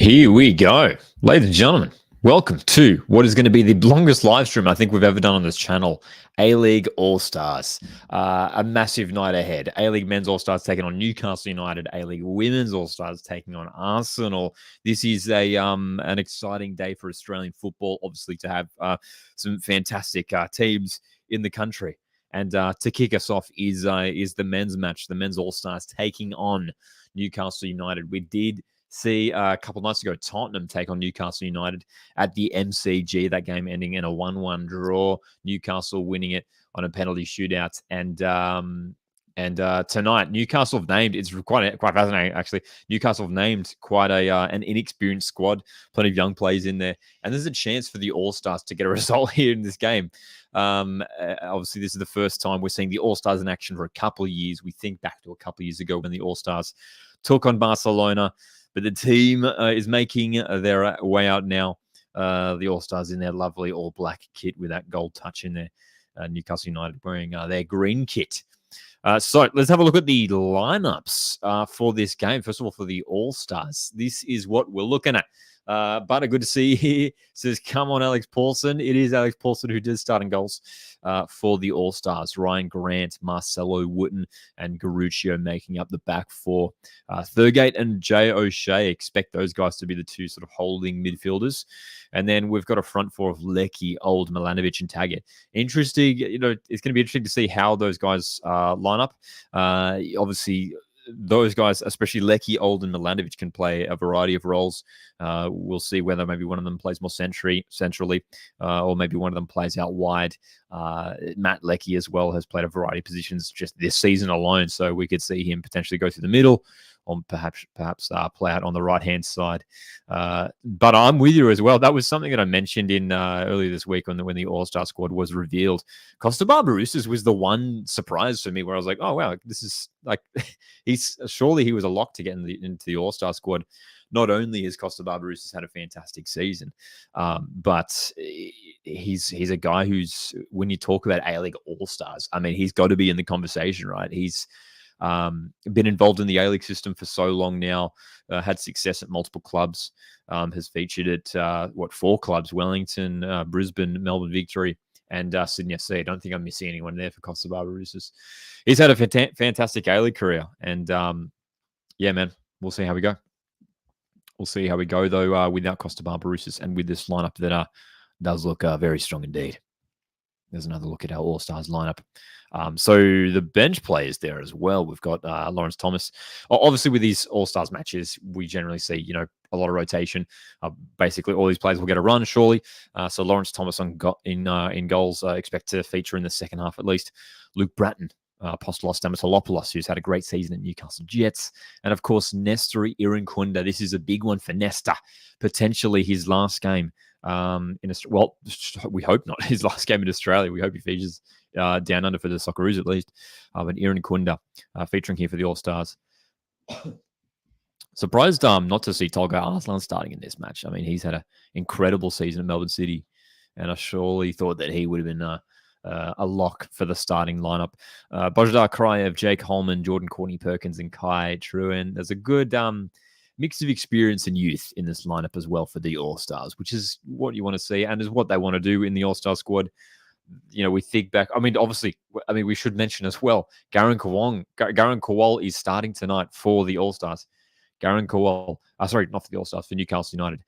Here we go. Ladies and gentlemen, welcome to what is going to be the longest live stream I think we've ever done on this channel. A-League All-Stars. A massive night ahead. A-League Men's All-Stars taking on Newcastle United. A-League Women's All-Stars taking on Arsenal. This is an exciting day for Australian football, obviously, to have some fantastic teams in the country. And to kick us off is the men's match, the Men's All-Stars taking on Newcastle United. We did see a couple of nights ago Tottenham take on Newcastle United at the MCG, that game ending in a 1-1 draw, Newcastle winning it on a penalty shootout. And tonight, Newcastle have named, it's quite fascinating actually, Newcastle have named quite an inexperienced squad, plenty of young players in there, and there's a chance for the All-Stars to get a result here in this game. Obviously, this is the first time we're seeing the All-Stars in action for a couple of years. We think back to a couple of years ago when the All-Stars took on Barcelona. But the team is making their way out now. The All-Stars in their lovely all-black kit with that gold touch in there. Newcastle United wearing their green kit. So let's have a look at the lineups for this game. First of all, for the All-Stars, this is what we're looking at. But good to see you here. Says, come on, Alex Paulson. It is Alex Paulson who did starting goals for the All-Stars. Ryan Grant, Marcelo Wooten, and Garuccio making up the back four. Thurgate and Jay O'Shea, expect those guys to be the two sort of holding midfielders. And then we've got a front four of Lecky, Old, Milanovic, and Taggart. Interesting, it's going to be interesting to see how those guys line up. Obviously, those guys, especially Lecky, Old, and Milanovic, can play a variety of roles. We'll see whether maybe one of them plays more centrally, or maybe one of them plays out wide. Matt Lecky as well has played a variety of positions just this season alone, so we could see him potentially go through the middle, or perhaps play out on the right-hand side. But I'm with you as well. That was something that I mentioned in earlier this week when the All-Star squad was revealed. Costa Barbarouses was the one surprise for me where I was like, oh, wow, this is like, surely he was a lock to get into the All-Star squad. Not only has Costa Barbarouses had a fantastic season, but he's a guy who's, when you talk about A-League All-Stars, I mean, he's got to be in the conversation, right? He's been involved in the A-League system for so long now, had success at multiple clubs, has featured at, 4 clubs, Wellington, Brisbane, Melbourne Victory, and Sydney FC. I don't think I'm missing anyone there for Costa Barbarouses. He's had a fantastic A-League career, and yeah, man, we'll see how we go. We'll see how we go, though, without Costa Barbarouses and with this lineup that does look very strong indeed. There's another look at our All-Stars lineup. So the bench players there as well. We've got Lawrence Thomas. Obviously, with these All-Stars matches, we generally see, a lot of rotation. Basically, all these players will get a run, surely. So Lawrence Thomas in goals, expect to feature in the second half at least. Luke Bratton, Apostolos Stamatolopoulos, who's had a great season at Newcastle Jets. And, of course, Nestor Irankunda. This is a big one for Nesta. Potentially his last game in Australia. Well, we hope not his last game in Australia. We hope he features down under for the Socceroos at least. But Irankunda featuring here for the All-Stars. Surprised not to see Tolga Arslan starting in this match. I mean, he's had an incredible season at Melbourne City, and I surely thought that he would have been a lock for the starting lineup. Bojdar Krayev, Jake Holman, Jordan Courtney Perkins, and Kai Truen. There's a good mix of experience and youth in this lineup as well for the All-Stars, which is what you want to see and is what they want to do in the All-Star squad. We think back. I mean, obviously, we should mention as well, Garen Kowal is starting tonight for the All-Stars. Garen Kowal, sorry, not for the All-Stars, for Newcastle United.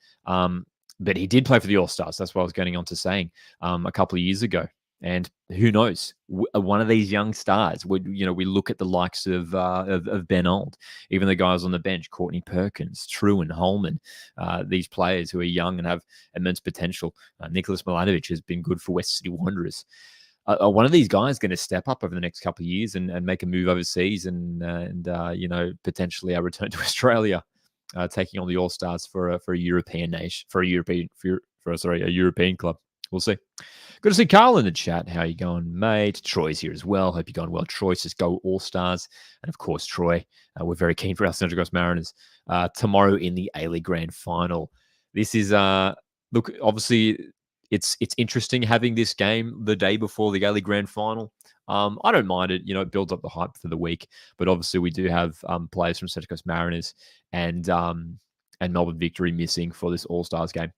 But he did play for the All-Stars. That's what I was getting on to saying a couple of years ago. And who knows? One of these young stars. We look at the likes of Ben Old, even the guys on the bench, Courtney Perkins, Truen, Holman. These players who are young and have immense potential. Nicholas Milanovic has been good for West City Wanderers. One of these guys going to step up over the next couple of years and make a move overseas and potentially return to Australia, taking on the All Stars for a European nation, a European club. We'll see. Good to see Carl in the chat. How you going, mate? Troy's here as well. Hope you're going well. Troy says go All-Stars. And of course, Troy, we're very keen for our Central Coast Mariners tomorrow in the A-League Grand Final. This is, look, obviously, it's interesting having this game the day before the A-League Grand Final. I don't mind it. It builds up the hype for the week. But obviously, we do have players from Central Coast Mariners and and Melbourne Victory missing for this All-Stars game.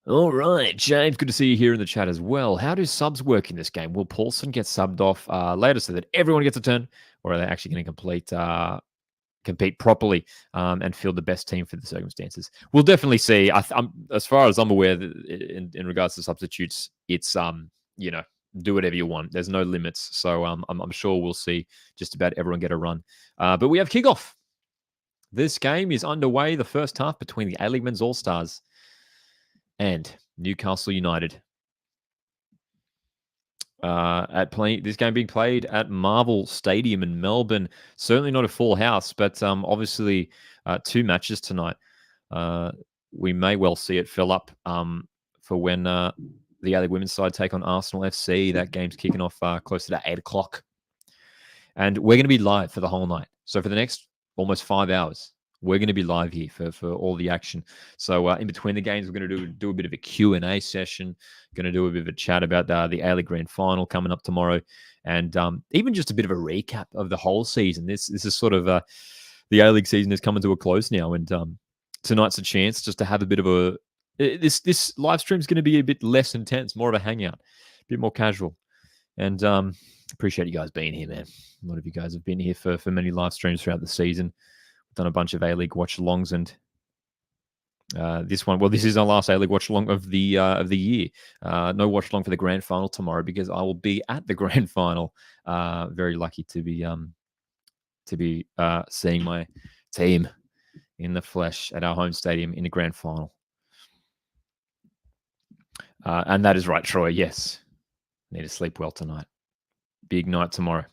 All right, James, good to see you here in the chat as well. How do subs work in this game? Will Paulson get subbed off later so that everyone gets a turn, or are they actually going to compete properly and field the best team for the circumstances? We'll definitely see. As far as I'm aware, in regards to substitutes, it's do whatever you want. There's no limits, so I'm sure we'll see just about everyone get a run. But we have kickoff. This game is underway. The first half between the A-League Men's All-Stars and Newcastle United. This game being played at Marvel Stadium in Melbourne. Certainly not a full house, but obviously 2 matches tonight. We may well see it fill up for when the A-League women's side take on Arsenal FC. That game's kicking off closer to 8 o'clock. And we're going to be live for the whole night. So for the next almost 5 hours, we're going to be live here for all the action. So in between the games, we're going to do a bit of a Q&A session. Going to do a bit of a chat about the A-League Grand Final coming up tomorrow, and even just a bit of a recap of the whole season. This is sort of the A-League season is coming to a close now, and tonight's a chance just to have a bit of a this live stream is going to be a bit less intense, more of a hangout, a bit more casual, and appreciate you guys being here, man. A lot of you guys have been here for many live streams throughout the season. Done a bunch of A-League watch-alongs, and this is our last A-League watch-along of the year. No watch-along for the grand final tomorrow because I will be at the grand final. Very lucky to be seeing my team in the flesh at our home stadium in the grand final. And that is right, Troy. Yes, need to sleep well tonight. Big night tomorrow.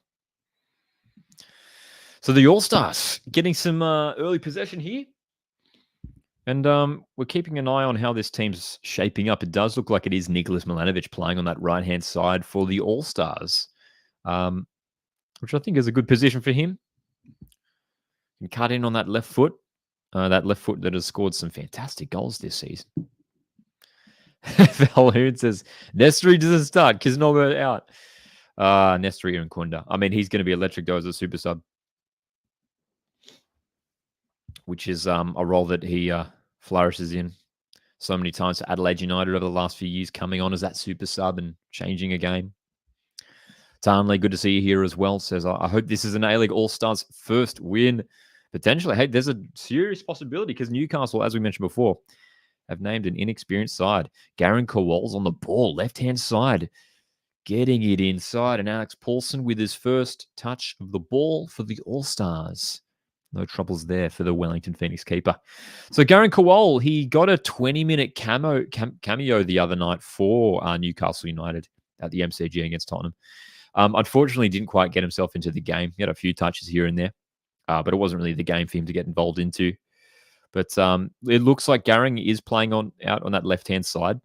So the All-Stars getting some early possession here. And we're keeping an eye on how this team's shaping up. It does look like it is Nicholas Milanovic playing on that right-hand side for the All-Stars, which I think is a good position for him. Can cut in on that left foot that has scored some fantastic goals this season. Valhoon says, Nestri doesn't start, Kisnobo out. Nestri Irankunda. I mean, he's going to be electric though as a super sub, which is a role that he flourishes in so many times for Adelaide United over the last few years, coming on as that super sub and changing a game. Tarnley, good to see you here as well, says, I hope this is an A-League All-Stars first win. Potentially, hey, there's a serious possibility because Newcastle, as we mentioned before, have named an inexperienced side. Garen Kowal's on the ball, left-hand side, getting it inside, and Alex Paulson with his first touch of the ball for the All-Stars. No troubles there for the Wellington Phoenix keeper. So Garen Kowal, he got a 20-minute cameo the other night for Newcastle United at the MCG against Tottenham. Unfortunately, didn't quite get himself into the game. He had a few touches here and there, but it wasn't really the game for him to get involved into. But it looks like Garen is playing out on that left-hand side.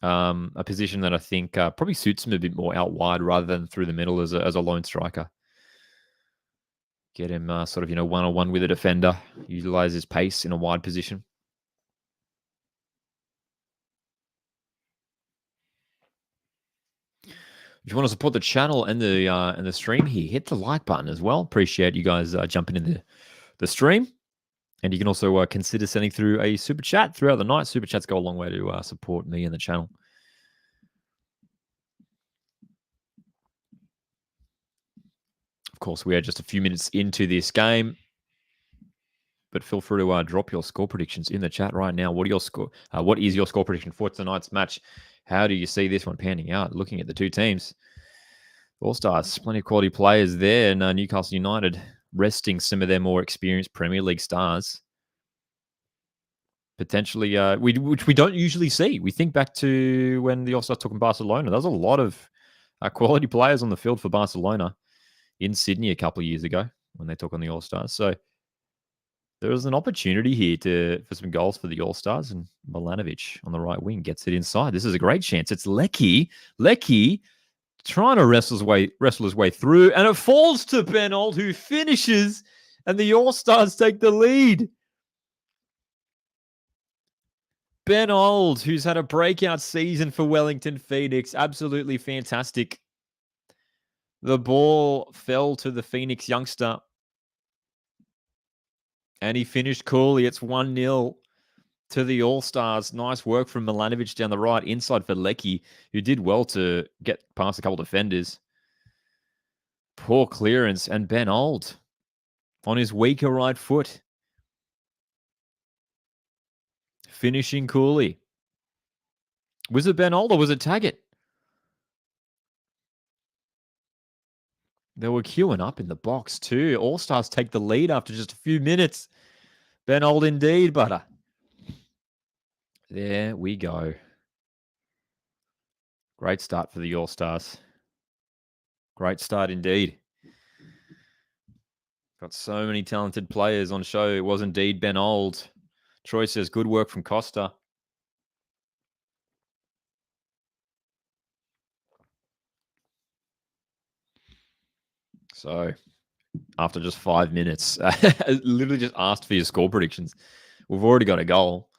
A position that I think probably suits him a bit more out wide rather than through the middle as a lone striker. Get him sort of, one-on-one with a defender. Utilize his pace in a wide position. If you want to support the channel and the stream here, hit the like button as well. Appreciate you guys jumping in the stream. And you can also consider sending through a super chat throughout the night. Super chats go a long way to support me and the channel. Of course, we are just a few minutes into this game, but feel free to drop your score predictions in the chat right now. What is your score prediction for tonight's match? How do you see this one panning out? Looking at the two teams, All-Stars, plenty of quality players there, and Newcastle United resting some of their more experienced Premier League stars. Potentially, which we don't usually see. We think back to when the All-Stars took in Barcelona. There was a lot of quality players on the field for Barcelona in Sydney a couple of years ago when they took on the All-Stars. So there was an opportunity here for some goals for the All-Stars, and Milanovic on the right wing gets it inside. This is a great chance. It's Lecky trying to wrestle his way through, and it falls to Benold, who finishes, and the All-Stars take the lead. Benold, who's had a breakout season for Wellington Phoenix, absolutely fantastic. The ball fell to the Phoenix youngster, And he finished coolly. It's 1-0 to the All-Stars. Nice work from Milanovic down the right, inside for Leckie, who did well to get past a couple of defenders. Poor clearance, and Ben Old on his weaker right foot. Finishing coolly. Was it Ben Old or was it Taggart? They were queuing up in the box too. All-Stars take the lead after just a few minutes. Ben Old indeed, butter. There we go. Great start for the All-Stars. Great start indeed. Got so many talented players on show. It was indeed Ben Old. Troy says, good work from Costa. So, after just 5 minutes, literally just asked for your score predictions. We've already got a goal.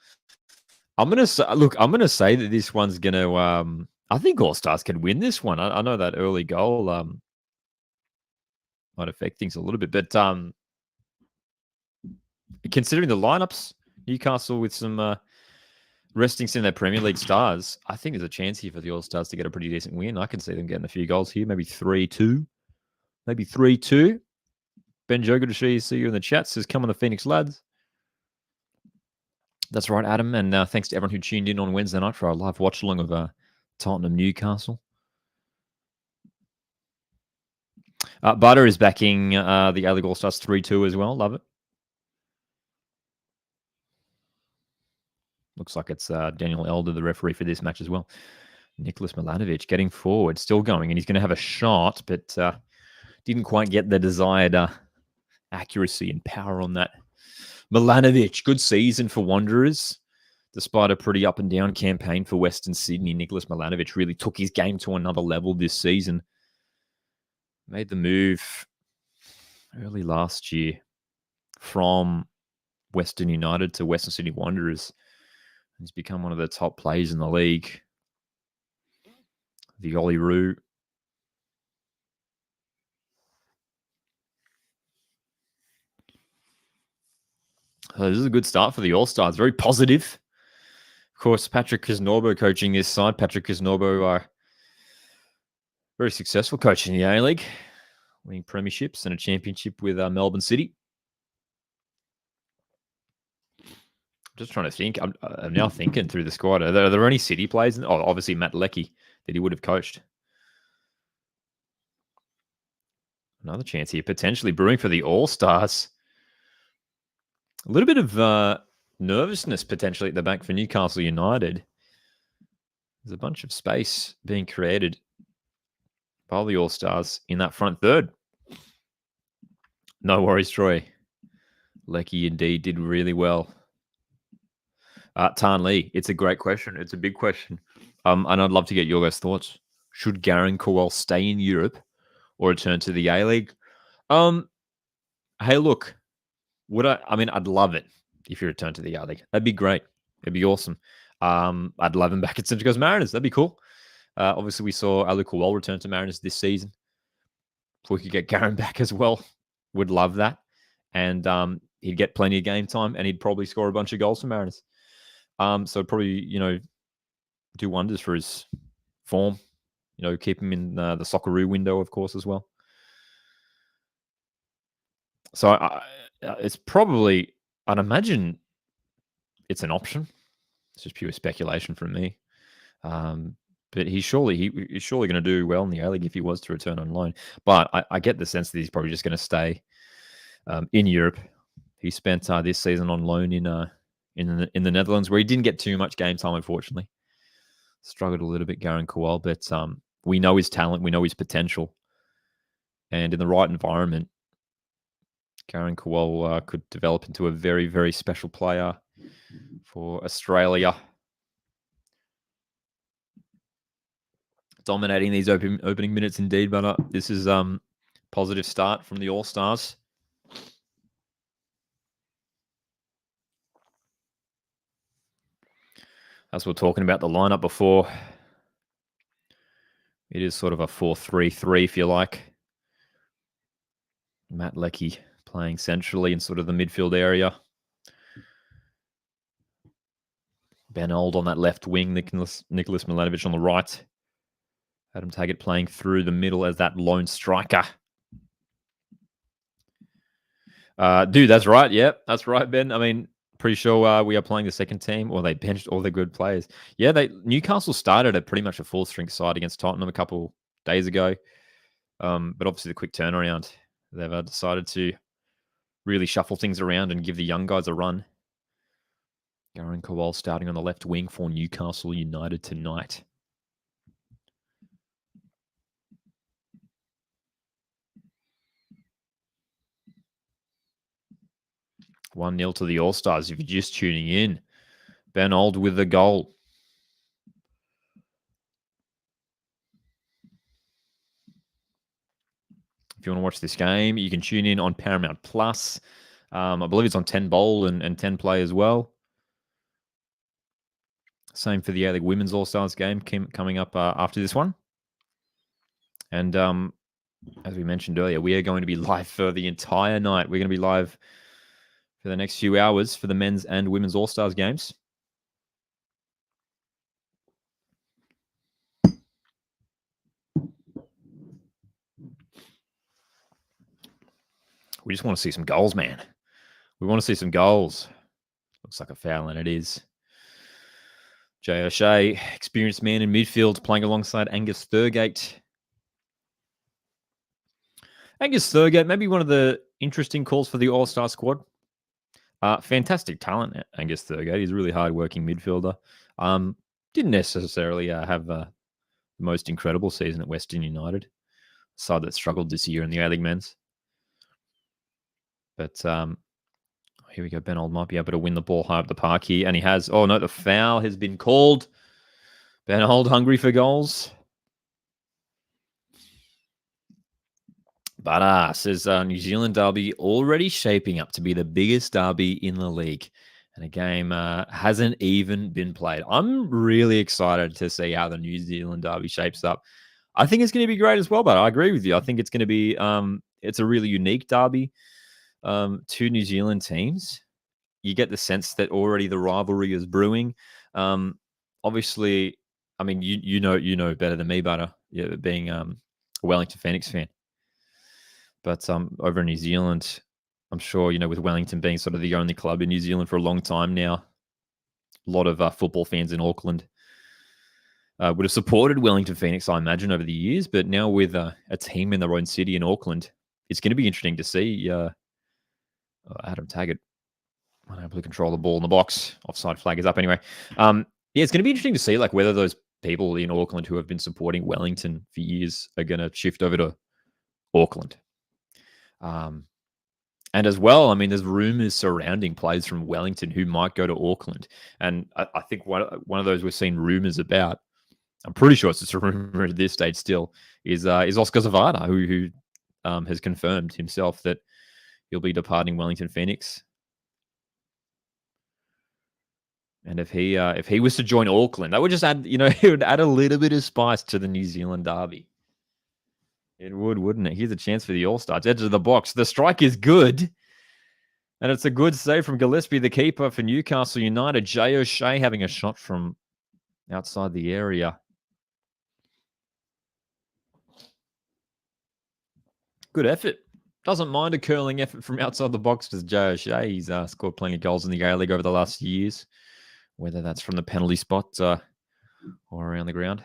I'm gonna say that this one's gonna. I think All Stars can win this one. I know that early goal might affect things a little bit, but considering the lineups, Newcastle with some resting some of their Premier League stars, I think there's a chance here for the All Stars to get a pretty decent win. I can see them getting a few goals here, maybe 3-2, maybe 3-2. Ben Joe, good to see you in the chat. Says, come on the Phoenix lads. That's right, Adam. And thanks to everyone who tuned in on Wednesday night for our live watch along of Tottenham Newcastle. Butter is backing the A-League All-Stars 3-2 as well. Love it. Looks like it's Daniel Elder, the referee for this match as well. Nicholas Milanovic getting forward, still going, and he's going to have a shot, but didn't quite get the desired accuracy and power on that. Milanovic, good season for Wanderers. Despite a pretty up and down campaign for Western Sydney, Nicholas Milanovic really took his game to another level this season. Made the move early last year from Western United to Western Sydney Wanderers. He's become one of the top players in the league. The Olyroos. This is a good start for the All-Stars. Very positive. Of course, Patrick Kisnorbo coaching this side. Patrick Kisnorbo, very successful coach in the A-League, winning premierships and a championship with Melbourne City. Just trying to think. I'm now thinking through the squad. Are there any City players? Oh, obviously Matt Leckie that he would have coached. Another chance here, potentially brewing for the All-Stars. A little bit of nervousness potentially at the back for Newcastle United. There's a bunch of space being created by the All-Stars in that front third. No worries, Troy. Leckie indeed did really well. Tan Lee, it's a great question. It's a big question. And I'd love to get your guys' thoughts. Should Garen Kowal stay in Europe or return to the A-League? Hey, look, I'd love it if you return to the A-League. That'd be great. It'd be awesome. I'd love him back at Central Coast Mariners. That'd be cool. Obviously, we saw Ali Kowal return to Mariners this season. If we could get Garen back as well, would love that. And he'd get plenty of game time, and he'd probably score a bunch of goals for Mariners. So probably, do wonders for his form. Keep him in the Socceroo window, of course, as well. So it's probably, I'd imagine it's an option. It's just pure speculation from me. But he's surely going to do well in the A-League if he was to return on loan. But I get the sense that he's probably just going to stay in Europe. He spent this season on loan in the Netherlands, where he didn't get too much game time, unfortunately. Struggled a little bit, Garen Kowal, but we know his talent, we know his potential, and in the right environment, Garen Kowal could develop into a very, very special player for Australia. Dominating these opening minutes indeed, but this is positive start from the All-Stars. As we're talking about the lineup before, it is sort of a 4-3-3, if you like. Matt Leckie playing centrally in sort of the midfield area. Ben Old on that left wing, Nicholas Milanovic on the right. Adam Taggart playing through the middle as that lone striker. Dude, that's right. Yep, that's right, Ben. I mean, pretty sure we are playing the second team, or they benched all their good players. Yeah, Newcastle started at pretty much a full-strength side against Tottenham a couple days ago. But obviously the quick turnaround, they've decided to really shuffle things around and give the young guys a run. Irankunda starting on the left wing for Newcastle United tonight. One 0 to the All-Stars if you're just tuning in. Ben Old with the goal. If you want to watch this game, you can tune in on Paramount Plus. I believe it's on 10 Bowl and 10 Play as well. Same for the A-League Women's All-Stars game coming up after this one. And as we mentioned earlier, we are going to be live for the entire night. We're going to be live for the next few hours for the men's and women's All-Stars games. We just want to see some goals, man. We want to see some goals. Looks like a foul, and it is. Jay O'Shea, experienced man in midfield, playing alongside Angus Thurgate. Angus Thurgate, maybe one of the interesting calls for the All-Star squad. Fantastic talent, Angus Thurgate. He's a really hard-working midfielder. Didn't necessarily have the most incredible season at Western United. Side that struggled this year in the A-League men's. But here we go. Ben Old might be able to win the ball high up the park here. And he has. Oh, no, the foul has been called. Ben Old hungry for goals. But says New Zealand derby already shaping up to be the biggest derby in the league. And a game hasn't even been played. I'm really excited to see how the New Zealand derby shapes up. I think it's going to be great as well, but I agree with you. I think it's going to be it's a really unique derby. Two New Zealand teams. You get the sense that already the rivalry is brewing. Obviously, I mean, you know better than me, Butter, being a Wellington Phoenix fan. But over in New Zealand, I'm sure, with Wellington being sort of the only club in New Zealand for a long time now, a lot of football fans in Auckland would have supported Wellington Phoenix, I imagine, over the years. But now with a team in their own city in Auckland, it's going to be interesting to see Adam Taggart unable to control the ball in the box. Offside flag is up anyway. It's going to be interesting to see whether those people in Auckland who have been supporting Wellington for years are going to shift over to Auckland. And as well, I mean, there's rumors surrounding players from Wellington who might go to Auckland. And I think one of those we've seen rumors about, I'm pretty sure it's just a rumor at this stage still, is Oscar Zavada, who has confirmed himself that he'll be departing Wellington Phoenix. And if he was to join Auckland, that would just add, it would add a little bit of spice to the New Zealand derby. It would, wouldn't it? Here's a chance for the All-Stars. Edge of the box. The strike is good. And it's a good save from Gillespie, the keeper for Newcastle United. Jay O'Shea having a shot from outside the area. Good effort. Doesn't mind a curling effort from outside the box, does Jay O'Shea. He's scored plenty of goals in the A-League over the last years, whether that's from the penalty spot or around the ground.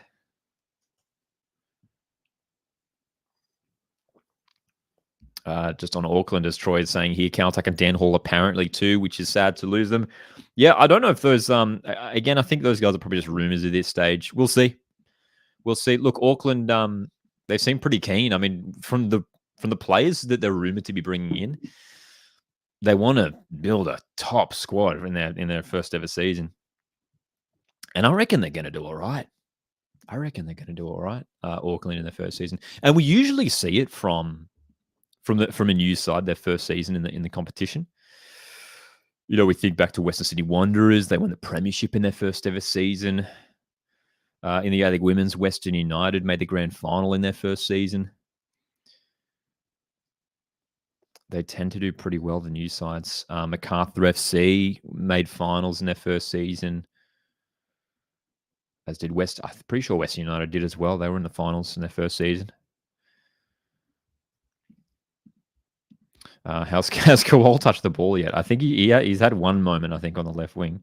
Just on Auckland, as Troy is saying here, Caltech and Dan Hall apparently too, which is sad to lose them. Yeah, I don't know if those, again, I think those guys are probably just rumors at this stage. We'll see. Look, Auckland, they seem pretty keen. I mean, from the players that they're rumored to be bringing in, they want to build a top squad in their first ever season. And I reckon they're going to do all right. Auckland in their first season. And we usually see it from a news side, their first season in the competition. We think back to Western Sydney Wanderers. They won the premiership in their first ever season. In the A-League Women's, Western United made the grand final in their first season. They tend to do pretty well, the new sides. MacArthur FC made finals in their first season, as did West. I'm pretty sure Western United did as well. They were in the finals in their first season. Has Kowal touched the ball yet? I think he's had one moment, I think, on the left wing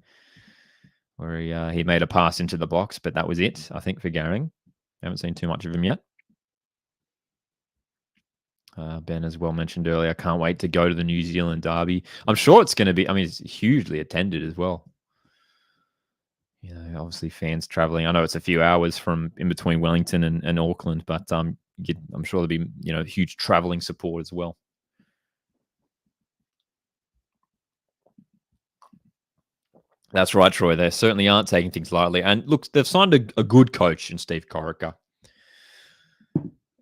where he made a pass into the box, but that was it, I think, for Garing. Haven't seen too much of him yet. Ben, as well mentioned earlier, can't wait to go to the New Zealand derby. I'm sure it's going to be, it's hugely attended as well. Obviously fans traveling. I know it's a few hours from in between Wellington and Auckland, but I'm sure there'll be, huge traveling support as well. That's right, Troy. They certainly aren't taking things lightly. And look, they've signed a good coach in Steve Corica.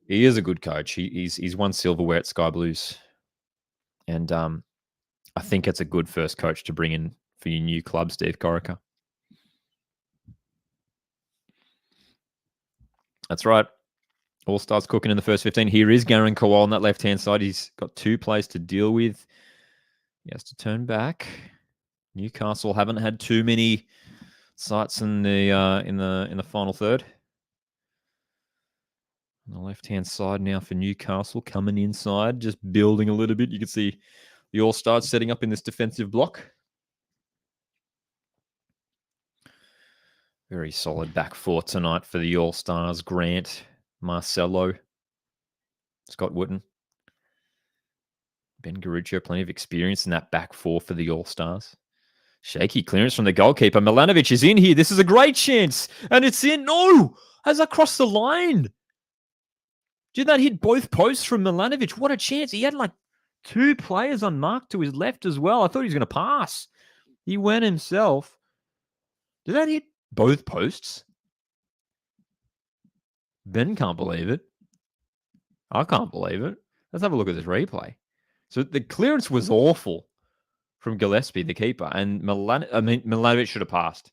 He is a good coach. He's won silverware at Sky Blues. And I think it's a good first coach to bring in for your new club, Steve Corica. That's right. All Stars cooking in the first 15. Here is Garen Kowal on that left-hand side. He's got two players to deal with. He has to turn back. Newcastle haven't had too many sights in the final third. On the left-hand side now for Newcastle, coming inside, just building a little bit. You can see the All-Stars setting up in this defensive block. Very solid back four tonight for the All-Stars. Grant, Marcelo, Scott Wooten, Ben Garuccio, plenty of experience in that back four for the All-Stars. Shaky clearance from the goalkeeper. Milanovic is in here. This is a great chance. And it's in. No! Has that crossed the line? Did that hit both posts from Milanovic? What a chance. He had like two players unmarked to his left as well. I thought he was going to pass. He went himself. Did that hit both posts? Ben can't believe it. I can't believe it. Let's have a look at this replay. So the clearance was awful from Gillespie, the keeper, and Milanovic should have passed.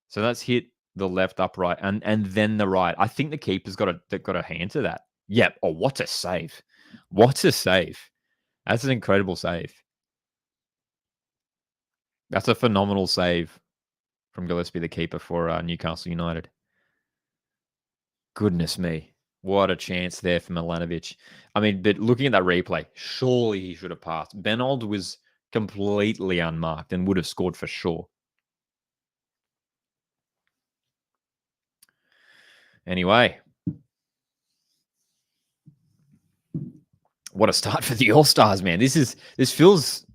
So that's hit the left upright and then the right. I think the keeper's got a hand to that. Yep. Oh, what a save. What a save. That's an incredible save. That's a phenomenal save from Gillespie, the keeper for Newcastle United. Goodness me. What a chance there for Milanovic. But looking at that replay, surely he should have passed. Benold was completely unmarked and would have scored for sure. Anyway, what a start for the All-Stars, man. This feels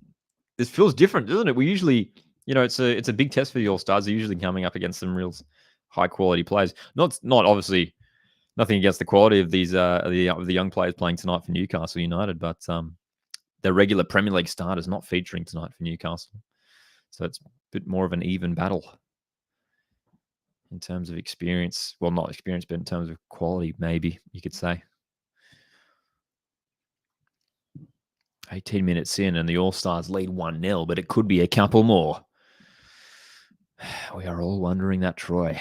different, doesn't it? We usually, it's a big test for the All-Stars. They're usually coming up against some real high quality players. Not obviously nothing against the quality of these the young players playing tonight for Newcastle United, but the regular Premier League starters not featuring tonight for Newcastle. So it's a bit more of an even battle in terms of experience. Well, not experience, but in terms of quality, maybe you could say. 18 minutes in and the All-Stars lead 1-0, but it could be a couple more. We are all wondering that, Troy.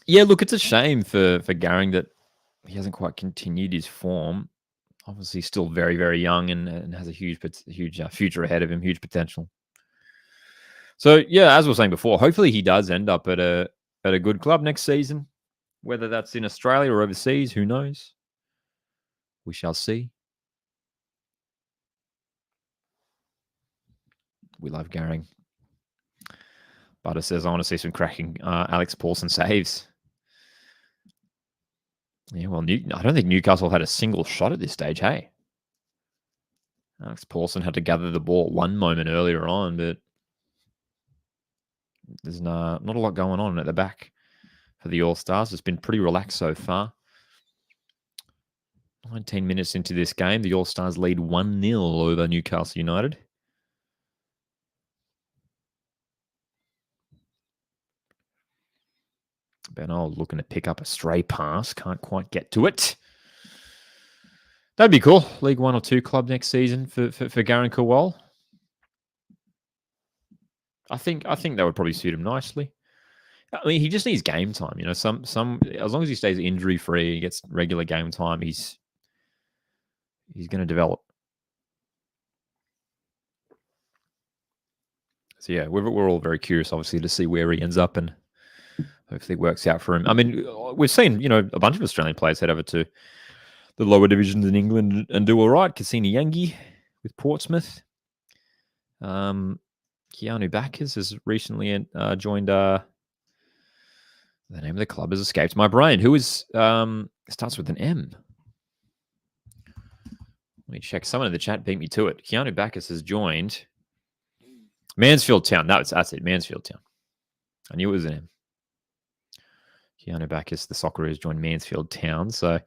Yeah, look, it's a shame for Garing that he hasn't quite continued his form. Obviously, still very, very young and has a huge future ahead of him, huge potential. So, yeah, as we were saying before, hopefully he does end up at a good club next season. Whether that's in Australia or overseas, who knows? We shall see. We love Garing. Butter says, I want to see some cracking Alex Paulson saves. Yeah, well, I don't think Newcastle had a single shot at this stage, hey? Alex Paulson had to gather the ball one moment earlier on, but there's not a lot going on at the back for the All-Stars. It's been pretty relaxed so far. 19 minutes into this game, the All-Stars lead 1-0 over Newcastle United. Benold looking to pick up a stray pass. Can't quite get to it. That'd be cool. League 1 or 2 club next season for Garen Kowal. I think that would probably suit him nicely. I mean, he just needs game time. Some as long as he stays injury free, he gets regular game time. He's going to develop. So yeah, we're all very curious, obviously, to see where he ends up, and hopefully it works out for him. I mean, we've seen a bunch of Australian players head over to the lower divisions in England and do all right. Cassini Yangi with Portsmouth. Keanu Backers has recently joined. The name of the club has escaped my brain. Who is starts with an M? Let me check. Someone in the chat beat me to it. Keanu Backers has joined Mansfield Town. No, that's it. Mansfield Town. I knew it was an M. Keanu Backers, the Socceroos, has joined Mansfield Town. So,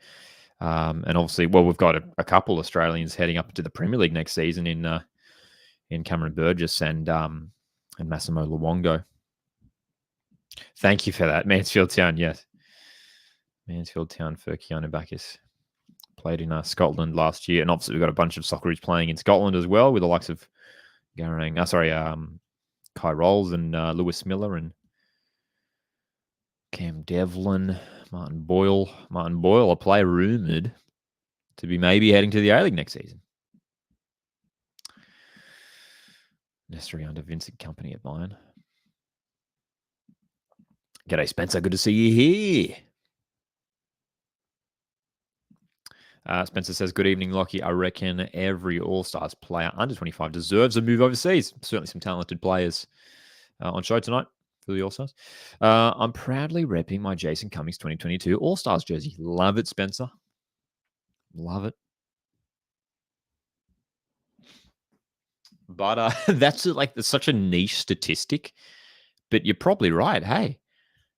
and obviously, well, we've got a couple Australians heading up to the Premier League next season in Cameron Burgess and Massimo Luongo. Thank you for that. Mansfield Town, yes. Mansfield Town for Keanu Backers. Played in Scotland last year. And obviously we've got a bunch of Socceroos playing in Scotland as well, with the likes of Kai Rolls and Lewis Miller and Cam Devlin, Martin Boyle. Martin Boyle, a player rumoured to be maybe heading to the A-League next season. Necessary under Vincent Company at Bayern. G'day, Spencer. Good to see you here. Spencer says, good evening, Lockie. I reckon every All-Stars player under 25 deserves a move overseas. Certainly some talented players on show tonight for the All-Stars. I'm proudly repping my Jason Cummings 2022 All-Stars jersey. Love it, Spencer. Love it. But that's such a niche statistic. But you're probably right. Hey.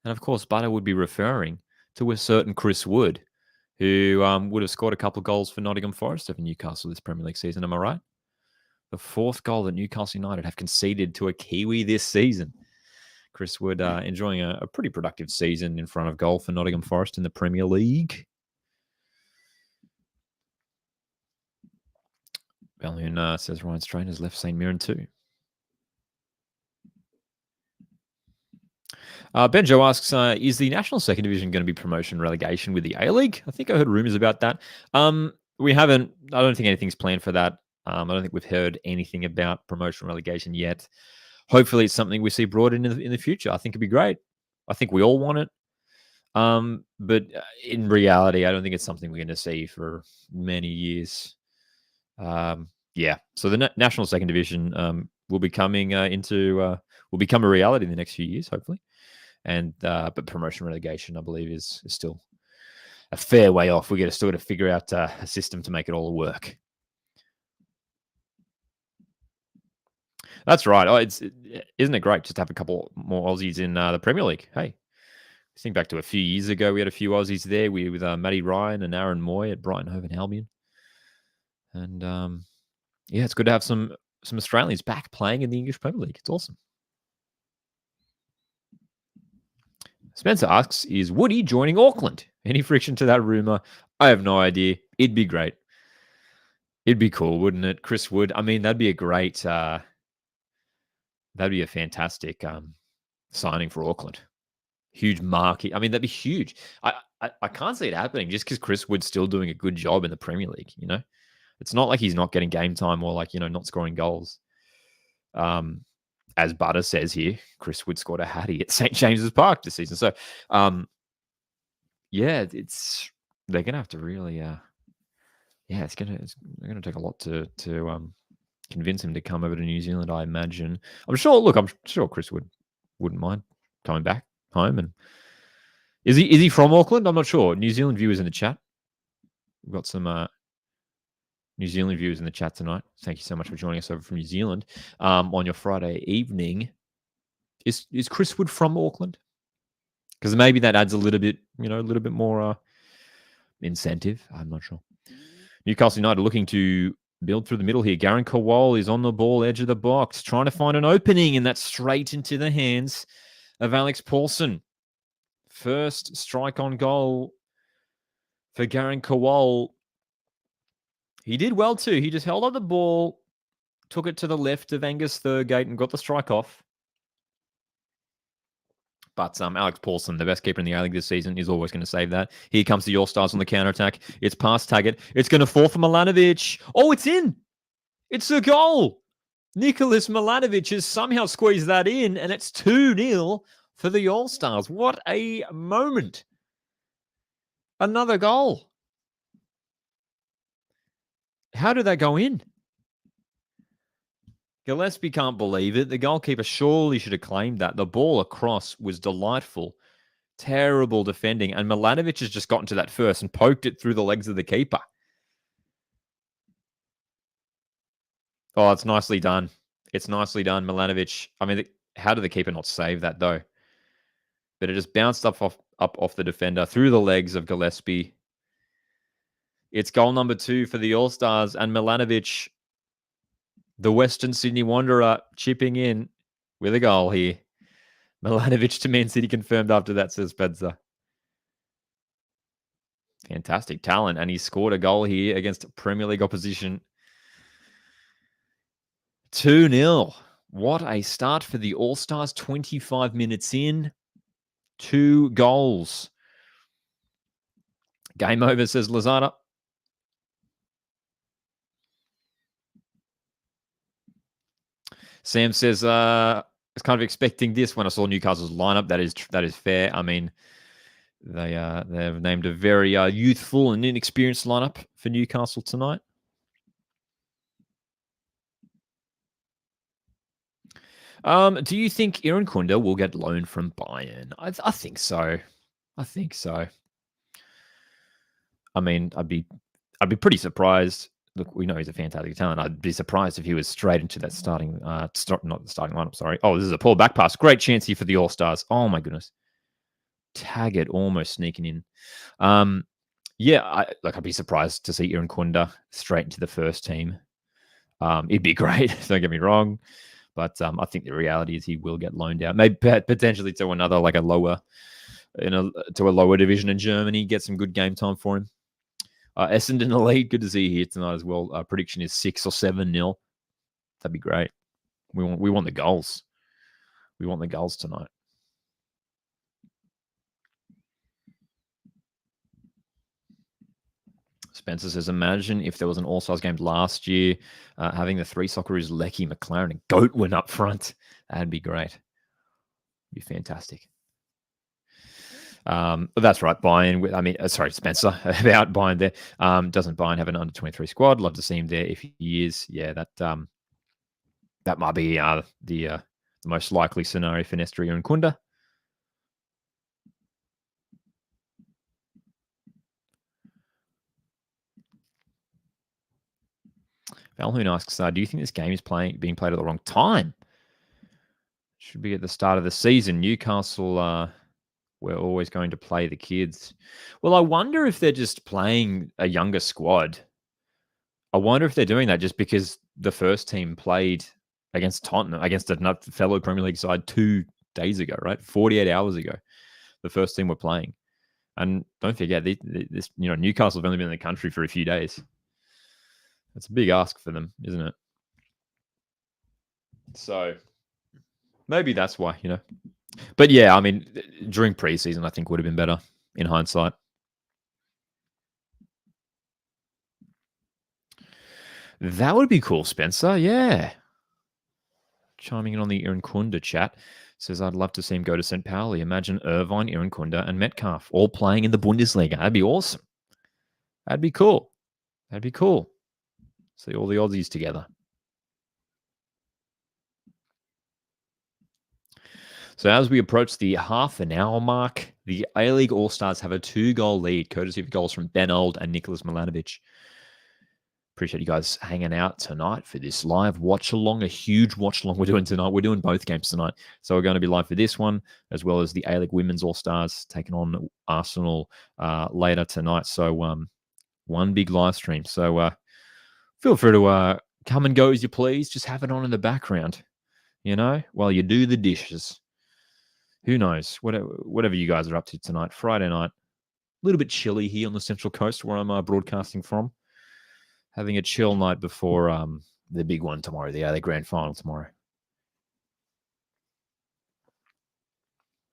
And of course, Butter would be referring to a certain Chris Wood, who would have scored a couple of goals for Nottingham Forest over Newcastle this Premier League season. Am I right? The fourth goal that Newcastle United have conceded to a Kiwi this season. Chris Wood enjoying a pretty productive season in front of goal for Nottingham Forest in the Premier League. Balloon says Ryan Strain has left St. Mirren too. Benjo asks, is the National Second Division going to be promotion relegation with the A-League? I think I heard rumours about that. We haven't. I don't think anything's planned for that. I don't think we've heard anything about promotion relegation yet. Hopefully it's something we see brought in the future. I think it'd be great. I think we all want it. But in reality, I don't think it's something we're going to see for many years. Yeah. So the National Second Division will be coming will become a reality in the next few years, hopefully. And but promotion relegation, I believe, is still a fair way off. We still got to figure out a system to make it all work. That's right. Isn't it great just to have a couple more Aussies in the Premier League? Hey, think back to a few years ago, we had a few Aussies there. With Matty Ryan and Aaron Moy at Brighton Hove and Albion. And yeah, it's good to have some Australians back playing in the English Premier League. It's awesome. Spencer asks, is Woody joining Auckland? Any friction to that rumor? I have no idea. It'd be great. It'd be cool, wouldn't it? Chris Wood. I mean, that'd be a great, that'd be a fantastic signing for Auckland. Huge market. I mean, that'd be huge. I can't see it happening just because Chris Wood's still doing a good job in the Premier League, It's not like he's not getting game time or not scoring goals. As Butter says here, Chris Wood scored a hattie at St. James's Park this season. So, yeah, they're gonna have to really, they're gonna take a lot to convince him to come over to New Zealand. I imagine. I'm sure Chris Wood wouldn't mind coming back home. And is he from Auckland? I'm not sure. New Zealand viewers in the chat. We've got some New Zealand viewers in the chat tonight. Thank you so much for joining us over from New Zealand on your Friday evening. Is Chris Wood from Auckland? Because maybe that adds a little bit more incentive. I'm not sure. Newcastle United looking to build through the middle here. Garen Kowal is on the ball, edge of the box, trying to find an opening, and that's straight into the hands of Alex Paulson. First strike on goal for Garen Kowal. He did well too. He just held up the ball, took it to the left of Angus Thurgate and got the strike off. But Alex Paulson, the best keeper in the A-League this season, is always going to save that. Here comes the All-Stars on the counter-attack. It's past Taggart. It's going to fall for Milanovic. Oh, it's in. It's a goal. Nicholas Milanovic has somehow squeezed that in, and it's 2-0 for the All-Stars. What a moment. Another goal. How did that go in? Gillespie can't believe it. The goalkeeper surely should have claimed that. The ball across was delightful. Terrible defending. And Milanovic has just gotten to that first and poked it through the legs of the keeper. Oh, it's nicely done. It's nicely done, Milanovic. I mean, how did the keeper not save that, though? But it just bounced up off the defender through the legs of Gillespie. It's goal number 2 for the All-Stars, and Milanovic, the Western Sydney Wanderer, chipping in with a goal here. Milanovic to Man City confirmed after that, says Spencer. Fantastic talent, and he scored a goal here against Premier League opposition. 2-0. What a start for the All-Stars. 25 minutes in. 2 goals. Game over, says Lazada. Sam says, I was kind of expecting this when I saw Newcastle's lineup. That is fair. I mean, they've named a very youthful and inexperienced lineup for Newcastle tonight. Do you think Irankunda will get loaned from Bayern? I think so. I think so. I mean, I'd be pretty surprised. Look, we know he's a fantastic talent. I'd be surprised if he was straight into that not the starting lineup, sorry. Oh, this is a poor back pass. Great chance here for the All-Stars. Oh, my goodness. Taggart almost sneaking in. Yeah, I'd be surprised to see Irankunda straight into the first team. It'd be great, don't get me wrong. But I think the reality is he will get loaned out. Maybe potentially to another, like a lower, to a lower division in Germany, get some good game time for him. Essendon Elite, good to see you here tonight as well. Prediction is 6 or 7-0. That'd be great. We want the goals. We want the goals tonight. Spencer says, imagine if there was an All-Stars game last year, having the 3 Socceroos, Lecky, McLaren, and Goatwin up front. That'd be great. Be fantastic. That's right, Bayern. Sorry, Spencer, about Bayern there. Doesn't Bayern have an under-23 squad? Love to see him there if he is. Yeah, that might be the most likely scenario for Nestor Irankunda. Valhoon asks, do you think this game is being played at the wrong time? Should be at the start of the season. Newcastle, we're always going to play the kids. Well, I wonder if they're just playing a younger squad. I wonder if they're doing that just because the first team played against Tottenham, against a fellow Premier League side 2 days ago, right? 48 hours ago, the first team were playing. And don't forget, Newcastle have only been in the country for a few days. It's a big ask for them, isn't it? So maybe that's why, But yeah, I mean, during preseason, I think would have been better in hindsight. That would be cool, Spencer. Yeah. Chiming in on the Irankunda chat. Says, I'd love to see him go to St. Pauli. Imagine Irvine, Irankunda, and Metcalf all playing in the Bundesliga. That'd be awesome. That'd be cool. That'd be cool. See all the Aussies together. So as we approach the half an hour mark, the A-League All-Stars have a 2-goal lead, courtesy of goals from Ben Old and Nicholas Milanovic. Appreciate you guys hanging out tonight for this live watch-along, a huge watch-along we're doing tonight. We're doing both games tonight. So we're going to be live for this one, as well as the A-League Women's All-Stars taking on Arsenal later tonight. So one big live stream. So feel free to come and go as you please. Just have it on in the background, while you do the dishes. Who knows? Whatever you guys are up to tonight, Friday night. A little bit chilly here on the Central Coast where I'm broadcasting from. Having a chill night before the big one tomorrow, the Grand Final tomorrow.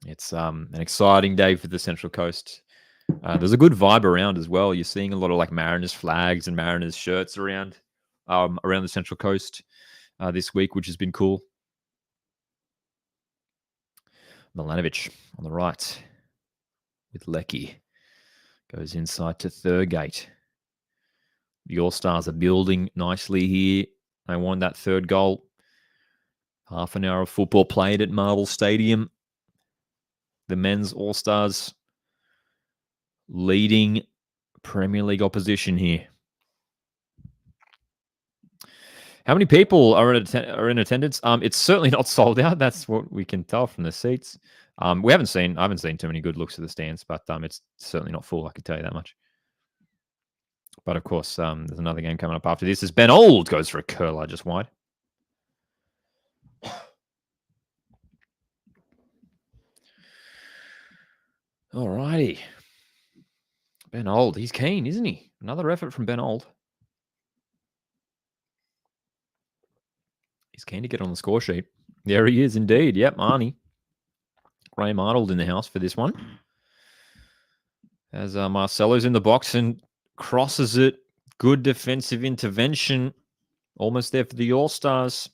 It's an exciting day for the Central Coast. There's a good vibe around as well. You're seeing a lot of like Mariners flags and Mariners shirts around the Central Coast this week, which has been cool. Milanovic on the right with Lecky. Goes inside to third gate. The All-Stars are building nicely here. They won that third goal. Half an hour of football played at Marvel Stadium. The men's All-Stars leading Premier League opposition here. How many people are in attendance? It's certainly not sold out. That's what we can tell from the seats. I haven't seen too many good looks at the stands, but it's certainly not full. I can tell you that much. But of course, there's another game coming up after this. As Ben Old goes for a curler just wide. Alrighty. Ben Old, he's keen, isn't he? Another effort from Ben Old. He's keen to get on the score sheet. There he is indeed. Yep, Arnie. Graham Arnold in the house for this one. As Marcelo's in the box and crosses it. Good defensive intervention. Almost there for the All-Stars.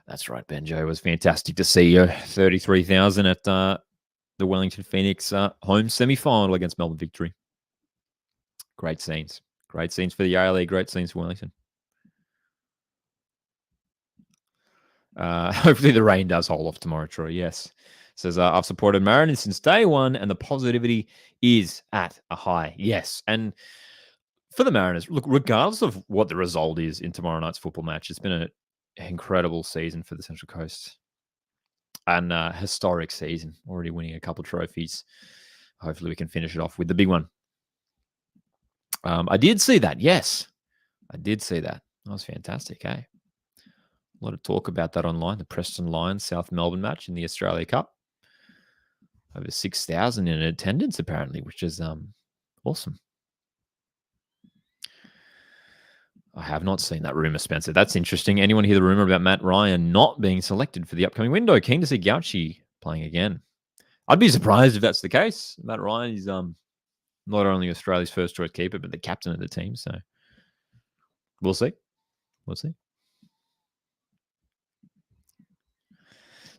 That's right, Benjo. It was fantastic to see you. 33,000 at the Wellington Phoenix home semi-final against Melbourne Victory. Great scenes. Great scenes for the A-League. Great scenes for Wellington. Hopefully the rain does hold off tomorrow, Troy. Yes. Says, I've supported Mariners since day one, and the positivity is at a high. Yes. And for the Mariners, look, regardless of what the result is in tomorrow night's football match, it's been an incredible season for the Central Coast. And a historic season. Already winning a couple trophies. Hopefully we can finish it off with the big one. I did see that. Yes. I did see that. That was fantastic, eh? A lot of talk about that online. The Preston Lions South Melbourne match in the Australia Cup. Over 6,000 in attendance, apparently, which is awesome. I have not seen that rumour, Spencer. That's interesting. Anyone hear the rumour about Matt Ryan not being selected for the upcoming window? Keen to see Gauchi playing again. I'd be surprised if that's the case. Matt Ryan is not only Australia's first choice keeper, but the captain of the team. So we'll see. We'll see.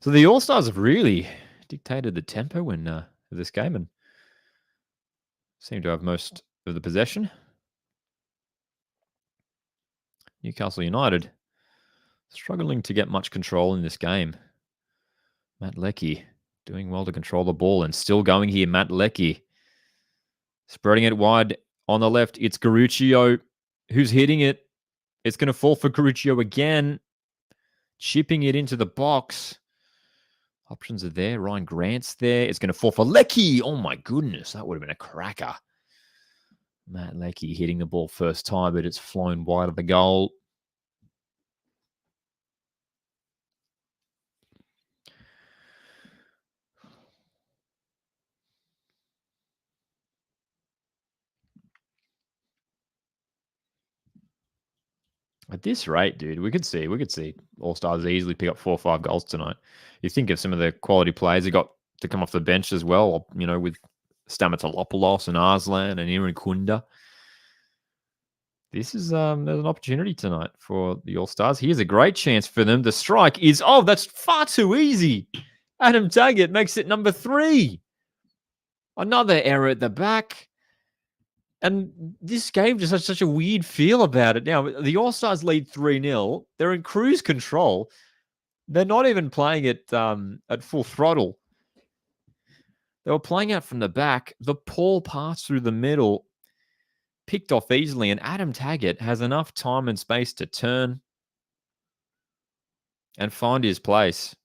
So the All-Stars have really dictated the tempo of this game and seem to have most of the possession. Newcastle United struggling to get much control in this game. Matt Leckie doing well to control the ball and still going here. Matt Leckie spreading it wide on the left. It's Garuccio who's hitting it. It's going to fall for Garuccio again. Chipping it into the box. Options are there. Ryan Grant's there. It's going to fall for Leckie. Oh, my goodness. That would have been a cracker. Matt Leckie hitting the ball first time, but it's flown wide of the goal. At this rate, dude, we could see All-Stars easily pick up 4 or 5 goals tonight. You think of some of the quality players that got to come off the bench as well, you know, with Stamatolopoulos and Arslan and Irankunda. This is there's an opportunity tonight for the All-Stars. Here's a great chance for them. The strike is, that's far too easy. Adam Taggart makes it number 3. Another error at the back. And this game just has such a weird feel about it. Now, the All-Stars lead 3-0. They're in cruise control. They're not even playing it at full throttle. They were playing out from the back. The ball passed through the middle, picked off easily, and Adam Taggart has enough time and space to turn and find his place.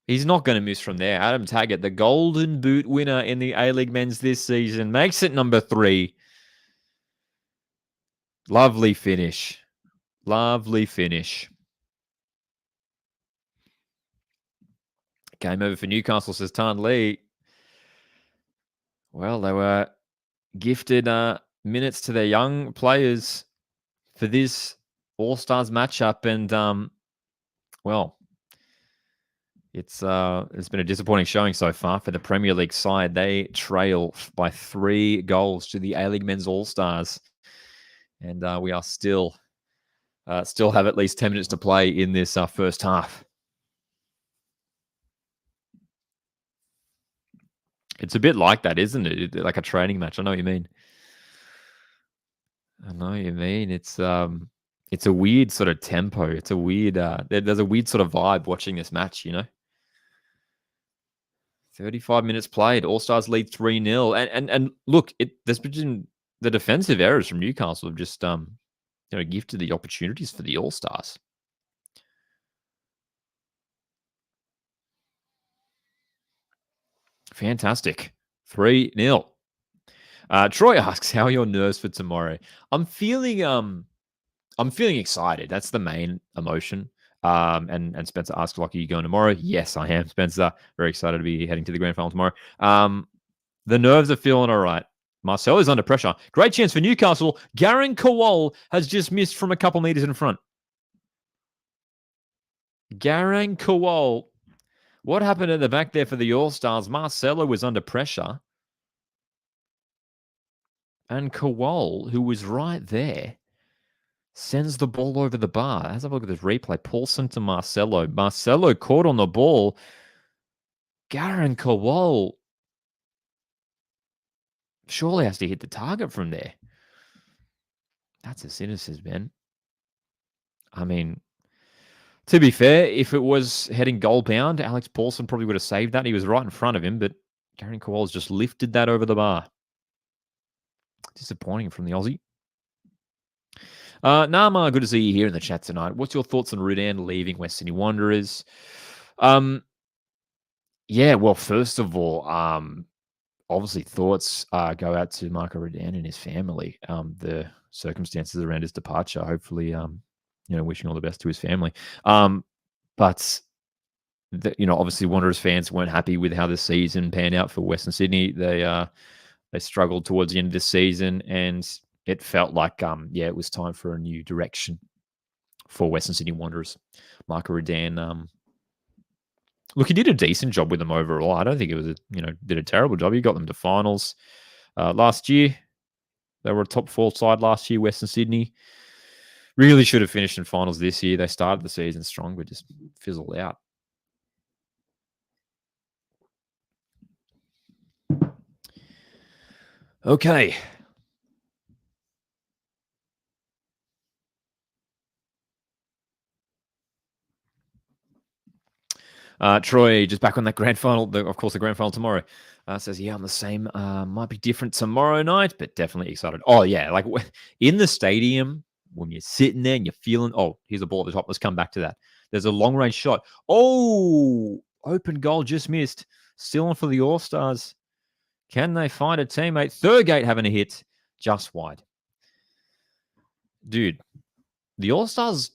He's not going to miss from there. Adam Taggart, the Golden Boot winner in the A-League Men's this season, makes it number 3. Lovely finish. Lovely finish. Game over for Newcastle, says Tan Lee. Well, they were gifted minutes to their young players for this All-Stars matchup. And, It's been a disappointing showing so far for the Premier League side. They trail by 3 goals to the A-League Men's All-Stars. And we are still have at least 10 minutes to play in this first half. It's a bit like that, isn't it? Like a training match. I know what you mean. It's a weird sort of tempo. It's a weird there's a weird sort of vibe watching this match, 35 minutes played. All Stars lead 3-0. And look, there's been the defensive errors from Newcastle have just gifted the opportunities for the All Stars. Fantastic. 3-0. Troy asks, how are your nerves for tomorrow? I'm feeling excited. That's the main emotion. And Spencer asks, like, are you going tomorrow? Yes, I am, Spencer. Very excited to be heading to the grand final tomorrow. The nerves are feeling all right. Marcel is under pressure. Great chance for Newcastle. Irankunda has just missed from a couple meters in front. Irankunda. What happened at the back there for the All-Stars? Marcelo was under pressure. And Kowal, who was right there, sends the ball over the bar. Let's have a look at this replay. Paulson to Marcelo. Marcelo caught on the ball. Irankunda surely has to hit the target from there. That's a cynicism, man. I mean, to be fair, if it was heading goal bound, Alex Paulson probably would have saved that. He was right in front of him, but Irankunda just lifted that over the bar. Disappointing from the Aussie. Nama, good to see you here in the chat tonight. What's your thoughts on Rudan leaving West Sydney Wanderers? Yeah, well, first of all, obviously thoughts go out to Marco Rudan and his family. The circumstances around his departure, hopefully, wishing all the best to his family. But obviously Wanderers fans weren't happy with how the season panned out for Western Sydney. They struggled towards the end of the season, and it felt like, it was time for a new direction for Western Sydney Wanderers. Marco Rudan, look, he did a decent job with them overall. I don't think it was, did a terrible job. He got them to finals last year. They were a top 4 side last year, Western Sydney. Really should have finished in finals this year. They started the season strong, but just fizzled out. Okay. Troy, just back on that grand final, of course, the grand final tomorrow. Says, yeah, I'm the same. Might be different tomorrow night, but definitely excited. Oh, yeah. Like in the stadium, when you're sitting there and you're feeling, oh, here's a ball at the top. Let's come back to that. There's a long range shot. Oh, open goal just missed. Still on for the All Stars. Can they find a teammate? Thurgate having a hit just wide. Dude, the All Stars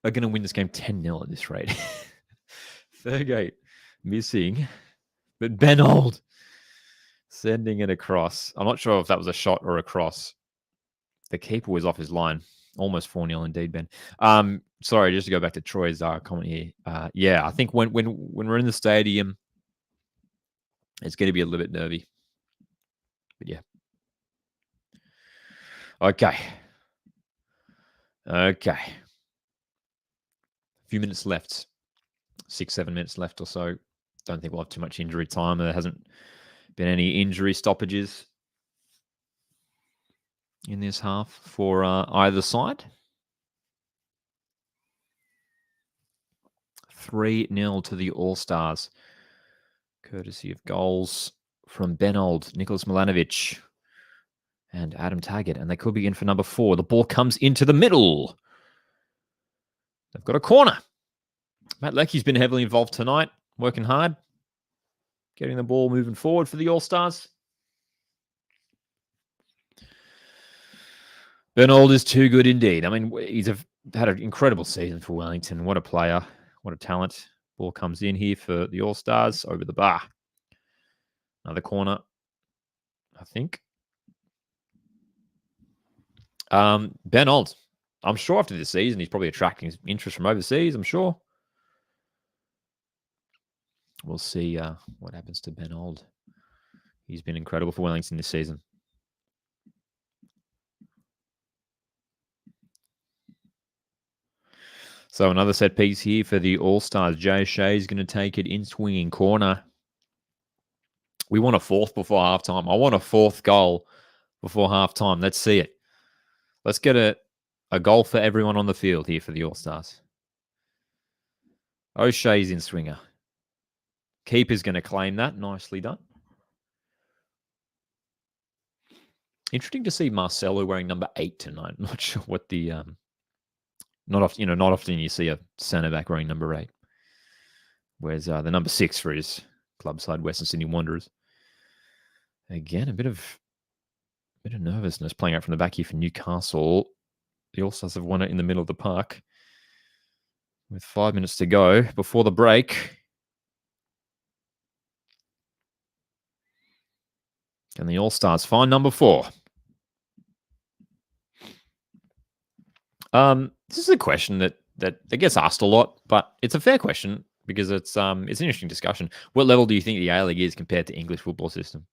are going to win this game 10-0 at this rate. Thurgate missing, but Ben Old sending it across. I'm not sure if that was a shot or a cross. The keeper was off his line. Almost 4-0 indeed, Ben. Sorry, just to go back to Troy's comment here. Yeah, I think when we're in the stadium, it's going to be a little bit nervy. But yeah. Okay. A few minutes left. 6-7 minutes left or so. Don't think we'll have too much injury time. There hasn't been any injury stoppages in this half for either side. 3-0 to the All-Stars. Courtesy of goals from Ben Old, Nicholas Milanovic, and Adam Taggart. And they could be in for number 4. The ball comes into the middle. They've got a corner. Matt Leckie's been heavily involved tonight, working hard, getting the ball moving forward for the All-Stars. Ben Old is too good indeed. I mean, he's had an incredible season for Wellington. What a player. What a talent. Ball comes in here for the All-Stars over the bar. Another corner, I think. Ben Old. I'm sure after this season, he's probably attracting interest from overseas, I'm sure. we'll see what happens to Ben Old. He's been incredible for Wellington this season. So another set piece here for the All-Stars. Jay Shea's going to take it in swinging corner. We want a fourth before halftime. I want a fourth goal before halftime. Let's see it. Let's get a goal for everyone on the field here for the All-Stars. O'Shea's in swinger. Keeper's going to claim that. Nicely done. Interesting to see Marcelo wearing number 8 tonight. Not sure what the not often you see a centre back wearing number 8. Where's the number 6 for his club side, Western Sydney Wanderers? Again, a bit of nervousness playing out from the back here for Newcastle. The All-Stars have won it in the middle of the park with 5 minutes to go before the break. Can the All-Stars find number 4? This is a question that gets asked a lot, but it's a fair question because it's an interesting discussion. What level do you think the A-League is compared to English football system?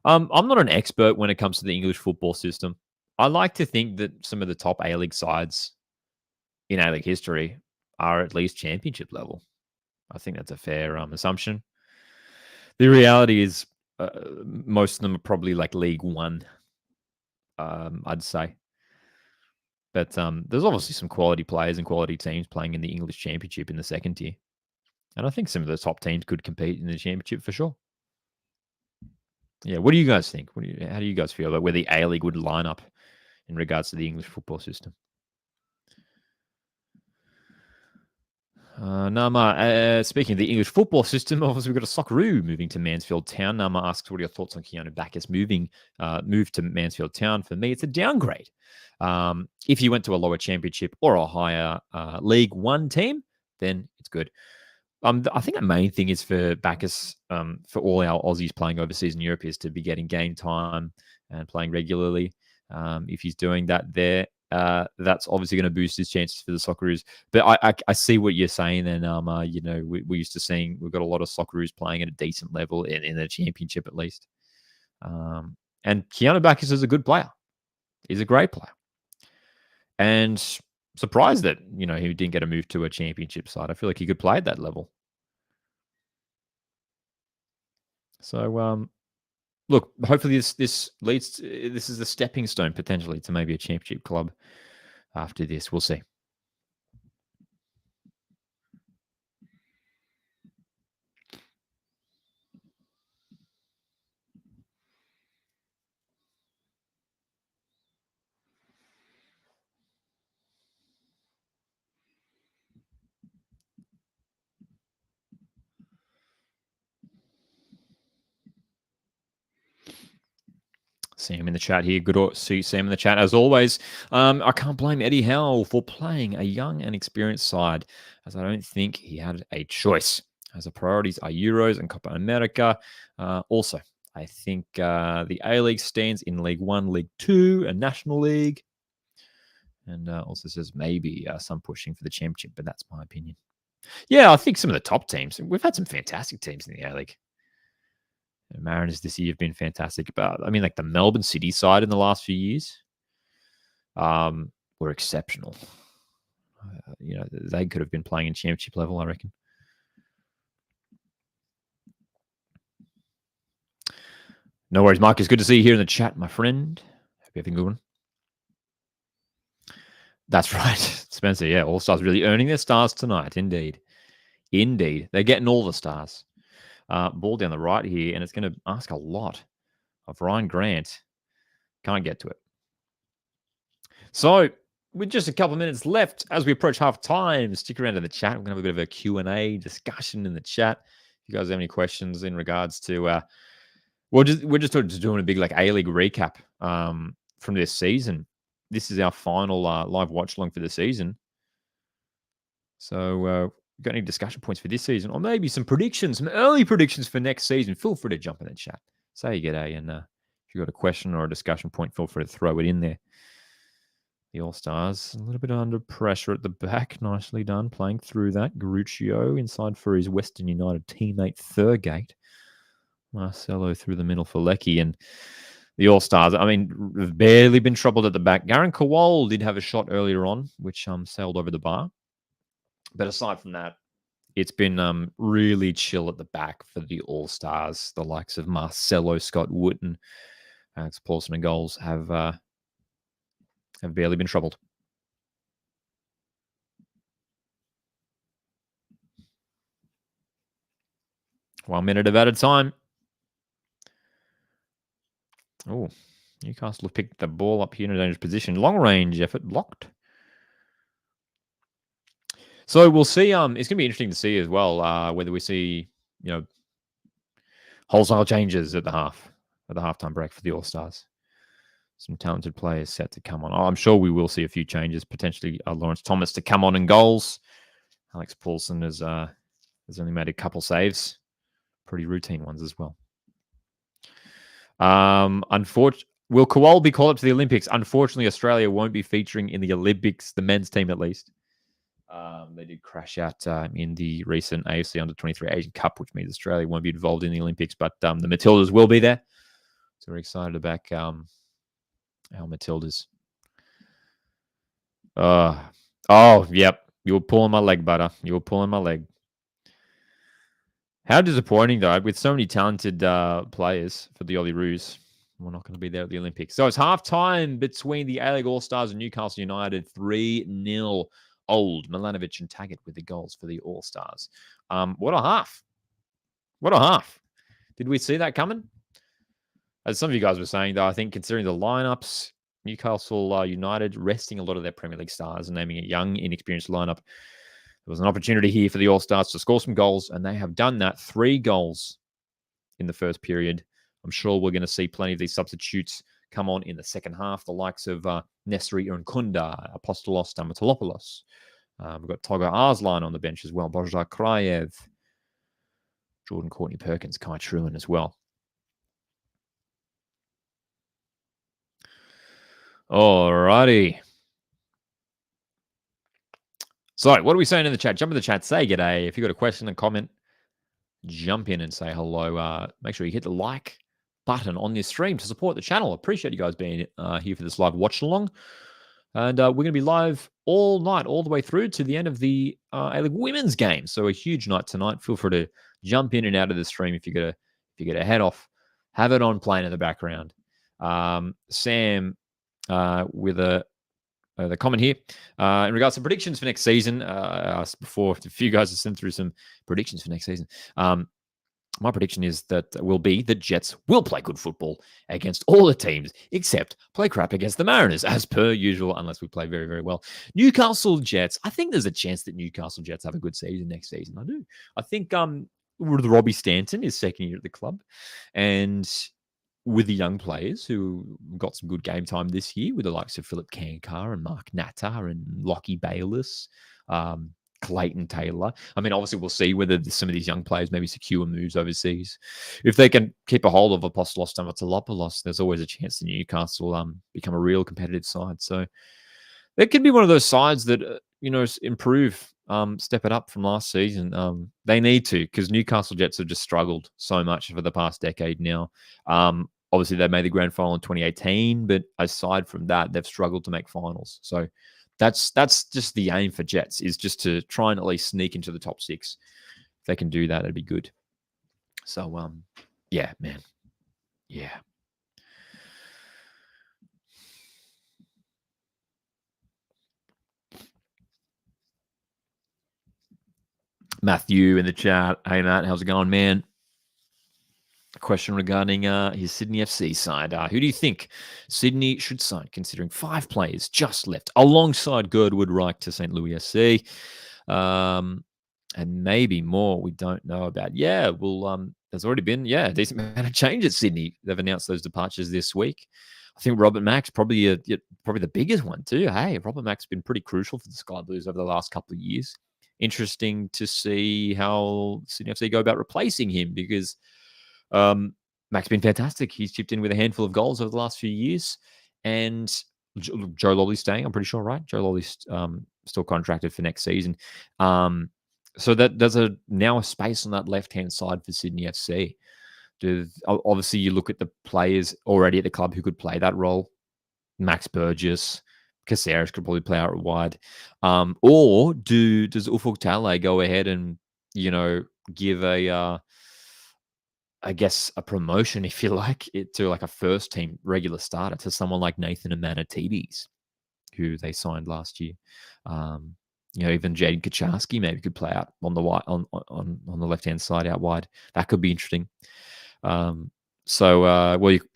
I'm not an expert when it comes to the English football system. I like to think that some of the top A-League sides in A-League history are at least championship level. I think that's a fair assumption. The reality is most of them are probably like League One, I'd say. But there's obviously some quality players and quality teams playing in the English Championship in the second tier. And I think some of the top teams could compete in the Championship for sure. Yeah, what do you guys think? How do you guys feel about where the A-League would line up in regards to the English football system? Nama, speaking of the English football system, obviously we've got a Socceroo moving to Mansfield Town. Nama asks, what are your thoughts on Keanu Bacchus move to Mansfield Town? For me, it's a downgrade. If you went to a lower championship or a higher League One team, then it's good. I think the main thing is for Bacchus, for all our Aussies playing overseas in Europe, is to be getting game time and playing regularly. If he's doing that there, that's obviously going to boost his chances for the Socceroos. But I see what you're saying then. We're used to seeing, we've got a lot of Socceroos playing at a decent level in the championship at least. And Keanu Bacchus is a good player. He's a great player. And surprised that, he didn't get a move to a championship side. I feel like he could play at that level. So, look, hopefully this is a stepping stone potentially to maybe a championship club after this. We'll see. Sam in the chat here. Good to see Sam in the chat as always. I can't blame Eddie Howe for playing a young and experienced side, as I don't think he had a choice, as the priorities are Euros and Copa America. Also, I think the A-League stands in League One, League Two, and National League. And also says maybe some pushing for the championship, but that's my opinion. Yeah, I think some of the top teams, we've had some fantastic teams in the A-League. Mariners this year have been fantastic. But I mean, like the Melbourne City side in the last few years were exceptional. They could have been playing in championship level, I reckon. No worries, Mark. It's good to see you here in the chat, my friend. Hope you're having a good one. That's right, Spencer. Yeah, All Stars really earning their stars tonight. Indeed. They're getting all the stars. Ball down the right here, and it's going to ask a lot of Ryan Grant. Can't get to it. So, with just a couple of minutes left as we approach half time, stick around in the chat. We're going to have a bit of a Q&A discussion in the chat. If you guys have any questions in regards to, we're just doing a big A-League recap from this season. This is our final live watch along for the season. So, got any discussion points for this season, or maybe some early predictions for next season? Feel free to jump in the chat. Say you g'day, and if you've got a question or a discussion point, feel free to throw it in there. The All-Stars, a little bit under pressure at the back. Nicely done, playing through that. Garuccio inside for his Western United teammate Thurgate. Marcelo through the middle for Lecky. And the All-Stars, I mean, have barely been troubled at the back. Garen Kowal did have a shot earlier on, which sailed over the bar. But aside from that, it's been really chill at the back for the All-Stars. The likes of Marcelo, Scott Wootton, Alex Paulson and goals have barely been troubled. One minute of added time. Oh, Newcastle have picked the ball up here in a dangerous position. Long range effort blocked. So we'll see. It's going to be interesting to see as well whether we see wholesale changes at the halftime break for the All-Stars. Some talented players set to come on. I'm sure we will see a few changes. Potentially Lawrence Thomas to come on in goals. Alex Paulson has only made a couple saves, pretty routine ones as well. Will Kowal be called up to the Olympics? Unfortunately, Australia won't be featuring in the Olympics, the men's team at least. They did crash out in the recent AFC Under-23 Asian Cup, which means Australia won't be involved in the Olympics, but the Matildas will be there. So we're excited about our Matildas. Yep. You were pulling my leg, butter. You were pulling my leg. How disappointing, though, with so many talented players for the Olyroos. We're not going to be there at the Olympics. So it's halftime between the A-League All-Stars and Newcastle United. 3-0. Old Milanovic and Taggart with the goals for the All-Stars. What a half. What a half. Did we see that coming? As some of you guys were saying, though, I think considering the lineups, Newcastle United resting a lot of their Premier League stars and naming a young, inexperienced lineup. There was an opportunity here for the All-Stars to score some goals, and they have done that. 3 goals in the first period. I'm sure we're going to see plenty of these substitutes come on in the second half. The likes of Nesri Irankunda, Apostolos Stamatolopoulos. We've got Togo Arslan on the bench as well. Bojar Krayev, Jordan Courtney Perkins, Kai Truan as well. Alrighty. So, what are we saying in the chat? Jump in the chat, say g'day. If you've got a question and comment, jump in and say hello. Make sure you hit the like button on this stream to support the channel. Appreciate you guys being here for this live watch along. And we're going to be live all night, all the way through to the end of the A-League women's game. So a huge night tonight. Feel free to jump in and out of the stream if you get a head off. Have it on playing in the background. Sam with the comment here in regards to predictions for next season. I asked before if you guys have sent through some predictions for next season. My prediction is that the Jets will play good football against all the teams, except play crap against the Mariners, as per usual, unless we play very, very well. Newcastle Jets, I think there's a chance that Newcastle Jets have a good season next season. I do. I think Robbie Stanton is second year at the club, and with the young players who got some good game time this year, with the likes of Philip Kankar and Mark Natta and Lockie Bayliss, Clayton Taylor. I mean, obviously, we'll see whether some of these young players maybe secure moves overseas. If they can keep a hold of Apostolos Stamatolopoulos, there's always a chance that Newcastle become a real competitive side. So it could be one of those sides that, improve, step it up from last season. They need to, because Newcastle Jets have just struggled so much for the past decade now. Obviously, they made the grand final in 2018, but aside from that, they've struggled to make finals. So that's just the aim for Jets, is just to try and at least sneak into the top 6. If they can do that, it'd be good. So, yeah, man. Yeah. Matthew in the chat. Hey, Matt, how's it going, man? A question regarding his Sydney FC side. Who do you think Sydney should sign, considering 5 players just left alongside Girdwood, Reich to St. Louis SC? And maybe more we don't know about. Yeah, well, there's already been, a decent amount of change at Sydney. They've announced those departures this week. I think Robert Mack's probably the biggest one too. Hey, Robert Mack's been pretty crucial for the Sky Blues over the last couple of years. Interesting to see how Sydney FC go about replacing him, because Mac's been fantastic. He's chipped in with a handful of goals over the last few years. And Joe Lolly's staying, I'm pretty sure, right? Joe Lolly's still contracted for next season. So that there's now a space on that left-hand side for Sydney FC. Obviously, you look at the players already at the club who could play that role. Max Burgess, Caceres could probably play out wide. Or does Ufuk Talay go ahead and, give I guess a promotion, if you like, to like a first team regular starter to someone like Nathan Amanatides, who they signed last year. Even Jaden Kaczarski maybe could play out on the the left hand side out wide. That could be interesting. But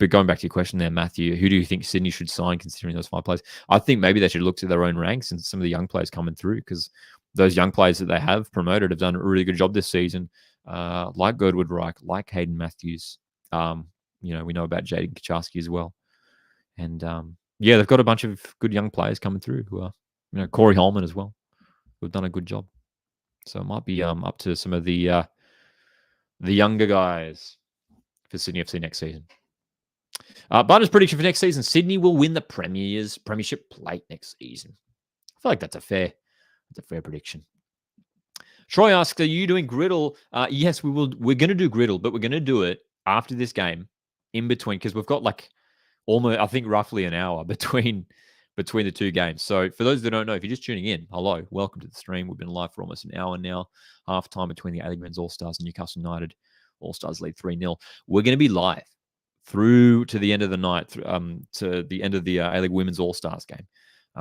going back to your question there, Matthew, who do you think Sydney should sign considering those 5 players? I think maybe they should look to their own ranks and some of the young players coming through, because those young players that they have promoted have done a really good job this season, like Girdwood Reich, like Hayden Matthews. We know about Jaden Kaczarski as well. And they've got a bunch of good young players coming through who are, Corey Holman as well, who've done a good job. So it might be up to some of the younger guys for Sydney FC next season. Barter's prediction for next season: Sydney will win the Premiership plate next season. I feel like that's a fair prediction. Troy asks, "Are you doing griddle?" Yes, we will. We're going to do griddle, but we're going to do it after this game, in between, because we've got like almost, I think, roughly an hour between the two games. So for those that don't know, if you're just tuning in, hello, welcome to the stream. We've been live for almost an hour now. Half time between the A-League Men's All-Stars and Newcastle United. All-Stars lead 3-0. We're going to be live through to the end of the night, to the end of the A-League Women's All-Stars game,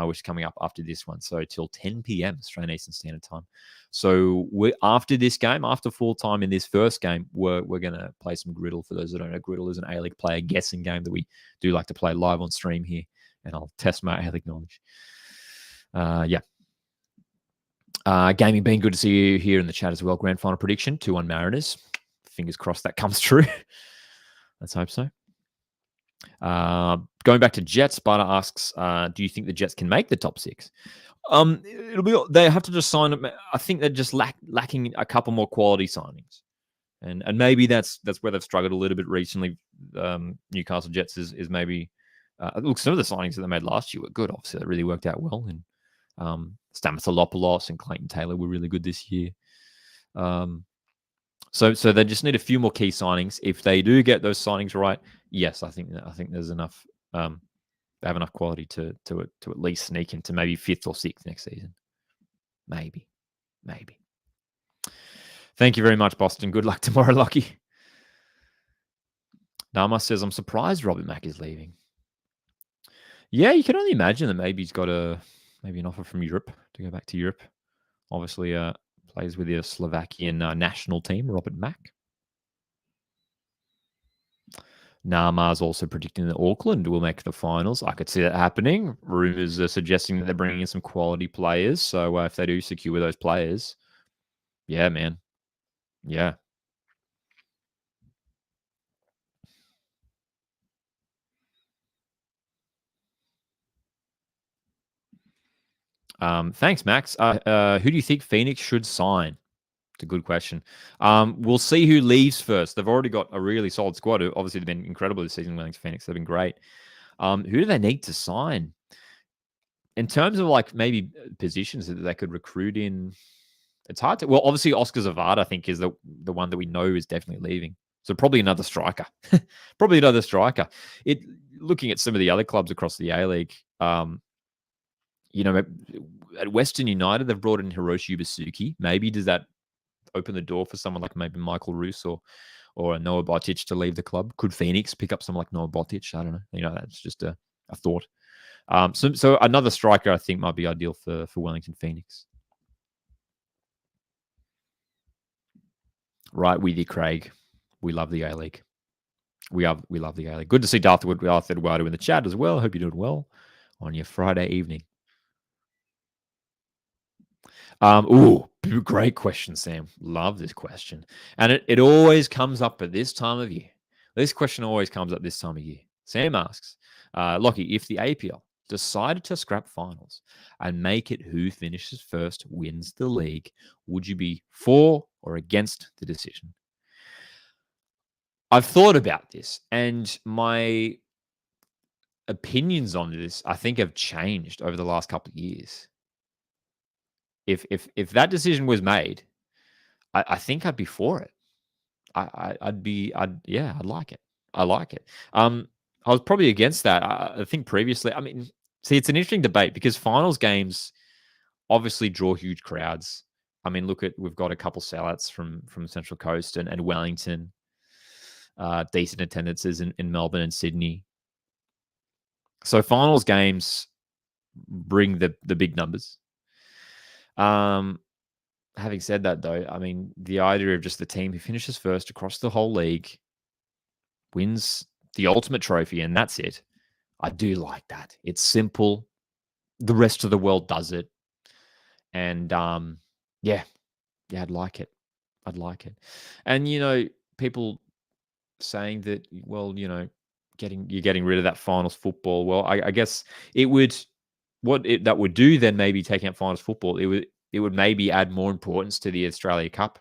which is coming up after this one. So till 10 p.m. Australian Eastern Standard Time. So after this game, after full time in this first game, we're going to play some griddle. For those that don't know, griddle is an A-League player guessing game that we do like to play live on stream here, and I'll test my A-League knowledge. Gaming being, good to see you here in the chat as well. Grand final prediction, 2-1 Mariners. Fingers crossed that comes true. Let's hope so. Going back to Jets, Sparta asks, do you think the Jets can make the top 6? They have to just sign. I think they're just lacking a couple more quality signings, and maybe that's where they've struggled a little bit recently. Newcastle Jets is maybe look, some of the signings that they made last year were good. Obviously, they really worked out well, and Stamatolopoulos and Clayton Taylor were really good this year. So they just need a few more key signings. If they do get those signings right, yes, I think there's enough. They have enough quality to at least sneak into maybe 5th or 6th next season. Maybe. Thank you very much, Boston. Good luck tomorrow, Lucky. Nama says, I'm surprised Robert Mack is leaving. Yeah, you can only imagine that maybe he's got maybe an offer from Europe to go back to Europe. Obviously, plays with the Slovakian national team, Robert Mack. Nama's also predicting that Auckland will make the finals. I could see that happening. Rumors are suggesting that they're bringing in some quality players. So if they do secure those players, yeah, man. Yeah. Thanks, Max. Who do you think Phoenix should sign? It's a good question. We'll see who leaves first. They've already got a really solid squad. Obviously, they've been incredible this season, Wellington Phoenix. They've been great. Who do they need to sign? In terms of like maybe positions that they could recruit in, it's hard to. Well, obviously, Oscar Zavada, I think, is the one that we know is definitely leaving. So probably another striker. Looking at some of the other clubs across the A-League, at Western United, they've brought in Hiroshi Ubasuki. Maybe does that open the door for someone like maybe Michael Roos or Noah Botic to leave the club? Could Phoenix pick up someone like Noah Botic? I don't know. That's just a thought. So another striker I think might be ideal for Wellington Phoenix. Right with you, Craig. We love the A-League. We love the A-League. Good to see Darth Eduardo in the chat as well. Hope you're doing well on your Friday evening. Great question, Sam. Love this question. And it always comes up at this time of year. This question always comes up this time of year. Sam asks, Lockie, if the APL decided to scrap finals and make it who finishes first wins the league, would you be for or against the decision? I've thought about this, and my opinions on this, I think, have changed over the last couple of years. If that decision was made, I think I'd be for it. I'd like it. I like it. I was probably against that. I think previously, I mean, see, it's an interesting debate because finals games obviously draw huge crowds. I mean, we've got a couple sellouts from Central Coast and Wellington, decent attendances in Melbourne and Sydney. So finals games bring the big numbers. Having said that, though, I mean, the idea of just the team who finishes first across the whole league wins the ultimate trophy, and that's it. I do like that. It's simple. The rest of the world does it. And yeah, I'd like it. I'd like it. And, people saying that, well, you're getting rid of that finals football. Well, I guess it would, that would do then, maybe taking out finals football, it would maybe add more importance to the Australia Cup.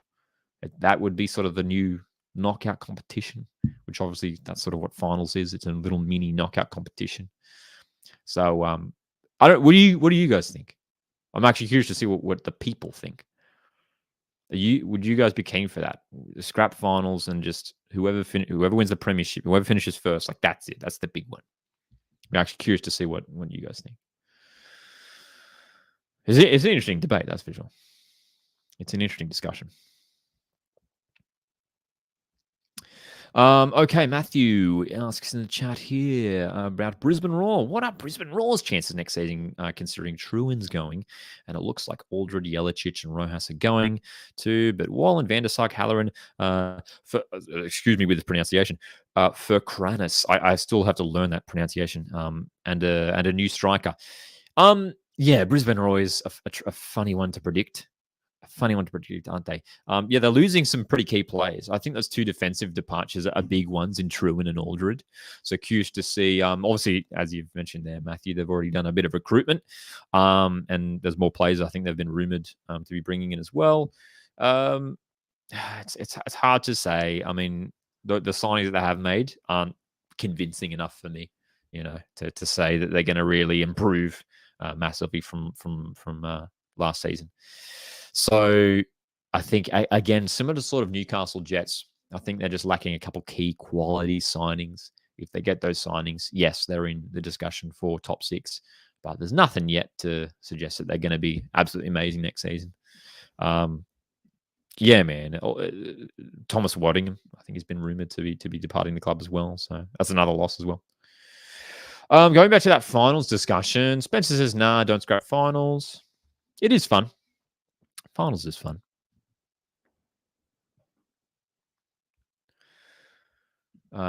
That would be sort of the new knockout competition, which obviously that's sort of what finals is. It's a little mini knockout competition. So I don't. What do you guys think? I'm actually curious to see what the people think. Would you guys be keen for that? Scrap finals and just whoever wins the premiership, whoever finishes first, like that's it. That's the big one. I'm actually curious to see what you guys think. It's an interesting debate, that's for sure. It's an interesting discussion. Okay, Matthew asks in the chat here about Brisbane Roar. What are Brisbane Roar's chances next season, considering Truan's going? And it looks like Aldred, Jeličić, and Rojas are going too. But Wallen, Van der Sark, Halloran, excuse me with the pronunciation, for Kranis. I still have to learn that pronunciation. And a new striker. Yeah, Brisbane Roar is a funny one to predict. Funny one to predict, aren't they? Yeah, they're losing some pretty key players. I think those two defensive departures are big ones in Truan and Aldred. So curious to see. Obviously, as you've mentioned there, Matthew, they've already done a bit of recruitment, and there's more players I think they've been rumored to be bringing in as well. It's hard to say. I mean, the signings that they have made aren't convincing enough for me, to say that they're going to really improve massively from last season. So I think, again, similar to sort of Newcastle Jets, I think they're just lacking a couple key quality signings. If they get those signings, yes, they're in the discussion for top 6, but there's nothing yet to suggest that they're going to be absolutely amazing next season. Yeah, man. Thomas Waddingham, I think, has been rumored to be departing the club as well. So that's another loss as well. Going back to that finals discussion, Spencer says, nah, don't scrap finals. It is fun. Finals is fun.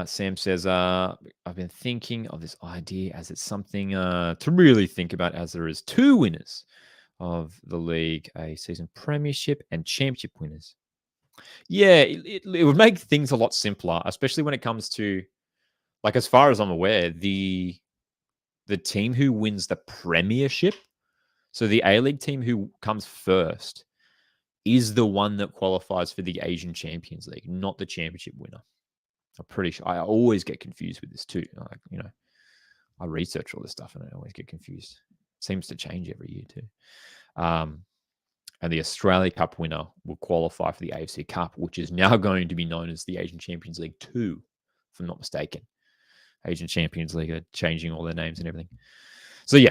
Sam says, I've been thinking of this idea as it's something to really think about, as there is 2 winners of the league, a season premiership and championship winners. Yeah, it would make things a lot simpler, especially when it comes to, like, as far as I'm aware, the team who wins the premiership, so the A-League team who comes first, is the one that qualifies for the Asian Champions League, not the championship winner. I'm pretty sure. I always get confused with this too. I research all this stuff and I always get confused. It seems to change every year too. And the Australia Cup winner will qualify for the AFC Cup, which is now going to be known as the Asian Champions League 2, if I'm not mistaken. Asian Champions League are changing all their names and everything. So yeah.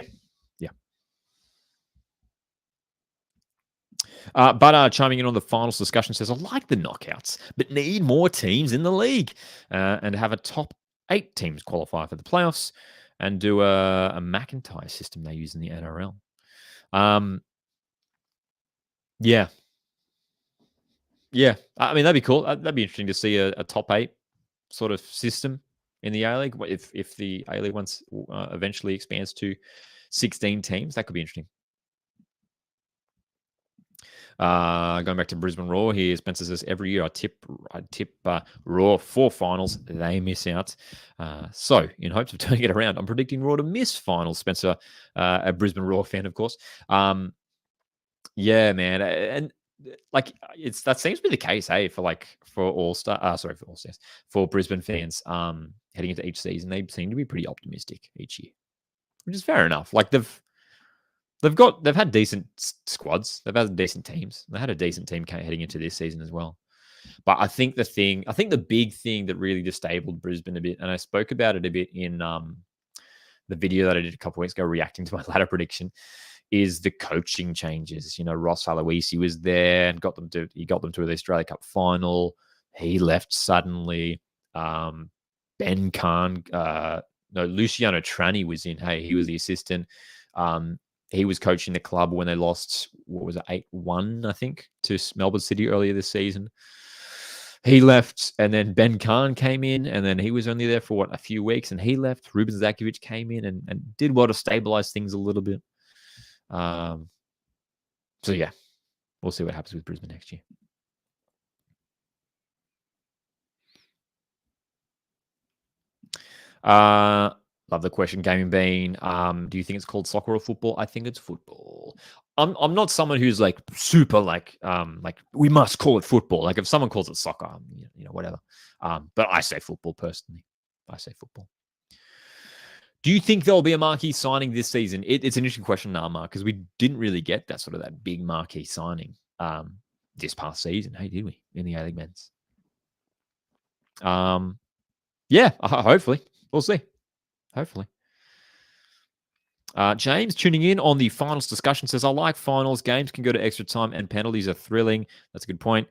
But chiming in on the finals discussion says, I like the knockouts, but need more teams in the league and have a top 8 teams qualify for the playoffs and do a McIntyre system they use in the NRL. Yeah. I mean, that'd be cool. That'd be interesting to see a top 8 sort of system in the A-League. If the A-League once eventually expands to 16 teams, that could be interesting. Going back to Brisbane Roar here, Spencer says every year I tip Roar 4 finals, they miss out. So in hopes of turning it around, I'm predicting Roar to miss finals. Spencer, a Brisbane Roar fan, of course. Yeah, man, and like that seems to be the case, for All-Star. For Brisbane fans. heading into each season, they seem to be pretty optimistic each year, which is fair enough. Like they've had decent squads, they've had decent teams, they had a decent team heading into this season as well. But I think the big thing that really destabilized Brisbane a bit, and I spoke about it a bit in the video that I did a couple of weeks ago, reacting to my ladder prediction, is the coaching changes. You know, Ross Aloisi was there and got them to the Australia Cup final. He left suddenly. Ben Khan, Luciano Trani was in. Hey, he was the assistant. He was coaching the club when they lost, what was it, 8-1, I think, to Melbourne City earlier this season. He left, and then Ben Khan came in, and then he was only there for, a few weeks, and he left. Ruben Zakovic came in and did well to stabilize things a little bit. So, yeah, we'll see what happens with Brisbane next year. Love the question, Gaming Bean. Do you think it's called soccer or football? I think it's football. I'm not someone who's like super like we must call it football. Like if someone calls it soccer, whatever. But I say football personally. I say football. Do you think there'll be a marquee signing this season? It's an interesting question now, Mark, because we didn't really get that big marquee signing this past season. Hey, did we in the A-League men's? Yeah, hopefully. We'll see. Hopefully. James tuning in on the finals discussion says, I like finals. Games can go to extra time and penalties are thrilling. That's a good point.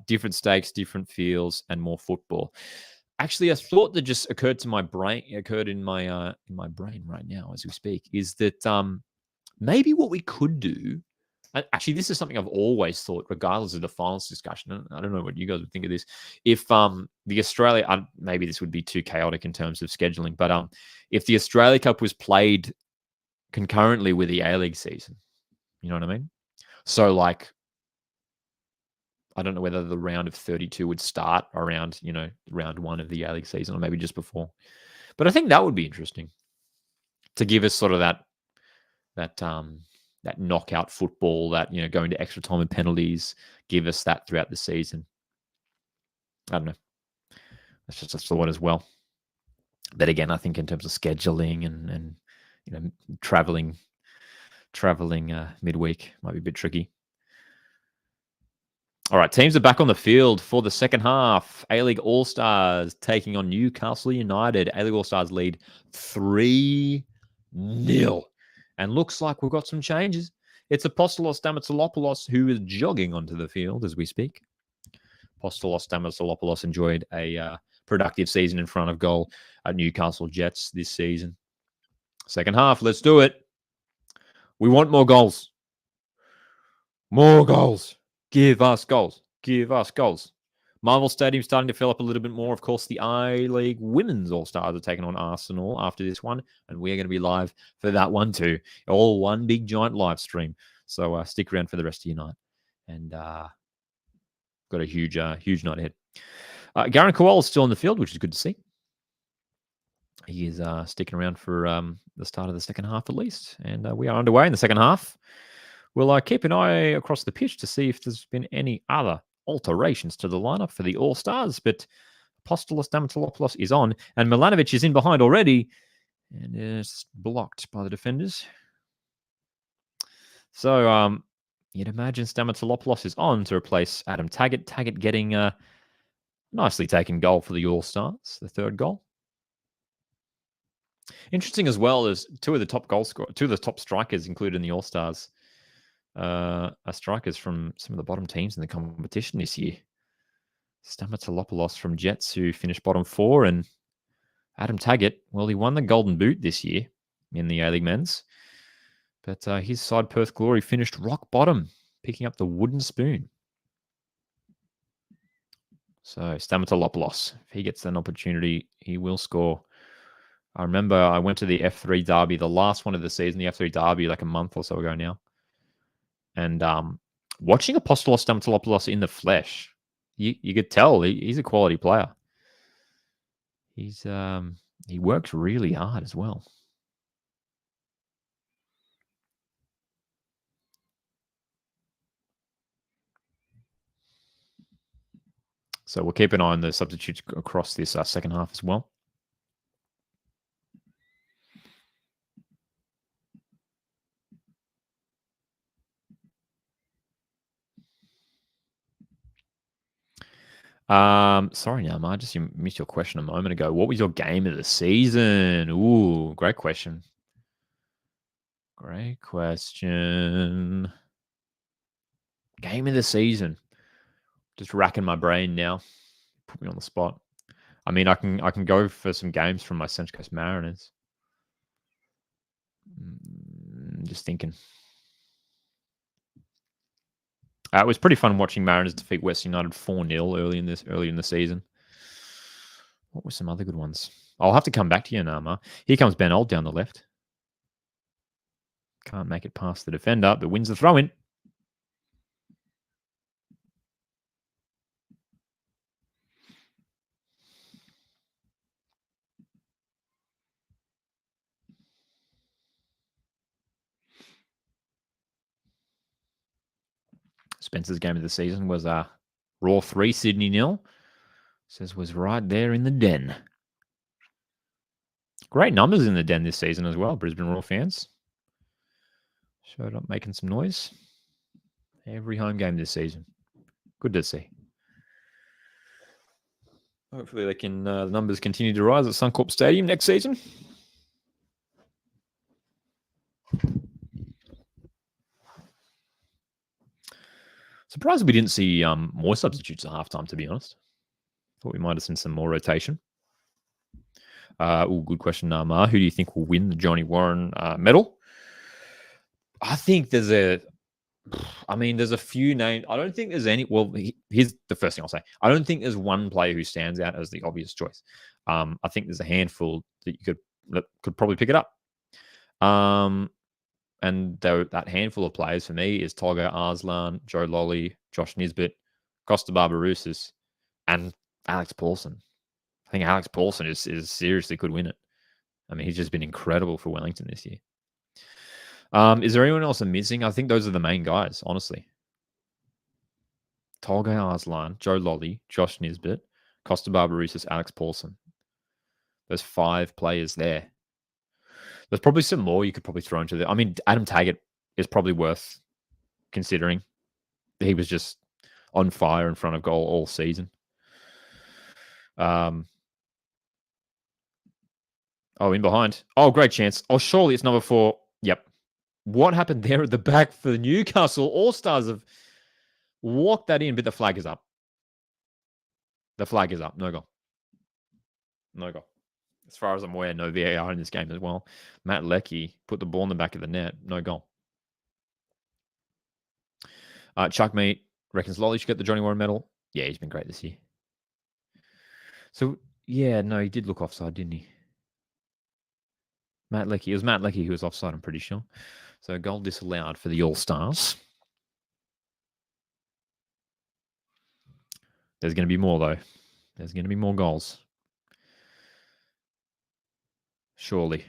Different stakes, different feels, and more football. Actually, a thought that just occurred in my brain right now as we speak is that maybe what we could do. Actually, this is something I've always thought, regardless of the finals discussion. I don't know what you guys would think of this. If the Australia, maybe this would be too chaotic in terms of scheduling, but if the Australia Cup was played concurrently with the A-League season, you know what I mean? So, like, I don't know whether the round of 32 would start around, round one of the A-League season, or maybe just before. But I think that would be interesting to give us sort of that knockout football, that, going to extra time and penalties, give us that throughout the season. I don't know. That's just a thought as well. But again, I think in terms of scheduling and traveling midweek might be a bit tricky. All right, teams are back on the field for the second half. A-League All-Stars taking on Newcastle United. A-League All-Stars lead 3-0. And looks like we've got some changes. It's Apostolos Stamatolopoulos who is jogging onto the field as we speak. Apostolos Stamatolopoulos enjoyed a productive season in front of goal at Newcastle Jets this season. Second half, let's do it. We want more goals. More goals. Give us goals. Give us goals. Marvel Stadium starting to fill up a little bit more. Of course, the I-League Women's All-Stars are taking on Arsenal after this one, and we're going to be live for that one too. All one big giant live stream. So stick around for the rest of your night. And got a huge night ahead. Garen Kowal is still in the field, which is good to see. He is sticking around for the start of the second half at least. And we are underway in the second half. We'll keep an eye across the pitch to see if there's been any other alterations to the lineup for the All-Stars. But Apostolos Stamatolopoulos is on, and Milanovic is in behind already, and is blocked by the defenders. So you'd imagine Stamatolopoulos is on to replace Adam Taggart. Taggart getting a nicely taken goal for the All-Stars, the third goal. Interesting as well is two of the top strikers included in the All-Stars are strikers from some of the bottom teams in the competition this year. Stamatolopoulos from Jets, who finished bottom 4, and Adam Taggart, well, he won the Golden Boot this year in the A-League Men's, but his side, Perth Glory, finished rock bottom, picking up the wooden spoon. So Stamatolopoulos, if he gets an opportunity, he will score. I remember I went to the F3 Derby, the last one of the season, the F3 Derby, like a month or so ago now. And watching Apostolos Stamatolopoulos in the flesh, you could tell he's a quality player. He works really hard as well. So we'll keep an eye on the substitutes across this second half as well. Sorry, now, I just missed your question a moment ago. What was your game of the season? Ooh, great question. Great question. Game of the season. Just racking my brain now. Put me on the spot. I mean, I can go for some games from my Central Coast Mariners. Just thinking. It was pretty fun watching Mariners defeat West United 4-0 early in the season. What were some other good ones? I'll have to come back to you, Nama. Here comes Ben Old down the left. Can't make it past the defender, but wins the throw-in. Spencer's game of the season was Raw 3, Sydney 0. Says was right there in the den. Great numbers in the den this season as well, Brisbane Roar fans. Showed up making some noise. Every home game this season. Good to see. Hopefully they can the numbers continue to rise at Suncorp Stadium next season. Surprised we didn't see more substitutes at halftime, to be honest. Thought we might have seen some more rotation. Good question, Namar. Who do you think will win the Johnny Warren medal? I think there's a few names. I don't think there's any. Well, here's the first thing I'll say. I don't think there's one player who stands out as the obvious choice. I think there's a handful that could probably pick it up. And that handful of players for me is Tolga Arslan, Joe Lolly, Josh Nisbet, Costa Barbarousis, and Alex Paulson. I think Alex Paulson is seriously could win it. I mean, he's just been incredible for Wellington this year. Is there anyone else I'm missing? I think those are the main guys, honestly. Tolga Arslan, Joe Lolly, Josh Nisbet, Costa Barbarousis, Alex Paulson. There's 5 players there. There's probably some more you could probably throw into there. I mean, Adam Taggart is probably worth considering. He was just on fire in front of goal all season. In behind. Oh, great chance. Oh, surely it's number 4. Yep. What happened there at the back for the Newcastle All-Stars have walked that in, but the flag is up. The flag is up. No goal. No goal. As far as I'm aware, no VAR in this game as well. Matt Leckie put the ball in the back of the net. No goal. Chuck Meat reckons Lolly should get the Johnny Warren medal. Yeah, he's been great this year. So, yeah, no, he did look offside, didn't he? Matt Leckie. It was Matt Leckie who was offside, I'm pretty sure. So, goal disallowed for the All-Stars. There's going to be more, though. There's going to be more goals. Surely.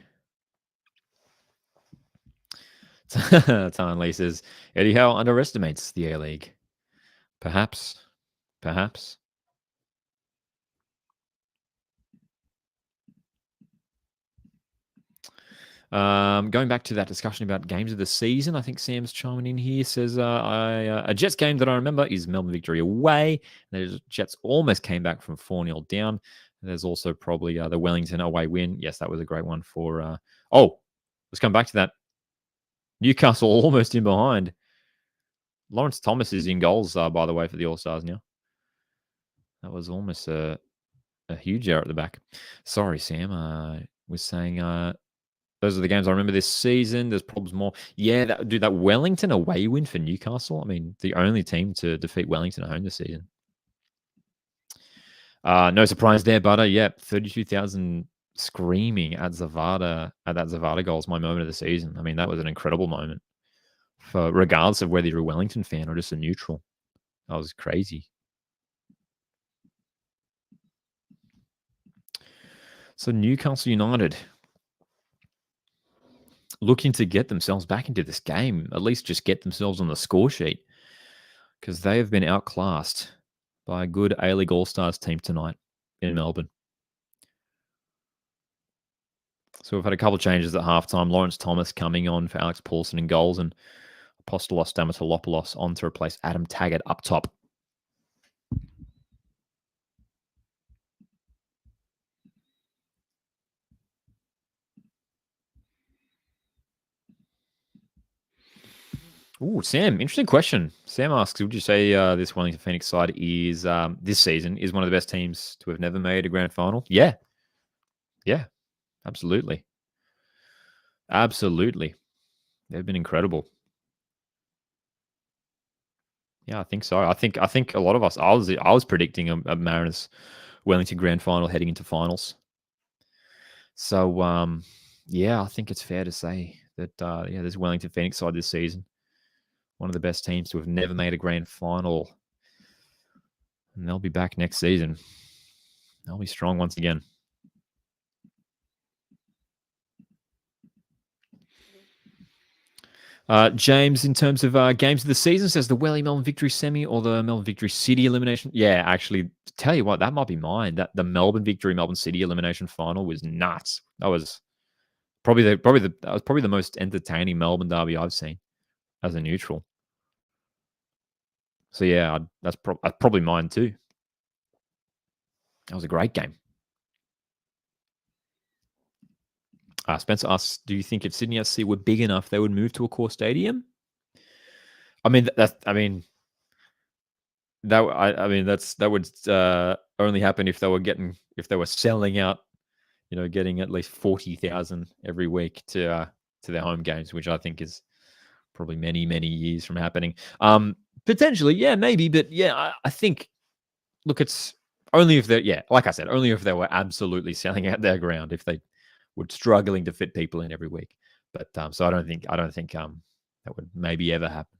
Tan Lee says, Eddie Howe underestimates the A-League. Perhaps. Going back to that discussion about games of the season, I think Sam's chiming in here, says, a Jets game that I remember is Melbourne victory away. The Jets almost came back from 4-0 down. There's also probably the Wellington away win. Yes, that was a great one for... let's come back to that. Newcastle almost in behind. Lawrence Thomas is in goals, by the way, for the All-Stars now. That was almost a huge error at the back. Sorry, Sam. Was saying those are the games I remember this season. There's problems more. Yeah, that Wellington away win for Newcastle. I mean, the only team to defeat Wellington at home this season. No surprise there, Butter. Yep, 32,000 screaming at that Zavada goal is my moment of the season. I mean, that was an incredible moment. For regardless of whether you're a Wellington fan or just a neutral. That was crazy. So Newcastle United looking to get themselves back into this game, at least just get themselves on the score sheet, because they have been outclassed by a good A-League All-Stars team tonight in Melbourne. So we've had a couple of changes at halftime. Lawrence Thomas coming on for Alex Paulson in goals, and Apostolos Stamatolopoulos on to replace Adam Taggart up top. Ooh, Sam, interesting question. Sam asks, would you say this Wellington Phoenix side is this season is one of the best teams to have never made a grand final? Yeah. Yeah, absolutely. Absolutely. They've been incredible. Yeah, I think so. I think a lot of us. I was predicting a Mariners Wellington grand final heading into finals. So yeah, I think it's fair to say that yeah, there's Wellington Phoenix side this season, one of the best teams to have never made a grand final, and they'll be back next season. They'll be strong once again. James, in terms of games of the season, says the Welly Melbourne Victory semi or the Melbourne Victory City elimination. Yeah, actually, tell you what, that might be mine. That the Melbourne Victory Melbourne City elimination final was nuts. That was probably the most entertaining Melbourne derby I've seen as a neutral. So yeah, that's probably mine too. That was a great game. Spencer asks, "Do you think if Sydney FC were big enough, they would move to a core stadium?" I mean, that would only happen if they were selling out, getting at least 40,000 every week to their home games, which I think is probably many, many years from happening. Potentially, yeah, maybe, but yeah, I think. Look, it's only if like I said, only if they were absolutely selling out their ground, if they were struggling to fit people in every week. But so I don't think that would maybe ever happen.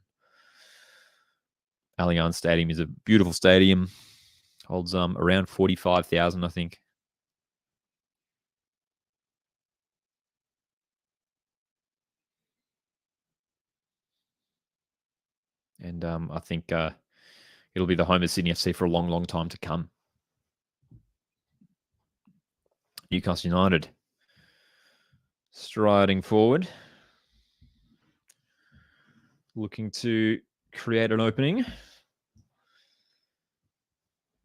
Allianz Stadium is a beautiful stadium. Holds around 45,000, I think. And I think it'll be the home of Sydney FC for a long, long time to come. Newcastle United striding forward, looking to create an opening.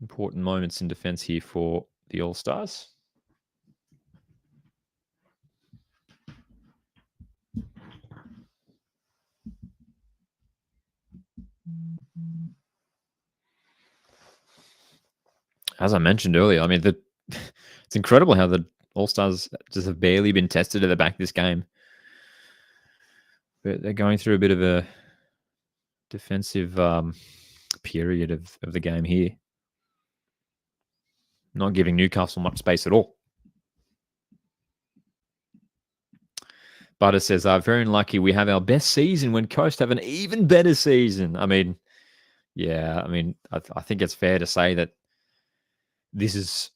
Important moments in defence here for the All-Stars. As I mentioned earlier, I mean, it's incredible how the All-Stars just have barely been tested at the back of this game. But they're going through a bit of a defensive period of the game here. Not giving Newcastle much space at all. Butter says, very unlucky. We have our best season when Coast have an even better season. I mean, yeah, I mean, I think it's fair to say that this is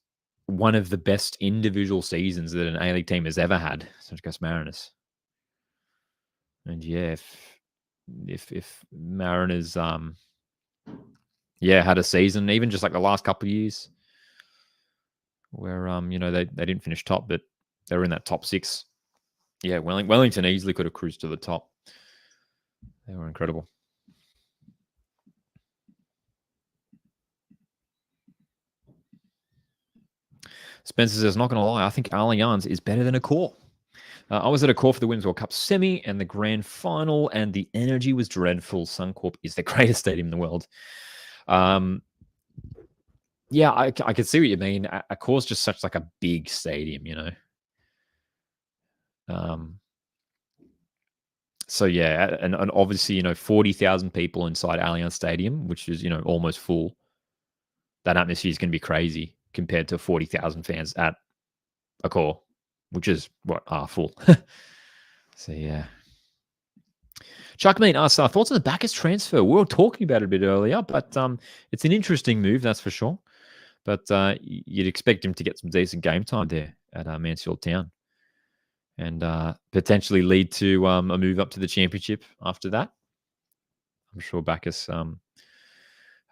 one of the best individual seasons that an A-League team has ever had, Central Coast Mariners. And yeah, if Mariners, had a season, even just like the last couple of years, where they didn't finish top, but they were in that top six. Yeah, Wellington easily could have cruised to the top. They were incredible. Spencer says, not going to lie, I think Allianz is better than a core. I was at a core for the Women's World Cup semi and the grand final, and the energy was dreadful. Suncorp is the greatest stadium in the world. Yeah, I can see what you mean. A core's just such like a big stadium, So yeah, and obviously, 40,000 people inside Allianz Stadium, which is, almost full. That atmosphere is going to be crazy compared to 40,000 fans at a core, which is full. So yeah. Chuckmeat asks, thoughts on the Bacchus transfer? We were talking about it a bit earlier, but it's an interesting move, that's for sure. But you'd expect him to get some decent game time there at Mansfield Town, and potentially lead to a move up to the championship after that. I'm sure Bacchus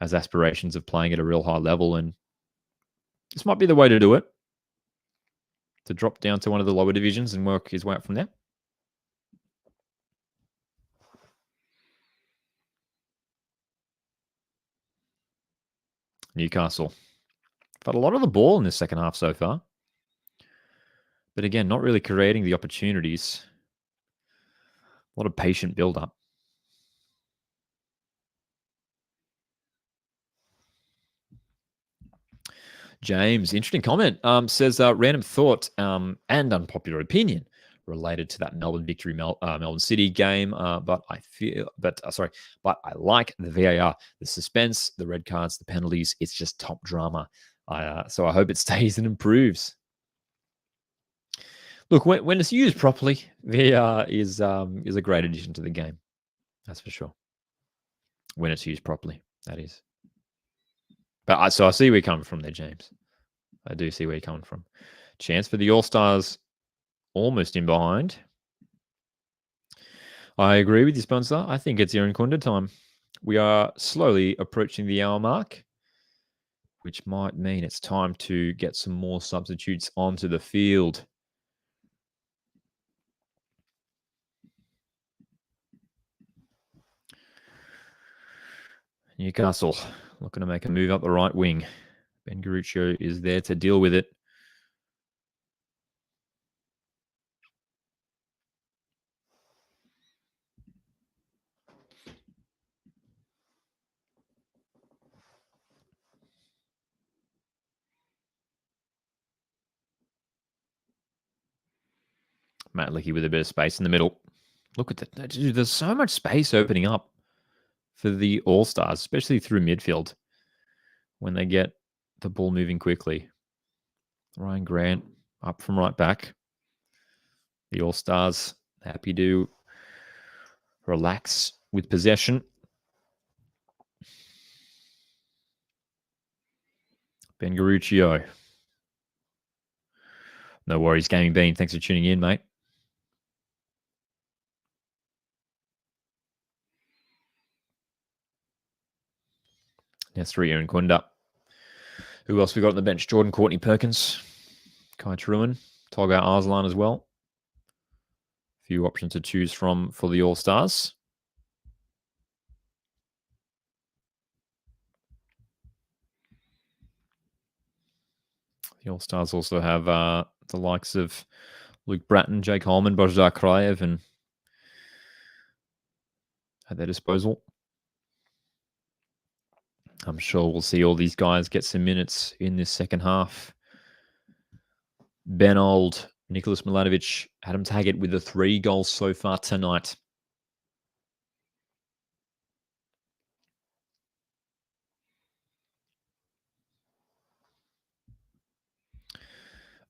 has aspirations of playing at a real high level, and this might be the way to do it, to drop down to one of the lower divisions and work his way up from there. Newcastle. But a lot of the ball in this second half so far. But again, not really creating the opportunities. A lot of patient build-up. James, interesting comment. Says random thought and unpopular opinion related to that Melbourne victory, Melbourne City game. But I like the VAR, the suspense, the red cards, the penalties. It's just top drama. So I hope it stays and improves. Look, when it's used properly, VAR is a great addition to the game. That's for sure. When it's used properly, that is. But I see where you're coming from there, James. I do see where you're coming from. Chance for the All-Stars almost in behind. I agree with you, sponsor. I think it's Irankunda time. We are slowly approaching the hour mark, which might mean it's time to get some more substitutes onto the field. Newcastle looking to make a move up the right wing. Ben Garuccio is there to deal with it. Matt Leckie with a bit of space in the middle. Look at that. Dude, there's so much space opening up for the All-Stars, especially through midfield when they get the ball moving quickly. Ryan Grant up from right back. The All-Stars happy to relax with possession. Ben Garuccio. No worries, Gaming Bean. Thanks for tuning in, mate. That's Irankunda. Who else we got on the bench? Jordan Courtney Perkins, Kai Truman, Tolga Arslan as well. A few options to choose from for the All-Stars. The All-Stars also have the likes of Luke Bratton, Jake Holman, Božidar Krajev, and at their disposal. I'm sure we'll see all these guys get some minutes in this second half. Ben Old, Nicholas Milanovic, Adam Taggart with the 3 goals so far tonight.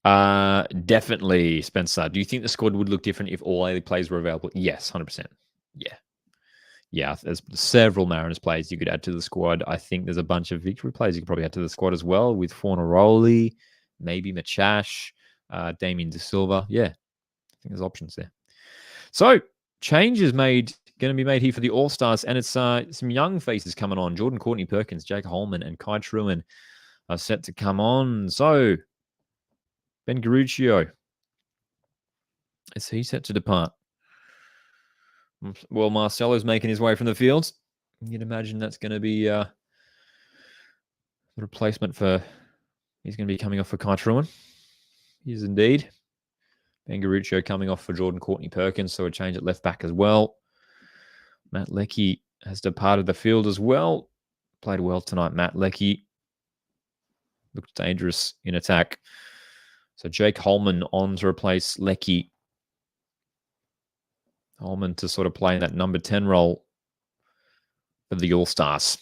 Definitely, Spencer. Do you think the squad would look different if all A-League players were available? Yes, 100%. Yeah, there's several Mariners players you could add to the squad. I think there's a bunch of Victory players you could probably add to the squad as well, with Fornaroli, maybe Machash, Damien De Silva. Yeah, I think there's options there. So, changes going to be made here for the All-Stars, and it's some young faces coming on. Jordan Courtney Perkins, Jake Holman, and Kai Truman are set to come on. So, Ben Garuccio, is he set to depart? Well, Marcelo's making his way from the fields. You'd imagine that's going to be the replacement for... He's going to be coming off for Kai Truman. He is indeed. Ben Garuccio coming off for Jordan Courtney Perkins, so a change at left back as well. Matt Leckie has departed the field as well. Played well tonight, Matt Leckie. Looked dangerous in attack. So Jake Holman on to replace Leckie. Holman to sort of play that number 10 role for the All-Stars.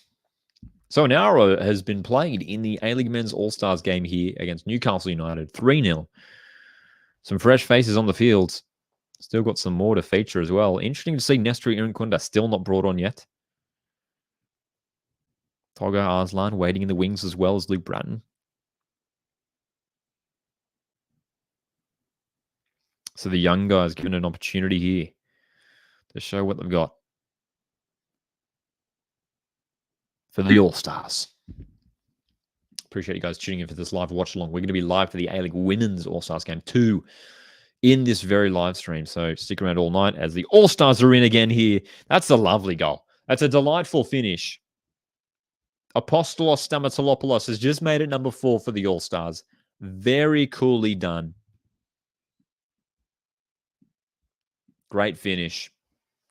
So an hour has been played in the A-League Men's All-Stars game here against Newcastle United, 3-0. Some fresh faces on the field. Still got some more to feature as well. Interesting to see Nestor Irankunda still not brought on yet. Tolga Arslan waiting in the wings as well as Luke Bratton. So the young guys given an opportunity here to show what they've got for the All-Stars. Appreciate you guys tuning in for this live watch along. We're going to be live for the A-League Women's All-Stars Game 2 in this very live stream. So stick around all night as the All-Stars are in again here. That's a lovely goal. That's a delightful finish. Apostolos Stamatolopoulos has just made it number 4 for the All-Stars. Very coolly done. Great finish.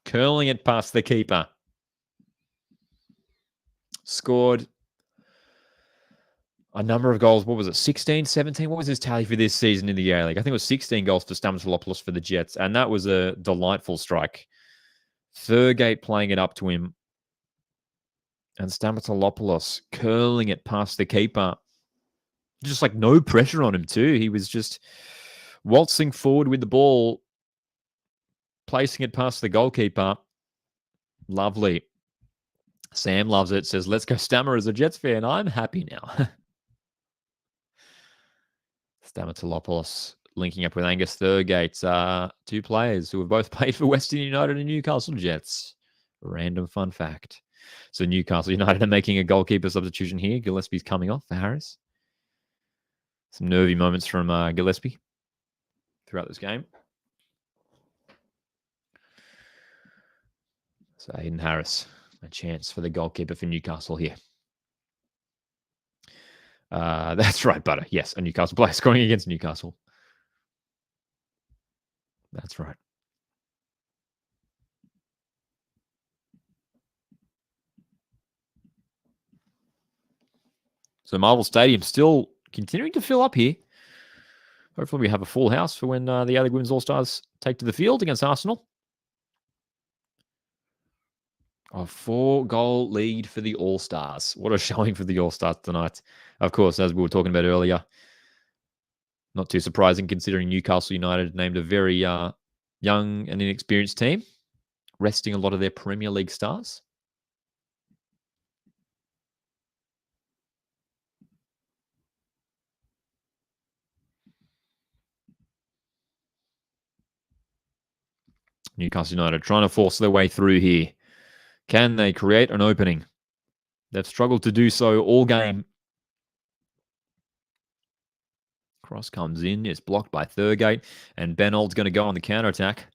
Curling it past the keeper. Scored. a number of goals. What was it? 16, 17? What was his tally for this season in the A-League? I think it was 16 goals for Stamatolopoulos for the Jets, and that was a delightful strike. Thurgate playing it up to him, and Stamatolopoulos curling it past the keeper. Just like no pressure on him too. He was just waltzing forward with the ball, placing it past the goalkeeper. Lovely. Sam loves it. Says, let's go Stammer as a Jets fan. I'm happy now. Stamatolopoulos linking up with Angus Thurgate. Two players who have both played for Western United and Newcastle Jets. Random fun fact. So Newcastle United are making a goalkeeper substitution here. Gillespie's coming off for Harris. Some nervy moments from Gillespie throughout this game. So Aiden Harris, a chance for the goalkeeper for Newcastle here. That's right, Butter. Yes, a Newcastle player scoring against Newcastle. That's right. So Marvel Stadium still continuing to fill up here. Hopefully we have a full house for when the A-League Women's All-Stars take to the field against Arsenal. A 4-goal lead for the All-Stars. What a showing for the All-Stars tonight. Of course, as we were talking about earlier, not too surprising considering Newcastle United named a very young and inexperienced team, resting a lot of their Premier League stars. Newcastle United trying to force their way through here. Can they create an opening? They've struggled to do so all game. Cross comes in. It's blocked by Thurgate. And Ben Old's going to go on the counter-attack.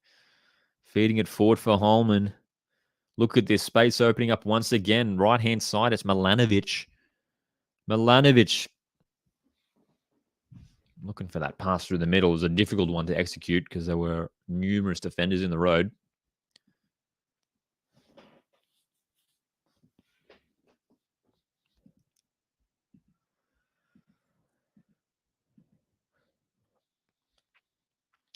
Feeding it forward for Holman. Look at this space opening up once again. Right-hand side, it's Milanovic. Milanovic. Looking for that pass through the middle. It was a difficult one to execute because there were numerous defenders in the road.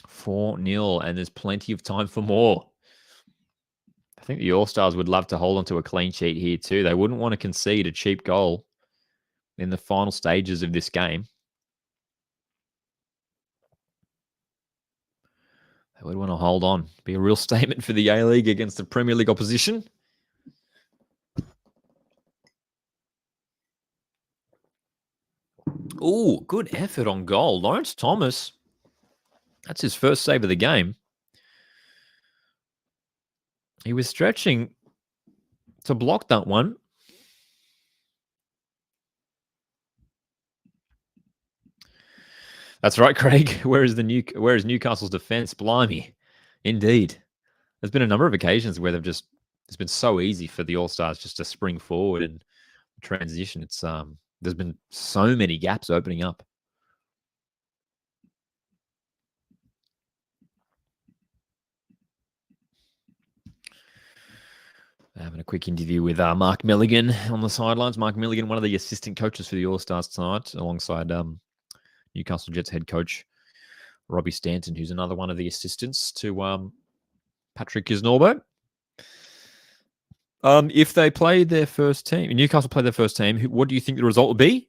(4-0), and there's plenty of time for more. I think the All-Stars would love to hold on to a clean sheet here too. They wouldn't want to concede a cheap goal in the final stages of this game. They would want to hold on. Be a real statement for the A-League against the Premier League opposition. Oh, good effort on goal. Lawrence Thomas. That's his first save of the game. He was stretching to block that one. That's right, Craig. Where is Newcastle's defense? Blimey. Indeed. There's been a number of occasions where it's been so easy for the All-Stars just to spring forward and transition. It's there's been so many gaps opening up. Having a quick interview with Mark Milligan on the sidelines. Mark Milligan, one of the assistant coaches for the All-Stars tonight, alongside Newcastle Jets head coach Robbie Stanton, who's another one of the assistants to Patrick Kisnorbo. If they play their first team, Newcastle play their first team, what do you think the result would be?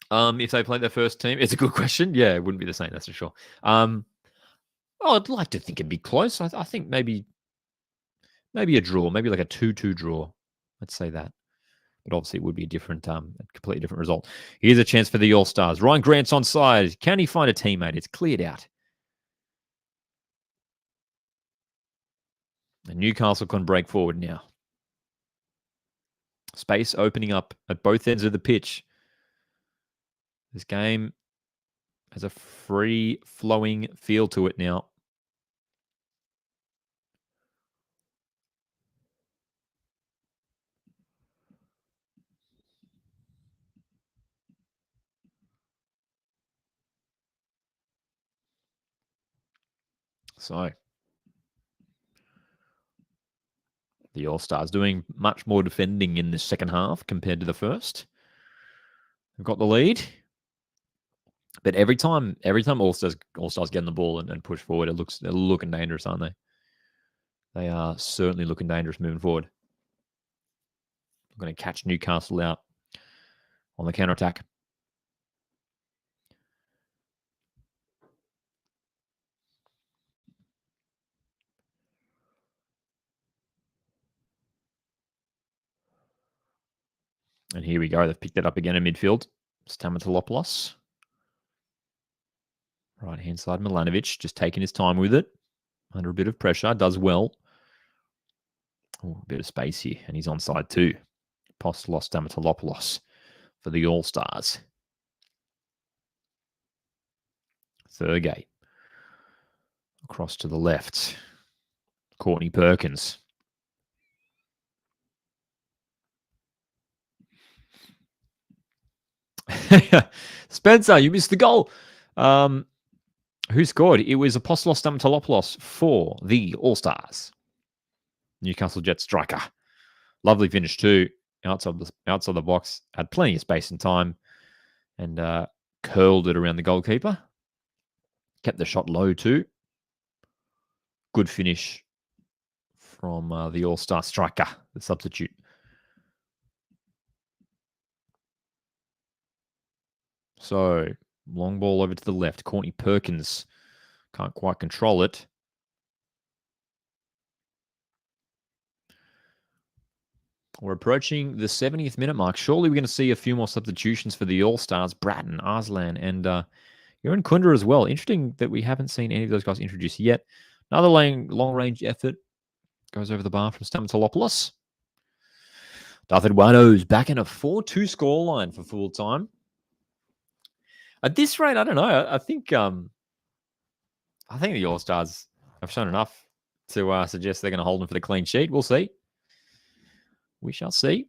If they play their first team, it's a good question. Yeah, it wouldn't be the same, that's for sure. I'd like to think it'd be close. I think maybe a draw, maybe like a 2-2 draw. Let's say that. But obviously it would be a completely different result. Here's a chance for the All-Stars. Ryan Grant's onside. Can he find a teammate? It's cleared out. And Newcastle can break forward now. Space opening up at both ends of the pitch. This game has a free-flowing feel to it now. So the All-Stars doing much more defending in the second half compared to the first. They've got the lead. But every time All-Stars get on the ball and push forward, they're looking dangerous, aren't they? They are certainly looking dangerous moving forward. I'm going to catch Newcastle out on the counter-attack. And here we go. They've picked it up again in midfield. Stamatolopoulos. Right-hand side, Milanovic, just taking his time with it. Under a bit of pressure, does well. Oh, a bit of space here, and he's onside too. Apostolos Stamatolopoulos for the All-Stars. Thurgate. Across to the left. Courtney Perkins. Spencer, you missed the goal. Who scored? It was Apostolos Stamatolopoulos for the All-Stars. Newcastle Jet striker. Lovely finish too. Outside the box. Had plenty of space and time. And curled it around the goalkeeper. Kept the shot low too. Good finish from the All-Star striker, the substitute. So, long ball over to the left. Courtney Perkins can't quite control it. We're approaching the 70th minute mark. Surely we're going to see a few more substitutions for the All-Stars. Bratton, Arslan, and Irankunda as well. Interesting that we haven't seen any of those guys introduced yet. Another long-range effort. Goes over the bar from Stamatolopoulos. Darth Eduardo's back in a 4-2 scoreline for full time. At this rate, I don't know. I think the All-Stars have shown enough to suggest they're going to hold them for the clean sheet. We'll see. We shall see.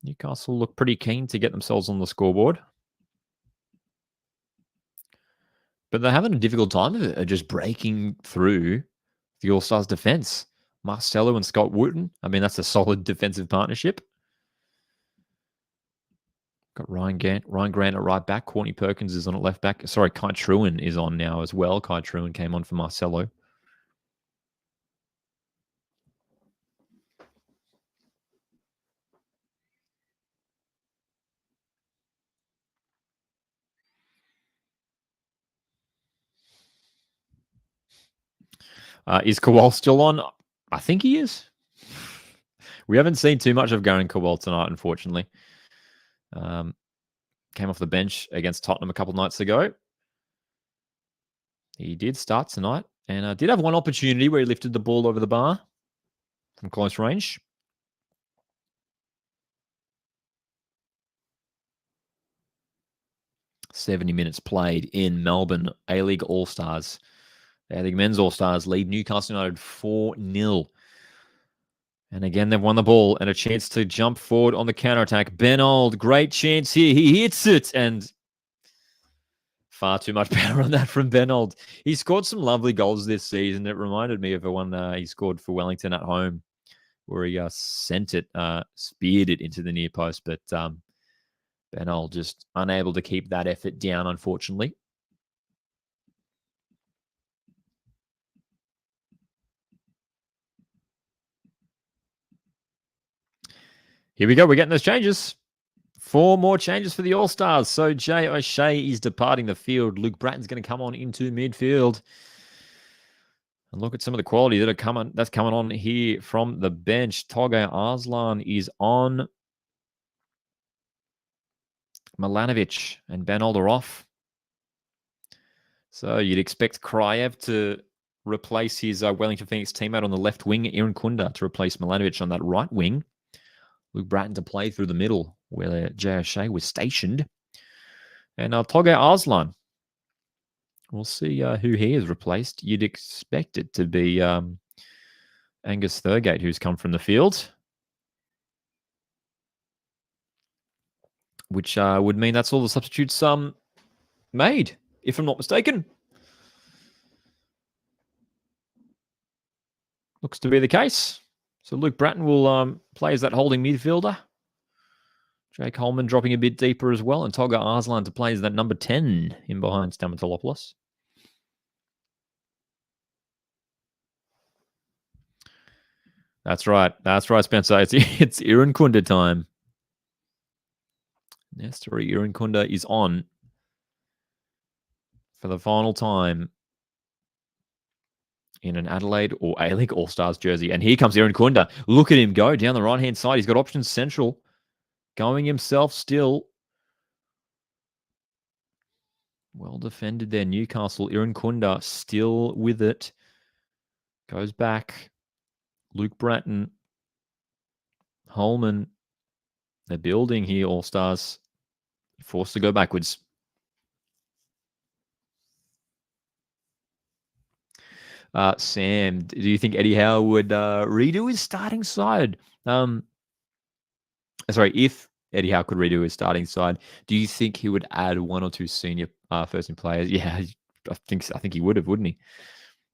Newcastle look pretty keen to get themselves on the scoreboard. But they're having a difficult time of it, just breaking through the All-Stars defense. Marcelo and Scott Wooten. I mean, that's a solid defensive partnership. Got Ryan Grant at right back. Courtney Perkins is on at left back. Sorry, Kai Truen is on now as well. Kai Truen came on for Marcelo. Is Kowal still on? I think he is. We haven't seen too much of Garen Kowal tonight, unfortunately. Came off the bench against Tottenham a couple of nights ago. He did start tonight and did have one opportunity where he lifted the ball over the bar from close range. "70 minutes played in Melbourne. A-League All-Stars. The A-League Men's All-Stars lead Newcastle United 4-0. And again, they've won the ball and a chance to jump forward on the counter-attack. Ben Old, great chance here. He hits it and far too much power on that from Ben Old. He scored some lovely goals this season. It reminded me of the one he scored for Wellington at home where he sent it, speared it into the near post. But Ben Old just unable to keep that effort down, unfortunately. Here we go. We're getting those changes. 4 more changes for the All-Stars. So Jay O'Shea is departing the field. Luke Bratton's going to come on into midfield. And look at some of the quality that's coming on here from the bench. Toge Arslan is on. Milanovic and Ben Older off. So you'd expect Kraev to replace his Wellington Phoenix teammate on the left wing, Irankunda, to replace Milanovic on that right wing. Luke Bratton to play through the middle where Jay O'Shea was stationed. And Toge Arslan. We'll see who he has replaced. You'd expect it to be Angus Thurgate, who's come from the field. Which would mean that's all the substitutes made, if I'm not mistaken. Looks to be the case. So Luke Bratton will play as that holding midfielder. Jake Holman dropping a bit deeper as well, and Tolga Arslan to play as that number 10 in behind Stamatolopoulos. That's right. That's right, Spencer. It's Irankunda time. Nestory Irankunda is on for the final time in an Adelaide or A-League All-Stars jersey. And here comes Irankunda. Look at him go down the right-hand side. He's got options central. Going himself still. Well defended there, Newcastle. Irankunda still with it. Goes back. Luke Bratton. Holman. They're building here, All-Stars. Forced to go backwards. Sam, do you think Eddie Howe would redo his starting side? Sorry, if Eddie Howe could redo his starting side, do you think he would add one or two senior first-team players? Yeah, I think he would have, wouldn't he?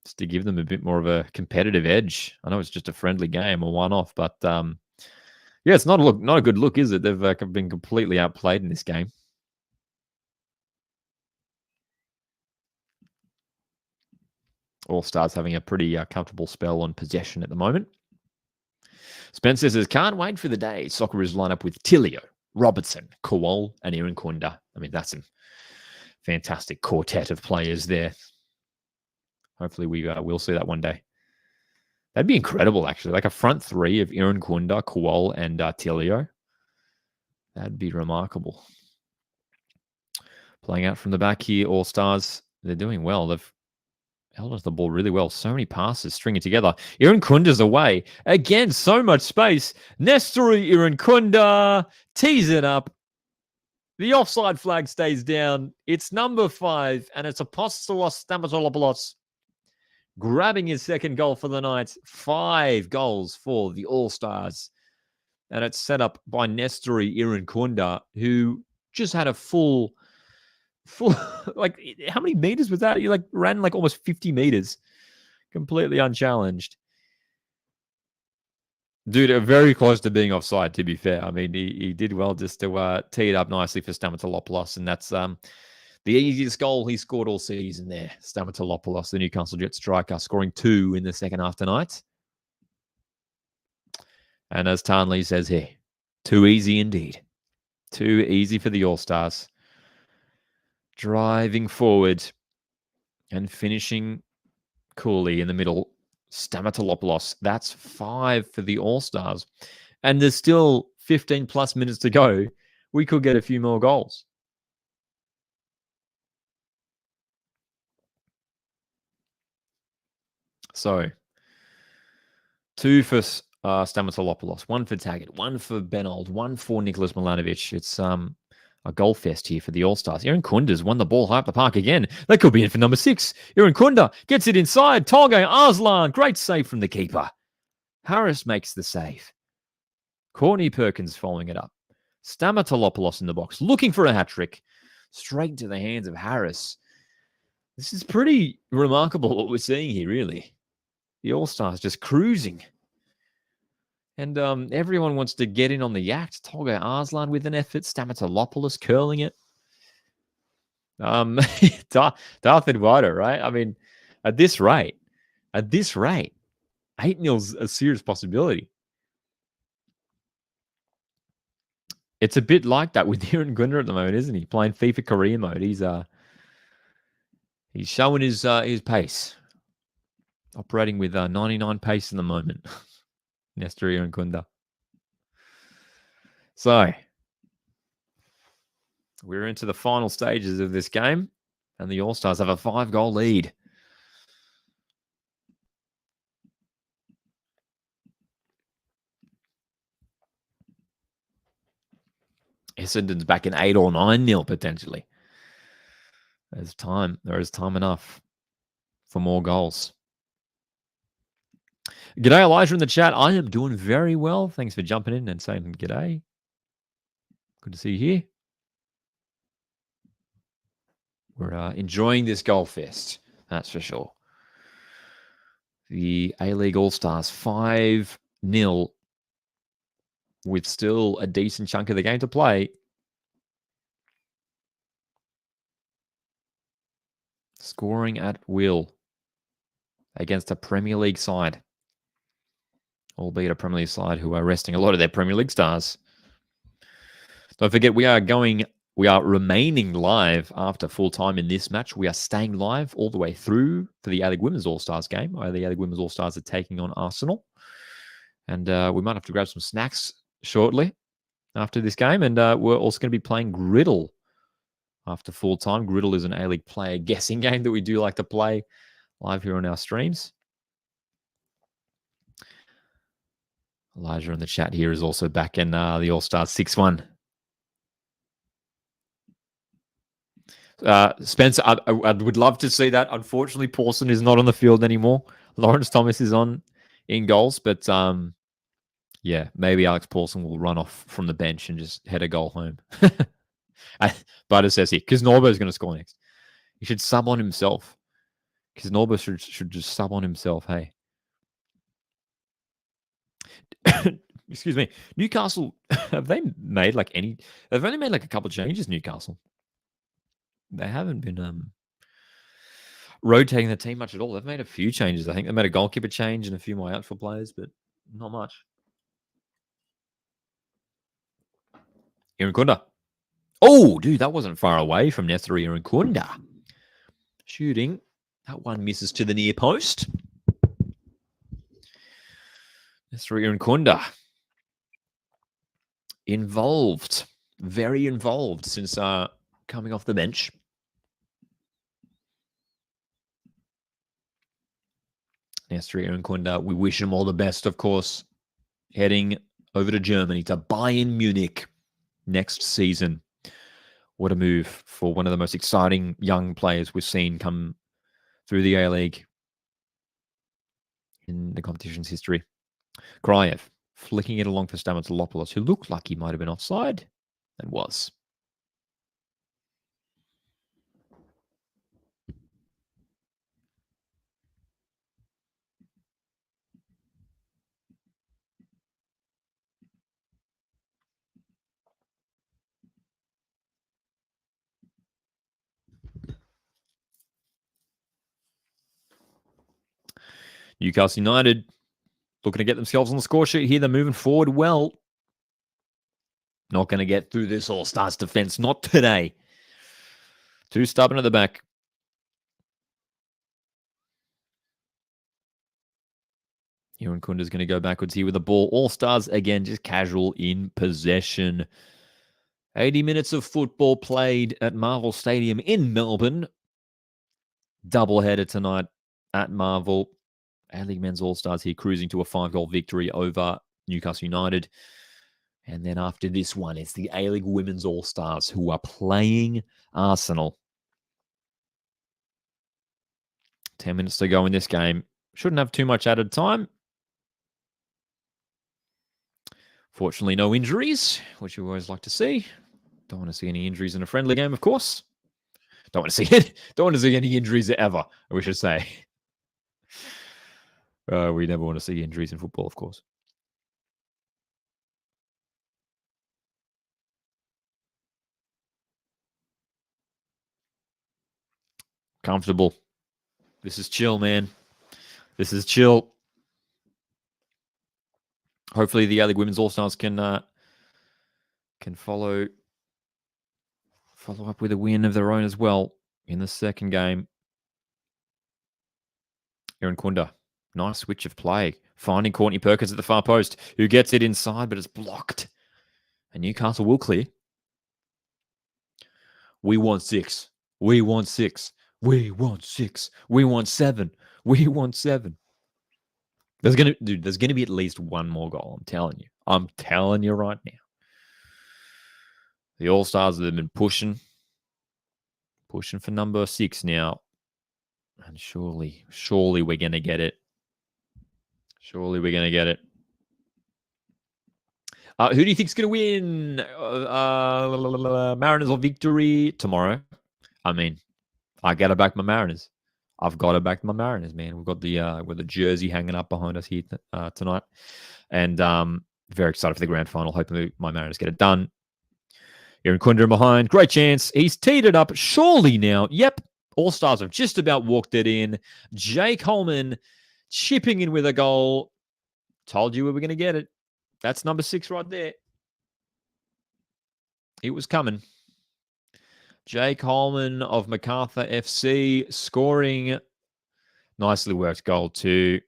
Just to give them a bit more of a competitive edge. I know it's just a friendly game, a one-off, but yeah, it's not a good look, is it? They've been completely outplayed in this game. All-Stars having a pretty comfortable spell on possession at the moment. Spencer says, can't wait for the day Socceroos line up with Tilio, Robertson, Kowal, and Irankunda. I mean, that's a fantastic quartet of players there. Hopefully we will see that one day. That'd be incredible, actually. Like a front three of Irankunda, Kowal, and Tilio. That'd be remarkable. Playing out from the back here, All-Stars. They're doing well. They've held onto the ball really well. So many passes stringing together. Irankunda's away. Again, so much space. Nestory Irankunda tees it up. The offside flag stays down. It's number 5, and it's Apostolos Stamatolopoulos grabbing his second goal for the night. 5 goals for the All-Stars. And it's set up by Nestory Irankunda, who just had a full, like, how many meters was that? He ran almost 50 meters, completely unchallenged. Dude, very close to being offside, to be fair. I mean, he did well just to tee it up nicely for Stamatolopoulos, and that's the easiest goal he scored all season there. Stamatolopoulos, the Newcastle Jet striker, scoring 2 in the second half tonight. And as Tarnley says here, too easy indeed. Too easy for the All-Stars. Driving forward and finishing coolly in the middle. Stamatolopoulos. That's 5 for the All-Stars. And there's still 15 plus minutes to go. We could get a few more goals. So, 2 for Stamatolopoulos, 1 for Taggart, 1 for Benold, 1 for Nicholas Milanovic. It's a goal fest here for the All-Stars. Irankunda's won the ball high up the park again. That could be in for number 6. Irankunda gets it inside. Tolga Arslan. Great save from the keeper. Harris makes the save. Courtney Perkins following it up. Stamatolopoulos in the box, looking for a hat-trick. Straight into the hands of Harris. This is pretty remarkable what we're seeing here, really. The All-Stars just cruising. And everyone wants to get in on the act. Tolga Arslan with an effort. Stamatolopoulos curling it. Darth Eduardo, right? I mean, at this rate, 8-0's a serious possibility. It's a bit like that with Irankunda at the moment, isn't he? Playing FIFA career mode. He's showing his pace. Operating with 99 pace in the moment. Nestory Irankunda. So, we're into the final stages of this game, and the All-Stars have a 5-goal lead. Essendon's back in 8 or 9-0 potentially. There's time. There is time enough for more goals. G'day, Elijah, in the chat. I am doing very well. Thanks for jumping in and saying g'day. Good to see you here. We're enjoying this goal fest, that's for sure. The A-League All-Stars 5-0 with still a decent chunk of the game to play. Scoring at will against a Premier League side, albeit a Premier League side who are resting a lot of their Premier League stars. Don't forget, we are remaining live after full time in this match. We are staying live all the way through for the A-League Women's All-Stars game. The A-League Women's All-Stars are taking on Arsenal. And we might have to grab some snacks shortly after this game. And we're also going to be playing Griddle after full time. Griddle is an A-League player guessing game that we do like to play live here on our streams. Elijah in the chat here is also back in the All-Stars 6-1. Spencer, I would love to see that. Unfortunately, Pawson is not on the field anymore. Lawrence Thomas is on in goals, but yeah, maybe Alex Pawson will run off from the bench and just head a goal home. Butter says here, because Norbo is going to score next. He should sub on himself. Because Norbo should just sub on himself, hey. Excuse me. Newcastle, have they made like any... They've only made like a couple of changes, Newcastle. They haven't been rotating the team much at all. They've made a few changes. I think they made a goalkeeper change and a few more outfield players, but not much. Irankunda. Oh, dude, that wasn't far away from Nestor Irankunda. Shooting. That one misses to the near post. Nestor Irankunda. Involved. Very involved since coming off the bench. Nestor Irankunda, we wish him all the best, of course. Heading over to Germany to Bayern Munich next season. What a move for one of the most exciting young players we've seen come through the A-League in the competition's history. Kryev flicking it along for Stamatolopoulos, who looked like he might have been offside and was. Newcastle United looking to get themselves on the score sheet here. They're moving forward well. Not going to get through this All-Stars defense. Not today. Too stubborn at the back. Irankunda is going to go backwards here with the ball. All-Stars, again, just casual in possession. 80 minutes of football played at Marvel Stadium in Melbourne. Doubleheader tonight at Marvel. A-League Men's All-Stars here cruising to a 5-goal victory over Newcastle United. And then after this one, it's the A-League Women's All-Stars who are playing Arsenal. 10 minutes to go in this game. Shouldn't have too much added time. Fortunately, no injuries, which we always like to see. Don't want to see any injuries in a friendly game, of course. Don't want to see any injuries ever, we should say. We never want to see injuries in football, of course. Comfortable. This is chill, man. This is chill. Hopefully, the A-League Women's All-Stars can follow up with a win of their own as well in the second game. Irankunda. Nice switch of play. Finding Courtney Perkins at the far post, who gets it inside, but it's blocked. And Newcastle will clear. We want 6. We want 6. We want 6. We want 7. We want 7. There's gonna be at least one more goal. I'm telling you. I'm telling you right now. The All-Stars have been pushing for number 6 now. And surely we're going to get it. Surely we're going to get it. Who do you think is going to win? Mariners or Victory tomorrow? I mean, I got to back my Mariners. I've got to back my Mariners, man. We've got the jersey hanging up behind us here tonight. And Very excited for the grand final. Hoping my Mariners get it done. Irankunda behind. Great chance. He's teed it up. Surely now. Yep. All Stars have just about walked it in. Jake Holman chipping in with a goal. Told you we were going to get it. That's number 6 right there. It was coming. Jake Holman of MacArthur FC scoring. Nicely worked goal too.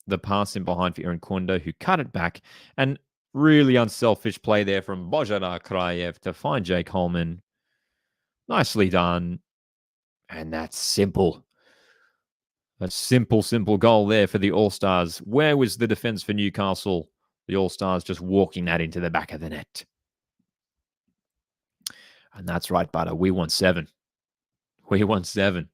The pass in behind for Irankunda, who cut it back. And really unselfish play there from Bojana Krayev to find Jake Holman. Nicely done. And that's simple. A simple goal there for the All-Stars. Where was the defense for Newcastle? The All-Stars just walking that into the back of the net. And that's right, Butter. We won 7. We won 7.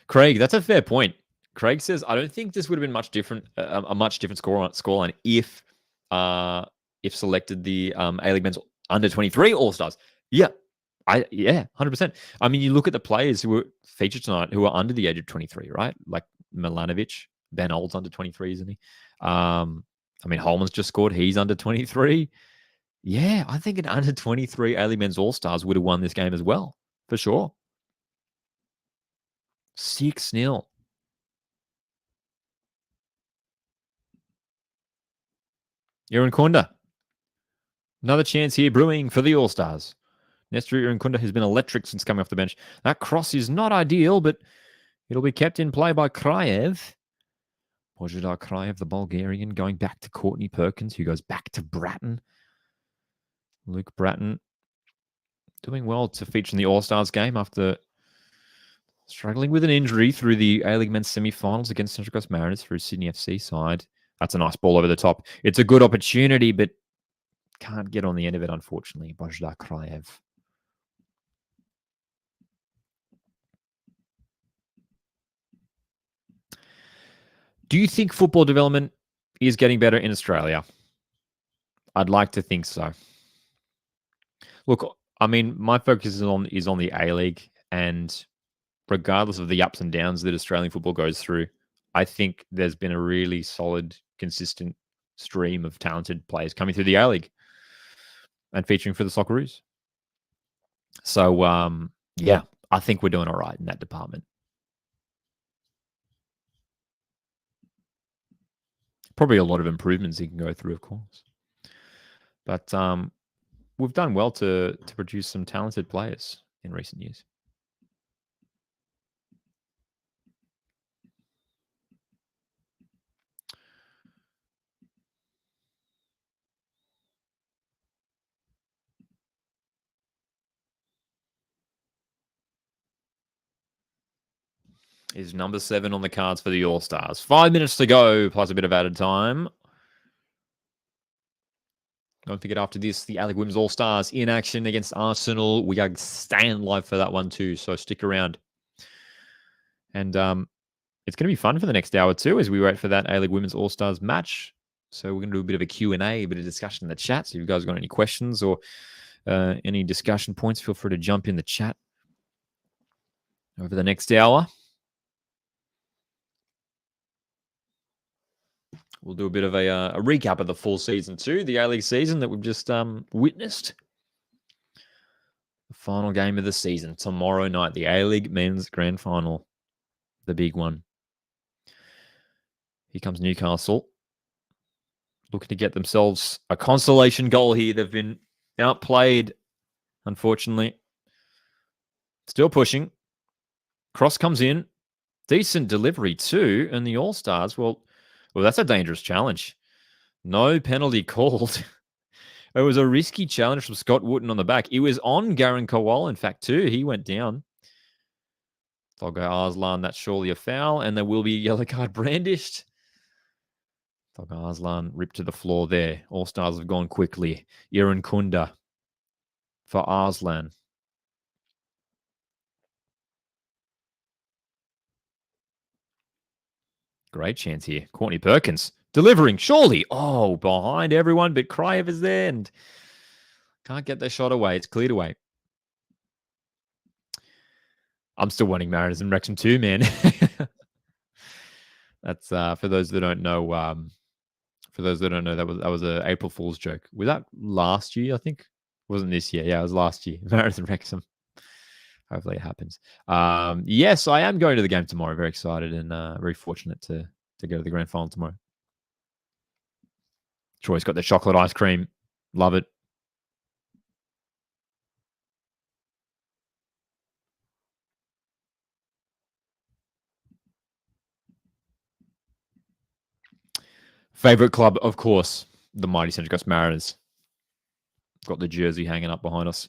Craig, that's a fair point. Craig says, I don't think this would have been much different, a much different scoreline if selected the A-League Men's under 23 All-Stars. Yeah, 100%. I mean, you look at the players who were featured tonight who are under the age of 23, right? Like Milanovic, Ben Old's under 23, isn't he? I mean, Holman's just scored. He's under 23. Yeah, I think an under 23 A-League Men's All-Stars would have won this game as well, for sure. 6-0. Irankunda. Another chance here brewing for the All-Stars. Nestor Irankunda has been electric since coming off the bench. That cross is not ideal, but it'll be kept in play by Krayev. Bojidar Krayev, the Bulgarian, going back to Courtney Perkins, who goes back to Bratton. Luke Bratton doing well to feature in the All-Stars game after struggling with an injury through the A-League Men's semi-finals against Central Coast Mariners through Sydney FC side. That's a nice ball over the top. It's a good opportunity, but can't get on the end of it, unfortunately. Bojidar Krayev. Do you think football development is getting better in Australia? I'd like to think so. Look, I mean, my focus is on the A-League, and regardless of the ups and downs that Australian football goes through, I think there's been a really solid, consistent stream of talented players coming through the A-League and featuring for the Socceroos. So, yeah, I think we're doing all right in that department. Probably a lot of improvements he can go through, of course. But we've done well to produce some talented players in recent years. Is number 7 on the cards for the All-Stars. 5 minutes to go, plus a bit of added time. Don't forget, after this, the A-League Women's All-Stars in action against Arsenal. We are staying live for that one too, so stick around. And it's going to be fun for the next hour too, as we wait for that A-League Women's All-Stars match. So we're going to do a bit of a Q&A, a bit of discussion in the chat. So if you guys got any questions or any discussion points, feel free to jump in the chat over the next hour. We'll do a bit of a recap of the full season too, the A-League season that we've just witnessed. The final game of the season, tomorrow night, the A-League Men's Grand Final, the big one. Here comes Newcastle, looking to get themselves a consolation goal here. They've been outplayed, unfortunately. Still pushing. Cross comes in. Decent delivery too, and the All-Stars, well, that's a dangerous challenge. No penalty called. It was a risky challenge from Scott Wooten on the back. It was on Garen Kowal, in fact, too. He went down. Tolga Arslan, that's surely a foul, and there will be a yellow card brandished. Tolga Arslan ripped to the floor there. All-Stars have gone quickly. Irankunda for Arslan. Great chance here. Courtney Perkins delivering, surely. Oh, behind everyone, but Krayev is there and can't get their shot away. It's cleared away. I'm still wanting Mariners and Wrexham too, man. That's for those that don't know. That was a April Fool's joke. Was that last year? I think it wasn't this year. Yeah, it was last year. Mariners and Wrexham. Hopefully it happens. Yes, I am going to the game tomorrow. Very excited and very fortunate to go to the grand final tomorrow. Troy's got the chocolate ice cream. Love it. Favorite club, of course, the mighty Central Coast Mariners. Got the jersey hanging up behind us.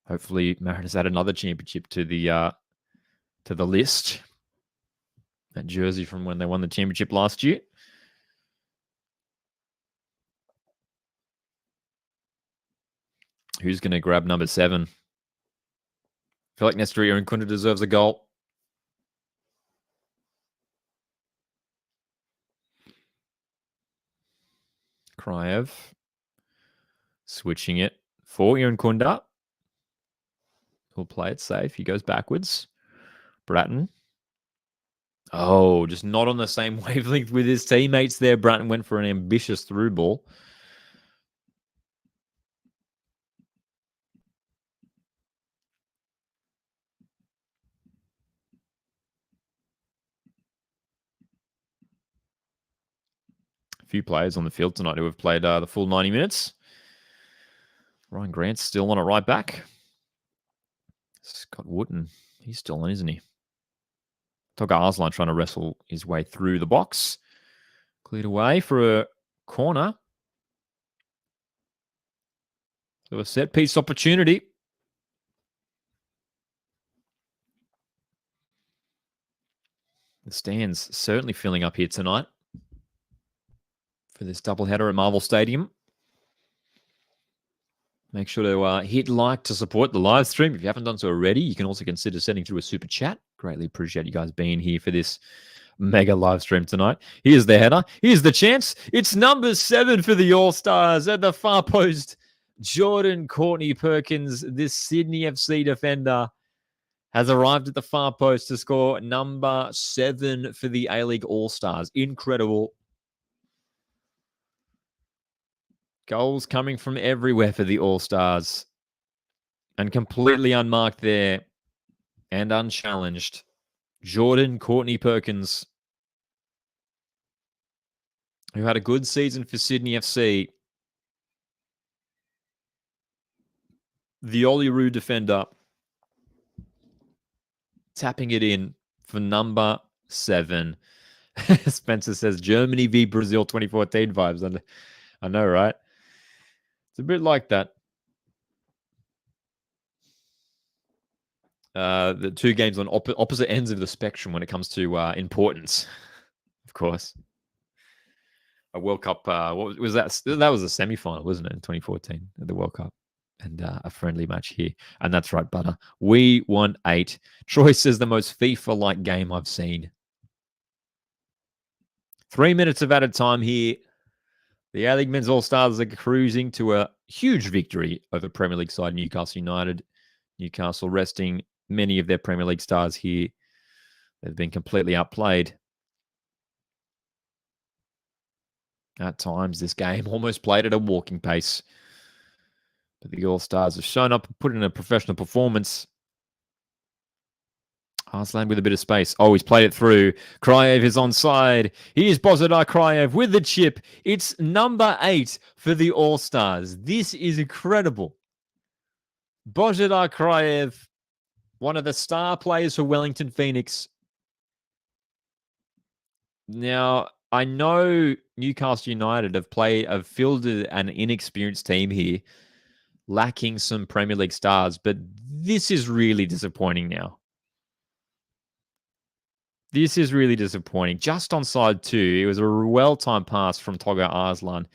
Hopefully, Mariners add another championship to the list. That jersey from when they won the championship last year. Who's going to grab number 7? I feel like Nestor Irankunda deserves a goal. Kryev switching it for Irankunda. He'll play it safe. He goes backwards. Bratton. Oh, just not on the same wavelength with his teammates there. Bratton went for an ambitious through ball. A few players on the field tonight who have played the full 90 minutes. Ryan Grant's still on it right back. Scott Wooten, he's still on, isn't he? Toga Arslan trying to wrestle his way through the box. Cleared away for a corner. So a set piece opportunity. The stands certainly filling up here tonight for this doubleheader at Marvel Stadium. Make sure to hit like to support the live stream. If you haven't done so already, you can also consider sending through a super chat. Greatly appreciate you guys being here for this mega live stream tonight. Here's the header. Here's the chance. It's number 7 for the All-Stars at the far post. Jordan Courtney Perkins, this Sydney FC defender, has arrived at the far post to score number 7 for the A-League All-Stars. Incredible. Goals coming from everywhere for the All-Stars. And completely unmarked there and unchallenged. Jordan Courtney Perkins, who had a good season for Sydney FC. The Olyrood defender, tapping it in for number 7. Spencer says Germany v Brazil 2014 vibes. And I know, right? It's a bit like that. The two games on opposite ends of the spectrum when it comes to importance, of course. A World Cup, what was that? That was a semi-final, wasn't it, in 2014 at the World Cup? And a friendly match here. And that's right, Butter. We won 8. Troy says the most FIFA-like game I've seen. 3 minutes of added time here. The A-League Men's All-Stars are cruising to a huge victory over Premier League side Newcastle United. Newcastle resting many of their Premier League stars here. They've been completely outplayed. At times, this game almost played at a walking pace. But the All-Stars have shown up and put in a professional performance. Arslan with a bit of space. Oh, he's played it through. Kryev is onside. Here's Bozidar Kryev with the chip. It's number 8 for the All-Stars. This is incredible. Bozidar Kryev, one of the star players for Wellington Phoenix. Now, I know Newcastle United have fielded an inexperienced team here, lacking some Premier League stars, but this is really disappointing now. This is really disappointing. Just on side 2, it was a well-timed pass from Toga Arslan.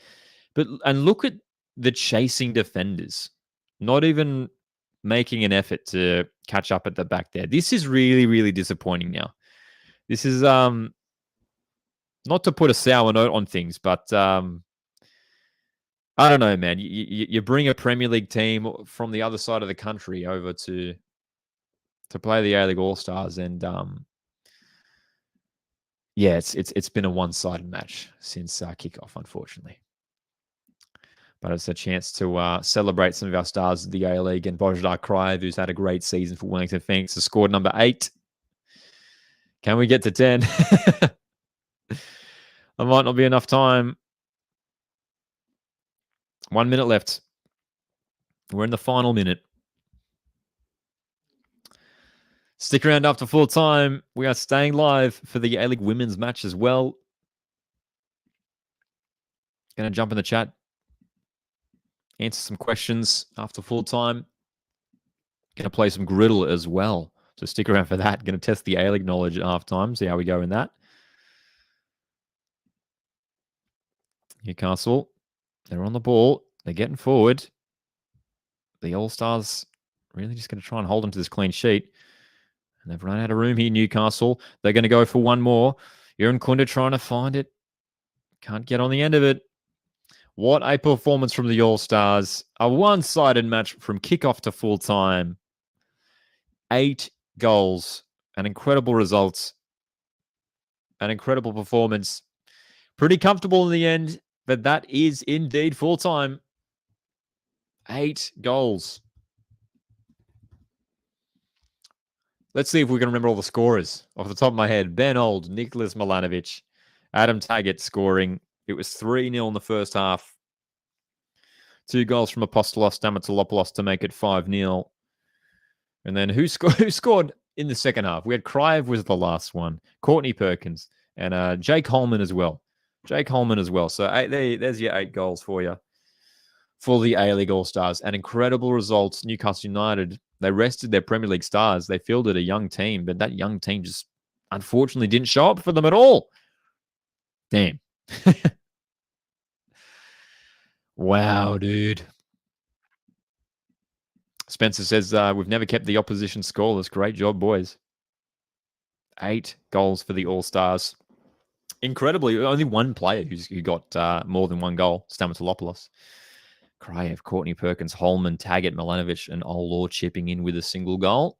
And look at the chasing defenders. Not even making an effort to catch up at the back there. This is really, really disappointing now. This is not to put a sour note on things, but I don't know, man. You bring a Premier League team from the other side of the country over to to play the A-League All-Stars, and yeah, it's been a one-sided match since kickoff, unfortunately. But it's a chance to celebrate some of our stars of the A-League, and Bojdar Kraev, who's had a great season for Wellington Phoenix, has scored number 8. Can we get to 10? There might not be enough time. 1 minute left. We're in the final minute. Stick around after full time. We are staying live for the A-League women's match as well. Going to jump in the chat, answer some questions after full time. Going to play some griddle as well. So stick around for that. Going to test the A-League knowledge at halftime. See how we go in that. Newcastle, they're on the ball. They're getting forward. The All-Stars really just going to try and hold them to this clean sheet. And they've run out of room here, Newcastle. They're going to go for one more. Irankunda trying to find it. Can't get on the end of it. What a performance from the All-Stars. A one-sided match from kickoff to full time. 8 goals. An incredible result. An incredible performance. Pretty comfortable in the end, but that is indeed full time. 8 goals. Let's see if we can remember all the scorers off the top of my head. Ben Old, Nicholas Milanovic, Adam Taggart scoring. It was 3-0 in the first half. 2 goals from Apostolos Stamatolopoulos to make it 5-0. And then who scored in the second half? We had Kraev was the last one. Courtney Perkins and Jake Holman as well. So there's your 8 goals for you for the A-League All-Stars. And incredible results. Newcastle United, they rested their Premier League stars. They fielded a young team, but that young team just unfortunately didn't show up for them at all. Damn. Wow, dude. Spencer says, we've never kept the opposition scoreless. Great job, boys. 8 goals for the All-Stars. Incredibly, only one player who got more than 1 goal, Stamatolopoulos. Kraev, Courtney Perkins, Holman, Taggart, Milanovic, and Olaw chipping in with a single goal.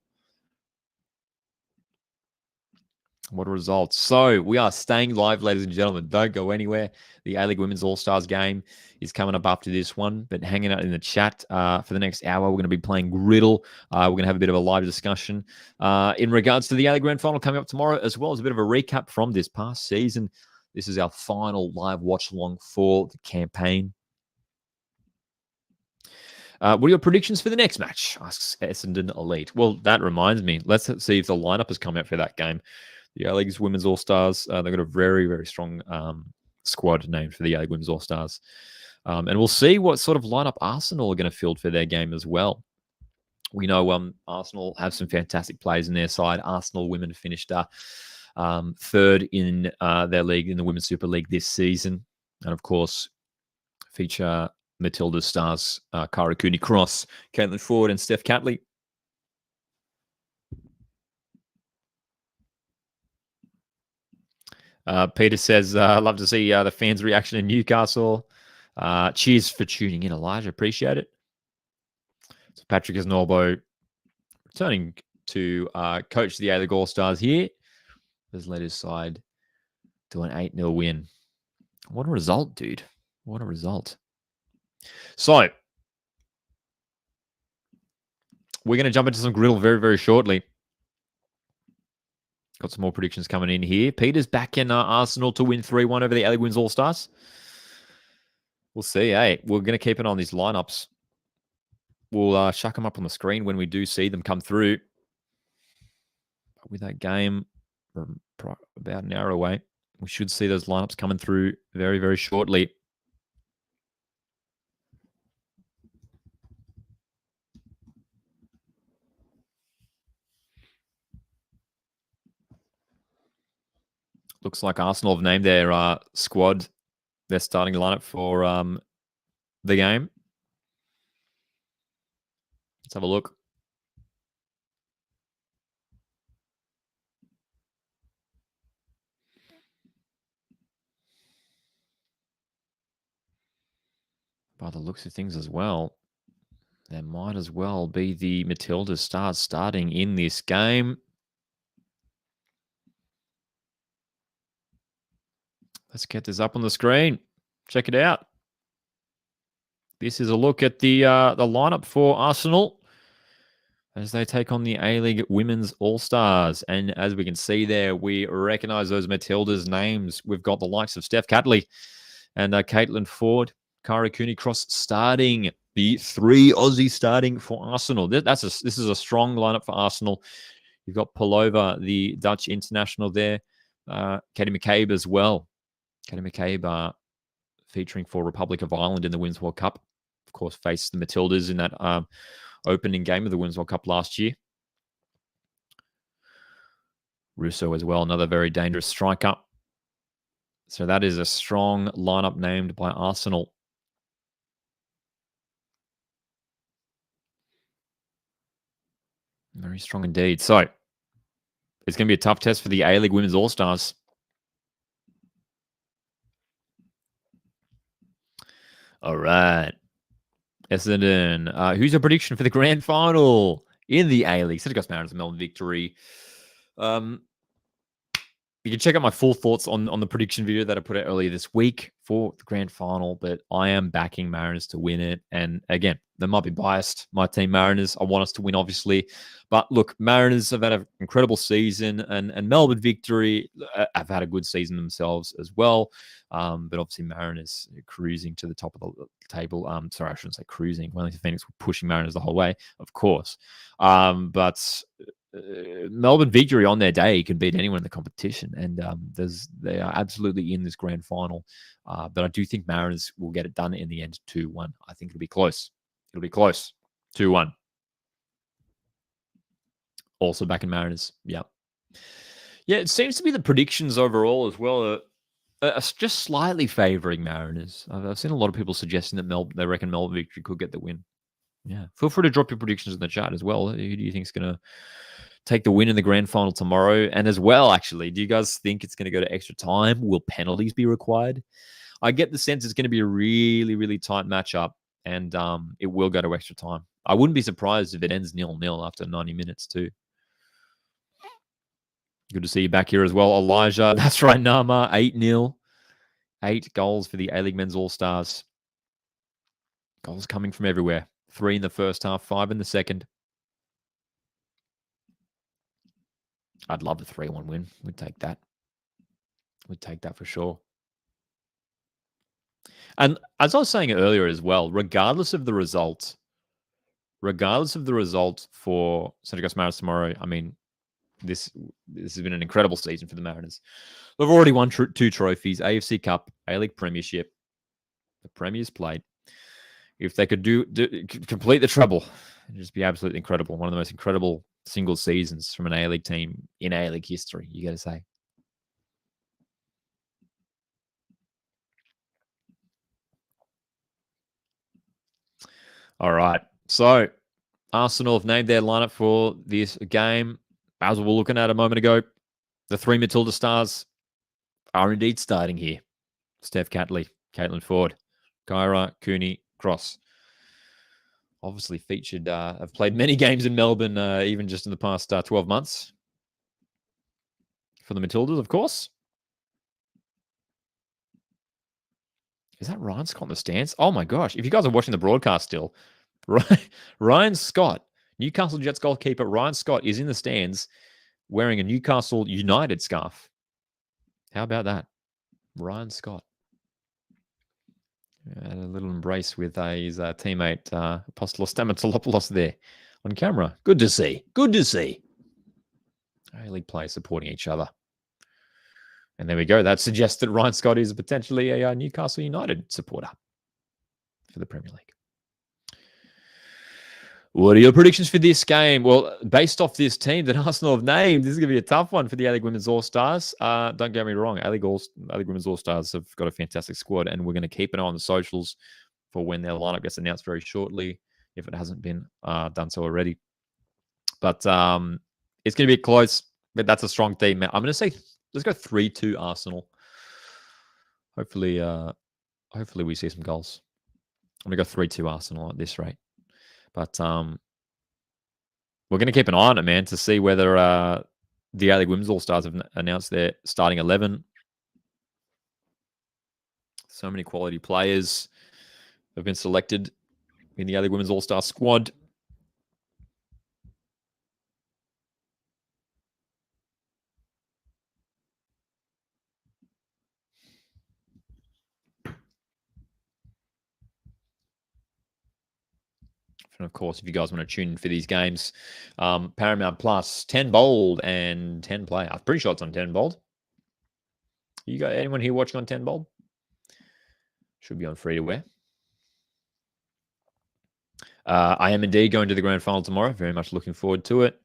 What a result. So we are staying live, ladies and gentlemen. Don't go anywhere. The A-League Women's All-Stars game is coming up after this one, but hanging out in the chat for the next hour. We're going to be playing Griddle. We're going to have a bit of a live discussion in regards to the A-League Grand Final coming up tomorrow, as well as a bit of a recap from this past season. This is our final live watch-along for the campaign. What are your predictions for the next match? Asks Essendon Elite. Well, that reminds me. Let's see if the lineup has come out for that game. The A-League's Women's All-Stars, they've got a very, very strong squad named for the A-League Women's All-Stars. And we'll see what sort of lineup Arsenal are going to field for their game as well. We know Arsenal have some fantastic players in their side. Arsenal women finished 3rd in their league, in the Women's Super League this season. And, of course, feature Matilda's stars, Cara Cooney-Cross, Caitlin Ford, and Steph Catley. Peter says, love to see the fans' reaction in Newcastle. Cheers for tuning in, Elijah. Appreciate it. So Patrick Isnorbo returning to coach the A-League All-Stars here. Has led his side to an 8-0 win. What a result, dude. What a result. So, we're going to jump into some griddle very, very shortly. Got some more predictions coming in here. Peter's back in Arsenal to win 3-1 over the A-League Women's All-Stars. We'll see. Hey, we're going to keep an eye on these lineups. We'll chuck them up on the screen when we do see them come through. With that game about an hour away, we should see those lineups coming through very, very shortly. Looks like Arsenal have named their squad, their starting lineup for the game. Let's have a look. By the looks of things as well, There might as well be the Matilda Stars starting in this game. Let's get this up on the screen. Check it out. This is a look at the lineup for Arsenal as they take on the A-League Women's All-Stars. And as we can see there, we recognize those Matildas' names. We've got the likes of Steph Catley and Caitlin Ford, Kara Cooney-Cross starting. The 3 Aussies starting for Arsenal. This is a strong lineup for Arsenal. You've got Palova, the Dutch international there. Katie McCabe as well. Katie McCabe featuring for Republic of Ireland in the Women's World Cup. Of course, faced the Matildas in that opening game of the Women's World Cup last year. Russo as well, another very dangerous striker. So that is a strong lineup named by Arsenal. Very strong indeed. So it's going to be a tough test for the A-League Women's All-Stars. All right. Essendon. Who's your prediction for the grand final in the A-League? Central Coast Mariners, Melbourne Victory. You can check out my full thoughts on the prediction video that I put out earlier this week for the grand final, but I am backing Mariners to win it. And again, they might be biased. My team, Mariners, I want us to win, obviously. But look, Mariners have had an incredible season, and Melbourne Victory have had a good season themselves as well. But obviously, Mariners cruising to the top of the table. Sorry, I shouldn't say cruising. Wellington Phoenix were pushing Mariners the whole way, of course. But Melbourne Victory on their day can beat anyone in the competition, and they are absolutely in this grand final. But I do think Mariners will get it done in the end, 2-1. I think it'll be close. It'll be close, 2-1. Also back in Mariners, yeah. It seems to be the predictions overall as well are just slightly favouring Mariners. I've seen a lot of people suggesting that they reckon Melbourne Victory could get the win. Yeah, feel free to drop your predictions in the chat as well. Who do you think is going to take the win in the grand final tomorrow? And as well, actually, do you guys think it's going to go to extra time? Will penalties be required? I get the sense it's going to be a really, really tight matchup, and it will go to extra time. I wouldn't be surprised if it ends 0-0 after 90 minutes too. Good to see you back here as well, Elijah. That's right, Nama. 8-0. 8 goals for the A-League Men's All-Stars. Goals coming from everywhere. 3 in the first half, 5 in the second. I'd love a 3-1 win. We'd take that. We'd take that for sure. And as I was saying earlier as well, regardless of the result for Central Coast Mariners tomorrow, I mean, this has been an incredible season for the Mariners. They've already won 2 trophies, AFC Cup, A-League Premiership. The Premier's played. If they could complete the treble, it'd just be absolutely incredible. One of the most incredible single seasons from an A-League team in A-League history, you got to say. All right. So Arsenal have named their lineup for this game. As we were looking at a moment ago, the 3 Matilda Stars are indeed starting here. Steph Catley, Caitlin Ford, Kyra Cooney-Cross. Obviously featured, have played many games in Melbourne, even just in the past 12 months. For the Matildas, of course. Is that Ryan Scott in the stands? Oh my gosh. If you guys are watching the broadcast still, Ryan Scott, Newcastle Jets goalkeeper Ryan Scott is in the stands wearing a Newcastle United scarf. How about that? Ryan Scott. A little embrace with his teammate Apostolos Stamatolopoulos there on camera. Good to see. Good to see. A-League players supporting each other. And there we go. That suggests that Ryan Scott is potentially a Newcastle United supporter for the Premier League. What are your predictions for this game? Well, based off this team that Arsenal have named, this is going to be a tough one for the A-League Women's All-Stars. Don't get me wrong. A-League Women's All-Stars have got a fantastic squad, and we're going to keep an eye on the socials for when their lineup gets announced very shortly, if it hasn't been done so already. But it's going to be close, but that's a strong team. I'm going to say let's go 3-2 Arsenal. Hopefully we see some goals. I'm going to go 3-2 Arsenal at this rate. But we're going to keep an eye on it, man, to see whether the A-League Women's All-Stars have announced their starting 11. So many quality players have been selected in the A-League Women's All-Star squad. And of course, if you guys want to tune in for these games, Paramount Plus, 10 bold and 10 play. I'm pretty sure it's on 10 bold. You got anyone here watching on 10 bold? Should be on free to wear. I am indeed going to the grand final tomorrow. Very much looking forward to it.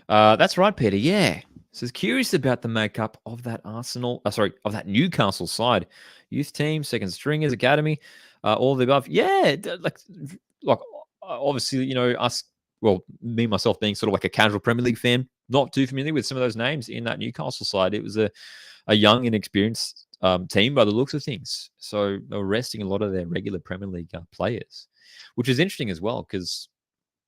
That's right, Peter. Yeah. So I was curious about the makeup of that of that Newcastle side. Youth team, second stringers, academy, all of the above. Yeah, like obviously, you know, me, myself being sort of like a casual Premier League fan, not too familiar with some of those names in that Newcastle side. It was a young, inexperienced team by the looks of things. So they were resting a lot of their regular Premier League players, which is interesting as well because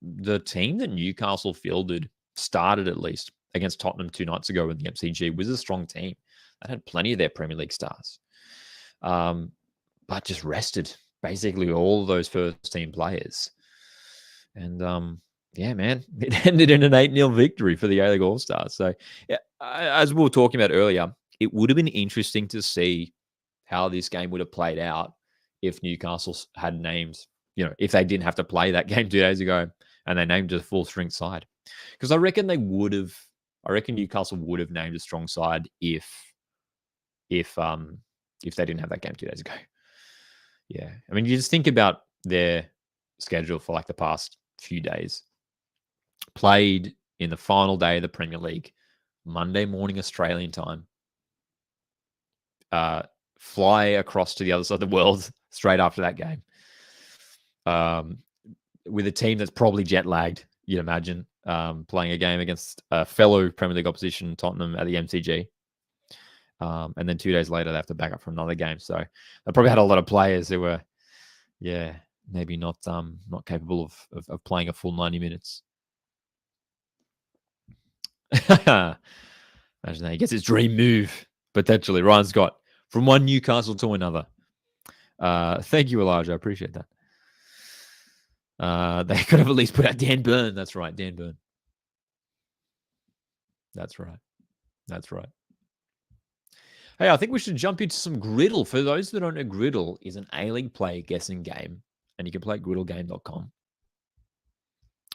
the team that Newcastle fielded started at least against Tottenham 2 nights ago in the MCG was a strong team that had plenty of their Premier League stars, but just rested basically all those first team players. And yeah, man, it ended in an 8-0 victory for the A-League All-Stars. So yeah, as we were talking about earlier, it would have been interesting to see how this game would have played out if Newcastle had named, you know, if they didn't have to play that game 2 days ago and they named a full strength side. Because I reckon Newcastle would have named a strong side if they didn't have that game 2 days ago. Yeah. I mean, you just think about their schedule for like the past few days. Played in the final day of the Premier League, Monday morning Australian time. Fly across to the other side of the world straight after that game. With a team that's probably jet lagged, you'd imagine, playing a game against a fellow Premier League opposition, Tottenham, at the MCG. And then 2 days later, they have to back up for another game. So they probably had a lot of players who were, yeah, maybe not capable of playing a full 90 minutes. Imagine that. He gets his dream move, potentially. Ryan Scott, from one Newcastle to another. Thank you, Elijah. I appreciate that. They could have at least put out Dan Burn. That's right, Dan Burn. That's right. Hey, I think we should jump into some Griddle. For those that don't know, Griddle is an A-League play guessing game, and you can play at griddlegame.com.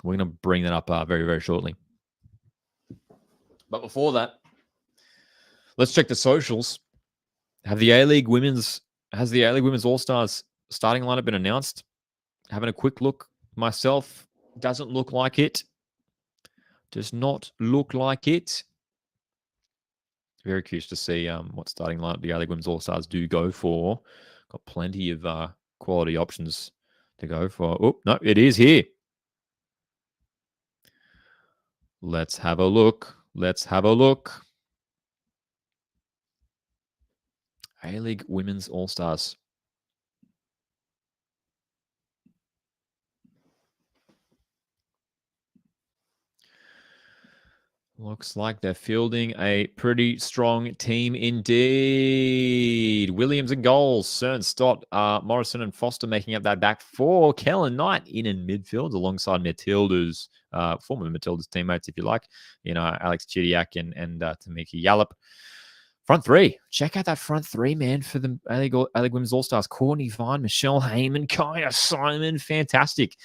We're going to bring that up very, very shortly. But before that, let's check the socials. Has the A-League Women's All-Stars starting lineup been announced? Having a quick look myself, doesn't look like it. Does not look like it. Very curious to see what starting lineup the A-League Women's All-Stars do go for. Got plenty of quality options to go for. Oh, no, it is here. Let's have a look. A-League Women's All-Stars. Looks like they're fielding a pretty strong team indeed. Williams and goals. Cern, Stott, Morrison and Foster making up that back four. Kellen Knight in midfield alongside Matilda's, former Matilda's teammates, if you like. You know, Alex Chidiak and Tamika Yallop. Front three. Check out that front three, man, for the A-League Women's All-Stars. Courtney Vine, Michelle Heyman, Kaya Simon. Fantastic.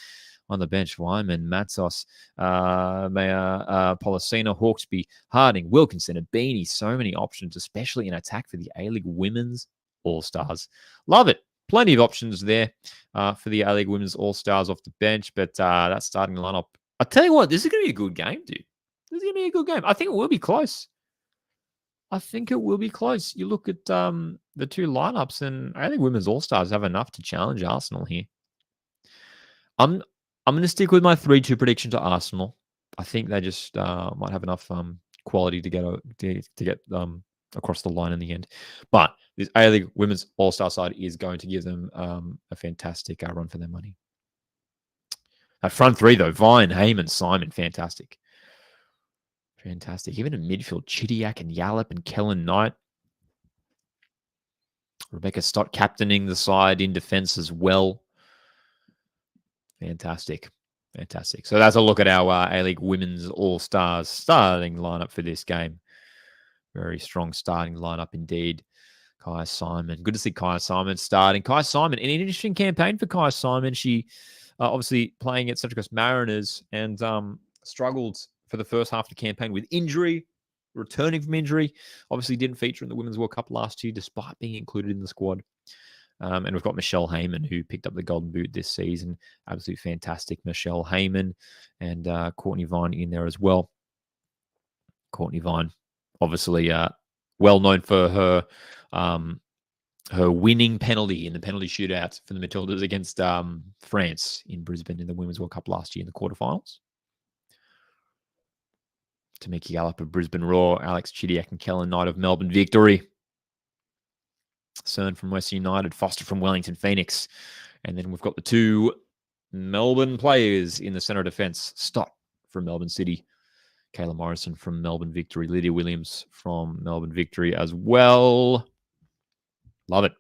On the bench, Wyman, Matsos, Policina, Hawksby, Harding, Wilkinson, Abini. So many options, especially in attack for the A-League Women's All-Stars. Love it. Plenty of options there for the A-League Women's All-Stars off the bench, but that starting lineup, I'll tell you what, this is going to be a good game, dude. This is going to be a good game. I think it will be close. You look at the two lineups, and A-League Women's All-Stars have enough to challenge Arsenal here. I'm going to stick with my 3-2 prediction to Arsenal. I think they just might have enough quality to get across the line in the end. But this A-League Women's All-Star side is going to give them a fantastic run for their money. Front three, though, Vine, Heyman, Simon, fantastic. Fantastic. Even in midfield, Chidiac and Yallop and Kellen Knight. Rebecca Stott captaining the side in defense as well. Fantastic. Fantastic. So that's a look at our A-League Women's All-Stars starting lineup for this game. Very strong starting lineup indeed. Kai Simon. Good to see Kai Simon starting. Kai Simon, an interesting campaign for Kai Simon. She obviously playing at Central Coast Mariners and struggled for the first half of the campaign with injury, returning from injury. Obviously didn't feature in the Women's World Cup last year despite being included in the squad. And we've got Michelle Heyman, who picked up the Golden Boot this season. Absolutely fantastic Michelle Heyman, and Courtney Vine in there as well. Courtney Vine, obviously well known for her her winning penalty in the penalty shootout for the Matildas against France in Brisbane in the Women's World Cup last year in the quarterfinals. Tamiki Gallop of Brisbane Roar, Alex Chidiac and Kellen Knight of Melbourne Victory. Cern from Western United, Foster from Wellington Phoenix. And then we've got the two Melbourne players in the centre of defence. Stott from Melbourne City. Kayla Morrison from Melbourne Victory. Lydia Williams from Melbourne Victory as well. Love it.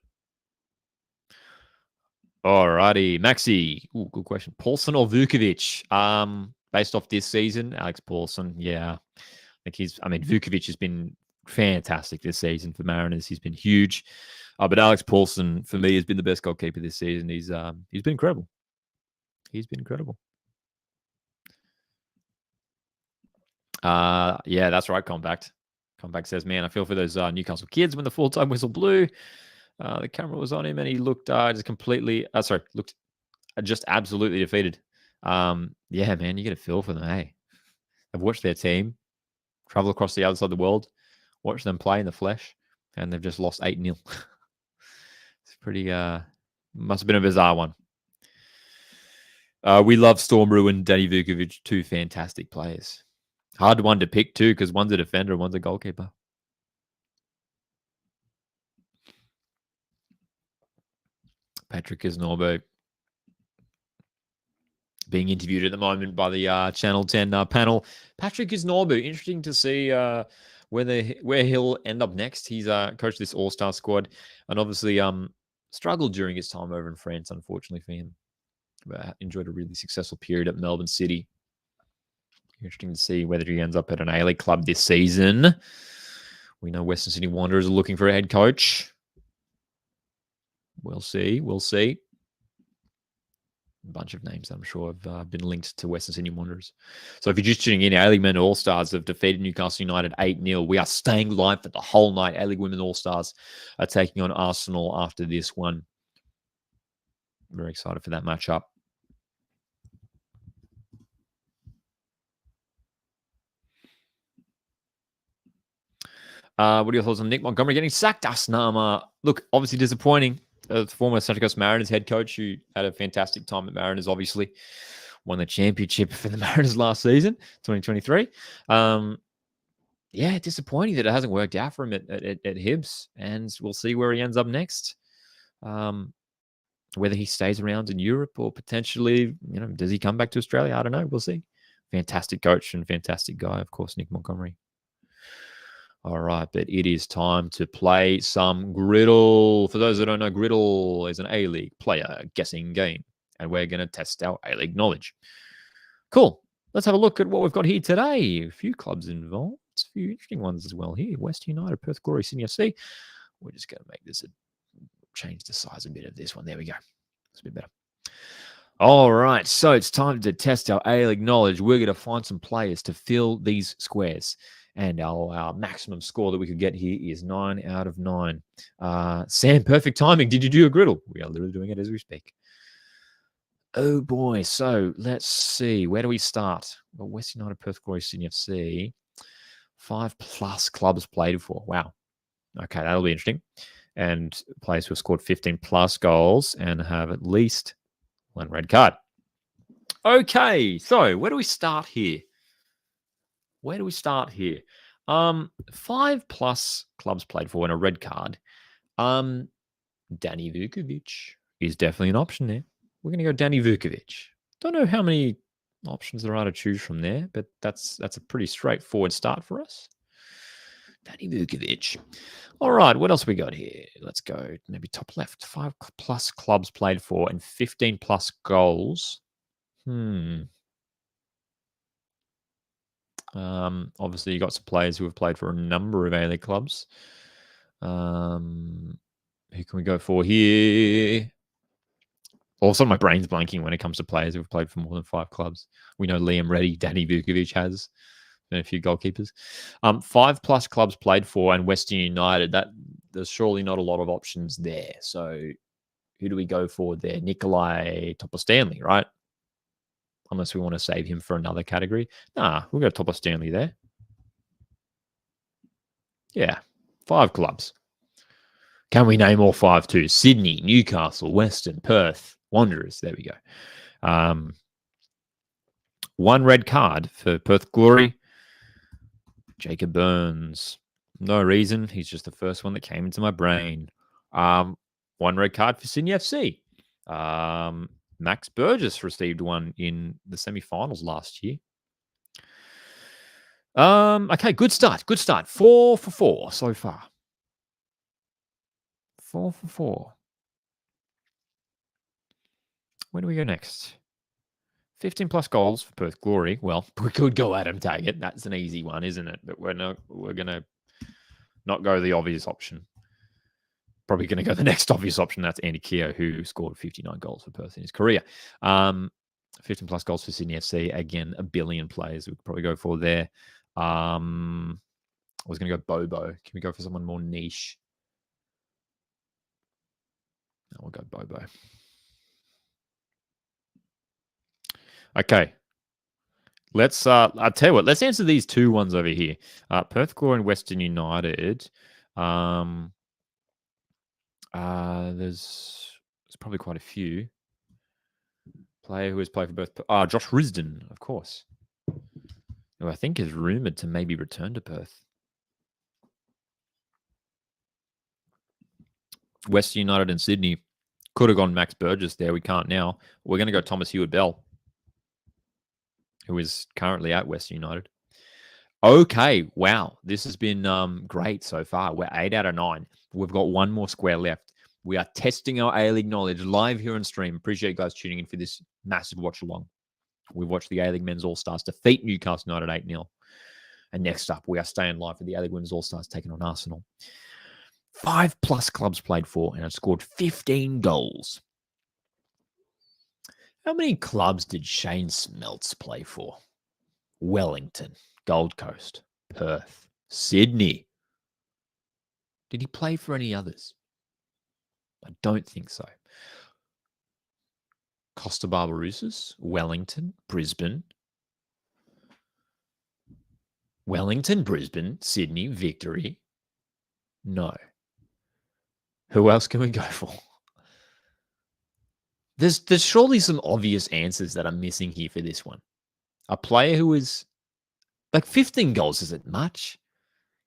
Alrighty. Maxi. Ooh, good question. Paulson or Vukovic? Based off this season, Alex Paulson. Yeah. I think Vukovic has been fantastic this season for Mariners. He's been huge. But Alex Paulson, for me, has been the best goalkeeper this season. He's been incredible. He's been incredible. Yeah, that's right, Compact. Compact says, man, I feel for those Newcastle kids when the full-time whistle blew. The camera was on him and he looked looked just absolutely defeated. Yeah, man, you get a feel for them, hey. I've watched their team travel across the other side of the world, watch them play in the flesh, and they've just lost 8-0. It's pretty, must have been a bizarre one. We love Storm Ruin, Danny Vukovic, two fantastic players. Hard one to pick, too, because one's a defender and one's a goalkeeper. Patrick Isnorbo being interviewed at the moment by the Channel 10 panel. Patrick Isnorbo, interesting to see where he'll end up next. He's coached this all-star squad and obviously struggled during his time over in France, unfortunately for him. But enjoyed a really successful period at Melbourne City. Interesting to see whether he ends up at an A-League club this season. We know Western Sydney Wanderers are looking for a head coach. We'll see. We'll see. A bunch of names, I'm sure, have been linked to Western Sydney Wanderers. So if you're just tuning in, A-League Men All-Stars have defeated Newcastle United 8-0. We are staying live for the whole night. A-League Women All-Stars are taking on Arsenal after this one. Very excited for that matchup. What are your thoughts on Nick Montgomery getting sacked? Asnama. Look, obviously disappointing. The former Central Coast Mariners head coach who had a fantastic time at Mariners, obviously won the championship for the Mariners last season, 2023. Yeah, disappointing that it hasn't worked out for him at Hibs, and we'll see where he ends up next. Whether he stays around in Europe or potentially, does he come back to Australia? I don't know. We'll see. Fantastic coach and fantastic guy, of course, Nick Montgomery. All right, but it is time to play some Griddle. For those that don't know, Griddle is an A-League player guessing game, and we're going to test our A-League knowledge. Cool. Let's have a look at what we've got here today. A few clubs involved, a few interesting ones as well here. West United, Perth Glory, Sydney FC. We're just going to make this change the size a bit of this one. There we go. It's a bit better. All right, so it's time to test our A-League knowledge. We're going to find some players to fill these squares. And our maximum score that we could get here is 9 out of 9. Sam, perfect timing. Did you do a Griddle? We are literally doing it as we speak. Oh, boy. So let's see. Where do we start? Well, West United, Perth Glory, Sydney FC. 5+ clubs played for. Wow. Okay, that'll be interesting. And players who have scored 15+ goals and have at least one red card. Okay, so where do we start here? 5+ clubs played for and a red card. Danny Vukovic is definitely an option there. We're going to go Danny Vukovic. Don't know how many options there are to choose from there, but that's a pretty straightforward start for us. Danny Vukovic. All right, what else we got here? Let's go maybe top left. 5+ clubs played for and 15+ goals. Obviously, you got some players who have played for a number of A-League clubs. Who can we go for here? All of a sudden, my brain's blanking when it comes to players who have played for more than 5 clubs. We know Liam Reddy, Danny Vukovic has, and a few goalkeepers. 5+ clubs played for and Western United. There's surely not a lot of options there. So who do we go for there? Nikolai Topostanley, right? Unless we want to save him for another category. Nah, we'll go Topostanley there. Yeah, 5 clubs. Can we name all 5 too? Sydney, Newcastle, Western, Perth, Wanderers. There we go. 1 red card for Perth Glory. Jacob Burns. No reason. He's just the first one that came into my brain. 1 red card for Sydney FC. Max Burgess received 1 in the semi-finals last year. Okay, good start. 4 for 4 so far. 4 for 4. Where do we go next? 15+ goals for Perth Glory. Well, we could go Adam Taggart. That's an easy one, isn't it? But we're going to not go the obvious option. Probably going to go the next obvious option. That's Andy Keogh, who scored 59 goals for Perth in his career. 15+ goals for Sydney FC. Again, a billion players we could probably go for there. I was going to go Bobo. Can we go for someone more niche? No, we'll go Bobo. Okay. Let's, I'll tell you what, let's answer these 2 ones over here. Perth Glory and Western United. There's probably quite a few. Player who has played for both. Josh Risdon, of course. Who I think is rumoured to maybe return to Perth. Western United and Sydney. Could have gone Max Burgess there. We can't now. We're going to go Thomas Hewitt-Bell, who is currently at Western United. Okay, wow. This has been great so far. We're 8 out of 9. We've got 1 more square left. We are testing our A-League knowledge live here on stream. Appreciate you guys tuning in for this massive watch-along. We've watched the A-League Men's All-Stars defeat Newcastle United 8-0. And next up, we are staying live for the A-League Women's All-Stars taking on Arsenal. 5+ clubs played for and have scored 15 goals. How many clubs did Shane Smeltz play for? Wellington, Gold Coast, Perth, Sydney. Did he play for any others? I don't think so. Costa Barbarouses, Wellington, Brisbane. Wellington, Brisbane, Sydney, Victory. No. Who else can we go for? There's surely some obvious answers that I'm missing here for this one. A player who is like 15 goals isn't much.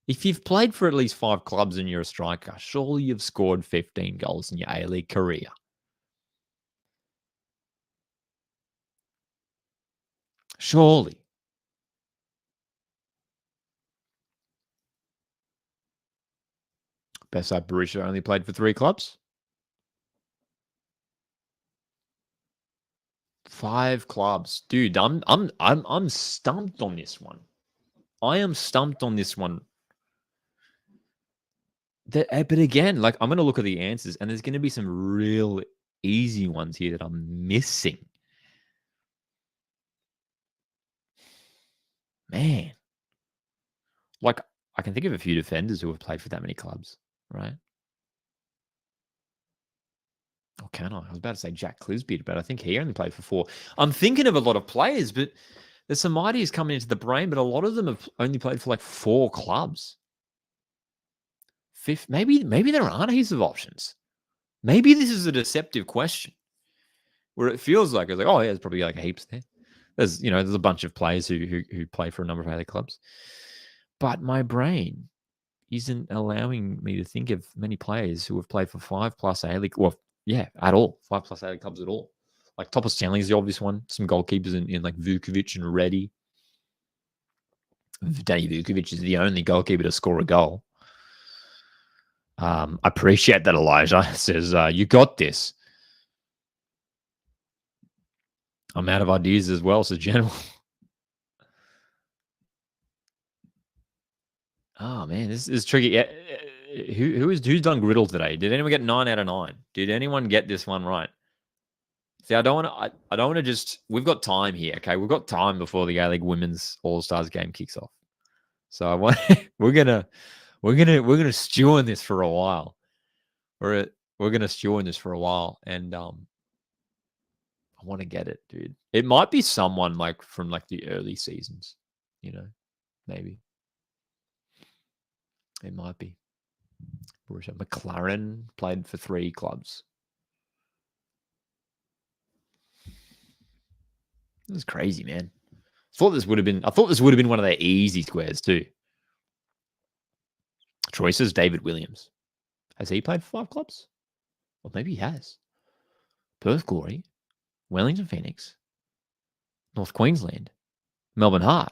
If you've played for at least 5 clubs and you're a striker, surely you've scored 15 goals in your A-League career. Surely. Beside Barisha only played for 3 clubs. 5 clubs. Dude, I'm stumped on this one. I am stumped on this one. But again, like I'm going to look at the answers and there's going to be some real easy ones here that I'm missing. Man. Like I can think of a few defenders who have played for that many clubs, right? Or can I? I was about to say Jack Clisby, but I think he only played for 4. I'm thinking of a lot of players, but there's some ideas coming into the brain, but a lot of them have only played for like 4 clubs. Maybe there aren't heaps of options. Maybe this is a deceptive question where it feels like it's like, oh yeah, there's probably like heaps there. There's a bunch of players who play for a number of other clubs. But my brain isn't allowing me to think of many players who have played for 5+ A-League. Well, yeah, at all. 5+ A-League clubs at all. Like Topper Stanley is the obvious one. Some goalkeepers in like Vukovic and Reddy. Danny Vukovic is the only goalkeeper to score a goal. I appreciate that Elijah says, you got this. I'm out of ideas as well, so General. Oh, man, this is tricky. Who's done Griddle today? Did anyone get 9 out of 9? Did anyone get this one right? See, I don't want to just. We've got time here, okay? We've got time before the A-League Women's All-Stars game kicks off. So I want we're gonna stew on this for a while. We're gonna stew on this for a while, and I want to get it, dude. It might be someone like from like the early seasons, maybe. It might be. McLaren played for 3 clubs. This is crazy, man. I thought this would have been one of their easy squares too. Choices, David Williams. Has he played for 5 clubs? Or maybe he has. Perth Glory, Wellington Phoenix, North Queensland, Melbourne Heart.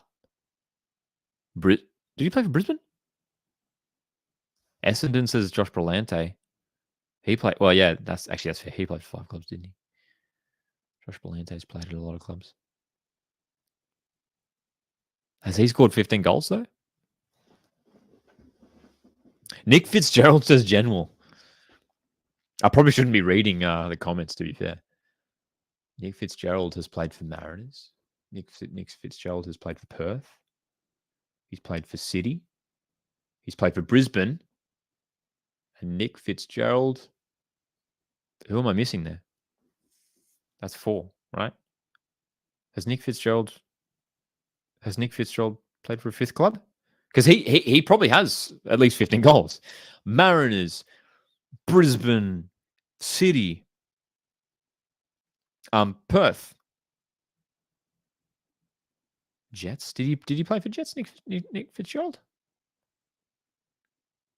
Did he play for Brisbane? Essendon says Josh Brillante. He played. Well, yeah, that's fair. He played for 5 clubs, didn't he? Josh Brillante's played at a lot of clubs. Has he scored 15 goals though? Nick Fitzgerald says General. I probably shouldn't be reading the comments, to be fair. Nick Fitzgerald has played for Mariners. Nick Fitzgerald has played for Perth. He's played for City. He's played for Brisbane. And Nick Fitzgerald. Who am I missing there? That's 4, right? Has Nick Fitzgerald played for a 5th club? Because he probably has at least 15 goals. Mariners, Brisbane, City, Perth, Jets. Did he play for Jets? Nick Fitzgerald?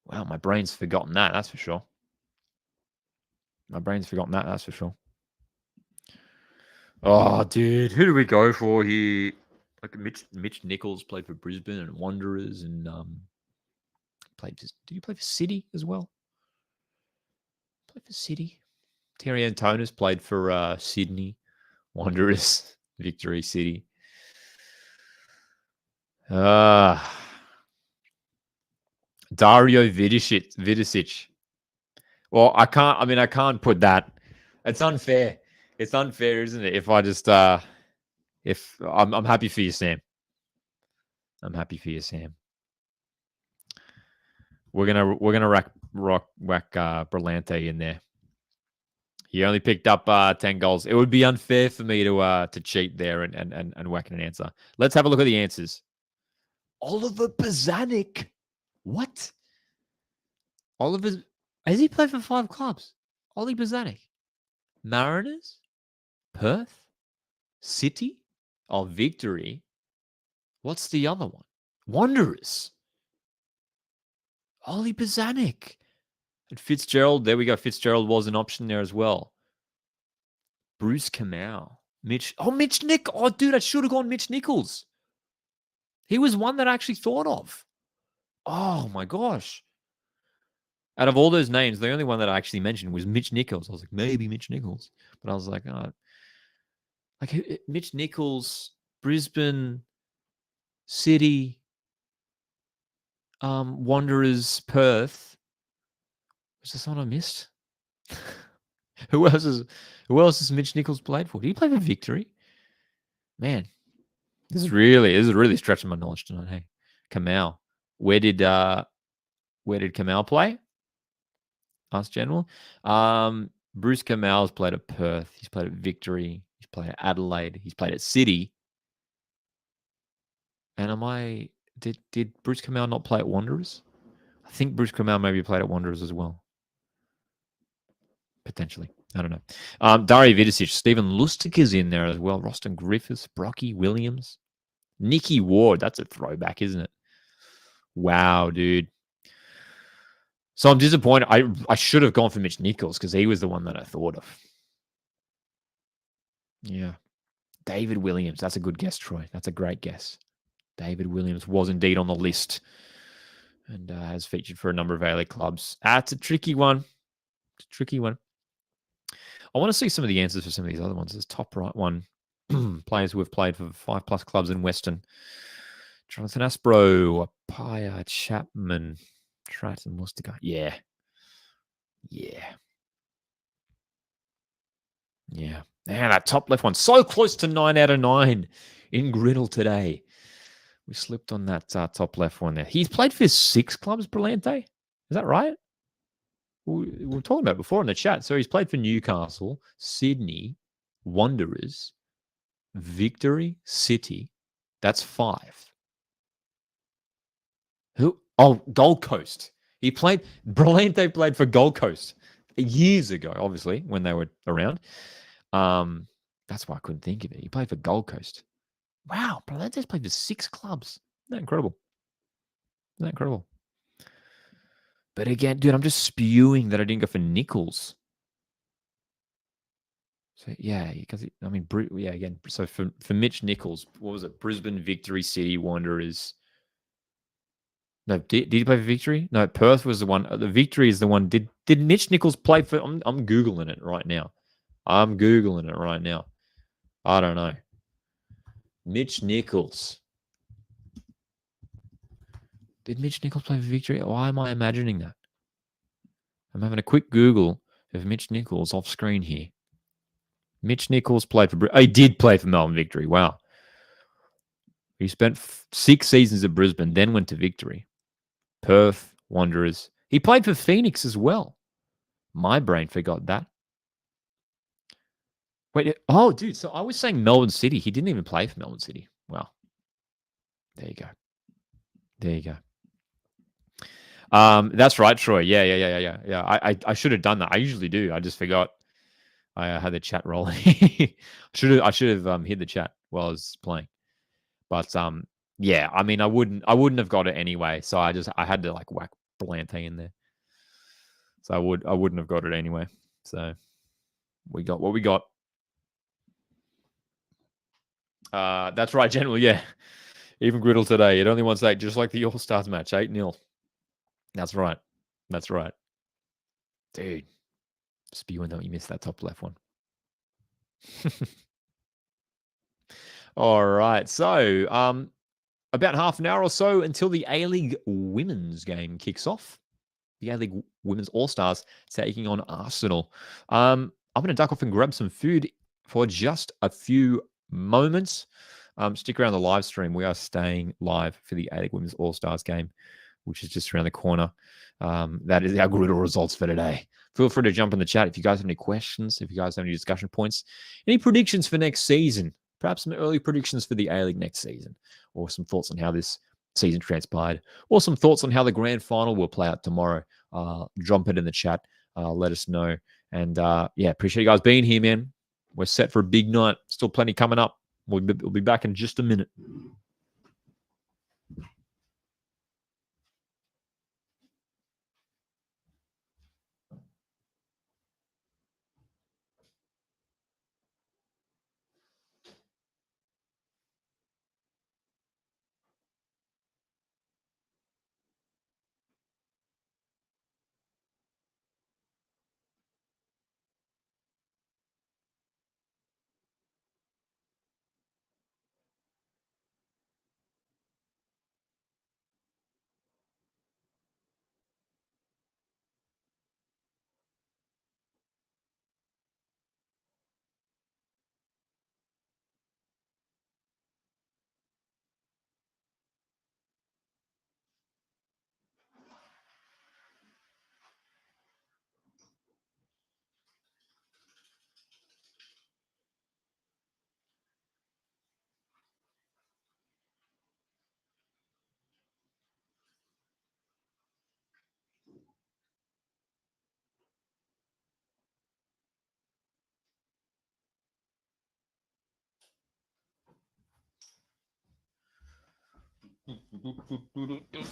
Wow, my brain's forgotten that. That's for sure. Oh, dude, who do we go for here? Like Mitch Nichols played for Brisbane and Wanderers, and did he play for City as well? Played for City. Terry Antonis played for Sydney, Wanderers, Victory City. Dario Vidicic. Well, I can't put that. It's unfair. It's unfair, isn't it? If I just if I'm happy for you, Sam. I'm happy for you, Sam. We're gonna whack Brillante in there. He only picked up 10 goals. It would be unfair for me to cheat there and whack an answer. Let's have a look at the answers. Oliver Bozanic. What? Has he played for 5 clubs? Ollie Bozanic. Mariners? Perth? City? Oh, Victory. What's the other one? Wanderers. Ollie Bozanic. And Fitzgerald. There we go. Fitzgerald was an option there as well. Bruce Kamau. Mitch Nick. Oh, dude, I should have gone Mitch Nichols. He was one that I actually thought of. Oh, my gosh. Out of all those names, the only one that I actually mentioned was Mitch Nichols. I was like, maybe Mitch Nichols. But I was like, Mitch Nichols, Brisbane, City, Wanderers, Perth. Was there someone I missed? Who else has Mitch Nichols played for? Did he play for Victory? Man, this is really stretching my knowledge tonight. Hey, Kamau. Where did Kamau play? Ask General. Bruce Kamau's played at Perth. He's played at Victory. He's played at Adelaide. He's played at City. And did Bruce Kamau not play at Wanderers? I think Bruce Kamau maybe played at Wanderers as well. Potentially. I don't know. Dario Vidicic, Stephen Lustig is in there as well. Roston Griffiths, Brocky Williams, Nicky Ward. That's a throwback, isn't it? Wow, dude. So I'm disappointed. I should have gone for Mitch Nichols because he was the one that I thought of. Yeah. David Williams. That's a good guess, Troy. That's a great guess. David Williams was indeed on the list and has featured for a number of A-League clubs. It's a tricky one. It's a tricky one. I want to see some of the answers for some of these other ones. This top right one. Players who have played for 5+ clubs in Western. Jonathan Aspro, Paya, Chapman, Stratton, Mustaga. Yeah. Yeah. Yeah. Man, that top left one. So close to 9 out of 9 in Griddle today. We slipped on that top left one there. He's played for 6 clubs, Brillante. Is that right? We were talking about it before in the chat. So he's played for Newcastle, Sydney, Wanderers, Victory, City. That's 5. Who? Oh, Gold Coast. Brillante played for Gold Coast years ago, obviously, when they were around. That's why I couldn't think of it. He played for Gold Coast. Wow, Brillante's played for 6 clubs. Isn't that incredible? Isn't that incredible? But again, dude, I'm just spewing that I didn't go for Nichols. So yeah, because again. So for Mitch Nichols, what was it? Brisbane, Victory, City, Wanderers. No, did he play for Victory? No, Perth was the one. The Victory is the one. Did Mitch Nichols play for? I'm googling it right now. I don't know. Mitch Nichols. Did Mitch Nichols play for Victory? Why am I imagining that? I'm having a quick Google of Mitch Nichols off screen here. Mitch Nichols played for. He did play for Melbourne Victory. Wow. He spent 6 seasons at Brisbane, then went to Victory. Perth, Wanderers. He played for Phoenix as well. My brain forgot that. Wait, oh, dude. So I was saying Melbourne City. He didn't even play for Melbourne City. Wow. There you go. There you go. That's right, Troy. Yeah. I should have done that. I usually do. I just forgot. I had the chat rolling. I should have hit the chat while I was playing. But yeah. I mean, I wouldn't have got it anyway. So I had to like whack Blante in there. So I wouldn't have got it anyway. So we got what we got. That's right, General. Yeah. Even Griddle today. It only wants 8, just like the All Stars match, 8-0. That's right. That's right. Dude. Spewing though, you missed that top left one. All right. So, about half an hour or so until the A-League women's game kicks off. The A-League women's All-Stars taking on Arsenal. I'm going to duck off and grab some food for just a few moments. Stick around the live stream. We are staying live for the A-League women's All-Stars game, which is just around the corner. That is our Griddle results for today. Feel free to jump in the chat if you guys have any questions, if you guys have any discussion points, any predictions for next season, perhaps some early predictions for the A-League next season, or some thoughts on how this season transpired, or some thoughts on how the grand final will play out tomorrow. Jump it in the chat. Let us know. And yeah, appreciate you guys being here, man. We're set for a big night. Still plenty coming up. We'll be back in just a minute.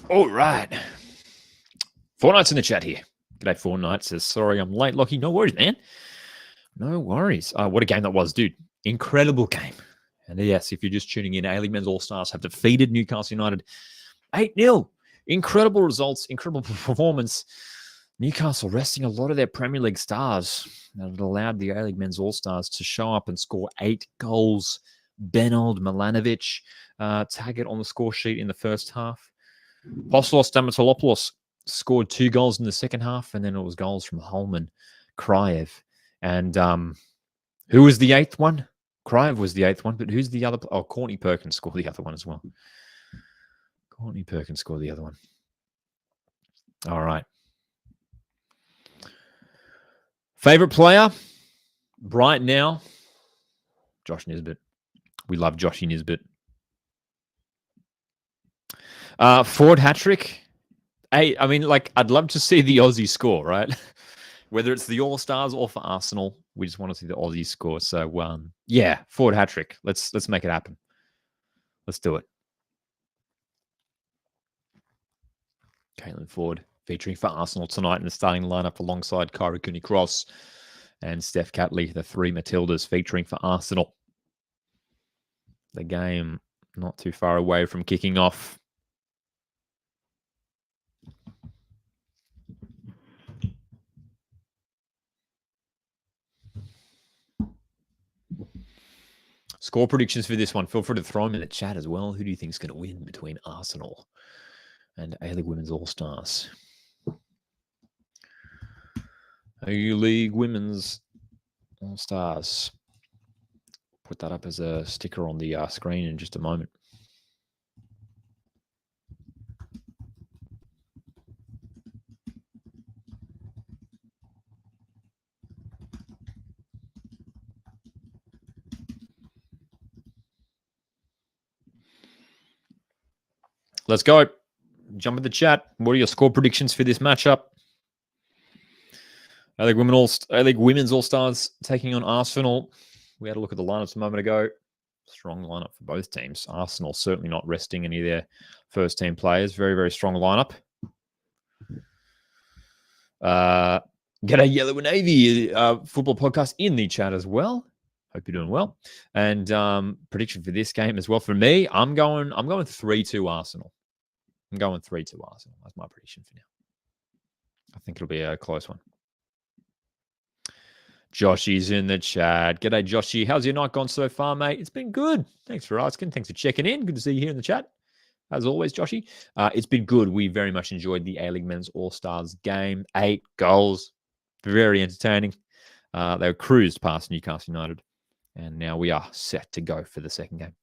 All right. Fortnight's in the chat here. G'day, Fortnight says, sorry, I'm late, Lockie. No worries, man. No worries. What a game that was, dude. Incredible game. And yes, if you're just tuning in, A-League Men's All-Stars have defeated Newcastle United 8-0. Incredible results, incredible performance. Newcastle resting a lot of their Premier League stars. And it allowed the A-League Men's All-Stars to show up and score 8 goals. Benold Milanovic tag it on the score sheet in the first half. Apostolos Stamatolopoulos scored 2 goals in the second half, and then it was goals from Holman, Kraev. And who was the 8th one? Kraev was the 8th one, but who's the other? Oh, Courtney Perkins scored the other one as well. Courtney Perkins scored the other one. All right. Favorite player right now? Josh Nisbet. We love Joshy Nisbet. Ford hat-trick. Hey, I mean, like, I'd love to see the Aussie score, right? Whether it's the All-Stars or for Arsenal, we just want to see the Aussie score. So, yeah, Ford hat-trick. Let's make it happen. Let's do it. Caitlin Ford featuring for Arsenal tonight in the starting lineup alongside Kyra Cooney-Cross and Steph Catley, the 3 Matildas featuring for Arsenal. The game not too far away from kicking off. Score predictions for this one. Feel free to throw them in the chat as well. Who do you think is going to win between Arsenal and A-League Women's All-Stars? A-League Women's All-Stars. Put that up as a sticker on the screen in just a moment. Let's go. Jump in the chat. What are your score predictions for this matchup? A-League Women's All-Stars taking on Arsenal. We had a look at the lineups a moment ago. Strong lineup for both teams. Arsenal certainly not resting any of their first-team players. Very, very strong lineup. G'day Yellow and Navy football podcast in the chat as well. Hope you're doing well. And prediction for this game as well. For me, I'm going 3-2 Arsenal. I'm going 3-2 Arsenal. That's my prediction for now. I think it'll be a close one. Joshy's in the chat. G'day, Joshy. How's your night gone so far, mate? It's been good. Thanks for asking. Thanks for checking in. Good to see you here in the chat. As always, Joshy. It's been good. We very much enjoyed the A-League Men's All-Stars game. 8 goals. Very entertaining. They were cruised past Newcastle United. And now we are set to go for the second game.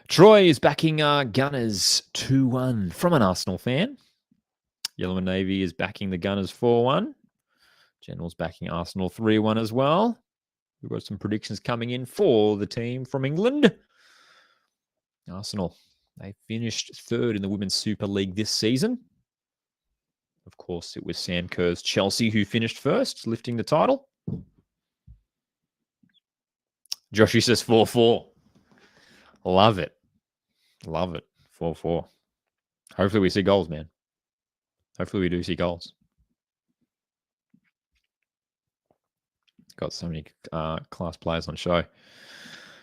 Troy is backing Gunners 2-1 from an Arsenal fan. Yellow and Navy is backing the Gunners 4-1. General's backing Arsenal 3-1 as well. We've got some predictions coming in for the team from England. Arsenal, they finished 3rd in the Women's Super League this season. Of course, it was Sam Kerr's Chelsea who finished 1st, lifting the title. Joshy says 4-4. Love it. Love it. 4-4. Hopefully we see goals, man. Hopefully we do see goals. Got so many class players on show. A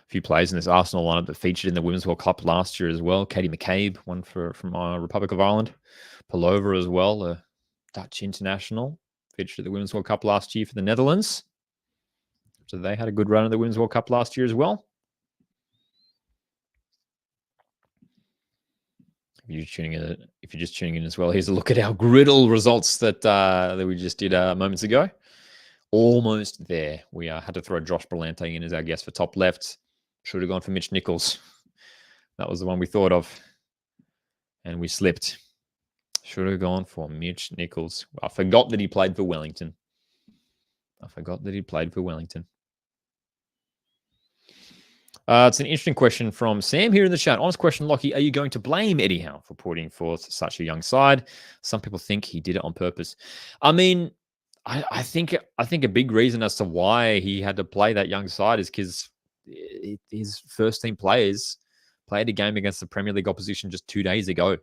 few players in this Arsenal lineup that featured in the Women's World Cup last year as well. Katie McCabe, one from Republic of Ireland. Palova as well, a Dutch international. Featured at the Women's World Cup last year for the Netherlands. So they had a good run at the Women's World Cup last year as well. If you're just tuning in as well, here's a look at our griddle results that we just did moments ago. Almost there. We had to throw Josh Berlante in as our guest for top left. Should have gone for Mitch Nichols. That was the one we thought of. And we slipped. Should have gone for Mitch Nichols. I forgot that he played for Wellington. It's an interesting question from Sam here in the chat. Honest question, Lockie. Are you going to blame Eddie Howe for putting forth such a young side? Some people think he did it on purpose. I mean, I think a big reason as to why he had to play that young side is because his first team players played a game against the Premier League opposition just 2 days ago.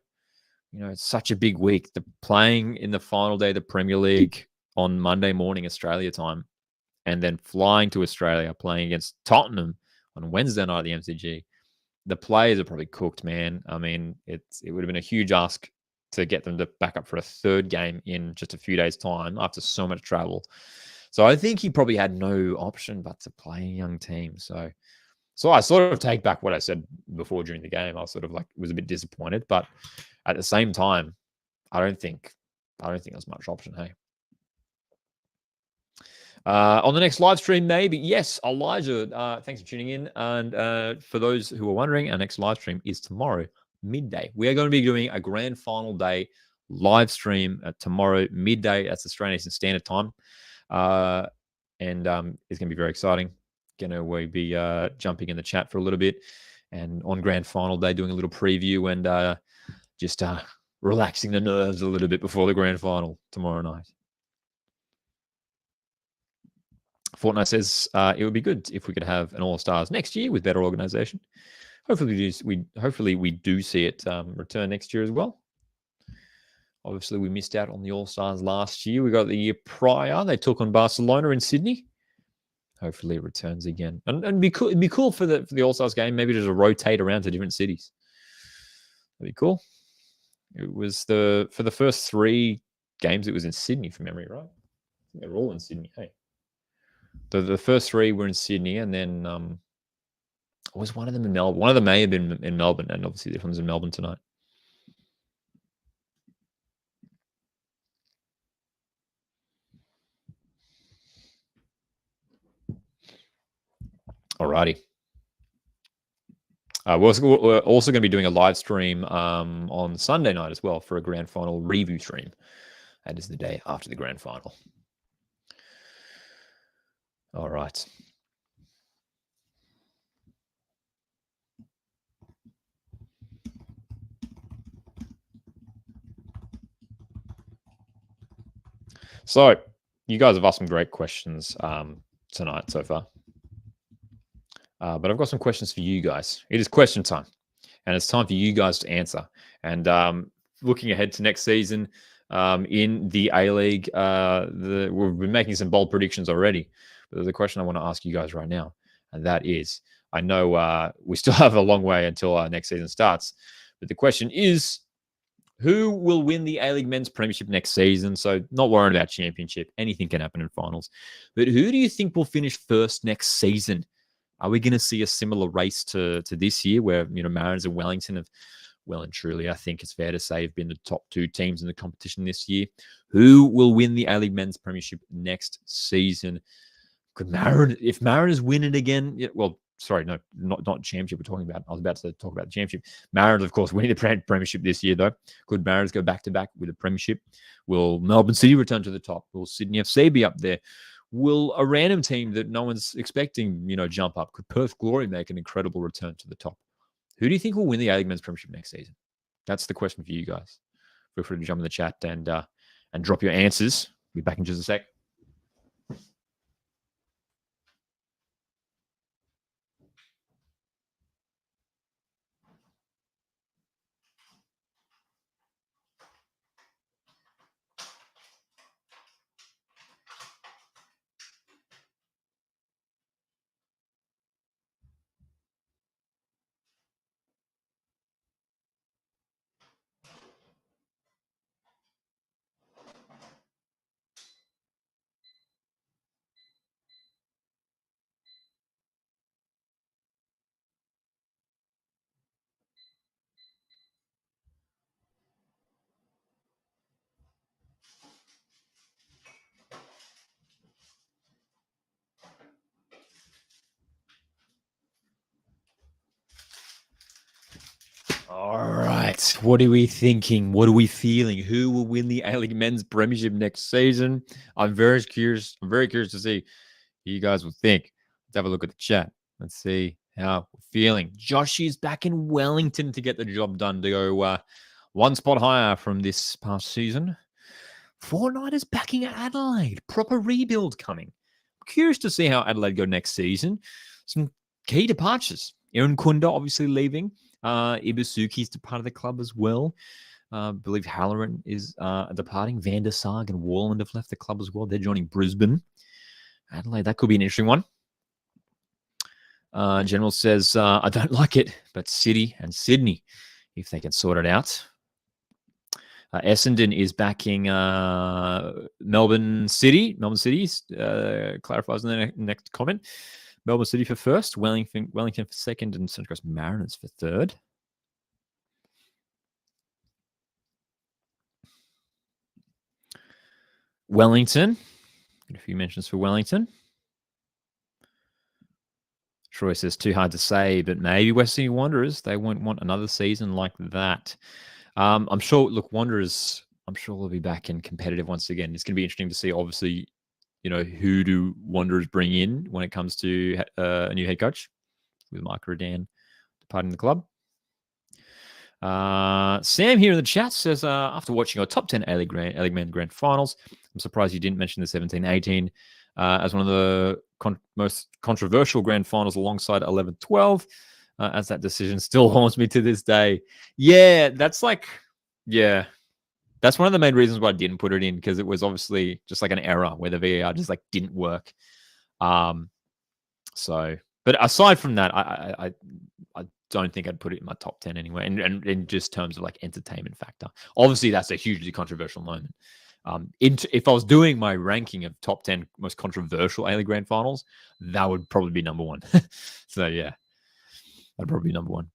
It's such a big week. They're playing in the final day of the Premier League on Monday morning, Australia time, and then flying to Australia, playing against Tottenham on Wednesday night at the MCG. The players are probably cooked, man. I mean, it would have been a huge ask to get them to back up for a third game in just a few days' time after so much travel. So I think he probably had no option but to play a young team. So I sort of take back what I said before during the game. I was sort of was a bit disappointed, but at the same time, I don't think there's much option. Hey, on the next live stream, maybe. Yes, Elijah, thanks for tuning in. And for those who are wondering, our next live stream is tomorrow, midday. We are going to be doing a grand final day live stream tomorrow, midday. That's Australian Eastern Standard Time. And it's going to be very exciting. We'll be jumping in the chat for a little bit. And on grand final day, doing a little preview and just relaxing the nerves a little bit before the grand final tomorrow night. Fortnite says it would be good if we could have an All-Stars next year with better organization. Hopefully we do see it return next year as well. Obviously, we missed out on the All-Stars last year. We got the year prior. They took on Barcelona in Sydney. Hopefully it returns again. And it'd be cool for the All-Stars game, maybe just to rotate around to different cities. That'd be cool. It was for the first 3 games, it was in Sydney from memory, right? I think they're all in Sydney. Hey. The first 3 were in Sydney, and then was one of them in Melbourne. One of them may have been in Melbourne, and obviously this one's in Melbourne tonight. Alrighty. We're also going to be doing a live stream on Sunday night as well for a grand final review stream. That is the day after the grand final. All right. So you guys have asked some great questions tonight so far. But I've got some questions for you guys. It is question time, and it's time for you guys to answer. And looking ahead to next season in the A-League, we've been making some bold predictions already. But there's a question I want to ask you guys right now, and that is, I know we still have a long way until next season starts, but the question is, who will win the A-League Men's Premiership next season? So not worrying about championship. Anything can happen in finals. But who do you think will finish first next season? Are we going to see a similar race to this year where, Mariners and Wellington have well and truly, I think it's fair to say, have been the top 2 teams in the competition this year? Who will win the A-League Men's Premiership next season? If Mariners win it again, sorry, no, not championship we're talking about. I was about to talk about the championship. Mariners, of course, winning the premiership this year, though. Could Mariners go back-to-back with a premiership? Will Melbourne City return to the top? Will Sydney FC be up there? Will a random team that no one's expecting, jump up? Could Perth Glory make an incredible return to the top? Who do you think will win the A-League Men's Premiership next season? That's the question for you guys. Feel free to jump in the chat and drop your answers. Be back in just a sec. All right. What are we thinking? What are we feeling? Who will win the A-League Men's Premiership next season? I'm very curious. I'm very curious to see what you guys will think. Let's have a look at the chat. Let's see how we're feeling. Josh is back in Wellington to get the job done, to go one spot higher from this past season. Fortnite is backing Adelaide. Proper rebuild coming. I'm curious to see how Adelaide go next season. Some Key departures. Irankunda obviously leaving. Ibasuki's departed the club as well. I believe Halloran is departing. Van der Sarg and Warland have left the club as well. They're joining Brisbane. Adelaide, that could be an interesting one. General says, I don't like it, but City and Sydney, if they can sort it out. Essendon is backing Melbourne City. Melbourne City clarifies in the next comment. Melbourne City for first, Wellington for second, and Central Coast Mariners for third. Wellington. Got a few mentions for Wellington. Troy says, too hard to say, but maybe West Sydney Wanderers, they won't want another season like that. I'm sure, look, Wanderers, I'm sure they'll be back in competitive once again. It's going to be interesting to see, obviously, who do Wanderers bring in when it comes to a new head coach with Mike Redan departing the club. Sam here in the chat says, after watching our top 10 A-League Men Grand Finals, I'm surprised you didn't mention the 17-18 as one of the most controversial Grand Finals alongside 11-12, as that decision still haunts me to this day. Yeah, that's one of the main reasons why I didn't put it in, because it was obviously just like an error where the VAR just like didn't work. But aside from that, I don't think I'd put it in my top 10 anyway. And in just terms of like entertainment factor, obviously that's a hugely controversial moment. If I was doing my ranking of top 10 most controversial A-League Grand Finals, that would probably be number one. So yeah, that'd probably be number one.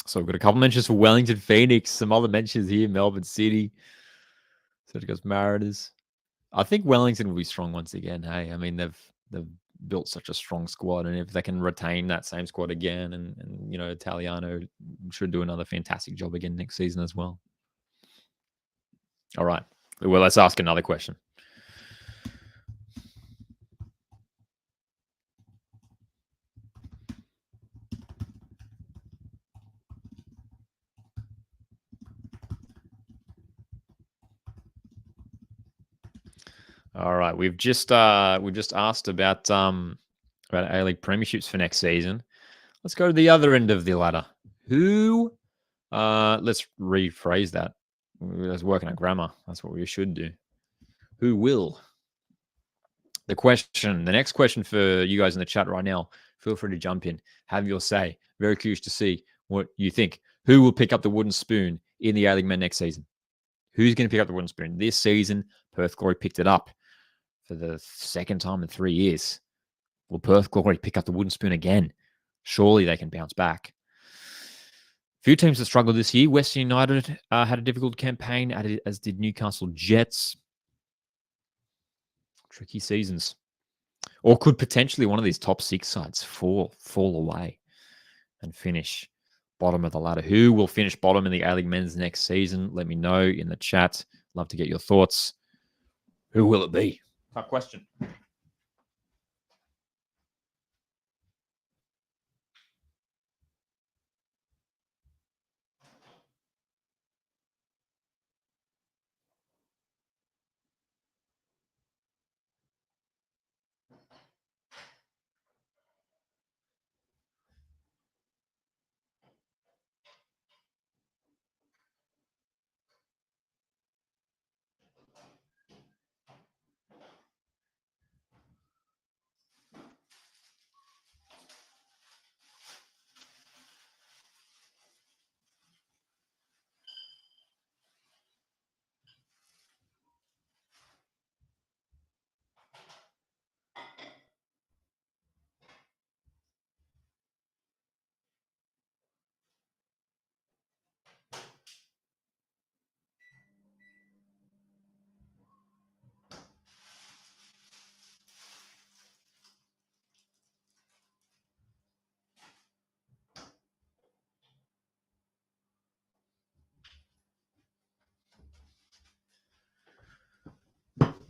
So we've got a couple mentions for Wellington Phoenix, some other mentions here, Melbourne City, Central Coast Mariners. I think Wellington will be strong once again. Hey, I mean, they've built such a strong squad, and if they can retain that same squad again, and Italiano should do another fantastic job again next season as well. All right. Well, let's ask another question. All right, we've just asked about A-League premierships for next season. Let's go to the other end of the ladder. Who? Let's rephrase that. Let's work on grammar. That's what we should do. Who will? The next question for you guys in the chat right now. Feel free to jump in. Have your say. Very curious to see what you think. Who will pick up the wooden spoon in the A-League Men next season? Who's going to pick up the wooden spoon? This season, Perth Glory picked it up for the second time in 3 years. Will Perth Glory pick up the wooden spoon again? Surely they can bounce back. Few teams have struggled this year. Western United had a difficult campaign, as did Newcastle Jets. Tricky seasons. Or could potentially one of these top 6 sides fall away and finish bottom of the ladder? Who will finish bottom in the A-League Men's next season? Let me know in the chat. Love to get your thoughts. Who will it be? Tough question.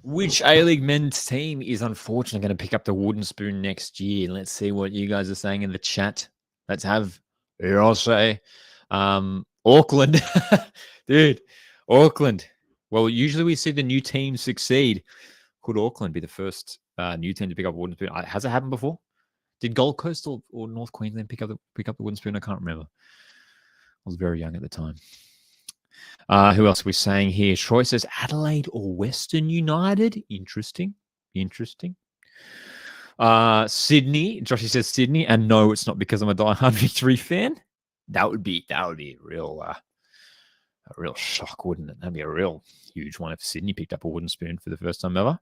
Which A-League men's team is unfortunately going to pick up the wooden spoon next year? Let's see what you guys are saying in the chat. Let's have your say. Auckland. Dude, Auckland. Well, usually we see the new team succeed. Could Auckland be the first new team to pick up a wooden spoon. Has it happened before? Did Gold Coast or North Queensland pick up the wooden spoon? I can't remember. I was very young at the time. Who else are we saying here? Troy says Adelaide or Western United. Interesting. Sydney. Joshy says Sydney, and no, it's not because I'm a diehard Victory fan. That would be a real shock, wouldn't it? That'd be a real huge one if Sydney picked up a wooden spoon for the first time ever.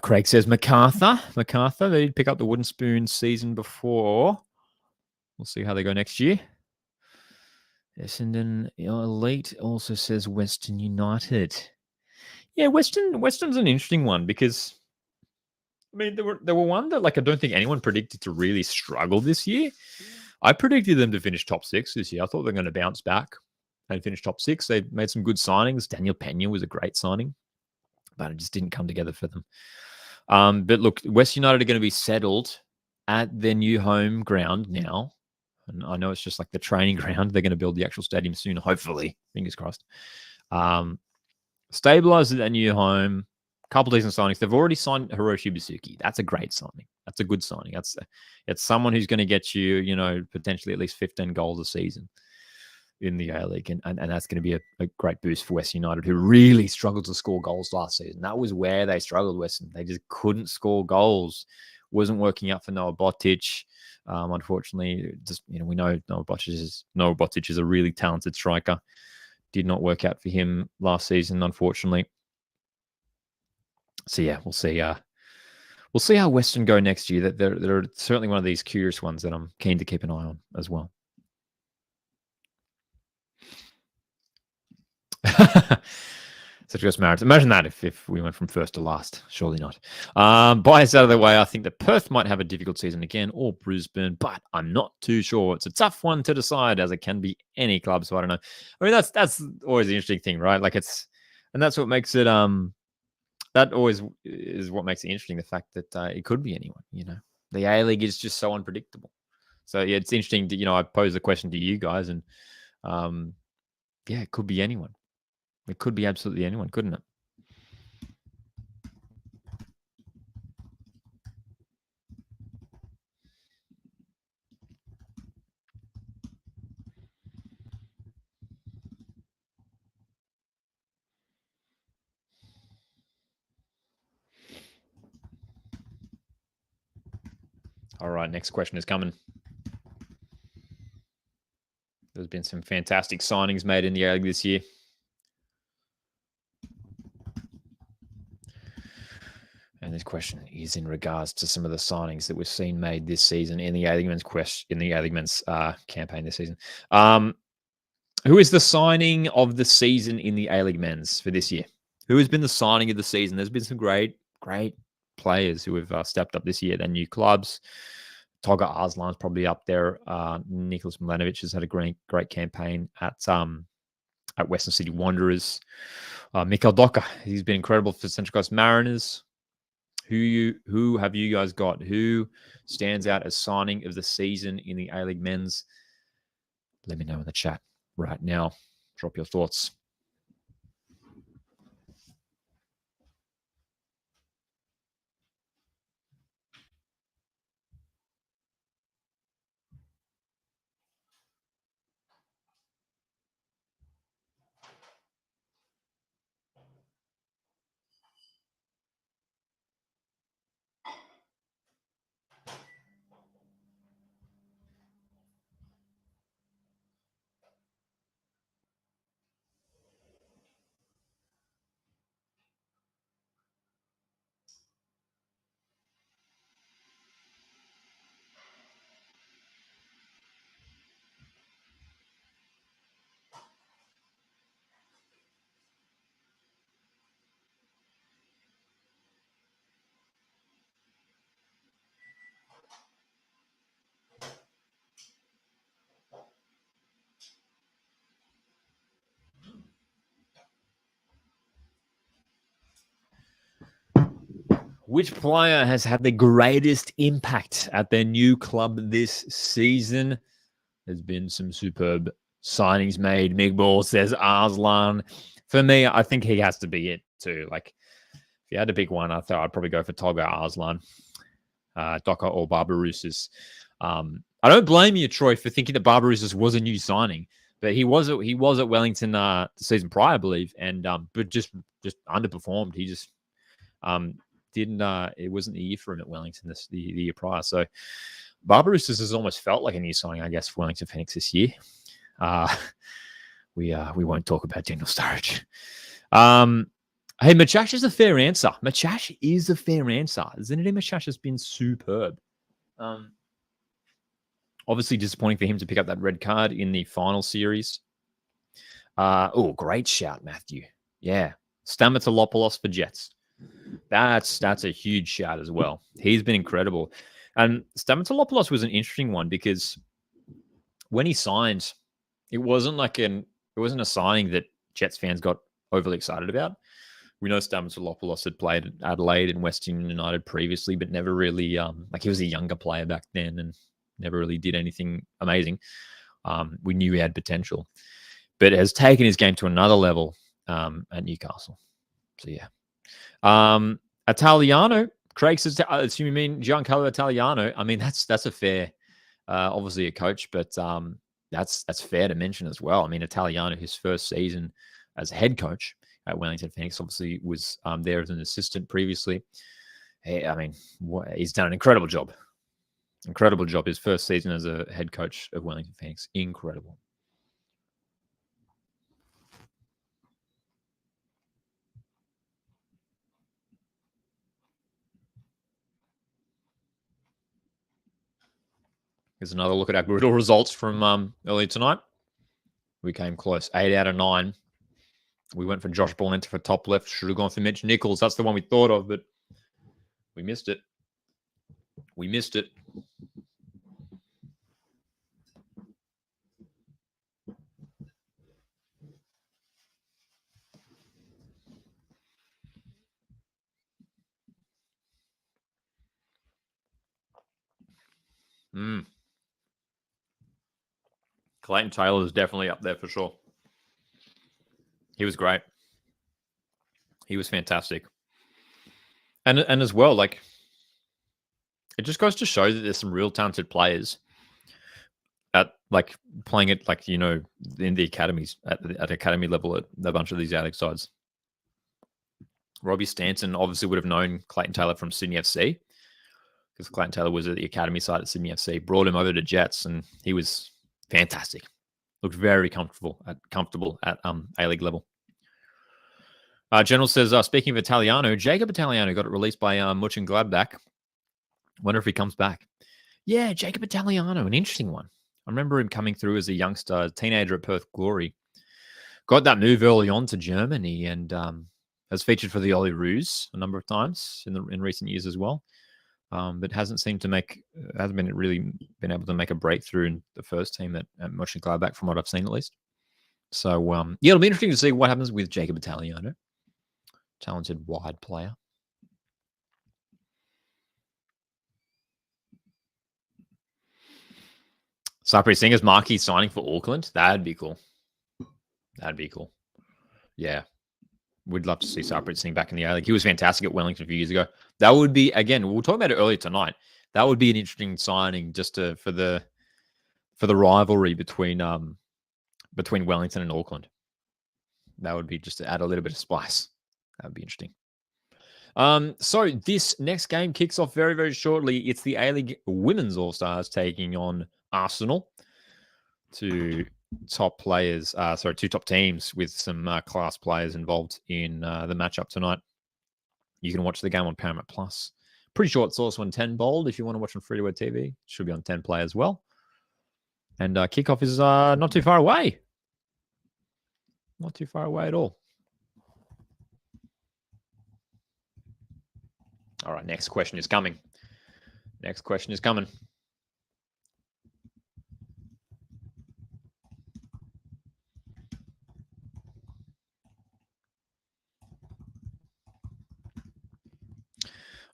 Craig says MacArthur. They did pick up the wooden spoon season before. We'll see how they go next year. Essendon Elite also says Western United. Yeah, Western's an interesting one because, I mean, there were one that, like, I don't think anyone predicted to really struggle this year. I predicted them to finish top 6 this year. I thought they were going to bounce back and finish top 6. They made some good signings. Daniel Pena was a great signing, but it just didn't come together for them. But look, West United are going to be settled at their new home ground now. And I know it's just like the training ground. They're going to build the actual stadium soon, hopefully. Fingers crossed. Stabilized at their new home. Couple decent signings. They've already signed Hiroshi Basuki. That's a great signing. That's a good signing. It's someone who's going to get you, potentially at least 15 goals a season in the A-League. And that's going to be a great boost for West United, who really struggled to score goals last season. That was where they struggled, Western. They just couldn't score goals. Wasn't working out for Noah Botic. Unfortunately, just we know Noah Botic is a really talented striker. Did not work out for him last season, unfortunately. So yeah, we'll see. We'll see how Western go next year. That they're certainly one of these curious ones that I'm keen to keep an eye on as well. Such a marriage. Imagine that if we went from first to last. Surely not. Bias out of the way, I think that Perth might have a difficult season again, or Brisbane, but I'm not too sure. It's a tough one to decide, as it can be any club. So I don't know. I mean, that's always the interesting thing, right? Like and that's what makes it. That always is what makes it interesting. The fact that it could be anyone. The A-League is just so unpredictable. So yeah, it's interesting. I pose the question to you guys, and it could be anyone. It could be absolutely anyone, couldn't it? All right, next question is coming. There's been some fantastic signings made in the A-League this year. And this question is in regards to some of the signings that we've seen made this season in the A-League Men's campaign this season. Who is the signing of the season in the A-League Men's for this year? Who has been the signing of the season? There's been some great players who have stepped up this year. They're new clubs. Toga Arslan's probably up there. Nicholas Milanovic has had a great campaign at Western City Wanderers. Mikael Docker, he's been incredible for Central Coast Mariners. Who have you guys got? Who stands out as signing of the season in the A-League Men's? Let me know in the chat right now. Drop your thoughts. Which player has had the greatest impact at their new club this season? There's been some superb signings made. Migball says Arslan. For me, I think he has to be it too. Like, If you had to pick one, I thought I'd probably go for Tolga Arslan, Docker or Barbarouses. I don't blame you, Troy, for thinking that Barbarouses was a new signing, but he was at Wellington the season prior, I believe, and but just underperformed. He just didn't. It wasn't the year for him at Wellington the year prior. So Barbarouses has almost felt like a new signing, I guess, for Wellington Phoenix this year. We won't talk about Daniel Sturridge. Hey, Machash is a fair answer. Machash is a fair answer. Zinedine Machash has been superb. Obviously disappointing for him to pick up that red card in the final series. Oh, great shout, Matthew. Yeah. Stamatolopoulos for Jets. That's a huge shout as well. He's been incredible. And Stamatolopoulos was an interesting one because when he signed, it wasn't a signing that Jets fans got overly excited about. We know Stamatolopoulos had played at Adelaide and Western United previously, but never really he was a younger player back then and never really did anything amazing. We knew he had potential, but has taken his game to another level at Newcastle. So yeah, Italiano. Craig says, "Assume you mean Giancarlo Italiano." I mean that's a fair, obviously a coach, but that's fair to mention as well. I mean Italiano, his first season as a head coach at Wellington Phoenix, obviously was there as an assistant previously. Hey, I mean, he's done an incredible job. Incredible job. His first season as a head coach of Wellington Phoenix. Incredible. Here's another look at our brutal results from earlier tonight. We came close. 8 out of 9. We went for Josh Bolenta for top left. Should have gone for Mitch Nichols. That's the one we thought of, but we missed it. We missed it. Clayton Taylor is definitely up there for sure. He was great. He was fantastic. And as well, like, it just goes to show that there's some real talented players at like playing it like, you know, in the academies at academy level at a bunch of these ALEC sides. Robbie Stanton obviously would have known Clayton Taylor from Sydney FC because Clayton Taylor was at the academy side at Sydney FC, brought him over to Jets, and he was fantastic. Looked very comfortable at A-League level. General says, speaking of Italiano, Jacob Italiano got it released by Mönchengladbach. Wonder if he comes back. Yeah, Jacob Italiano, an interesting one. I remember him coming through as a youngster, teenager at Perth Glory. Got that move early on to Germany and has featured for the Oli Roos a number of times in recent years as well. But hasn't really been able to make a breakthrough in the first team at Mönchengladbach from what I've seen at least. So, yeah, it'll be interesting to see what happens with Jacob Italiano. Talented wide player. Sapri Singh's marquee signing for Auckland. That'd be cool. That'd be cool. Yeah. We'd love to see Sapri Singh back in the A-League. He was fantastic at Wellington a few years ago. That would be, again, we were talking about it earlier tonight. That would be an interesting signing just for the rivalry between Wellington and Auckland. That would be just to add a little bit of spice. That would be interesting. So this next game kicks off very, very shortly. It's the A-League Women's All-Stars taking on Arsenal. Two top teams with some class players involved in the matchup tonight. You can watch the game on Paramount Plus. Pretty sure it's also on 10 Bold if you want to watch on Free-to-Air TV. It should be on 10 Play as well. And kickoff is not too far away. Not too far away at all. All right, next question is coming. Next question is coming.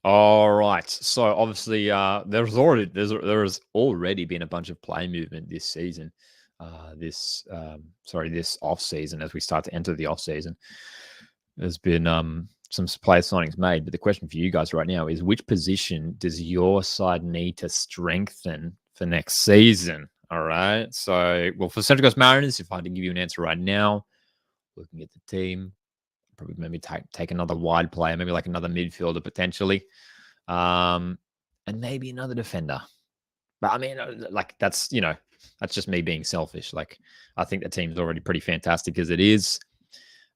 All right. So obviously, there has already been a bunch of play movement this season. This off season as we start to enter the off season. There's been some player signings made. But the question for you guys right now is, which position does your side need to strengthen for next season? All right. So, well, for Central Coast Mariners, if I had to give you an answer right now, looking at the team, probably maybe take another wide player, maybe like another midfielder potentially, and maybe another defender. But I mean, like that's just me being selfish. Like I think the team's already pretty fantastic as it is.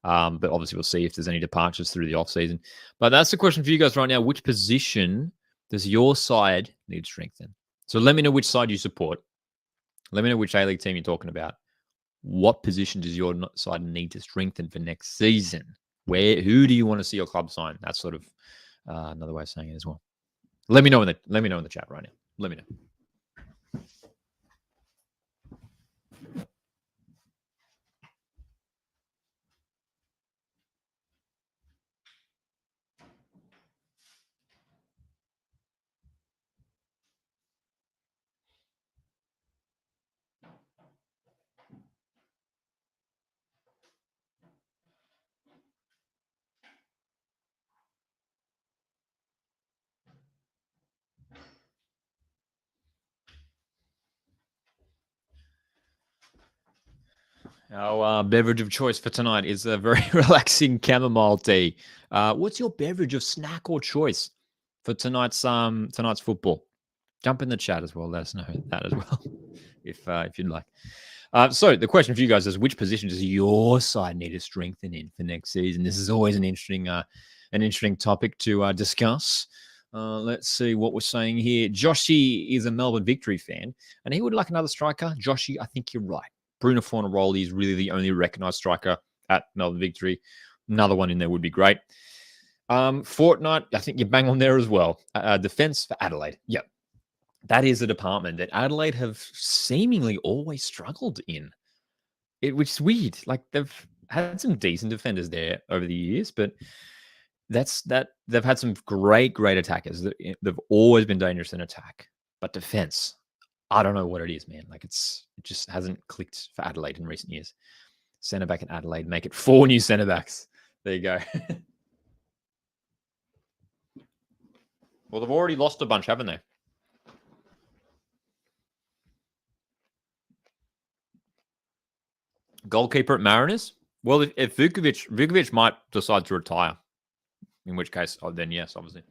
But obviously we'll see if there's any departures through the offseason. But that's the question for you guys right now. Which position does your side need to strengthen? So let me know which side you support. Let me know which A-League team you're talking about. What position does your side need to strengthen for next season? Who do you want to see your club sign? That's sort of another way of saying it as well. Let me know in the chat right now. Let me know. Our beverage of choice for tonight is a very relaxing chamomile tea. What's your beverage of snack or choice for tonight's football? Jump in the chat as well. Let us know that as well, if you'd like. So the question for you guys is, which position does your side need to strengthen in for next season? This is always an interesting topic to discuss. Let's see what we're saying here. Joshy is a Melbourne Victory fan, and he would like another striker. Joshy, I think you're right. Bruno Fornaroli is really the only recognised striker at Melbourne Victory. Another one in there would be great. Fortnite, I think you bang on there as well. Defence for Adelaide. Yep. That is a department that Adelaide have seemingly always struggled in. Which is weird. Like they've had some decent defenders there over the years, but they've had some great attackers. They've always been dangerous in attack, but defense, I don't know what it is, man. Like it just hasn't clicked for Adelaide in recent years. Centre back in Adelaide, make it 4 new centre backs. There you go. Well, they've already lost a bunch, haven't they? Goalkeeper at Mariners? Well, if Vukovic might decide to retire, in which case, then yes, obviously.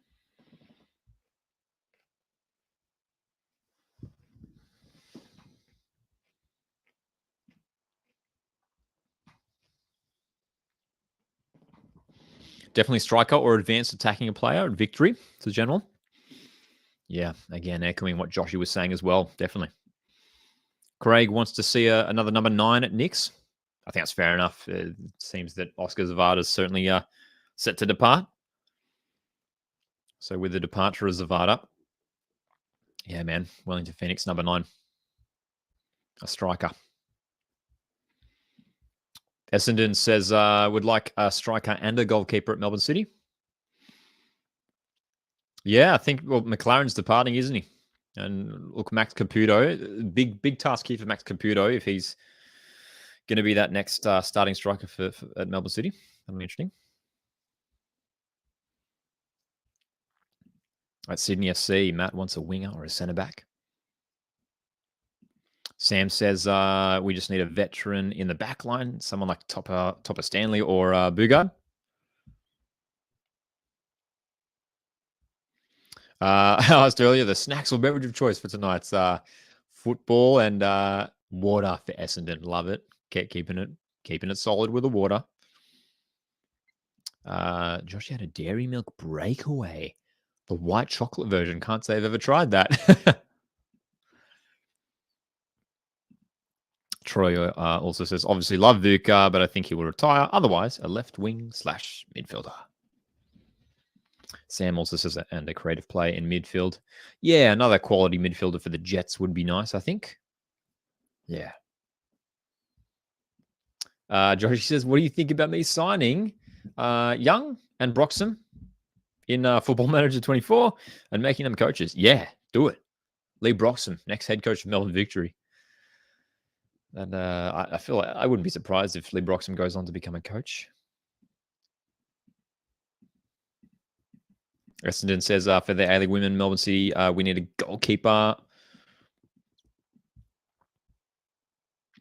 Definitely striker or advanced attacking a player at Victory to general. Yeah, again, echoing what Joshy was saying as well. Definitely. Craig wants to see another number 9 at Knicks. I think that's fair enough. It seems that Oscar Zavada is certainly set to depart. So with the departure of Zavada, yeah, man, Wellington Phoenix, number 9. A striker. Essendon says would like a striker and a goalkeeper at Melbourne City. Yeah, I think, well, McLaren's departing, isn't he? And look, Max Caputo, big task here for Max Caputo if he's going to be that next starting striker at Melbourne City. That'll be interesting. At Sydney FC, Matt wants a winger or a centre back. Sam says we just need a veteran in the back line, someone like Topper Stanley or Bugard. I asked earlier, the snacks or beverage of choice for tonight's football and water for Essendon. Love it. Keeping it solid with the water. Josh had a dairy milk breakaway. The white chocolate version. Can't say I've ever tried that. Troy also says, obviously love Vuka, but I think he will retire. Otherwise, a left wing / midfielder. Sam also says, and a creative play in midfield. Yeah, another quality midfielder for the Jets would be nice, I think. Yeah. Josh says, what do you think about me signing Young and Broxham in Football Manager 24 and making them coaches? Yeah, do it. Lee Broxham, next head coach of Melbourne Victory. And I feel like I wouldn't be surprised if Lee Broxham goes on to become a coach. Essendon says for the A-League women, Melbourne City, we need a goalkeeper.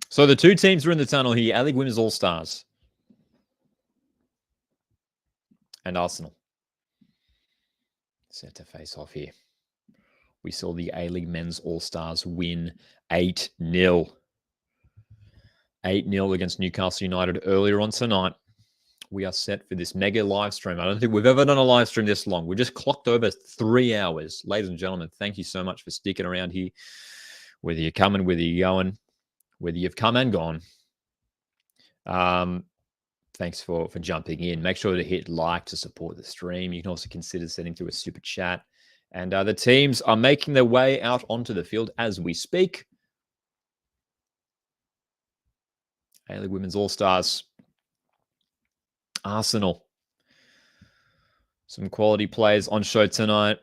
So the two teams are in the tunnel here. A-League Women's All-Stars and Arsenal. Set to face off here. We saw the A-League Men's All-Stars win 8-0. 8-0 against Newcastle United earlier on tonight. We are set for this mega live stream. I don't think we've ever done a live stream this long. We just clocked over 3 hours. Ladies and gentlemen, thank you so much for sticking around here. Whether you're coming, whether you're going, whether you've come and gone. Thanks for jumping in. Make sure to hit like to support the stream. You can also consider sending through a super chat. And the teams are making their way out onto the field as we speak. A-League Women's All-Stars. Arsenal. Some quality players on show tonight.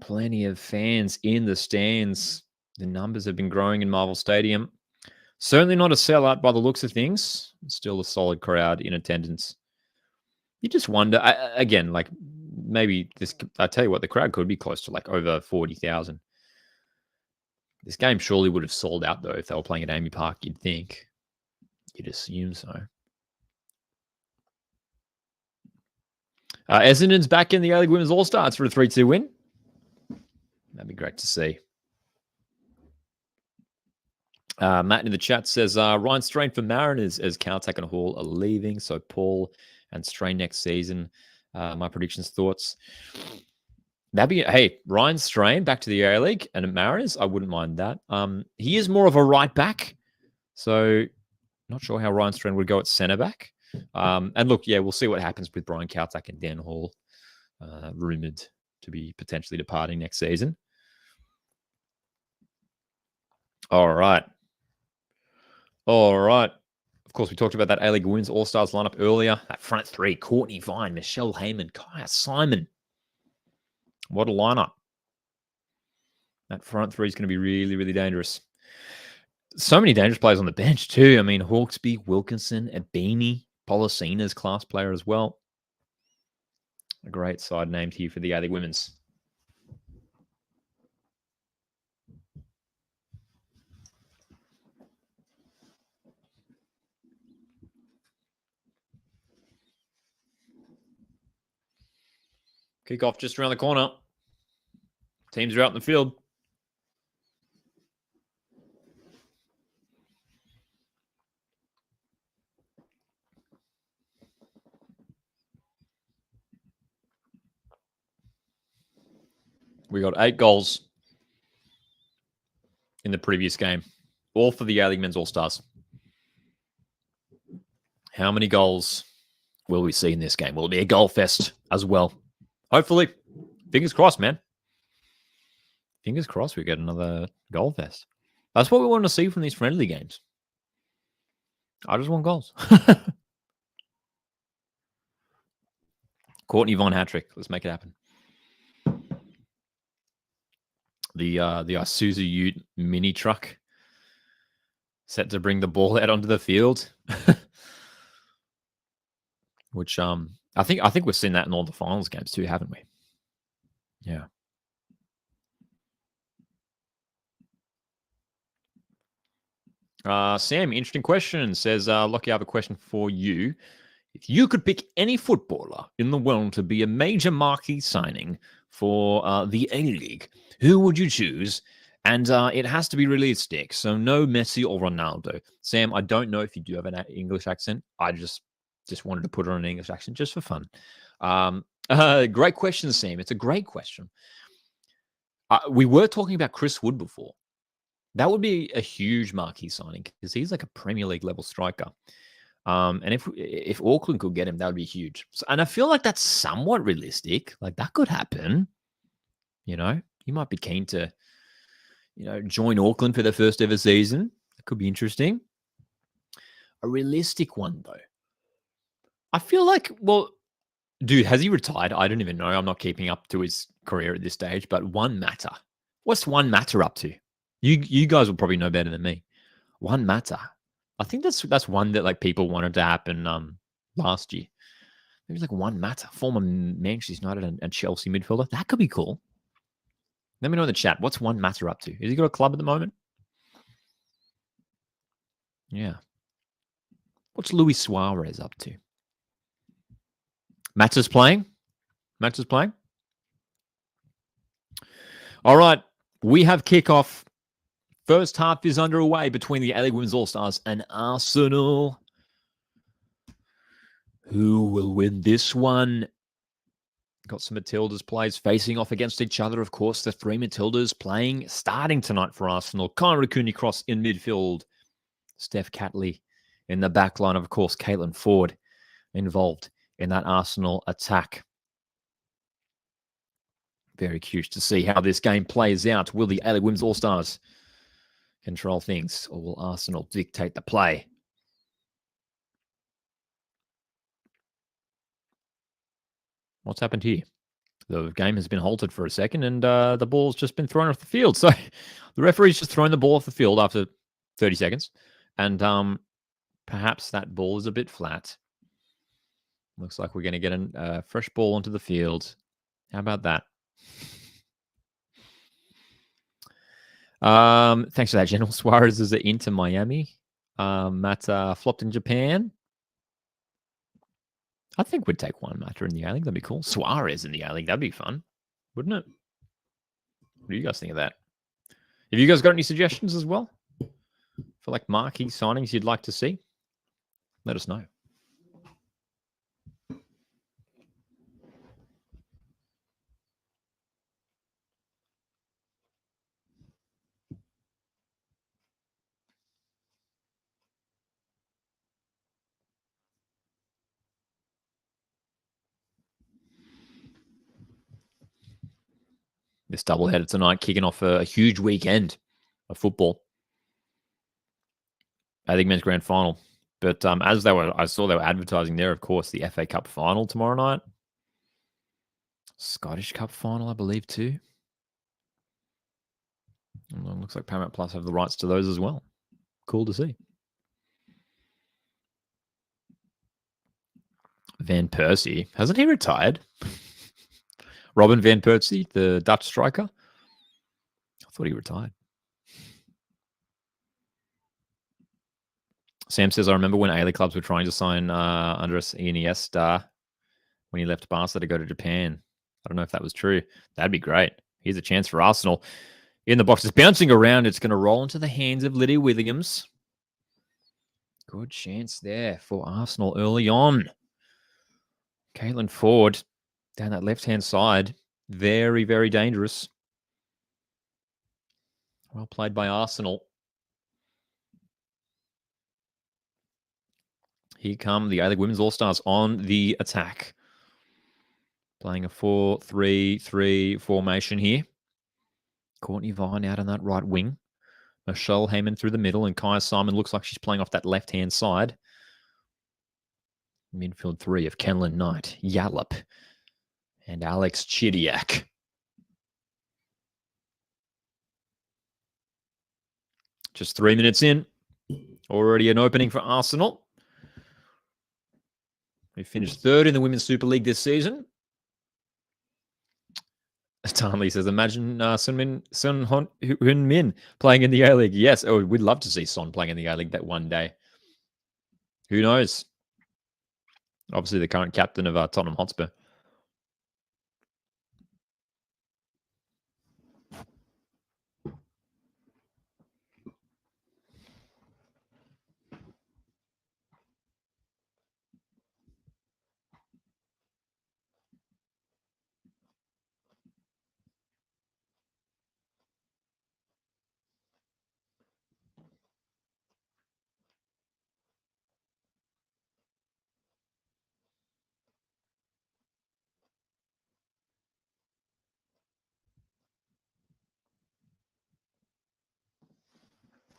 Plenty of fans in the stands. The numbers have been growing in Marvel Stadium. Certainly not a sellout by the looks of things. Still a solid crowd in attendance. You just wonder, again, like maybe this, I tell you what, the crowd could be close to like over 40,000. This game surely would have sold out though if they were playing at Amy Park, you'd think. You'd assume so. Essendon's back in the A-League Women's All-Stars for a 3-2 win. That'd be great to see. Matt in the chat says, Ryan Strain for Mariners as Caltech and Hall are leaving. So Paul and Strain next season. My predictions, thoughts. That'd be, hey, Ryan Strain back to the A-League and Mariners. I wouldn't mind that. He is more of a right back. So not sure how Ryan Strain would go at centre back. And look, yeah, we'll see what happens with Brian Caltech and Dan Hall, rumoured to be potentially departing next season. All right. Of course, we talked about that A-League Women's All-Stars lineup earlier. That front three, Courtney Vine, Michelle Heyman, Kaya Simon. What a lineup. That front three is going to be really, really dangerous. So many dangerous players on the bench too. I mean, Hawkesby, Wilkinson, Abini, Policina's class player as well. A great side named here for the A-League Women's. Kickoff just around the corner. Teams are out in the field. We got 8 goals in the previous game, all for the A-League Men's All-Stars. How many goals will we see in this game? Will it be a goal fest as well? Hopefully. Fingers crossed, man. Fingers crossed we get another goal fest. That's what we want to see from these friendly games. I just want goals. Courtney Vaughn hat-trick. Let's make it happen. The Isuzu Ute mini truck set to bring the ball out onto the field. Which I think we've seen that in all the finals games too, haven't we? Yeah. Sam, interesting question. Says, Lockie, I have a question for you. If you could pick any footballer in the world to be a major marquee signing for the A-League, who would you choose? And it has to be realistic. So no Messi or Ronaldo. Sam, I don't know if you do have an English accent. I just wanted to put on an English accent just for fun. Great question, Sam. It's a great question. We were talking about Chris Wood before. That would be a huge marquee signing because he's like a Premier League level striker. And if Auckland could get him, that would be huge. So, and I feel like that's somewhat realistic. Like that could happen. You know, he might be keen to, join Auckland for their first ever season. That could be interesting. A realistic one though. I feel like, well, dude, has he retired? I don't even know. I'm not keeping up to his career at this stage. But Juan Mata, what's Juan Mata up to? You guys will probably know better than me. Juan Mata. I think that's one that like people wanted to happen last year. Maybe like one Mata, former Manchester United and Chelsea midfielder. That could be cool. Let me know in the chat. What's one Mata up to? Has he got a club at the moment? Yeah. What's Luis Suarez up to? Mata's playing? Mata's playing? All right. We have kickoff. First half is underway between the A-League Women's All-Stars and Arsenal. Who will win this one? Got some Matildas players facing off against each other. Of course, the three Matildas playing starting tonight for Arsenal. Irankunda cross in midfield. Steph Catley in the back line. Of course, Caitlin Ford involved in that Arsenal attack. Very curious to see how this game plays out. Will the A-League Women's All-Stars control things, or will Arsenal dictate the play? What's happened here? The game has been halted for a second, and the ball's just been thrown off the field. So the referee's just thrown the ball off the field after 30 seconds, and perhaps that ball is a bit flat. Looks like we're going to get a fresh ball onto the field. How about that? Thanks for that, General. Suarez is at Inter Miami. Mata flopped in Japan. I think we'd take one Mata in the A-League. That'd be cool. Suarez in the A-League. That'd be fun, wouldn't it? What do you guys think of that? Have you guys got any suggestions as well for like marquee signings you'd like to see? Let us know. This doubleheader tonight, kicking off a huge weekend of football. I think men's grand final. But as I saw they were advertising there, of course, the FA Cup final tomorrow night. Scottish Cup final, I believe, too. And it looks like Paramount Plus have the rights to those as well. Cool to see. Van Persie. Hasn't he retired? Robin Van Persie, the Dutch striker. I thought he retired. Sam says, I remember when A-League clubs were trying to sign Andres Iniesta when he left Barca to go to Japan. I don't know if that was true. That'd be great. Here's a chance for Arsenal. In the box, it's bouncing around. It's going to roll into the hands of Lydia Williams. Good chance there for Arsenal early on. Caitlin Ford down that left-hand side. Very, very dangerous. Well played by Arsenal. Here come the A-League Women's All-Stars on the attack. Playing a 4-3-3 formation here. Courtney Vine out on that right wing. Michelle Heyman through the middle, and Kaya Simon looks like she's playing off that left-hand side. Midfield three of Kenlyn Knight, Yallop, and Alex Chidiak. Just 3 minutes in. Already an opening for Arsenal. We finished third in the Women's Super League this season. Tanley says, imagine Son Heung-min playing in the A-League. Yes, we'd love to see Son playing in the A-League that one day. Who knows? Obviously, the current captain of Tottenham Hotspur.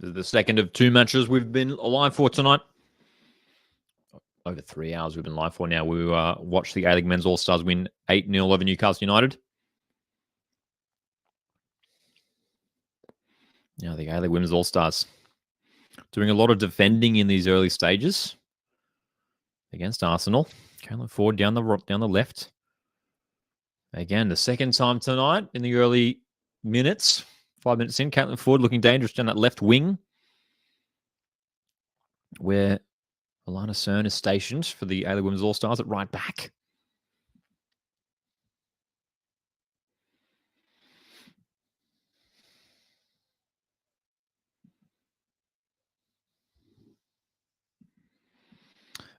This is the second of 2 matches we've been live for tonight. Over 3 hours we've been live for now. We watched the A-League Men's All-Stars win 8-0 over Newcastle United. Now the A-League Women's All-Stars doing a lot of defending in these early stages. against Arsenal. Caitlin Ford down the left. Again, the second time tonight in the early minutes. 5 minutes in, Caitlin Ford looking dangerous down that left wing, where Alana Cern is stationed for the A-League Women's All-Stars at right back.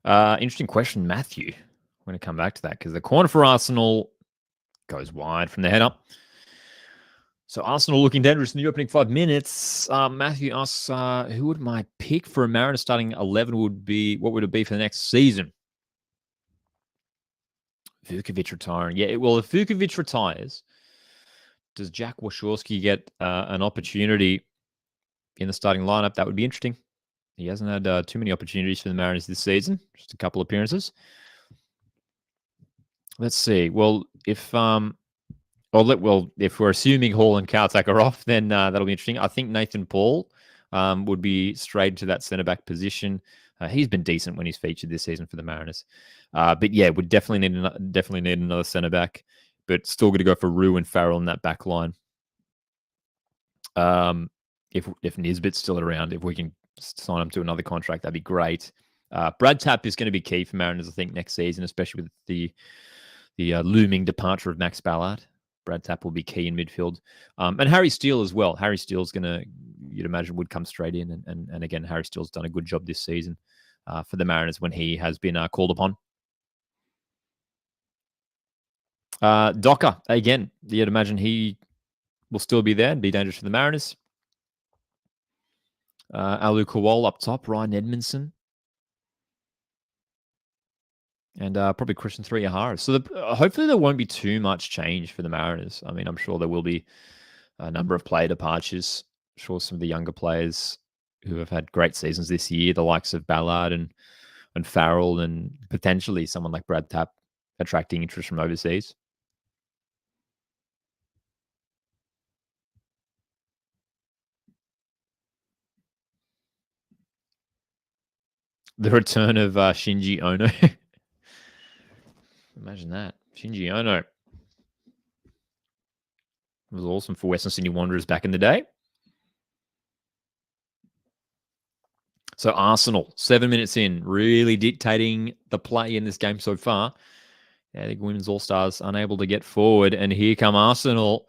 Interesting question, Matthew. I'm going to come back to that because the corner for Arsenal goes wide from the header. So Arsenal looking dangerous in the opening 5 minutes. Matthew asks, who would my pick for a Mariners starting 11 would be? What would it be for the next season? Vukovic retiring. Yeah, well, if Vukovic retires, does Jack Wachowski get an opportunity in the starting lineup? That would be interesting. He hasn't had too many opportunities for the Mariners this season, just a couple appearances. Let's see. Well, if if we're assuming Hall and Kautak are off, then that'll be interesting. I think Nathan Paul would be straight to that centre back position. He's been decent when he's featured this season for the Mariners, but yeah, would definitely need another centre back. But still going to go for Rue and Farrell in that back line. If Nisbet's still around, if we can sign him to another contract, that'd be great. Brad Tapp is going to be key for Mariners, I think, next season, especially with the looming departure of Max Ballard. Brad Tapp will be key in midfield. And Harry Steele as well. Harry Steele's going to, you'd imagine, would come straight in. And again, Harry Steele's done a good job this season for the Mariners when he has been called upon. Docker, again, you'd imagine he will still be there and be dangerous for the Mariners. Alu Kowal up top, Ryan Edmondson. And probably Christian Threehara. So hopefully there won't be too much change for the Mariners. I mean, I'm sure there will be a number of player departures. I'm sure some of the younger players who have had great seasons this year, the likes of Ballard and Farrell, and potentially someone like Brad Tapp attracting interest from overseas. The return of Shinji Ono. Imagine that. Shinji Ono. It was awesome for Western Sydney Wanderers back in the day. So Arsenal, 7 minutes in, really dictating the play in this game so far. I think Women's All-Stars unable to get forward. And here come Arsenal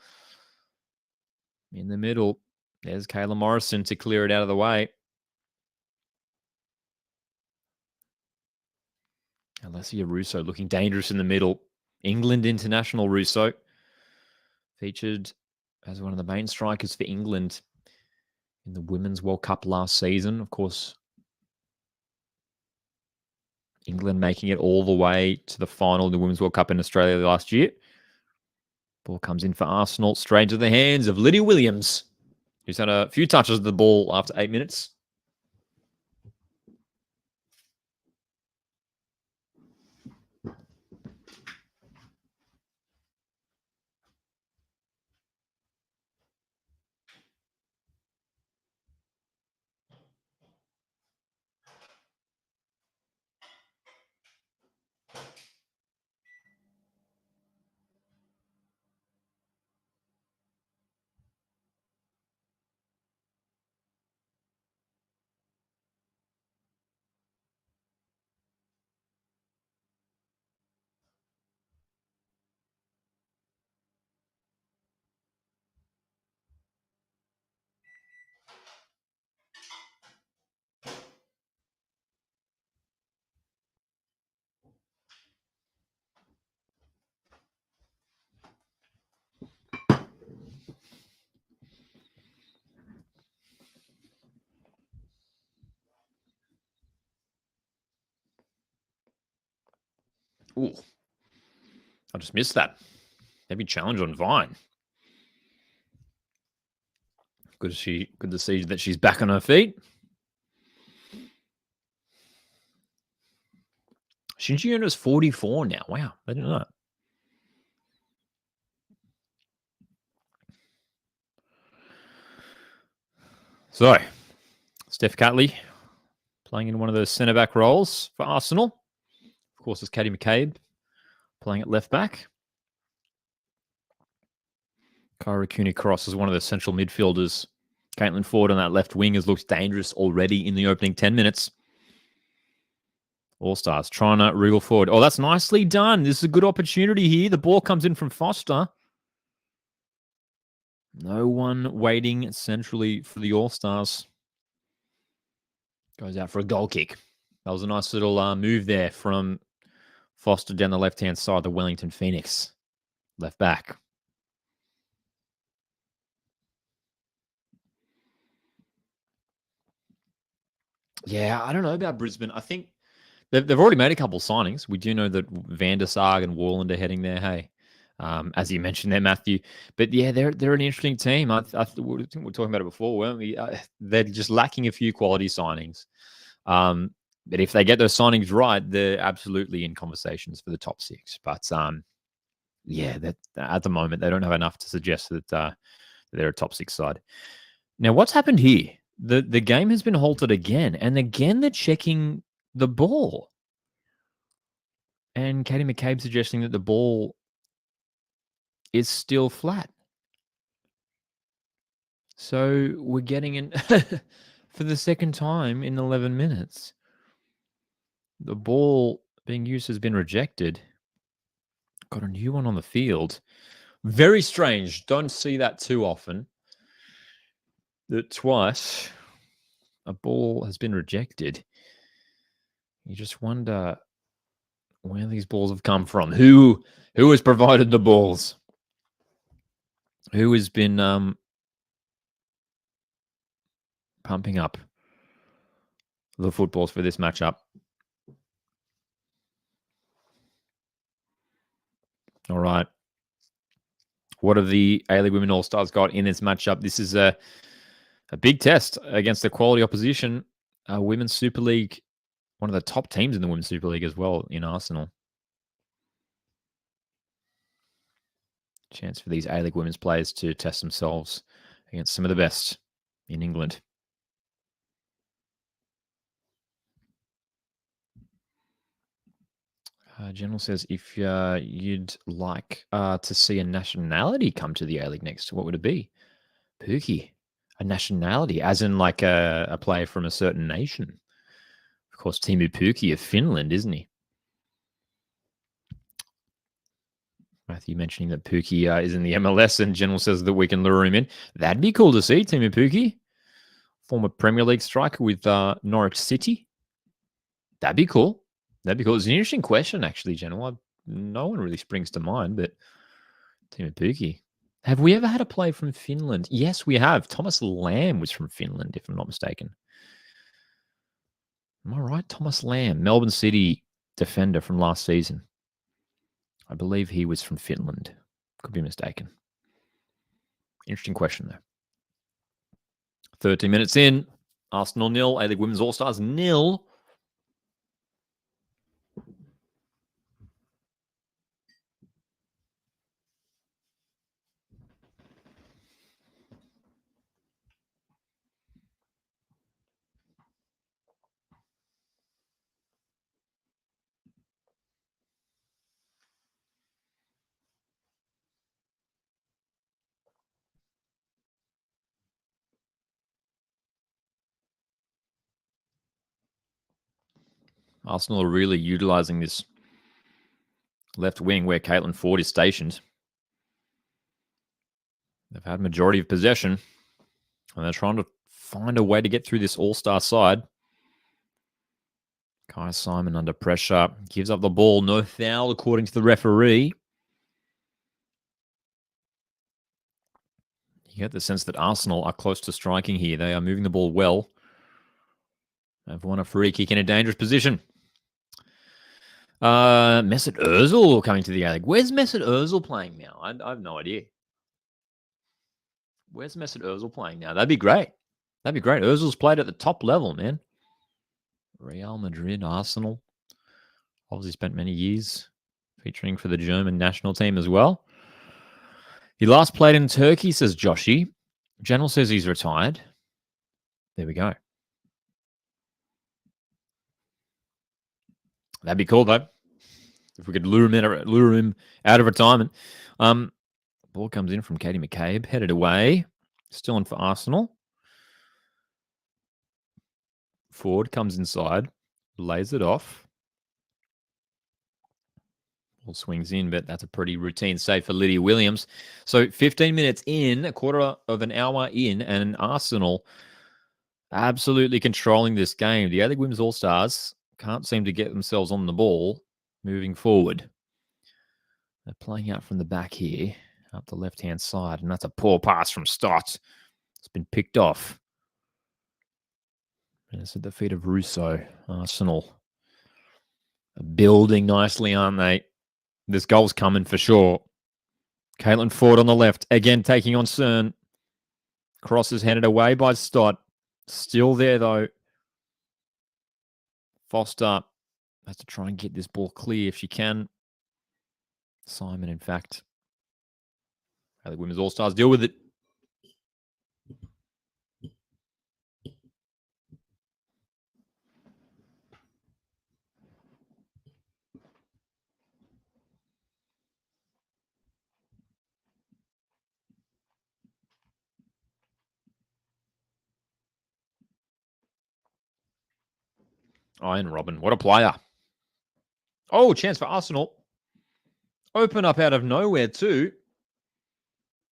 in the middle. There's Kayla Morrison to clear it out of the way. Alessia Russo looking dangerous in the middle. England international Russo. Featured as one of the main strikers for England in the Women's World Cup last season. Of course, England making it all the way to the final in the Women's World Cup in Australia last year. Ball comes in for Arsenal, straight into the hands of Lydia Williams, who's had a few touches of the ball after 8 minutes. Ooh, I just missed that. Heavy challenge on Vine. Good to see that she's back on her feet. Shinji Uno's 44 now. Wow, I didn't know that. So, Steph Catley playing in one of those centre-back roles for Arsenal. course, is Katie McCabe playing at left back. Kyra Cooney-Cross is one of the central midfielders. Caitlin Ford on that left wing has looked dangerous already in the opening 10 minutes. All Stars trying to wriggle forward. Oh, that's nicely done. This is a good opportunity here. The ball comes in from Foster. No one waiting centrally for the All Stars. Goes out for a goal kick. That was a nice little move there from Foster down the left-hand side, the Wellington Phoenix. Left back. Yeah, I don't know about Brisbane. I think they've already made a couple of signings. We do know that Van der Sarg and Warland are heading there. Hey, as you mentioned there, Matthew. But yeah, they're an interesting team. I think we were talking about it before, weren't we? They're just lacking a few quality signings. But if they get those signings right, they're absolutely in conversations for the top six. But yeah, that at the moment they don't have enough to suggest that they're a top six side. Now, what's happened here? The game has been halted again, and again they're checking the ball. And Katie McCabe suggesting that the ball is still flat. So we're getting in for the second time in 11 minutes. The ball being used has been rejected. Got a new one on the field. Very strange. Don't see that too often. That twice a ball has been rejected. You just wonder where these balls have come from. Who has provided the balls? Who has been pumping up the footballs for this matchup? All right. What have the A-League Women All-Stars got in this matchup? This is a big test against a quality opposition. Women's Super League, one of the top teams in the Women's Super League as well in Arsenal. Chance for these A-League women's players to test themselves against some of the best in England. General says, if you'd like to see a nationality come to the A-League next, what would it be? Pookie. A nationality, as in like a player from a certain nation. Of course, Teemu Pukki of Finland, isn't he? Matthew mentioning that Pukki is in the MLS, and General says that we can lure him in. That'd be cool to see, Teemu Pukki. Former Premier League striker with Norwich City. That'd be cool. That'd be cool. It's an interesting question, actually, General. No one really springs to mind, but Teemu Pukki. Have we ever had a player from Finland? Yes, we have. Thomas Lamb was from Finland, if I'm not mistaken. Am I right? Thomas Lamb, Melbourne City defender from last season. I believe he was from Finland. Could be mistaken. Interesting question, though. 13 minutes in. Arsenal 0. A-League Women's All-Stars 0. Arsenal are really utilising this left wing where Caitlin Ford is stationed. They've had majority of possession, and they're trying to find a way to get through this all-star side. Kai Simon under pressure. Gives up the ball. No foul, according to the referee. You get the sense that Arsenal are close to striking here. They are moving the ball well. They've won a free kick in a dangerous position. Mesut Ozil coming to the A-League. Where's Mesut Ozil playing now? I have no idea. Where's Mesut Ozil playing now? That'd be great. That'd be great. Ozil's played at the top level, man. Real Madrid, Arsenal. Obviously spent many years featuring for the German national team as well. He last played in Turkey, says Joshy. General says he's retired. There we go. That'd be cool, though. If we could lure him out of retirement. Ball comes in from Katie McCabe, headed away. Still on for Arsenal. Ford comes inside, lays it off. Ball swings in, but that's a pretty routine save for Lydia Williams. So 15 minutes in, a quarter of an hour in, and Arsenal absolutely controlling this game. The A-League Women's All-Stars can't seem to get themselves on the ball moving forward. They're playing out from the back here, up the left-hand side, and that's a poor pass from Stott. It's been picked off. And it's at the feet of Russo. Arsenal building nicely, aren't they? This goal's coming for sure. Caitlin Ford on the left, again taking on Cern. Cross is handed away by Stott. Still there, though. Foster has to try and get this ball clear if she can. Simon, in fact. The Women's All-Stars deal with it. Iron Robin, what a player. Oh, chance for Arsenal. Open up out of nowhere too.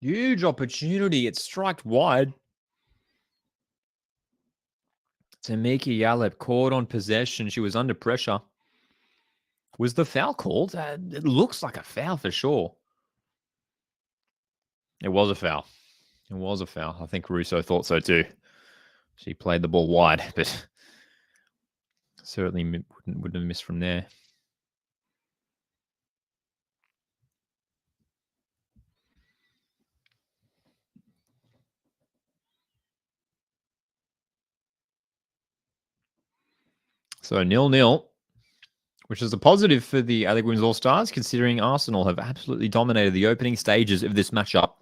Huge opportunity. It's striked wide. Tamika Yalep caught on possession. She was under pressure. Was the foul called? It looks like a foul for sure. It was a foul. It was a foul. I think Russo thought so too. She played the ball wide, but certainly wouldn't have missed from there. So 0-0, which is a positive for the A-League Women's All-Stars, considering Arsenal have absolutely dominated the opening stages of this matchup.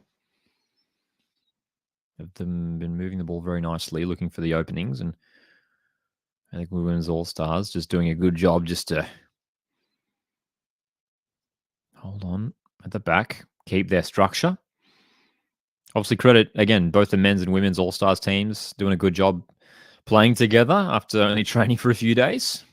Have them been moving the ball very nicely, looking for the openings, and A-League Women's All-Stars just doing a good job just to hold on at the back, keep their structure. Obviously, credit, again, both the men's and women's All-Stars teams doing a good job playing together after only training for a few days.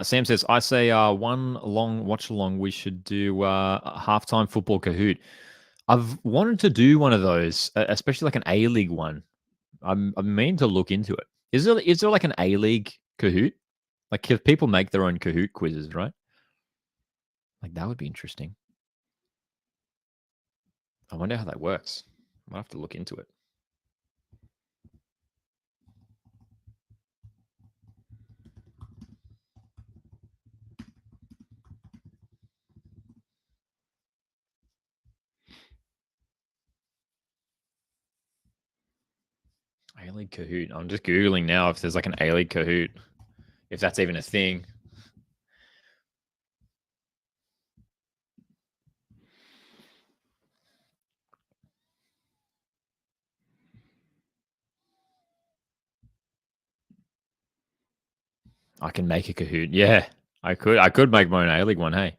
Sam says, I say one long watch along. We should do a halftime football Kahoot. I've wanted to do one of those, especially like an A-League one. I'm meaning to look into it. Is there like an A-League Kahoot? Like, can people make their own Kahoot quizzes, right? Like, that would be interesting. I wonder how that works. I might have to look into it. A-League Kahoot. I'm just Googling now if there's like an A-League Kahoot, if that's even a thing. I can make a Kahoot. Yeah, I could make my own A-League one, hey.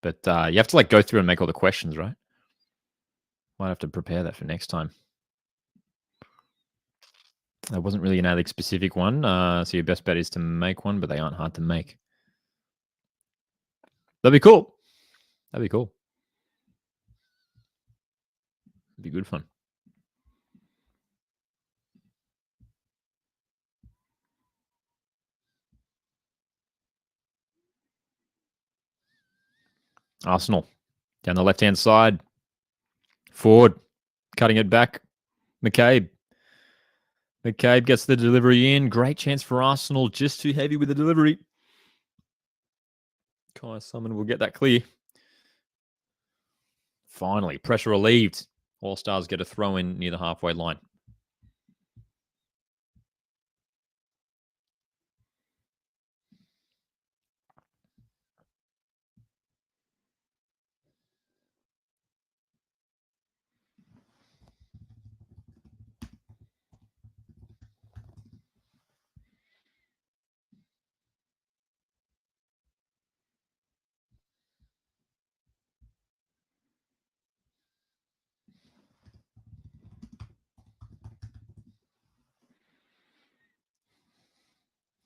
But you have to like go through and make all the questions, right? Might have to prepare that for next time. There wasn't really an A-League specific one, so your best bet is to make one, but they aren't hard to make. That'd be cool. That'd be cool. It'd be good fun. Arsenal down the left-hand side. Ford cutting it back. McCabe gets the delivery in. Great chance for Arsenal. Just too heavy with the delivery. Kai Summon will get that clear. Finally, pressure relieved. All Stars get a throw in near the halfway line.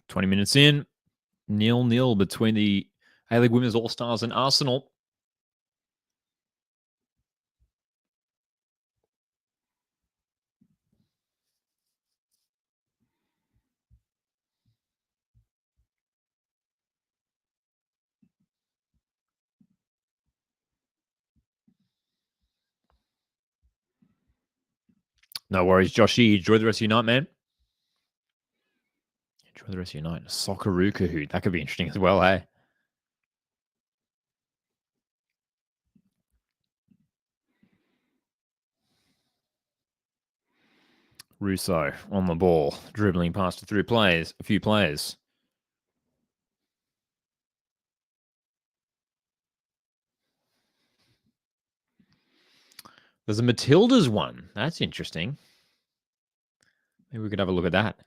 20 minutes in, 0-0 between the A-League Women's All-Stars and Arsenal. No worries, Joshy. Enjoy the rest of your night, man. Enjoy the rest of your night. Socceroo Kahoot. That could be interesting as well, eh? Russo on the ball, dribbling past a few players. There's a Matildas one. That's interesting. Maybe we could have a look at that.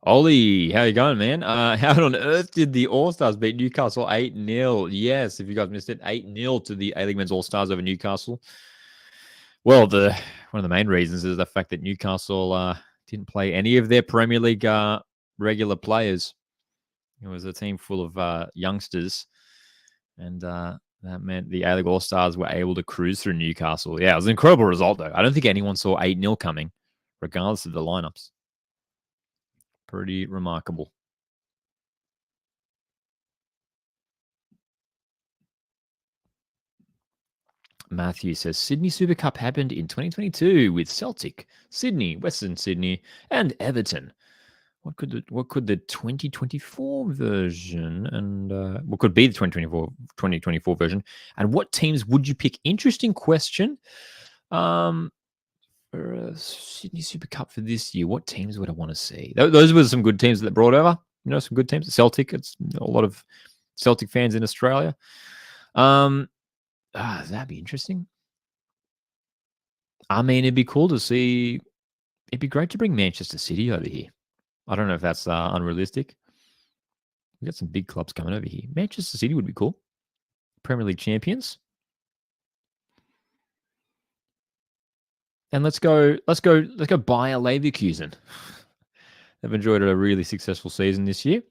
Ollie, how you going, man? How on earth did the All-Stars beat Newcastle 8-0? Yes, if you guys missed it, 8-0 to the A-League Men's All-Stars over Newcastle. Well, one of the main reasons is the fact that Newcastle didn't play any of their Premier League regular players. It was a team full of youngsters, and that meant the A-League All-Stars were able to cruise through Newcastle. Yeah, it was an incredible result, though. I don't think anyone saw 8-0 coming, regardless of the lineups. Pretty remarkable. Matthew says Sydney Super Cup happened in 2022 with Celtic, Sydney, Western Sydney, and Everton. What could the 2024 version and what could be the 2024 version? And what teams would you pick? Interesting question. For Sydney Super Cup for this year, what teams would I want to see? Those were some good teams that brought over. You know, some good teams. Celtic. It's a lot of Celtic fans in Australia. That'd be interesting. I mean, it'd be cool to see. It'd be great to bring Manchester City over here. I don't know if that's unrealistic. We got some big clubs coming over here. Manchester City would be cool. Premier League champions. And let's go Bayer Leverkusen. They've enjoyed a really successful season this year.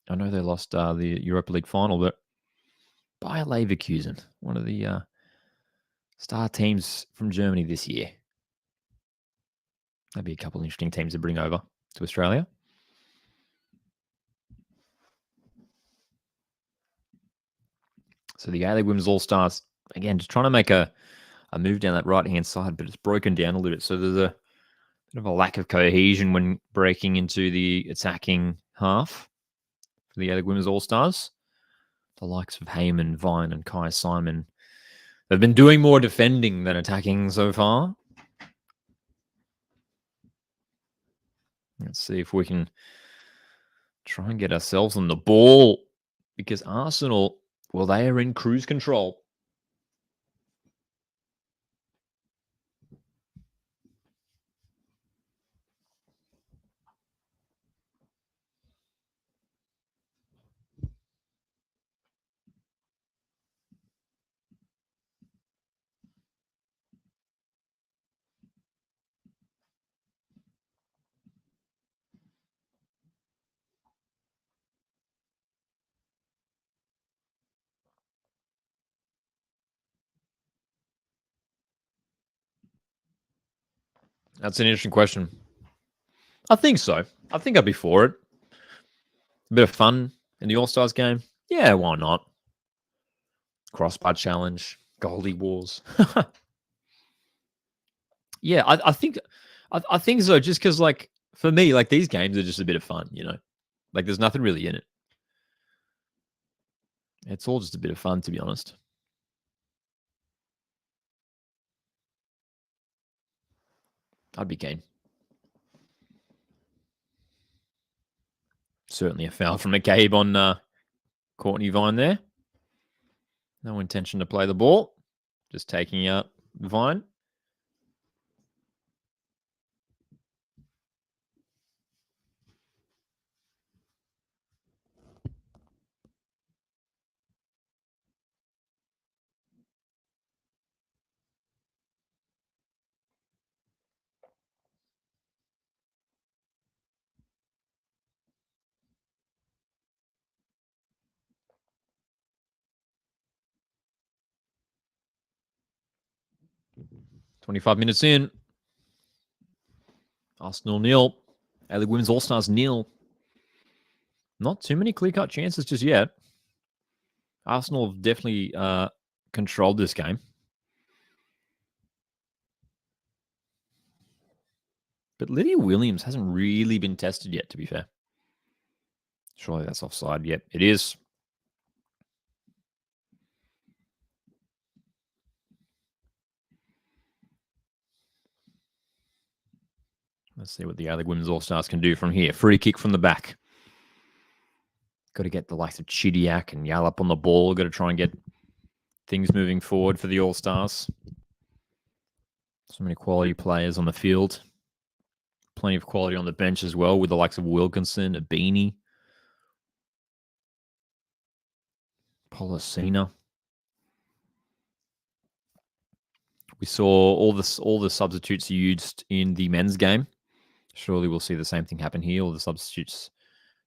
I know they lost the Europa League final, but Bayer Leverkusen, one of the star teams from Germany this year. That'd be a couple of interesting teams to bring over to Australia. So the A-League Women's All-Stars, again, just trying to make a move down that right-hand side, but it's broken down a little bit. So there's a bit of a lack of cohesion when breaking into the attacking half for the A-League Women's All-Stars. The likes of Heyman, Vine, and Kai Simon have been doing more defending than attacking so far. Let's see if we can try and get ourselves on the ball, because Arsenal, well, they are in cruise control. That's an interesting question. I think so. I think I'd be for it. A bit of fun in the All-Stars game. Yeah, why not? Crossbar challenge, Goldie Wars. Yeah, I think so. Just because, like, for me, like, these games are just a bit of fun, you know. Like, there's nothing really in it. It's all just a bit of fun, to be honest. I'd be game. Certainly a foul from McCabe on Courtney Vine there. No intention to play the ball. Just taking out Vine. 25 minutes in. Arsenal 0. A-League Women's All-Stars 0. Not too many clear-cut chances just yet. Arsenal have definitely controlled this game. But Lydia Williams hasn't really been tested yet, to be fair. Surely that's offside. Yep, it is. Let's see what the A-League Women's All-Stars can do from here. Free kick from the back. Got to get the likes of Chidiak and Yallop on the ball. Got to try and get things moving forward for the All-Stars. So many quality players on the field. Plenty of quality on the bench as well, with the likes of Wilkinson, Abini, Policina. We saw all the substitutes used in the men's game. Surely we'll see the same thing happen here. All the substitutes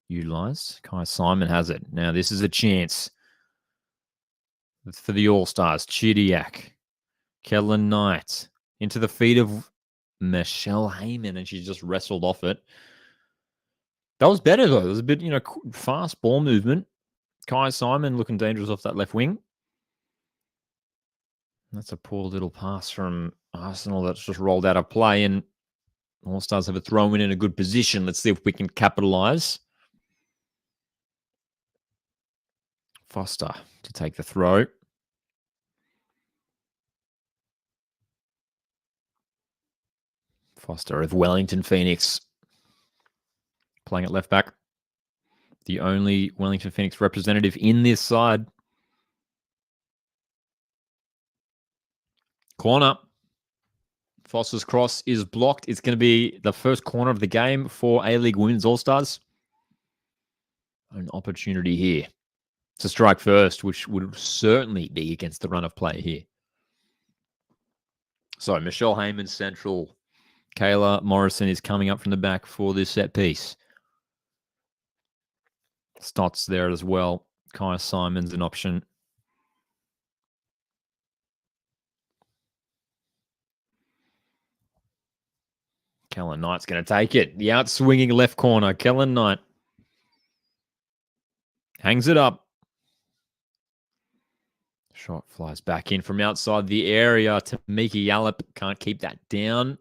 utilized. Kai Simon has it. Now this is a chance for the All-Stars. Chidiak, Kellen Knight, into the feet of Michelle Heyman, and she just wrestled off it. That was better, though. There was a bit, fast ball movement. Kai Simon looking dangerous off that left wing. That's a poor little pass from Arsenal that's just rolled out of play, and All-Stars have a throw in a good position. Let's see if we can capitalize. Foster to take the throw. Foster of Wellington Phoenix playing at left back. The only Wellington Phoenix representative in this side. Corner. Foster's cross is blocked. It's going to be the first corner of the game for A-League Women's All-Stars. An opportunity here to strike first, which would certainly be against the run of play here. So Michelle Heyman central. Kayla Morrison is coming up from the back for this set piece. Stotts there as well. Kai Simon's an option. Kellen Knight's going to take it. The out-swinging left corner. Kellen Knight hangs it up. Shot flies back in from outside the area. Tamika Yallop can't keep that down.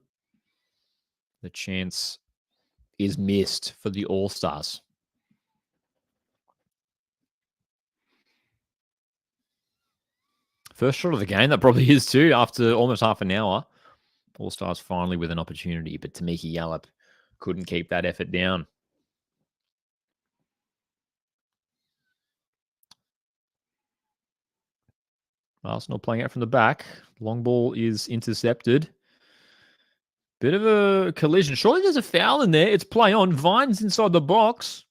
The chance is missed for the All-Stars. First shot of the game, that probably is too, after almost half an hour. All-Stars finally with an opportunity, but Tamika Yallop couldn't keep that effort down. Arsenal playing out from the back. Long ball is intercepted. Bit of a collision. Surely there's a foul in there. It's play on. Vine's inside the box.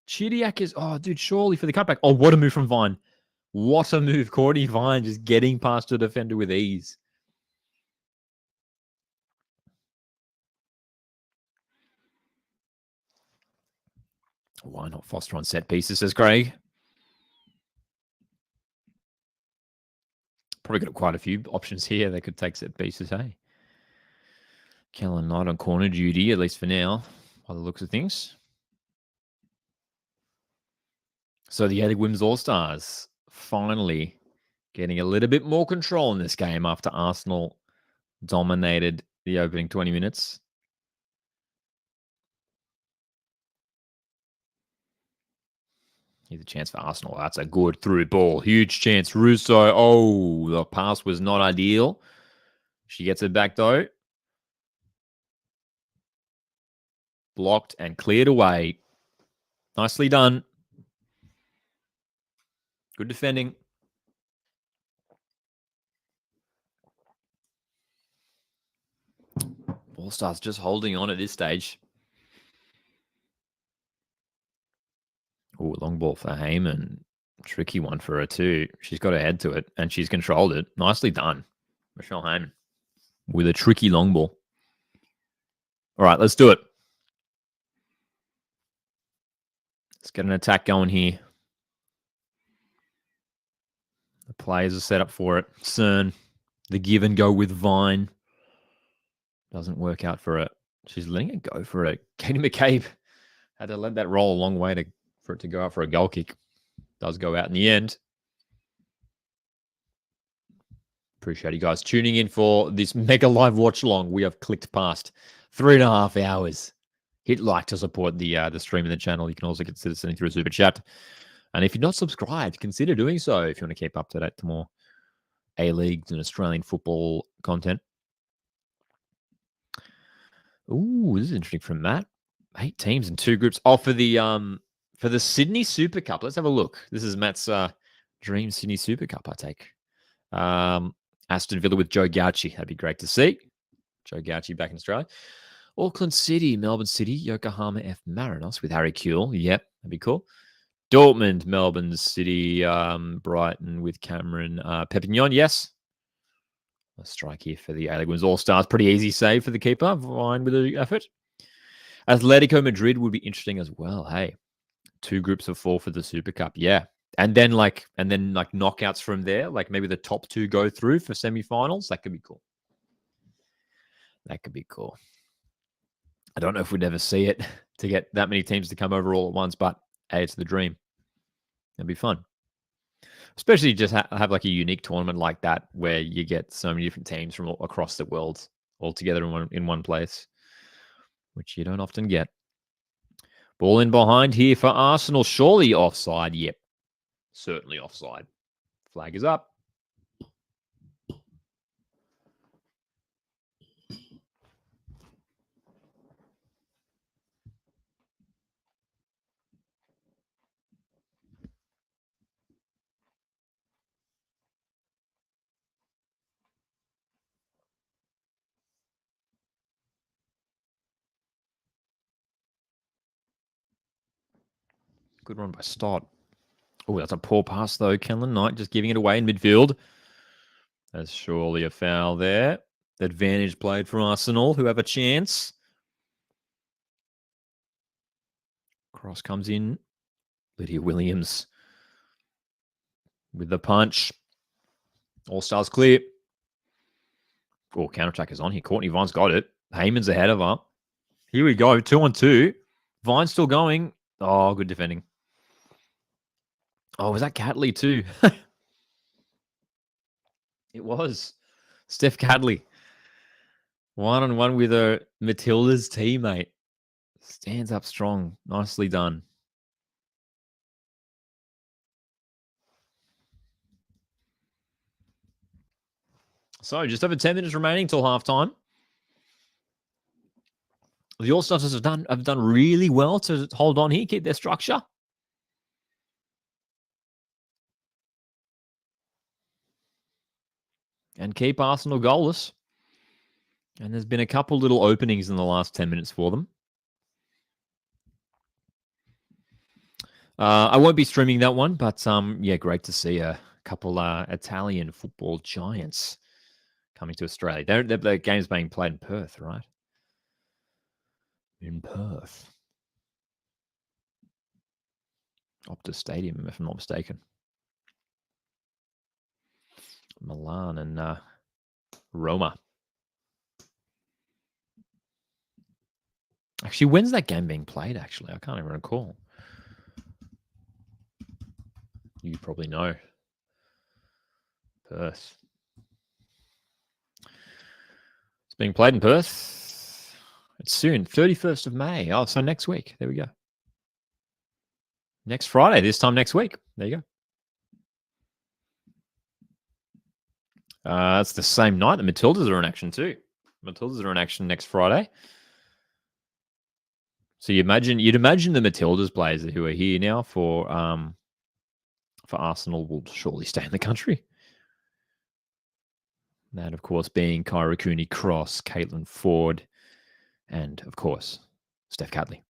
Chidiak is... Oh, dude, surely for the cutback. Oh, what a move from Vine. What a move. Courtney Vine just getting past the defender with ease. Why not Foster on set pieces, says Craig. Probably got quite a few options here. They could take set pieces, hey? Kellen Knight on corner duty, at least for now, by the looks of things. So the A-League Women's All-Stars finally getting a little bit more control in this game after Arsenal dominated the opening 20 minutes. Here's a chance for Arsenal. That's a good through ball. Huge chance. Russo. Oh, the pass was not ideal. She gets it back, though. Blocked and cleared away. Nicely done. Good defending. All-Stars just holding on at this stage. Oh, long ball for Heyman. Tricky one for her too. She's got her head to it, and she's controlled it. Nicely done. Michelle Heyman with a tricky long ball. All right, let's do it. Let's get an attack going here. The players are set up for it. CERN, the give and go with Vine. Doesn't work out for it. She's letting it go for it. Katie McCabe had to let that roll a long way for it to go out for a goal kick. Does go out in the end. Appreciate you guys tuning in for this mega live watch along. We have clicked past 3.5 hours. Hit like to support the stream and the channel. You can also consider sending through a super chat. And if you're not subscribed, consider doing so if you want to keep up to date to more A-Leagues and Australian football content. Ooh, this is interesting from Matt. 8 teams and 2 groups. Oh, for the Sydney Super Cup. Let's have a look. This is Matt's dream Sydney Super Cup, I take. Aston Villa with Joe Gauci. That'd be great to see. Joe Gauci back in Australia. Auckland City, Melbourne City, Yokohama F Marinos with Harry Kuehl. Yep, that'd be cool. Dortmund, Melbourne City, Brighton with Cameron Pepignon. Yes. A strike here for the A-League Women's All-Stars. Pretty easy save for the keeper. Fine with the effort. Atletico Madrid would be interesting as well. Hey, 2 groups of 4 for the Super Cup. Yeah. And then knockouts from there. Like maybe the top 2 go through for semifinals. That could be cool. That could be cool. I don't know if we'd ever see it to get that many teams to come over all at once, but hey, it's the dream. It'd be fun. Especially just have like a unique tournament like that where you get so many different teams from across the world all together in one place, which you don't often get. Ball in behind here for Arsenal. Surely offside. Yep. Certainly offside. Flag is up. Good run by Stott. Oh, that's a poor pass, though. Kenlin Knight just giving it away in midfield. That's surely a foul there. Advantage played for Arsenal, who have a chance. Cross comes in. Lydia Williams with the punch. All-Stars clear. Oh, counter-attack is on here. Courtney Vine's got it. Heyman's ahead of her. Here we go. 2-on-2. Vine's still going. Oh, good defending. Oh, was that Catley too? It was. Steph Catley. 1-on-1 with her Matilda's teammate. Stands up strong. Nicely done. So, just over 10 minutes remaining till halftime. The All-Stars have done really well to hold on here, keep their structure. And keep Arsenal goalless. And there's been a couple little openings in the last 10 minutes for them. I won't be streaming that one, but yeah, great to see a couple Italian football giants coming to Australia. The game's being played in Perth, right? In Perth. Optus Stadium, if I'm not mistaken. Milan and Roma. Actually, when's that game being played, actually? I can't even recall. You probably know. Perth. It's being played in Perth. It's soon, 31st of May. Oh, so next week. There we go. Next Friday, this time next week. There you go. It's the same night. The Matildas are in action too. Matildas are in action next Friday. So you'd imagine the Matildas players who are here now for Arsenal will surely stay in the country. That, of course, being Kyra Cooney Cross, Caitlin Ford, and, of course, Steph Catley.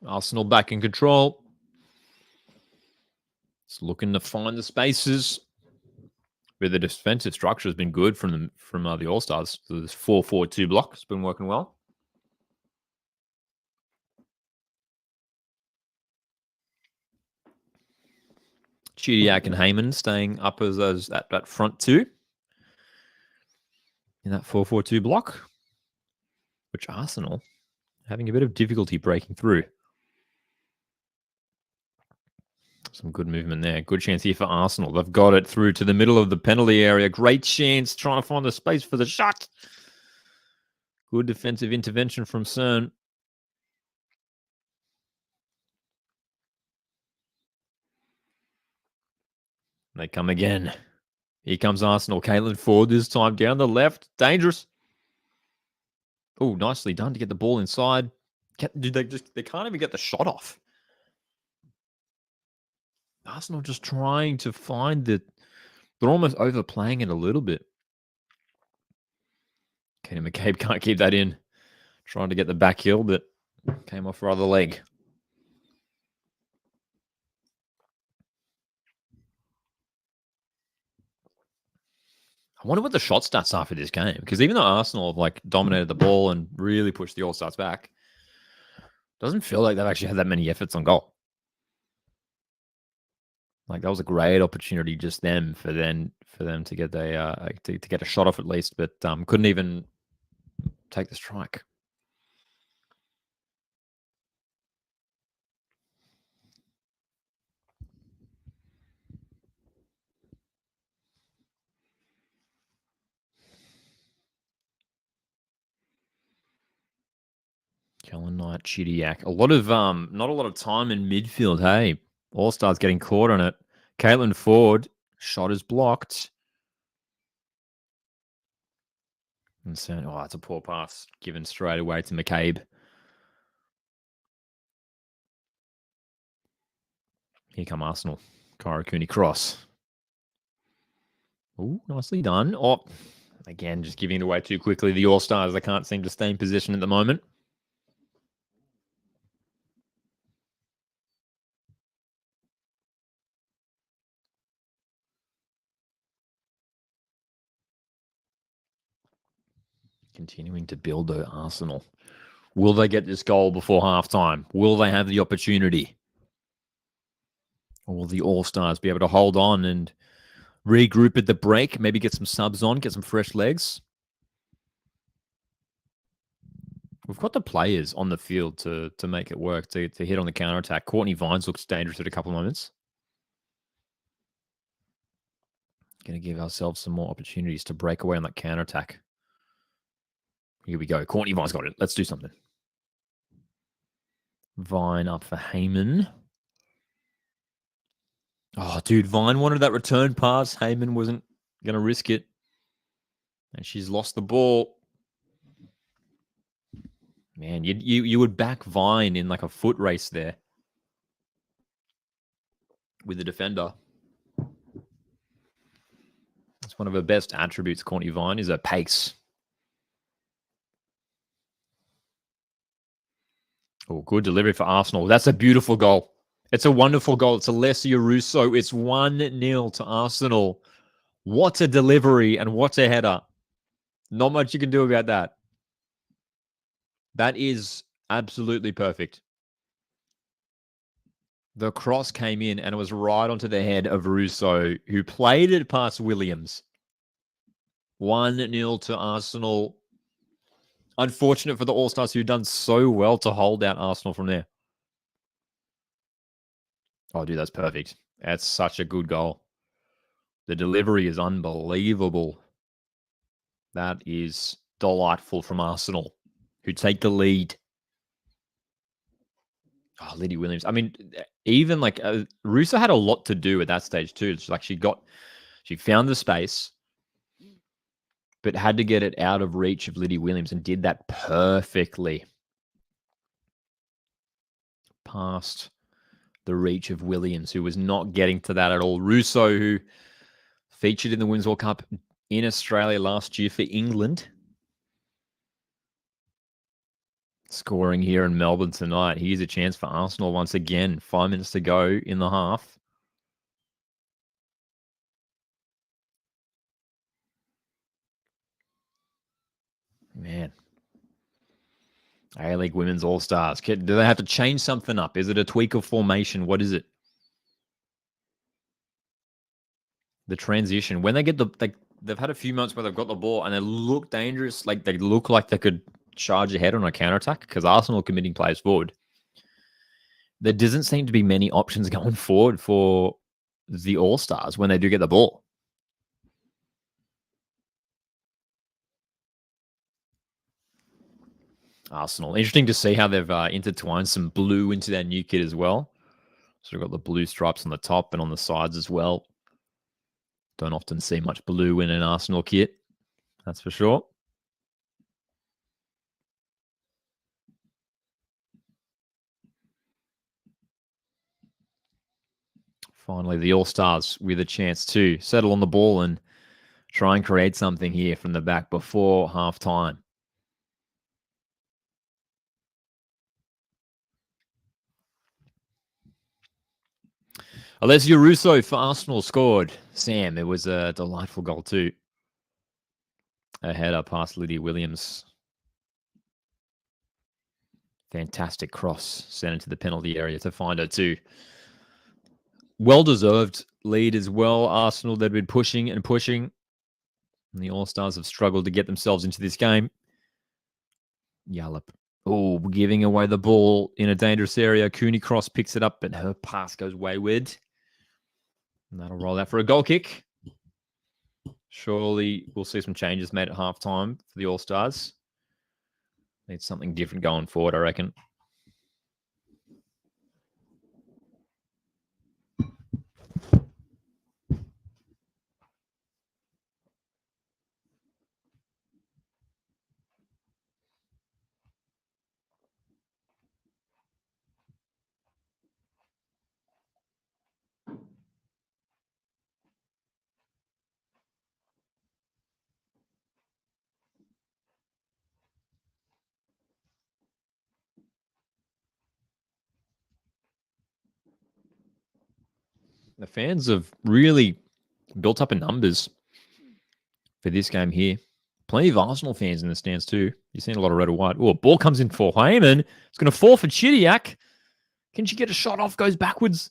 Arsenal back in control. It's looking to find the spaces. But the defensive structure has been good from the All-Stars. So this 4-4-2 block has been working well. Chidiac and Heyman staying up as that front two in that 4-4-2 block, which Arsenal having a bit of difficulty breaking through. Some good movement there. Good chance here for Arsenal. They've got it through to the middle of the penalty area. Great chance trying to find the space for the shot. Good defensive intervention from Cern. They come again. Here comes Arsenal. Caitlin Ford this time down the left. Dangerous. Oh, nicely done to get the ball inside. They can't even get the shot off. Arsenal just trying to find the... They're almost overplaying it a little bit. Katie McCabe can't keep that in. Trying to get the back heel, but came off her other leg. I wonder what the shot stats are for this game. Because even though Arsenal have dominated the ball and really pushed the All-Stars back, doesn't feel like they've actually had that many efforts on goal. That was a great opportunity just then for them to get to get a shot off at least, but couldn't even take the strike. Kellen Knight, Chidiac. Not a lot of time in midfield, hey. All-Stars getting caught on it. Caitlin Ford, shot is blocked. And so, it's a poor pass given straight away to McCabe. Here come Arsenal. Karakuni cross. Oh, nicely done. Oh, again, just giving it away too quickly. The All-Stars, they can't seem to stay in position at the moment. Continuing to build the Arsenal. Will they get this goal before halftime? Will they have the opportunity? Or will the All-Stars be able to hold on and regroup at the break? Maybe get some subs on, get some fresh legs? We've got the players on the field to make it work, to hit on the counter-attack. Courtney Vines looks dangerous at a couple of moments. Going to give ourselves some more opportunities to break away on that counter-attack. Here we go. Courtney Vine's got it. Let's do something. Vine up for Heyman. Oh, dude, Vine wanted that return pass. Heyman wasn't going to risk it. And she's lost the ball. Man, you would back Vine in a foot race there with the defender. That's one of her best attributes, Courtney Vine, is her pace. Oh, good delivery for Arsenal. That's a beautiful goal. It's a wonderful goal. It's Alessia Russo. It's 1-0 to Arsenal. What a delivery and what a header. Not much you can do about that. That is absolutely perfect. The cross came in and it was right onto the head of Russo, who played it past Williams. 1-0 to Arsenal. Unfortunate for the All-Stars who've done so well to hold out Arsenal from there. Oh, dude, that's perfect. That's such a good goal. The delivery is unbelievable. That is delightful from Arsenal, who take the lead. Oh, Liddy Williams. I mean, even Russo had a lot to do at that stage too. It's she found the space, but had to get it out of reach of Liddy Williams and did that perfectly. Past the reach of Williams, who was not getting to that at all. Russo, who featured in the Women's World Cup in Australia last year for England. scoring here in Melbourne tonight. Here's a chance for Arsenal once again. 5 minutes to go in the half. Man. A-League Women's All-Stars. Do they have to change something up? Is it a tweak of formation? What is it? The transition. When they get they've had a few months where they've got the ball and they look dangerous. Like they look like they could charge ahead on a counter-attack because Arsenal are committing players forward. There doesn't seem to be many options going forward for the All-Stars when they do get the ball. Arsenal. Interesting to see how they've intertwined some blue into their new kit as well. So we've got the blue stripes on the top and on the sides as well. Don't often see much blue in an Arsenal kit. That's for sure. Finally, the All-Stars with a chance to settle on the ball and try and create something here from the back before half-time. Alessio Russo for Arsenal scored. Sam, it was a delightful goal too. A header past Lydia Williams. Fantastic cross sent into the penalty area to find her too. Well-deserved lead as well. Arsenal, they've been pushing and pushing. And the All-Stars have struggled to get themselves into this game. Yallop. Oh, giving away the ball in a dangerous area. Cooney Cross picks it up, but her pass goes wayward. And that'll roll out for a goal kick. Surely we'll see some changes made at halftime for the All-Stars. Need something different going forward, I reckon. The fans have really built up in numbers for this game here. Plenty of Arsenal fans in the stands too. You've seen a lot of red or white. Oh, a ball comes in for Heyman. It's going to fall for Chidiac. Can she get a shot off? Goes backwards.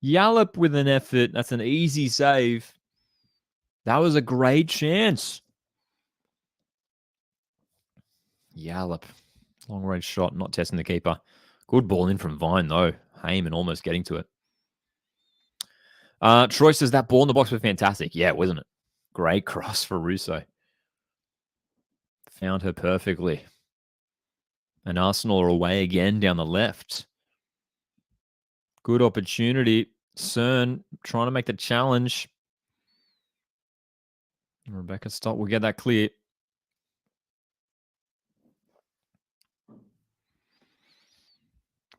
Yallop with an effort. That's an easy save. That was a great chance. Yallop. Long range shot, not testing the keeper. Good ball in from Vine, though. Heyman almost getting to it. Troy says that ball in the box was fantastic. Yeah, wasn't it? Great cross for Russo. Found her perfectly. And Arsenal are away again down the left. Good opportunity. Cern trying to make the challenge. Rebecca Stott will get that clear.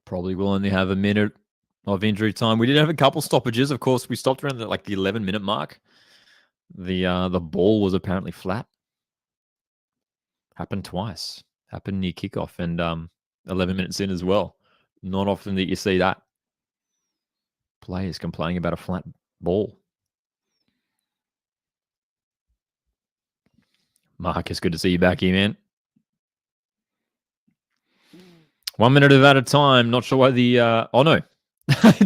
Probably will only have a minute of injury time. We did have a couple stoppages. Of course, we stopped around the 11-minute mark. The ball was apparently flat. Happened twice. Happened near kickoff and 11 minutes in as well. Not often that you see that. Players complaining about a flat ball. Marcus, good to see you back here, man. 1 minute at a time. Not sure why the... oh, no.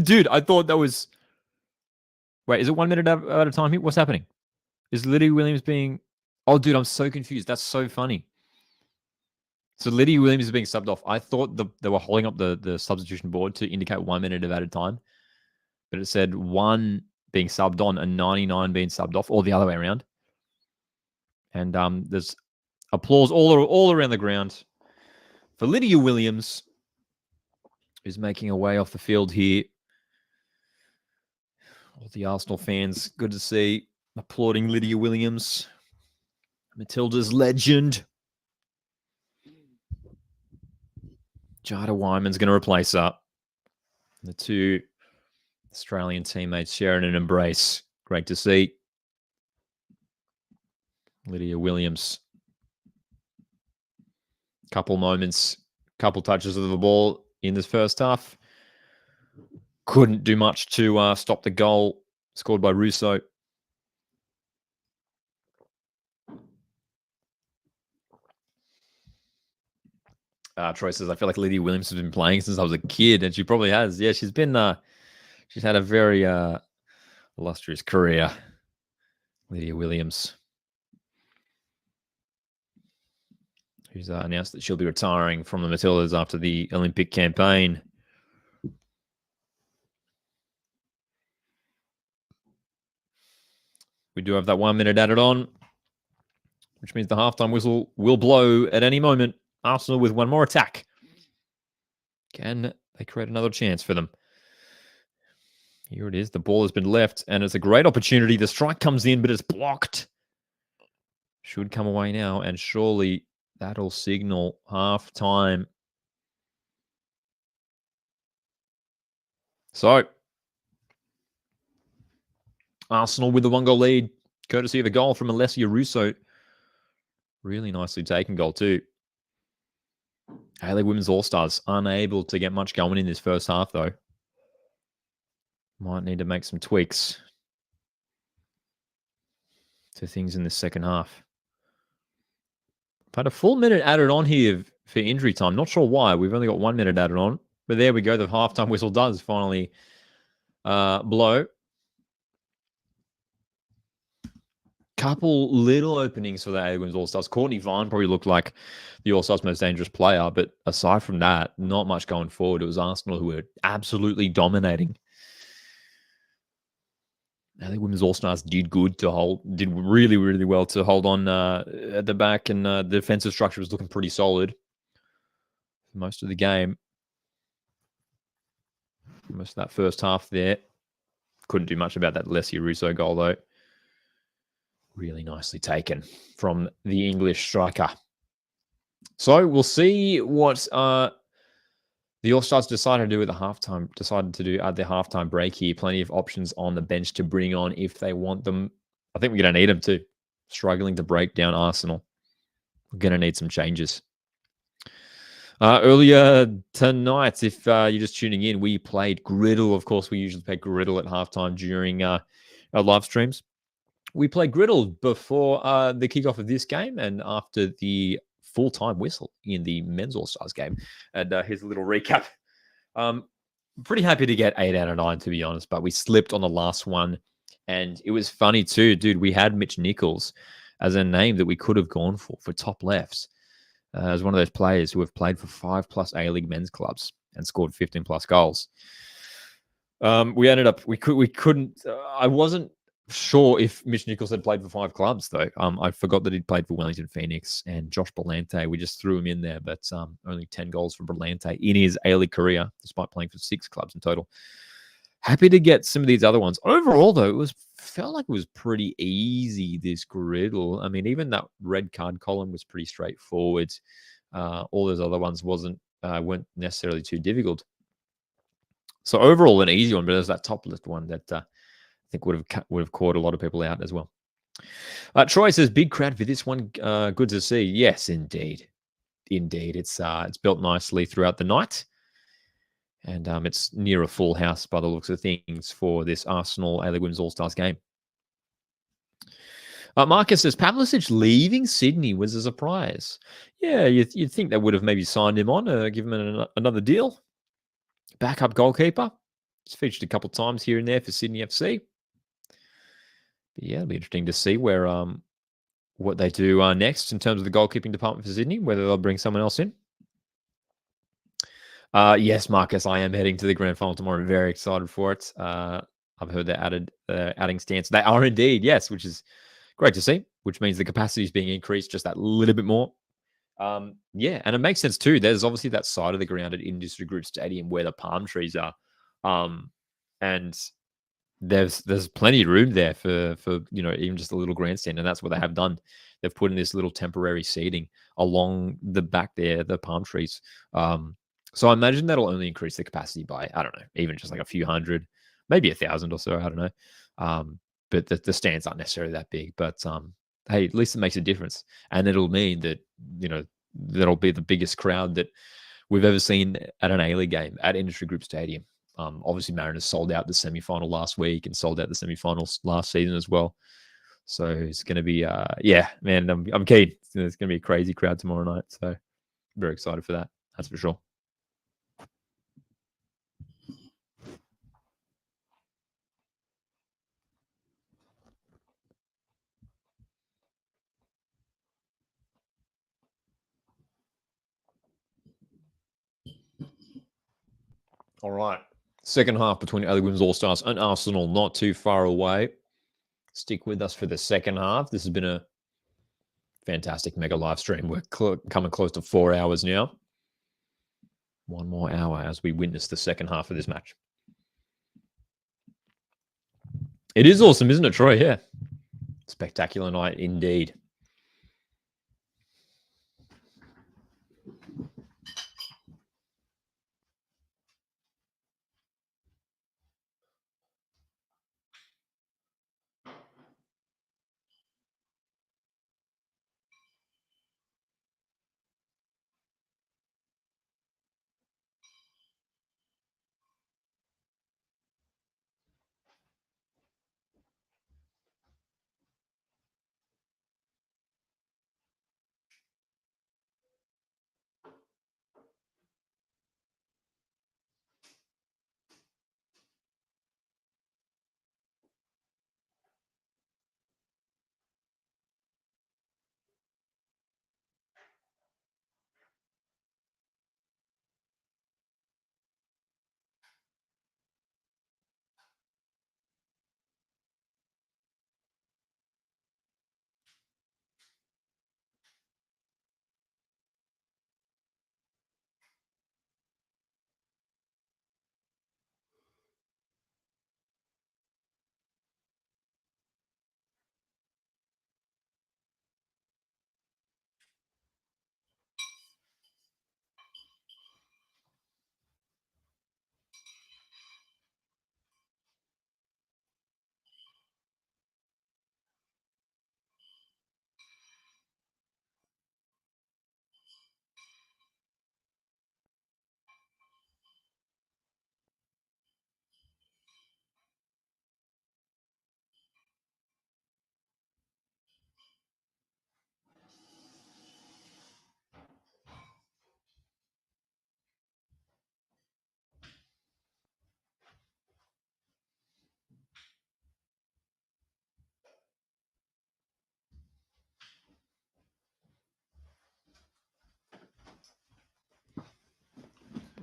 Dude, I thought that was... Wait, is it 1 minute at a time here? What's happening? Is Lydia Williams being... Oh, dude, I'm so confused. That's so funny. So Lydia Williams is being subbed off. I thought they were holding up the substitution board to indicate 1 minute at a time. But it said 1 being subbed on and 99 being subbed off, or the other way around. And there's applause all around the ground for Lydia Williams, who's making her way off the field here. All the Arsenal fans, good to see, applauding Lydia Williams, Matilda's legend. Jada Wyman's going to replace her. The two Australian teammates sharing an embrace. Great to see. Lydia Williams Couple moments, couple touches of the ball in this first half. Couldn't do much to stop the goal scored by Russo. Troy says, I feel like Lydia Williams has been playing since I was a kid, and she probably has. Yeah, she's had a very illustrious career. Lydia Williams, who's announced that she'll be retiring from the Matildas after the Olympic campaign. We do have that 1 minute added on, which means the halftime whistle will blow at any moment. Arsenal with one more attack. Can they create another chance for them? Here it is. The ball has been left, and it's a great opportunity. The strike comes in, but it's blocked. Should come away now, and surely that'll signal half-time. So, Arsenal with the 1-goal lead, courtesy of a goal from Alessia Russo. Really nicely taken goal too. A-League Women's All-Stars unable to get much going in this first half, though. Might need to make some tweaks to things in the second half. I've had a full minute added on here for injury time. Not sure why. We've only got 1 minute added on. But there we go. The halftime whistle does finally blow. Couple little openings for the A-League Women's All-Stars. Courtney Vine probably looked like the All-Stars' most dangerous player. But aside from that, not much going forward. It was Arsenal who were absolutely dominating. I think Women's All-Stars did really, really well to hold on at the back, and the defensive structure was looking pretty solid for most of the game. Most of that first half there. Couldn't do much about that Alessia Russo goal, though. Really nicely taken from the English striker. So we'll see what the All-Stars decided to do at the halftime break here. Plenty of options on the bench to bring on if they want them. I think we're going to need them too. Struggling to break down Arsenal. We're going to need some changes. Earlier tonight, if you're just tuning in, we played Griddle. Of course, we usually play Griddle at halftime during our live streams. We played Griddle before the kickoff of this game and after the full-time whistle in the Men's All-Stars game. And here's a little recap. Pretty happy to get 8 out of 9, to be honest, but we slipped on the last one. And it was funny too, dude. We had Mitch Nichols as a name that we could have gone for top left. As one of those players who have played for 5+ A-League men's clubs and scored 15+ goals. We ended up, we couldn't, I wasn't sure if Mitch Nichols had played for 5 clubs, though. I forgot that he'd played for Wellington Phoenix and Josh Berlante. We just threw him in there, but only 10 goals for Berlante in his A-League career, despite playing for 6 clubs in total. Happy to get some of these other ones. Overall, though, felt like it was pretty easy, this Griddle. I mean, even that red card column was pretty straightforward. All those other ones weren't necessarily too difficult. So overall, an easy one, but there's that top list one that I think would have caught a lot of people out as well. Troy says, big crowd for this one. Good to see. Yes, indeed. Indeed. It's built nicely throughout the night. And it's near a full house by the looks of things for this Arsenal A-League Women's All-Stars game. Marcus says, Pavlicic leaving Sydney was a surprise. Yeah, you'd think they would have maybe signed him on, give him another deal. Backup goalkeeper. He's featured a couple of times here and there for Sydney FC. But yeah, it'll be interesting to see where what they do next in terms of the goalkeeping department for Sydney, whether they'll bring someone else in. Yes, Marcus, I am heading to the grand final tomorrow. I'm very excited for it. I've heard they're adding stands. They are indeed, yes, which is great to see, which means the capacity is being increased just that little bit more. Yeah, and it makes sense too. There's obviously that side of the ground at Industry Group Stadium where the palm trees are. And there's plenty of room there for even just a little grandstand, and that's what they have done. They've put in this little temporary seating along the back there, the palm trees. So I imagine that'll only increase the capacity by, I don't know, even just like a few hundred, maybe 1,000 or so. I don't know. But the stands aren't necessarily that big. But hey, at least it makes a difference, and it'll mean that that'll be the biggest crowd that we've ever seen at an A-League game at Industry Group Stadium. Obviously, Mariners sold out the semi-final last week and sold out the semi-finals last season as well. So it's going to be, yeah, man, I'm keen. It's going to be a crazy crowd tomorrow night. So very excited for that. That's for sure. All right. Second half between A-League Women's All-Stars and Arsenal, not too far away. Stick with us for the second half. This has been a fantastic mega live stream. We're coming close to 4 hours now. One more hour as we witness the second half of this match. It is awesome, isn't it, Troy? Yeah. Spectacular night indeed.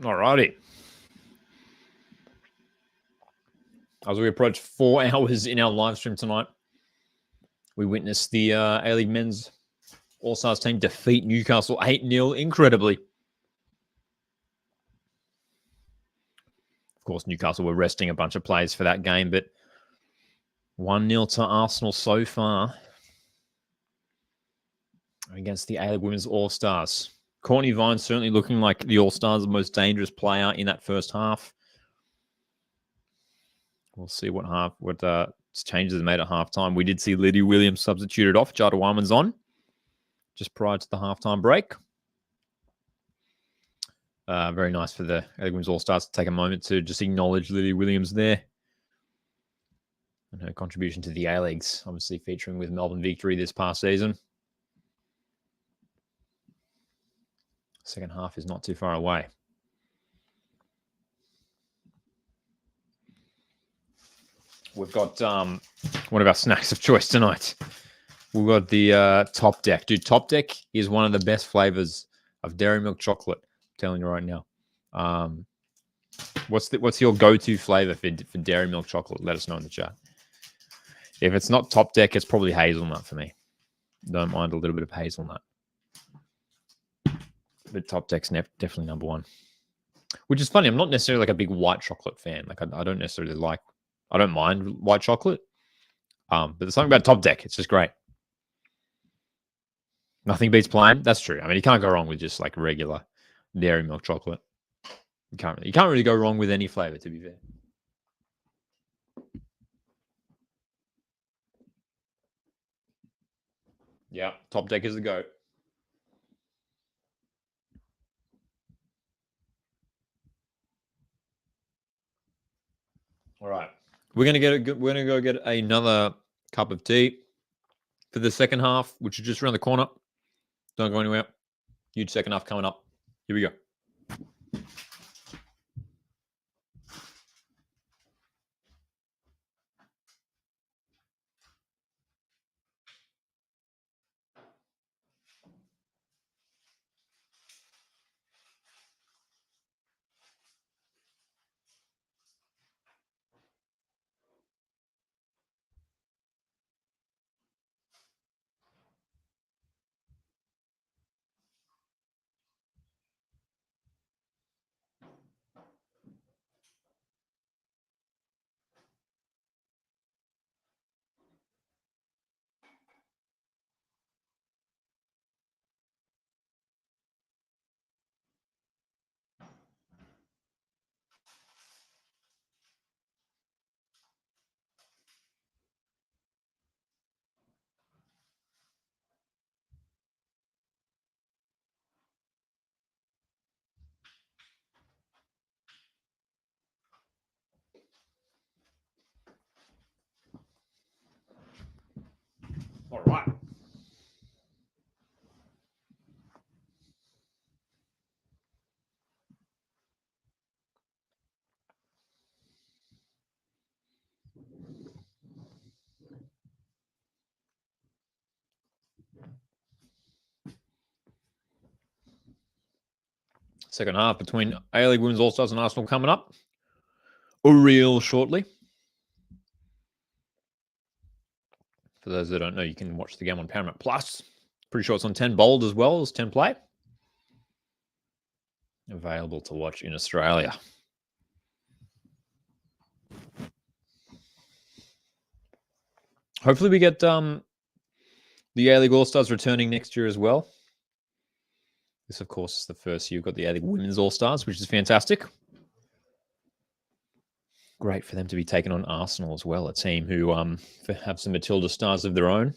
All righty. As we approach 4 hours in our live stream tonight, we witnessed the A-League Men's All-Stars team defeat Newcastle 8-0 incredibly. Of course, Newcastle were resting a bunch of players for that game, but 1-0 to Arsenal so far against the A-League Women's All-Stars. Courtney Vine certainly looking like the All-Stars' most dangerous player in that first half. We'll see what changes are made at halftime. We did see Lydia Williams substituted off. Jada Wyman's on just prior to the halftime break. Very nice for the A-League Women's All-Stars to take a moment to just acknowledge Lydia Williams there and her contribution to the A-Leagues, obviously featuring with Melbourne Victory this past season. Second half is not too far away. We've got one of our snacks of choice tonight. We've got the Top Deck. Dude, Top Deck is one of the best flavors of dairy milk chocolate. I'm telling you right now. What's your go-to flavor for dairy milk chocolate? Let us know in the chat. If it's not Top Deck, it's probably hazelnut for me. Don't mind a little bit of hazelnut. But Top Deck's definitely number one. Which is funny. I'm not necessarily like a big white chocolate fan. Like I don't necessarily like. I don't mind white chocolate. But there's something about Top Deck. It's just great. Nothing beats plain. That's true. I mean, you can't go wrong with just like regular dairy milk chocolate. You can't really go wrong with any flavor, to be fair. Yeah, Top Deck is the GOAT. All right. We're gonna go get another cup of tea for the second half, which is just around the corner. Don't go anywhere. Huge second half coming up. Here we go. All right. Second half between A-League Women's All-Stars and Arsenal coming up. Real shortly. For those that don't know, you can watch the game on Paramount Plus. Pretty sure it's on 10 Bold as well as 10 Play. Available to watch in Australia. Hopefully we get the A-League All-Stars returning next year as well. This, of course, is the first year we've got the A-League Women's All-Stars, which is fantastic. Great for them to be taking on Arsenal as well, a team who have some Matilda stars of their own.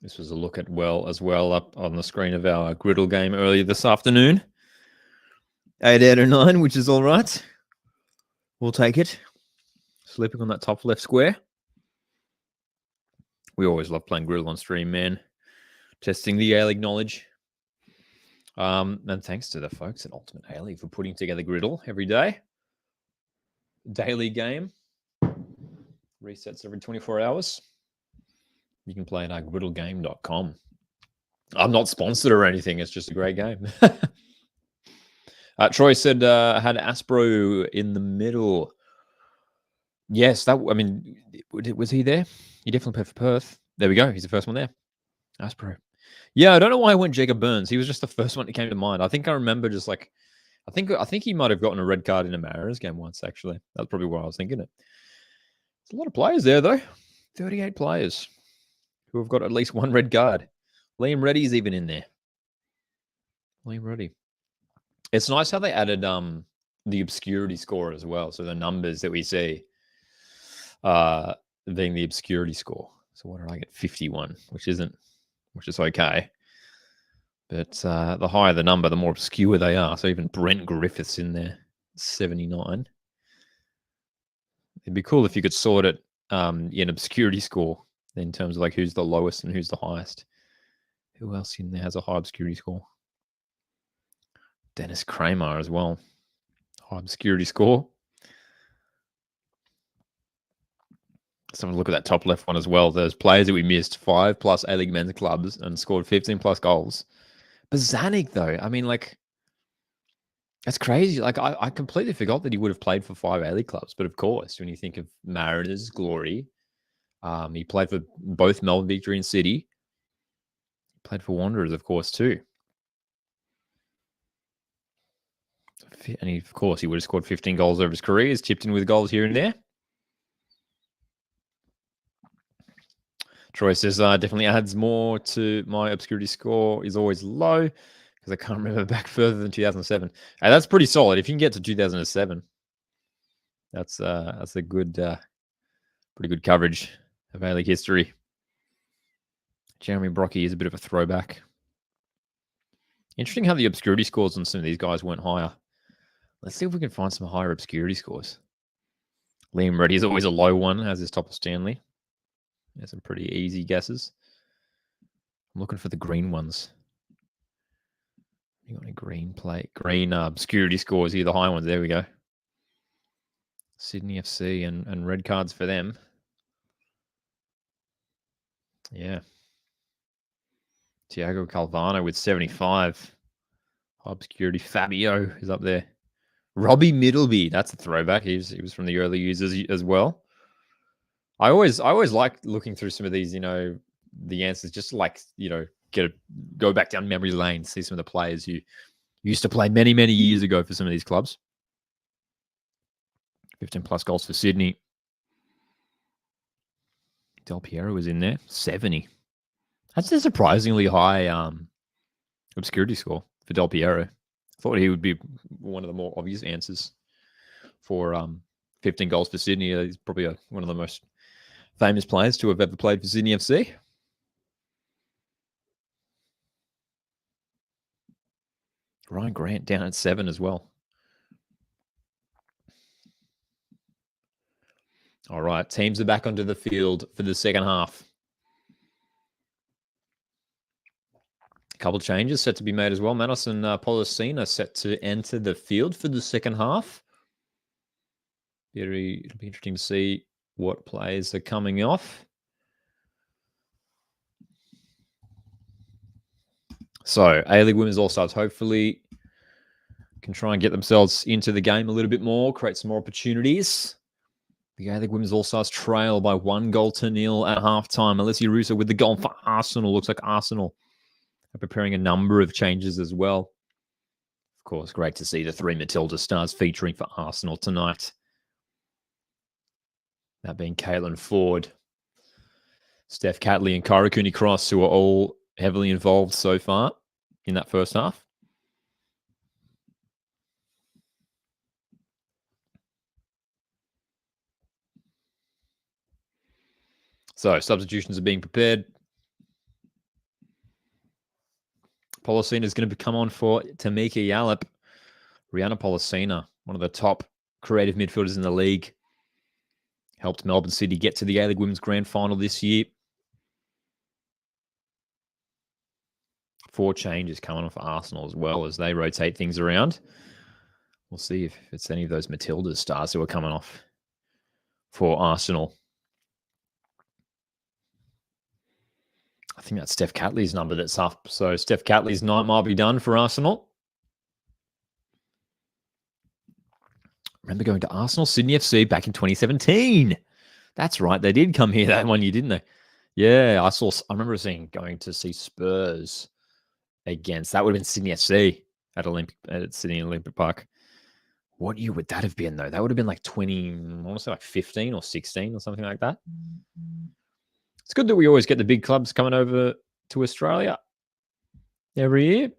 This was a look at up on the screen of our griddle game earlier this afternoon. 8 out of 9, which is all right. We'll take it. Sleeping on that top left square. We always love playing griddle on stream, man. Testing the A-League knowledge. And thanks to the folks at Ultimate A-League for putting together griddle every day. Daily game. Resets every 24 hours. You can play it at griddlegame.com. I'm not sponsored or anything. It's just a great game. Troy said had Aspro in the middle. Yes, was he there? He definitely played for Perth. There we go. He's the first one there. Aspro. Yeah, I don't know why I went Jacob Burns. He was just the first one that came to mind. I think I remember just like, I think he might have gotten a red card in a Mariners game once, actually. That's probably why I was thinking it. There's a lot of players there, though. 38 players who have got at least one red card. Liam Reddy's even in there. Liam Reddy. It's nice how they added the obscurity score as well. So the numbers that we see being the obscurity score. So what did I get? 51, which is okay. But the higher the number, the more obscure they are. So even Brent Griffiths in there, 79. It'd be cool if you could sort it in obscurity score in terms of like who's the lowest and who's the highest. Who else in there has a high obscurity score? Dennis Kramer as well. High obscurity score. Someone look at that top left one as well. There's players that we missed 5+ A-League men's clubs and scored 15+ goals. Bazanik, though, I mean, like, that's crazy. Like, I completely forgot that he would have played for 5 A-League clubs. But of course, when you think of Mariners, Glory, he played for both Melbourne Victory and City. He played for Wanderers, of course, too. And of course, he would have scored 15 goals over his career. He's tipped in with goals here and there. Troy says, definitely adds more to my obscurity score. Is always low because I can't remember back further than 2007. Hey, that's pretty solid. If you can get to 2007, that's a good, pretty good coverage of A-League history. Jeremy Brocky is a bit of a throwback. Interesting how the obscurity scores on some of these guys went higher. Let's see if we can find some higher obscurity scores. Liam Reddy is always a low one, as is Topple Stanley. There's some pretty easy guesses. I'm looking for the green ones. You got any green obscurity scores here? The high ones. There we go. Sydney FC and red cards for them. Yeah. Tiago Calvano with 75. Obscurity. Fabio is up there. Robbie Middleby. That's a throwback. He was from the early years as well. I always like looking through some of these, the answers, just to go back down memory lane, see some of the players who used to play many, many years ago for some of these clubs. 15 plus goals for Sydney. Del Piero was in there. 70. That's a surprisingly high obscurity score for Del Piero. I thought he would be one of the more obvious answers for 15 goals for Sydney. He's probably one of the most famous players to have ever played for Sydney FC. Ryan Grant down at 7 as well. All right, teams are back onto the field for the second half. A couple of changes set to be made as well. Manos and Polosina set to enter the field for the second half. It'll be interesting to see what players are coming off. So, A-League Women's All-Stars hopefully can try and get themselves into the game a little bit more, create some more opportunities. The A-League Women's All-Stars trail by 1-0 at halftime. Alessia Russo with the goal for Arsenal. Looks like Arsenal are preparing a number of changes as well. Of course, great to see the 3 Matilda stars featuring for Arsenal tonight. That being Caitlin Ford, Steph Catley, and Kyra Cooney-Cross, who are all heavily involved so far in that first half. So, substitutions are being prepared. Polosina is going to come on for Tamika Yallop. Rihanna Polosina, one of the top creative midfielders in the league. Helped Melbourne City get to the A-League Women's Grand Final this year. 4 changes coming off Arsenal as well as they rotate things around. We'll see if it's any of those Matilda stars who are coming off for Arsenal. I think that's Steph Catley's number that's up. So Steph Catley's night might be done for Arsenal. Remember going to Arsenal, Sydney FC back in 2017. That's right. They did come here that one year, didn't they? Yeah, I remember going to see Spurs against, that would have been Sydney FC at Sydney Olympic Park. What year would that have been, though? That would have been like 15 or 16 or something like that. It's good that we always get the big clubs coming over to Australia every year.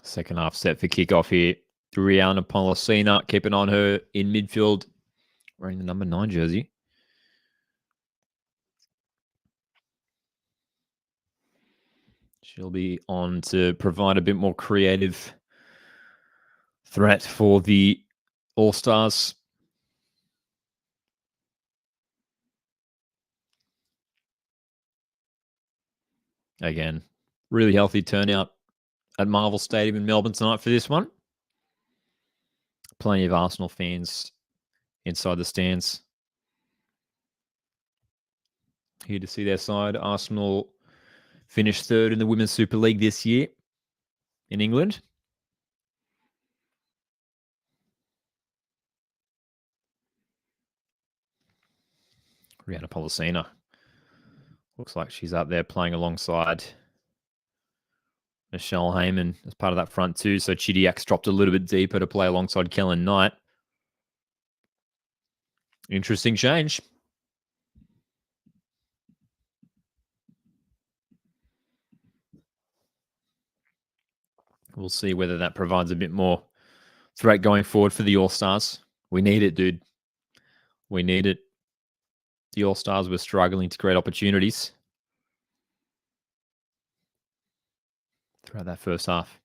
Second half set for kickoff here. Rihanna Polosina keeping on her in midfield, wearing the number 9 jersey. She'll be on to provide a bit more creative threat for the All-Stars. Again, really healthy turnout at Marvel Stadium in Melbourne tonight for this one. Plenty of Arsenal fans inside the stands here to see their side. Arsenal finished 3rd in the Women's Super League this year in England. Rihanna Polosina. Looks like she's up there playing alongside Michelle Heyman as part of that front two. So Chidiak's dropped a little bit deeper to play alongside Kellen Knight. Interesting change. We'll see whether that provides a bit more threat going forward for the All-Stars. We need it, dude. We need it. The All-Stars were struggling to create opportunities throughout that first half.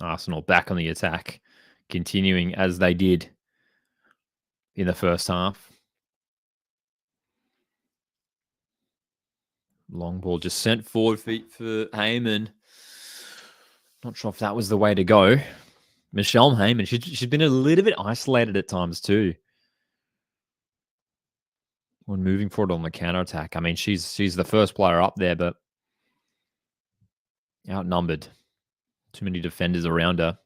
Arsenal back on the attack, continuing as they did in the first half. Long ball just sent forward for Heyman. Not sure if that was the way to go. Michelle Heyman, she's been a little bit isolated at times too. When moving forward on the counter-attack. I mean, she's the first player up there, but outnumbered. Too many defenders around her.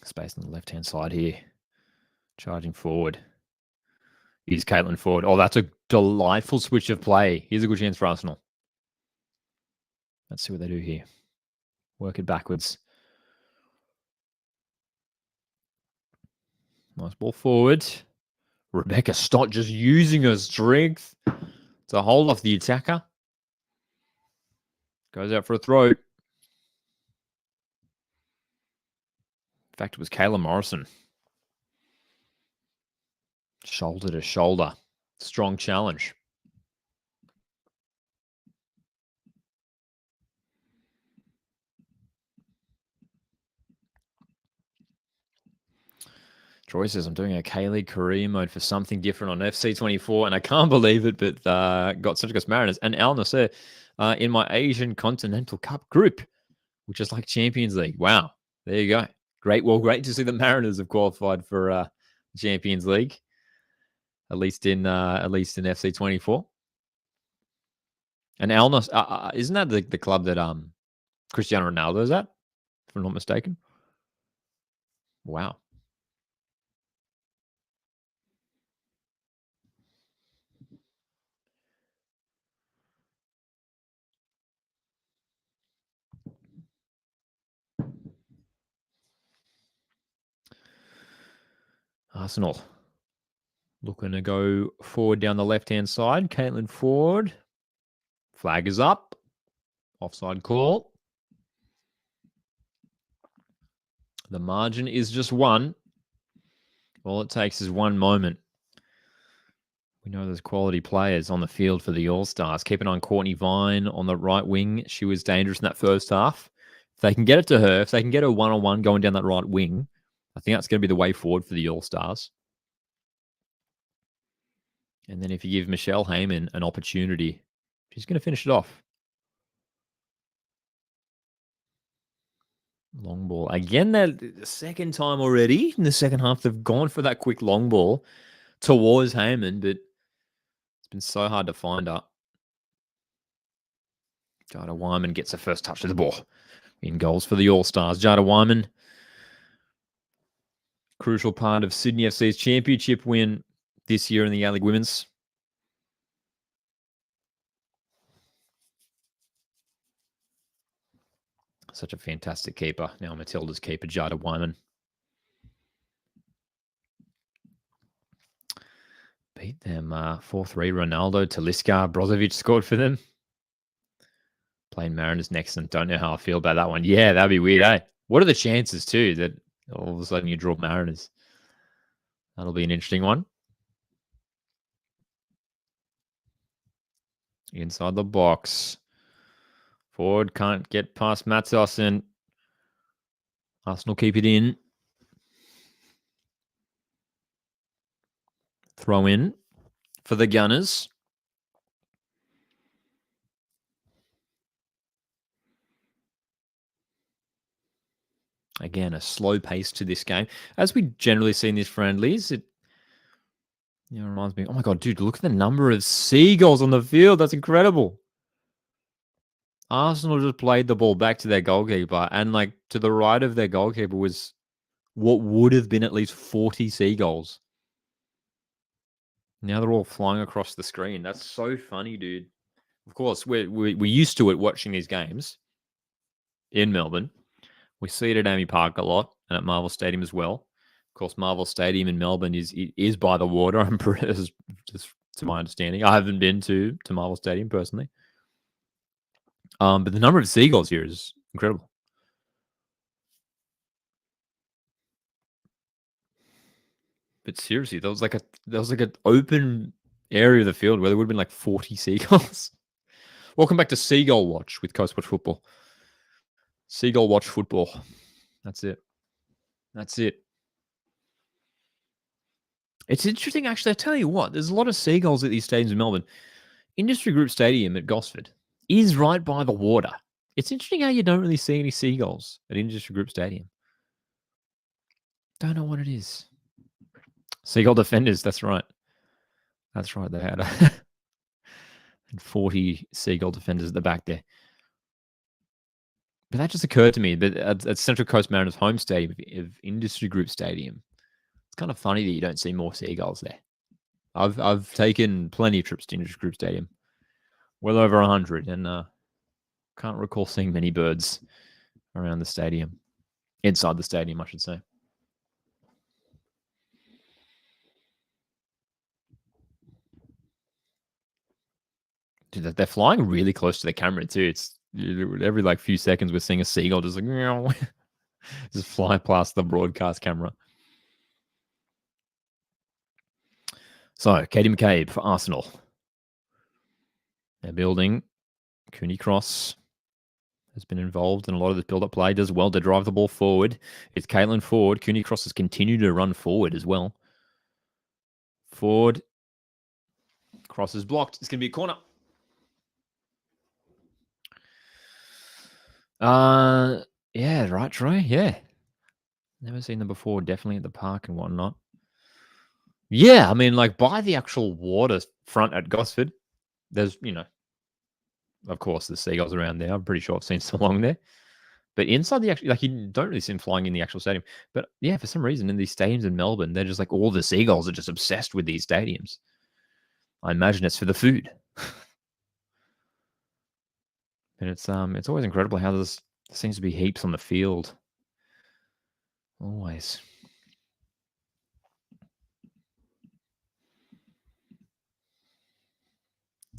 Space on the left-hand side here. Charging forward. Here's Caitlin forward. Oh, that's a delightful switch of play. Here's a good chance for Arsenal. Let's see what they do here. Work it backwards. Nice ball forward. Rebecca Stott just using her strength to hold off the attacker. Goes out for a throw. In fact, it was Kayla Morrison. Shoulder to shoulder. Strong challenge. Troy says, I'm doing a K-League career mode for something different on FC24, and I can't believe it, but got Central Coast Mariners and Al Nasser in my Asian Continental Cup group, which is like Champions League. Wow. There you go. Great. Well, great to see the Mariners have qualified for Champions League, at least in FC24. And Al Nasser, isn't that the club that Cristiano Ronaldo is at, if I'm not mistaken? Wow. Arsenal looking to go forward down the left-hand side. Caitlin Ford. Flag is up. Offside call. The margin is just one. All it takes is one moment. We know there's quality players on the field for the All-Stars. Keep an eye on Courtney Vine on the right wing. She was dangerous in that first half. If they can get it to her, if they can get her one-on-one going down that right wing, I think that's going to be the way forward for the All-Stars. And then if you give Michelle Heyman an opportunity, she's going to finish it off. Long ball. Again, the second time already in the second half, they've gone for that quick long ball towards Heyman, but it's been so hard to find her. Jada Wyman gets the first touch of the ball. In goals for the All-Stars. Jada Wyman, crucial part of Sydney FC's championship win this year in the A-League Women's. Such a fantastic keeper. Now Matilda's keeper, Jada Wyman. Beat them 4-3. Ronaldo, Talisca, Brozovic scored for them. Playing Mariners next, and don't know how I feel about that one. Yeah, that'd be weird, eh? What are the chances, too, that all of a sudden you draw Mariners? That'll be an interesting one. Inside the box. Ford can't get past Matzos, and Arsenal keep it in. Throw in for the Gunners. Again, a slow pace to this game. As we generally see in these friendlies, it reminds me, oh my God, dude, look at the number of seagulls on the field. That's incredible. Arsenal just played the ball back to their goalkeeper, and like to the right of their goalkeeper was what would have been at least 40 seagulls. Now they're all flying across the screen. That's so funny, dude. Of course, we're used to it watching these games in Melbourne. We see it at Amy Park a lot and at Marvel Stadium as well. course, Marvel Stadium in Melbourne is by the water. I'm just to my understanding. I haven't been to Marvel Stadium personally. But the number of seagulls here is incredible. But seriously, there was like an open area of the field where there would have been like 40 seagulls. Welcome back to Seagull Watch with Coast Watch Football. Seagull Watch Football. That's it. It's interesting, actually. I tell you what, there's a lot of seagulls at these stadiums in Melbourne. Industry Group Stadium at Gosford is right by the water. It's interesting how you don't really see any seagulls at Industry Group Stadium. Don't know what it is. Seagull defenders, that's right. They had 40 seagull defenders at the back there. But that just occurred to me that at Central Coast Mariners' home stadium of Industry Group Stadium, it's kind of funny that you don't see more seagulls there. I've taken plenty of trips to Industry Group Stadium, well over 100, and can't recall seeing many birds around the stadium, inside the stadium, I should say. Dude, they're flying really close to the camera too. It's every like few seconds we're seeing a seagull just like just fly past the broadcast camera. So, Katie McCabe for Arsenal. They're building. Cooney Cross has been involved in a lot of this build-up play. Does well to drive the ball forward. It's Caitlin Ford. Cooney Cross has continued to run forward as well. Ford. Cross is blocked. It's going to be a corner. Yeah, right, Troy. Yeah. Never seen them before. Definitely at the park and whatnot. Yeah, I mean, like by the actual water front at Gosford, there's, of course, the seagulls around there. I'm pretty sure I've seen some along there. But inside the actual, like, you don't really see them flying in the actual stadium. But yeah, for some reason, in these stadiums in Melbourne, they're just like all the seagulls are just obsessed with these stadiums. I imagine it's for the food. And it's always incredible how there seems to be heaps on the field. Always.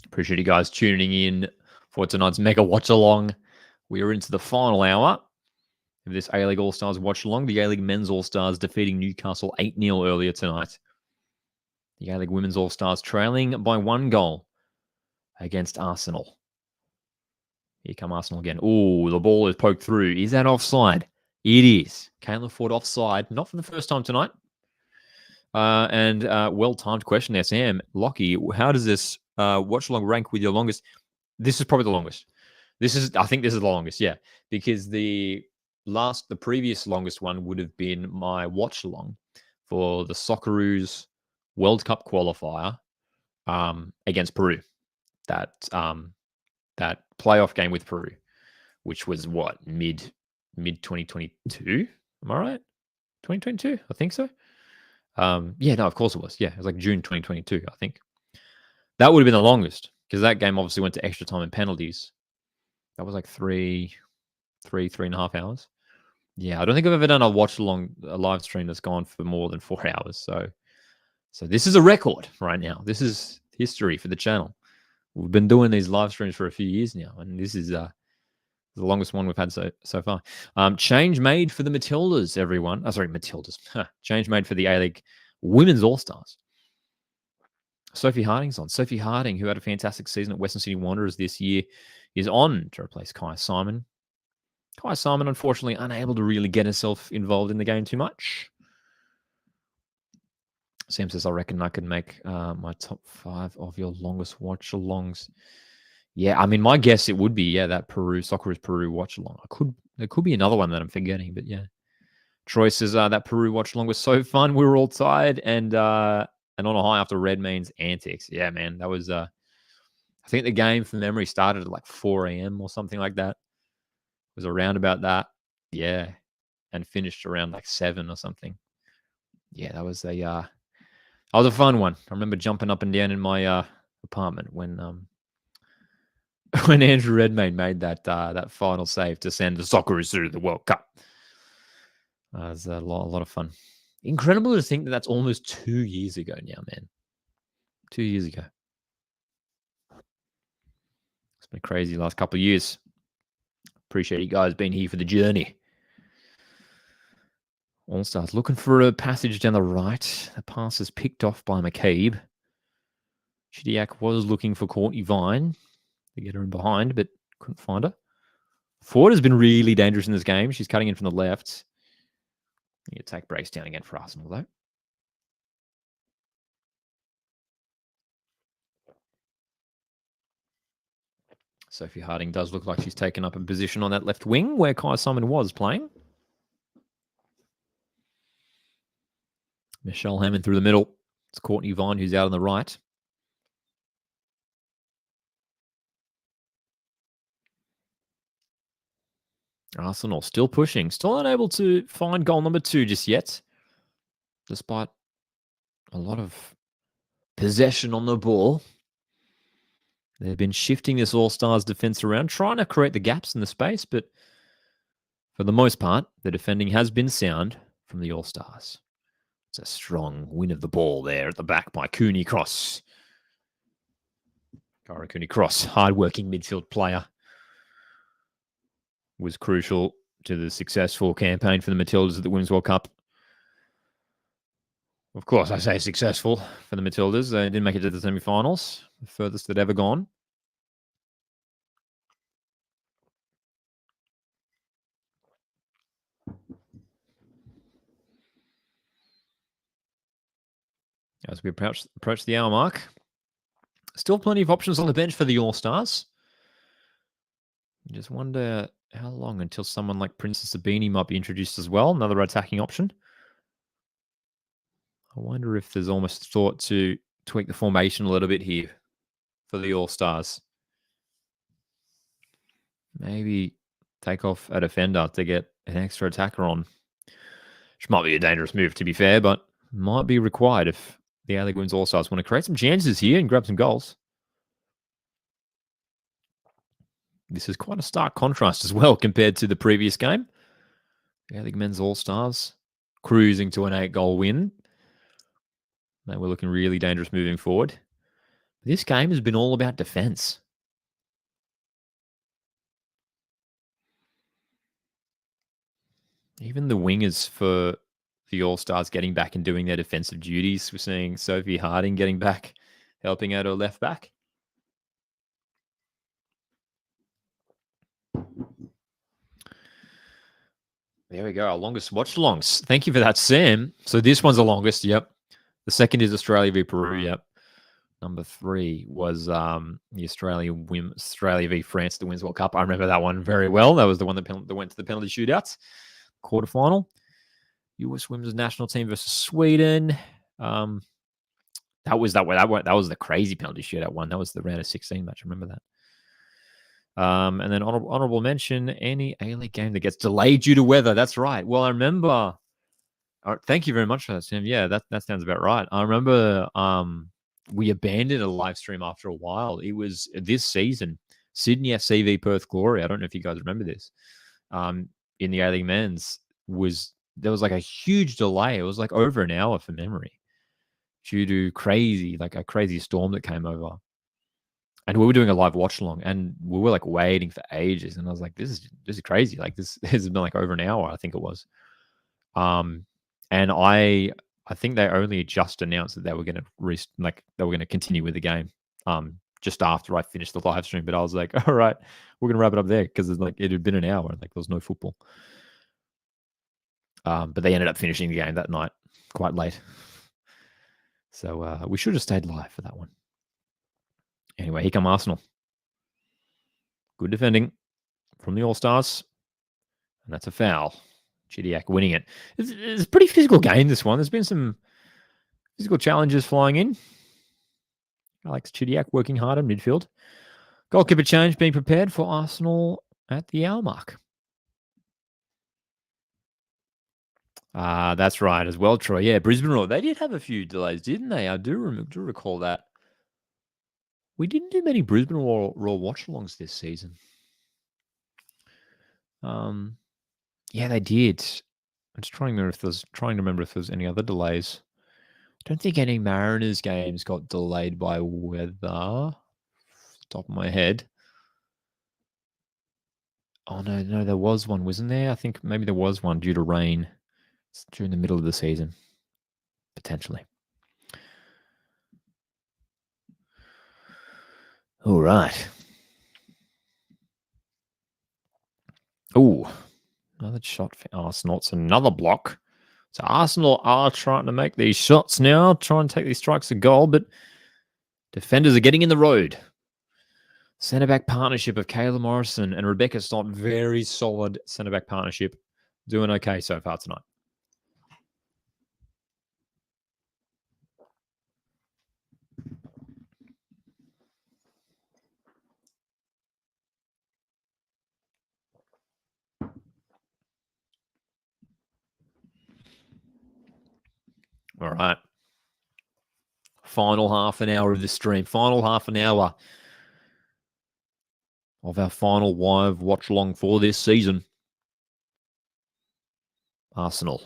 Appreciate you guys tuning in for tonight's mega watch along. We are into the final hour of this A-League All-Stars watch along. The A-League Men's All-Stars defeating Newcastle 8-0 earlier tonight. The A-League Women's All-Stars trailing by 1 goal against Arsenal. Here come Arsenal again. Oh, the ball is poked through. Is that offside? It is. Caitlin Ford offside. Not for the first time tonight. And well-timed question there, Sam. Lockie, how does this watch-along rank with your longest? This is probably the longest. I think this is the longest, yeah. Because the previous longest one would have been my watch-along for the Socceroos World Cup qualifier against Peru. That playoff game with Peru, which was what, mid 2022? Am I right? 2022? I think so. Yeah, no, of course it was. Yeah, it was like June 2022, I think. That would have been the longest because that game obviously went to extra time and penalties. That was like three and a half hours. Yeah, I don't think I've ever done a live stream that's gone for more than 4 hours. So this is a record right now. This is history for the channel. We've been doing these live streams for a few years now, and this is the longest one we've had so far. Change made for the Matildas, everyone. Oh, sorry, Matildas. Change made for the A-League Women's All-Stars. Sophie Harding's on. Sophie Harding, who had a fantastic season at Western Sydney Wanderers this year, is on to replace Kai Simon. Kai Simon, unfortunately, unable to really get herself involved in the game too much. Sam says, I reckon I can make my top 5 of your longest watch-alongs. Yeah, I mean, my guess it would be, that Socceroos Peru watch-along. There could be another one that I'm forgetting, but yeah. Troy says, that Peru watch-along was so fun. We were all tired and on a high after Redmayne's antics. Yeah, man, that was, I think the game from memory started at like 4 a.m. or something like that. It was around about that. Yeah, and finished around like 7 or something. Yeah, that was a fun one. I remember jumping up and down in my apartment when Andrew Redmayne made that final save to send the Socceroos through the World Cup. It was a lot of fun. Incredible to think that that's almost 2 years ago now, man. 2 years ago. It's been crazy last couple of years. Appreciate you guys being here for the journey. All Stars looking for a passage down the right. The pass is picked off by McCabe. Chidiac was looking for Courtney Vine to get her in behind, but couldn't find her. Ford has been really dangerous in this game. She's cutting in from the left. The attack breaks down again for Arsenal, though. Sophie Harding does look like she's taken up a position on that left wing where Kai Simon was playing. Michelle Hammond through the middle. It's Courtney Vine who's out on the right. Arsenal still pushing, still unable to find goal number 2 just yet, despite a lot of possession on the ball. They've been shifting this All-Stars defense around, trying to create the gaps in the space, but for the most part, the defending has been sound from the All-Stars. It's a strong win of the ball there at the back by Cooney Cross. Kyra Cooney Cross, hard-working midfield player, was crucial to the successful campaign for the Matildas at the Women's World Cup. Of course, I say successful for the Matildas. They didn't make it to the semi-finals, the furthest they'd ever gone. As we approach the hour mark, still plenty of options on the bench for the All-Stars. You just wonder how long until someone like Princess Sabini might be introduced as well, another attacking option. I wonder if there's almost thought to tweak the formation a little bit here for the All-Stars. Maybe take off a defender to get an extra attacker on. Which might be a dangerous move, to be fair, but might be required if the A-League Women's All-Stars want to create some chances here and grab some goals. This is quite a stark contrast as well compared to the previous game. The A-League Men's All-Stars cruising to an 8-goal win. They were looking really dangerous moving forward. This game has been all about defense. Even the wingers for the All-Stars getting back and doing their defensive duties. We're seeing Sophie Harding getting back, helping out her left back. There we go, our longest watch-alongs. Thank you for that, Sam. So this one's the longest, yep. The second is Australia v Peru, yep. Number 3 was the Australia v France, the Women's World Cup. I remember that one very well. That was the one that went to the penalty shootouts. Quarterfinal. US Women's National Team versus Sweden. That was the crazy penalty shootout one. That was the round of 16 match. I remember that. And then honorable mention, any A-League game that gets delayed due to weather. That's right. Well, I remember. Thank you very much for that, Sam. Yeah, that sounds about right. I remember we abandoned a live stream after a while. It was this season, Sydney FC v Perth Glory. I don't know if you guys remember this. In the A-League Men's there was like a huge delay. It was like over an hour from memory due to a crazy storm that came over. And we were doing a live watch along and we were like waiting for ages. And I was like, this is crazy. Like this has been like over an hour, I think it was. And I think they only just announced that they were going to continue with the game just after I finished the live stream. But I was like, all right, we're going to wrap it up there because it had been an hour and like there was no football. But they ended up finishing the game that night quite late. So we should have stayed live for that one. Anyway, here come Arsenal. Good defending from the All-Stars. And that's a foul. Chidiac winning it. It's a pretty physical game, this one. There's been some physical challenges flying in. Alex Chidiac working hard in midfield. Goalkeeper change being prepared for Arsenal at the hour mark. That's right as well, Troy. Yeah, Brisbane Roar. They did have a few delays, didn't they? I do recall that. We didn't do many Brisbane Roar watch-alongs this season. Yeah, they did. I'm just trying to remember if there's any other delays. I don't think any Mariners games got delayed by weather. Top of my head. Oh no, there was one, wasn't there? I think maybe there was one due to rain. It's during the middle of the season, potentially. All right. Ooh, another shot for Arsenal. It's another block. So Arsenal are trying to make these shots now, trying to take these strikes to goal, but defenders are getting in the road. Centre-back partnership of Kayla Morrison and Rebecca Stott, very solid centre-back partnership. Doing okay so far tonight. All right. Final half an hour of the stream. Final half an hour of our final live watch-along for this season. Arsenal.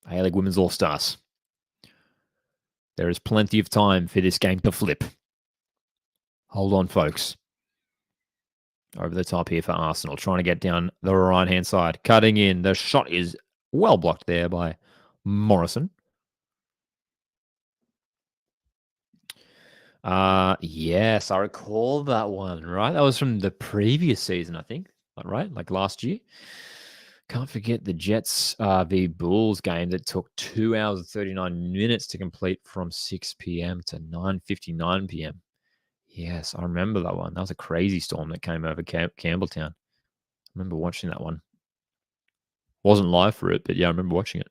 A-League Women's All-Stars. There is plenty of time for this game to flip. Hold on, folks. Over the top here for Arsenal, trying to get down the right-hand side. Cutting in. The shot is well blocked there by Morrison. Yes, I recall that one, right? That was from the previous season, I think, right? Like last year. Can't forget the Jets v Bulls game that took 2 hours and 39 minutes to complete from 6 p.m. to 9:59 p.m. Yes, I remember that one. That was a crazy storm that came over Campbelltown. I remember watching that one. Wasn't live for it, but yeah, I remember watching it.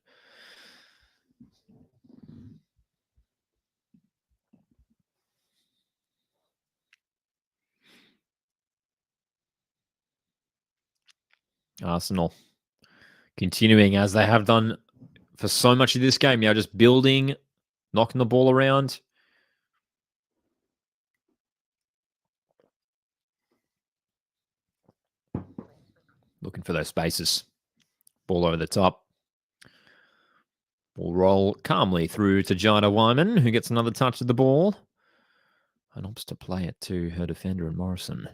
Arsenal continuing as they have done for so much of this game. Now just building, knocking the ball around. Looking for those spaces. Ball over the top. Will roll calmly through to Jada Wyman, who gets another touch of the ball and opts to play it to her defender and Morrison.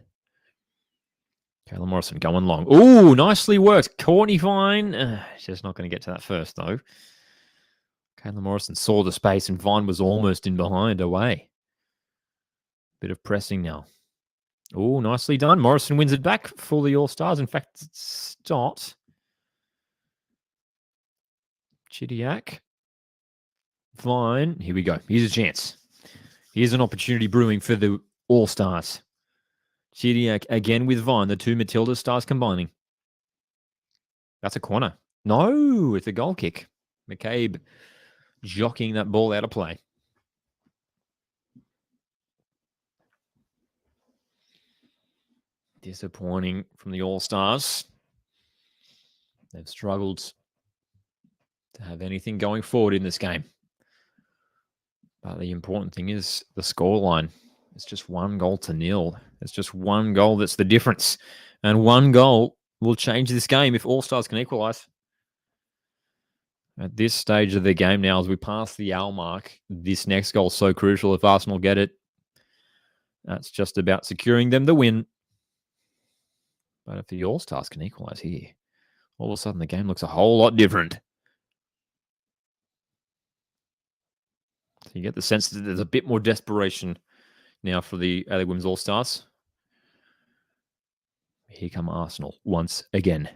Kayla Morrison going long. Ooh, nicely worked. Courtney Vine. Just not going to get to that first, though. Kayla Morrison saw the space and Vine was almost in behind away. Bit of pressing now. Ooh, nicely done. Morrison wins it back for the All-Stars. In fact, it's Stott. Chidiac. Vine. Here we go. Here's a chance. Here's an opportunity brewing for the All-Stars. Chidiac again with Vine. The two Matilda stars combining. That's a corner. No, it's a goal kick. McCabe jockeying that ball out of play. Disappointing from the All-Stars. They've struggled to have anything going forward in this game. But the important thing is the scoreline. It's just 1-0. It's just one goal that's the difference. And one goal will change this game if All-Stars can equalise. At this stage of the game now, as we pass the hour mark, this next goal is so crucial. If Arsenal get it, that's just about securing them the win. But if the All-Stars can equalise here, all of a sudden the game looks a whole lot different. So you get the sense that there's a bit more desperation now for the A-League Women's All-Stars. Here come Arsenal once again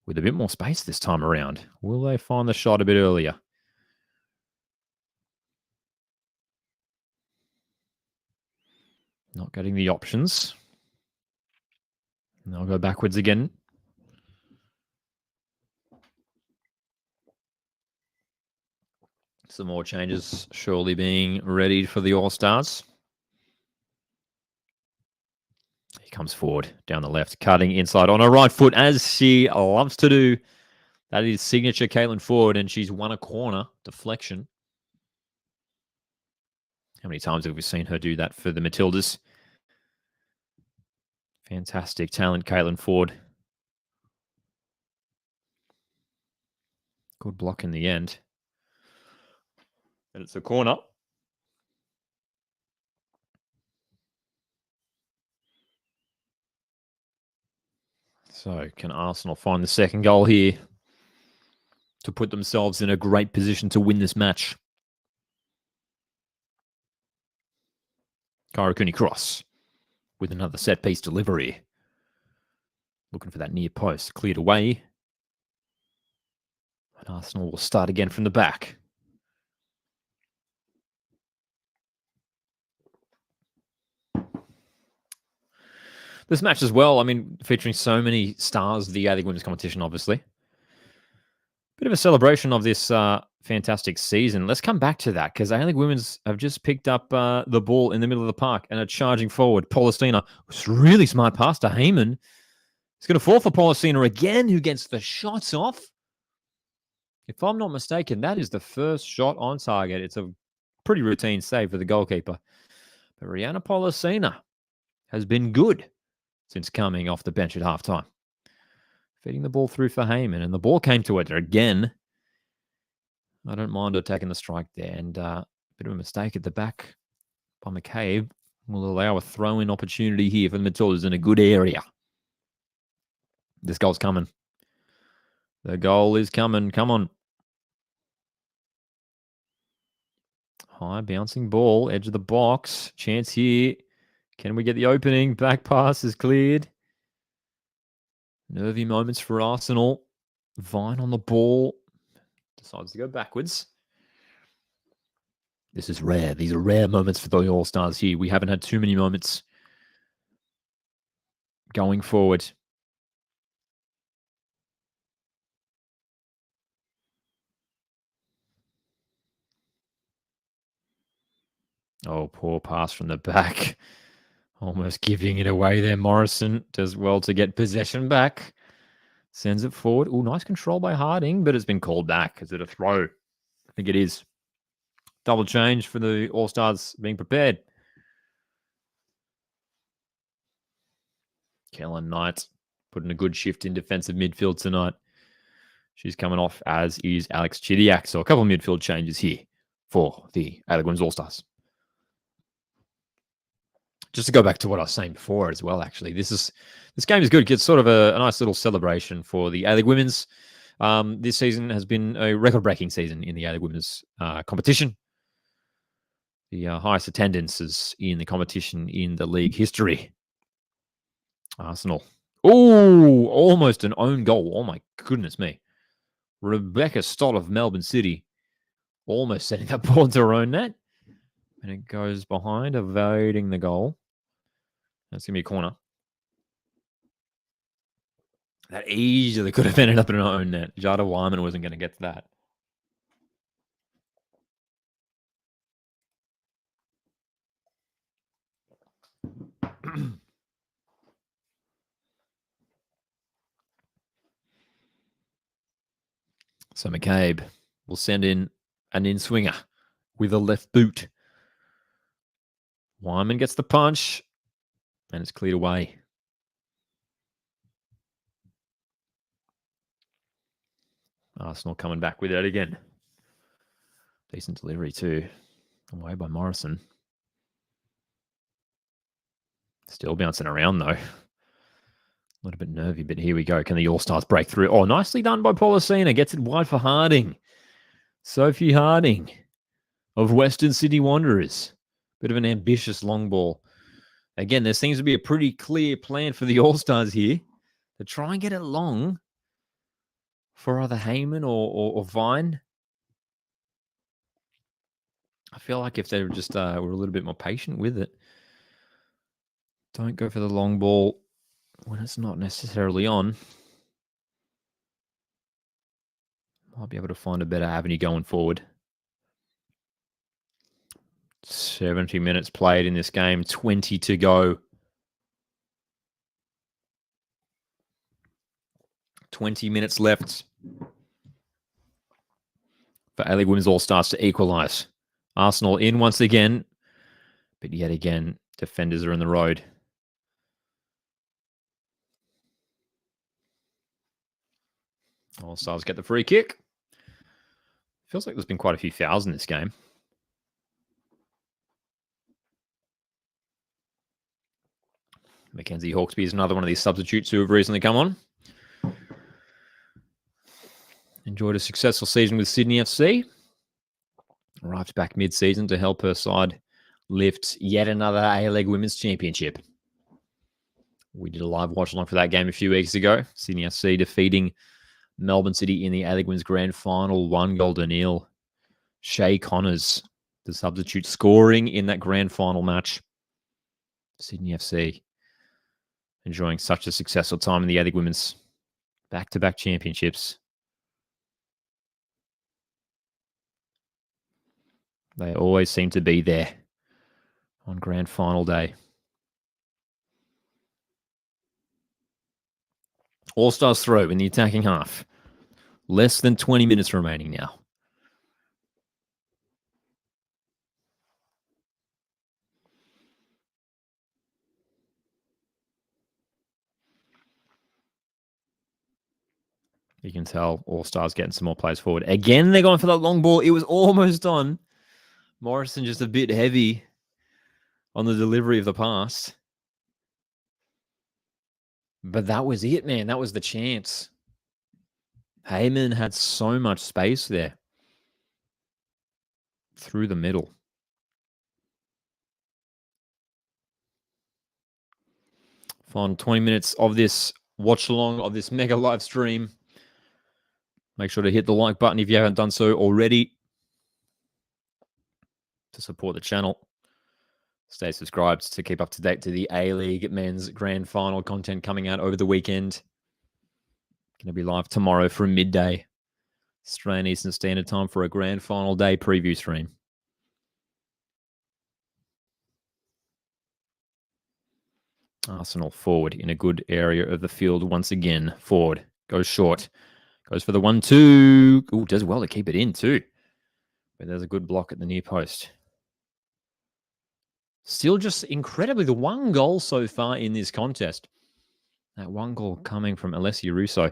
with a bit more space this time around. Will they find the shot a bit earlier? Not getting the options. And they'll go backwards again. Some more changes surely being readied for the All-Stars. He comes forward down the left, cutting inside on her right foot, as she loves to do. That is signature Caitlin Ford, and she's won a corner deflection. How many times have we seen her do that for the Matildas? Fantastic talent, Caitlin Ford. Good block in the end. And it's a corner. So can Arsenal find the second goal here to put themselves in a great position to win this match? Irankunda cross with another set-piece delivery. Looking for that near post. Cleared away. And Arsenal will start again from the back. This match as well, I mean, featuring so many stars of the A-League Women's competition, obviously. Bit of a celebration of this fantastic season. Let's come back to that because A-League Women's have just picked up the ball in the middle of the park and are charging forward. Paulistina, really smart pass to Heyman. It's going to fall for Paulistina again, who gets the shots off. If I'm not mistaken, that is the first shot on target. It's a pretty routine save for the goalkeeper. But Rihanna Paulistina has been good since coming off the bench at halftime. Feeding the ball through for Heyman, and the ball came to her again. I don't mind her taking the strike there, and a bit of a mistake at the back by McCabe will allow a throw-in opportunity here for the Matildas in a good area. This goal's coming. The goal is coming. Come on. High bouncing ball, edge of the box. Chance here. Can we get the opening? Back pass is cleared. Nervy moments for Arsenal. Vine on the ball. Decides to go backwards. This is rare. These are rare moments for the All-Stars here. We haven't had too many moments going forward. Oh, poor pass from the back. Almost giving it away there. Morrison does well to get possession back. Sends it forward. Oh, nice control by Harding, but it's been called back. Is it a throw? I think it is. Double change for the All-Stars being prepared. Kellen Knight putting a good shift in defensive midfield tonight. She's coming off, as is Alex Chidiak. So a couple of midfield changes here for the A-League Women's All-Stars. Just to go back to what I was saying before as well, actually, this game is good. It's sort of a nice little celebration for the A-League Women's. This season has been a record-breaking season in the A-League Women's competition. The highest attendances in the competition in the league history. Arsenal. Oh, almost an own goal. Oh, my goodness me. Rebecca Stott of Melbourne City almost setting that ball into her own net. And it goes behind, avoiding the goal. That's going to be a corner. That easily could have ended up in her own net. Jada Wyman wasn't going to get to that. So McCabe will send in an in-swinger with a left boot. Wyman gets the punch, and it's cleared away. Arsenal coming back with it again. Decent delivery too. Away by Morrison. Still bouncing around though. A little bit nervy, but here we go. Can the All-Stars break through? Oh, nicely done by Paulistina. Gets it wide for Harding. Sophie Harding of Western Sydney Wanderers. Bit of an ambitious long ball. Again, there seems to be a pretty clear plan for the All-Stars here to try and get it long for either Heyman or Vine. I feel like if they were just were a little bit more patient with it. Don't go for the long ball when it's not necessarily on. Might be able to find a better avenue going forward. 70 minutes played in this game, 20 to go. 20 minutes left for A-League Women's All-Stars to equalise. Arsenal in once again, but yet again, defenders are in the road. All-Stars get the free kick. Feels like there's been quite a few fouls in this game. Mackenzie Hawkesby is another one of these substitutes who have recently come on. Enjoyed a successful season with Sydney FC. Arrived back mid-season to help her side lift yet another A-League Women's Championship. We did a live watch-along for that game a few weeks ago. Sydney FC defeating Melbourne City in the A-League Women's Grand Final, 1-0. Shay Connors, the substitute, scoring in that Grand Final match. Sydney FC enjoying such a successful time in the A-League Women's back-to-back championships. They always seem to be there on Grand Final day. All-Stars throw in the attacking half. Less than 20 minutes remaining now. You can tell All-Stars getting some more players forward. Again, they're going for that long ball. It was almost on. Morrison just a bit heavy on the delivery of the pass. But that was it, man. That was the chance. Heyman had so much space there. Through the middle. Final 20 minutes of this watch-along, of this mega live stream. Make sure to hit the like button if you haven't done so already to support the channel. Stay subscribed to keep up to date to the A-League Men's Grand Final content coming out over the weekend. Going to be live tomorrow from midday, Australian Eastern Standard Time, for a Grand Final day preview stream. Arsenal forward in a good area of the field once again. Forward goes short. Goes for the 1-2. Ooh, does well to keep it in too. But there's a good block at the near post. Still just incredibly the one goal so far in this contest. That one goal coming from Alessia Russo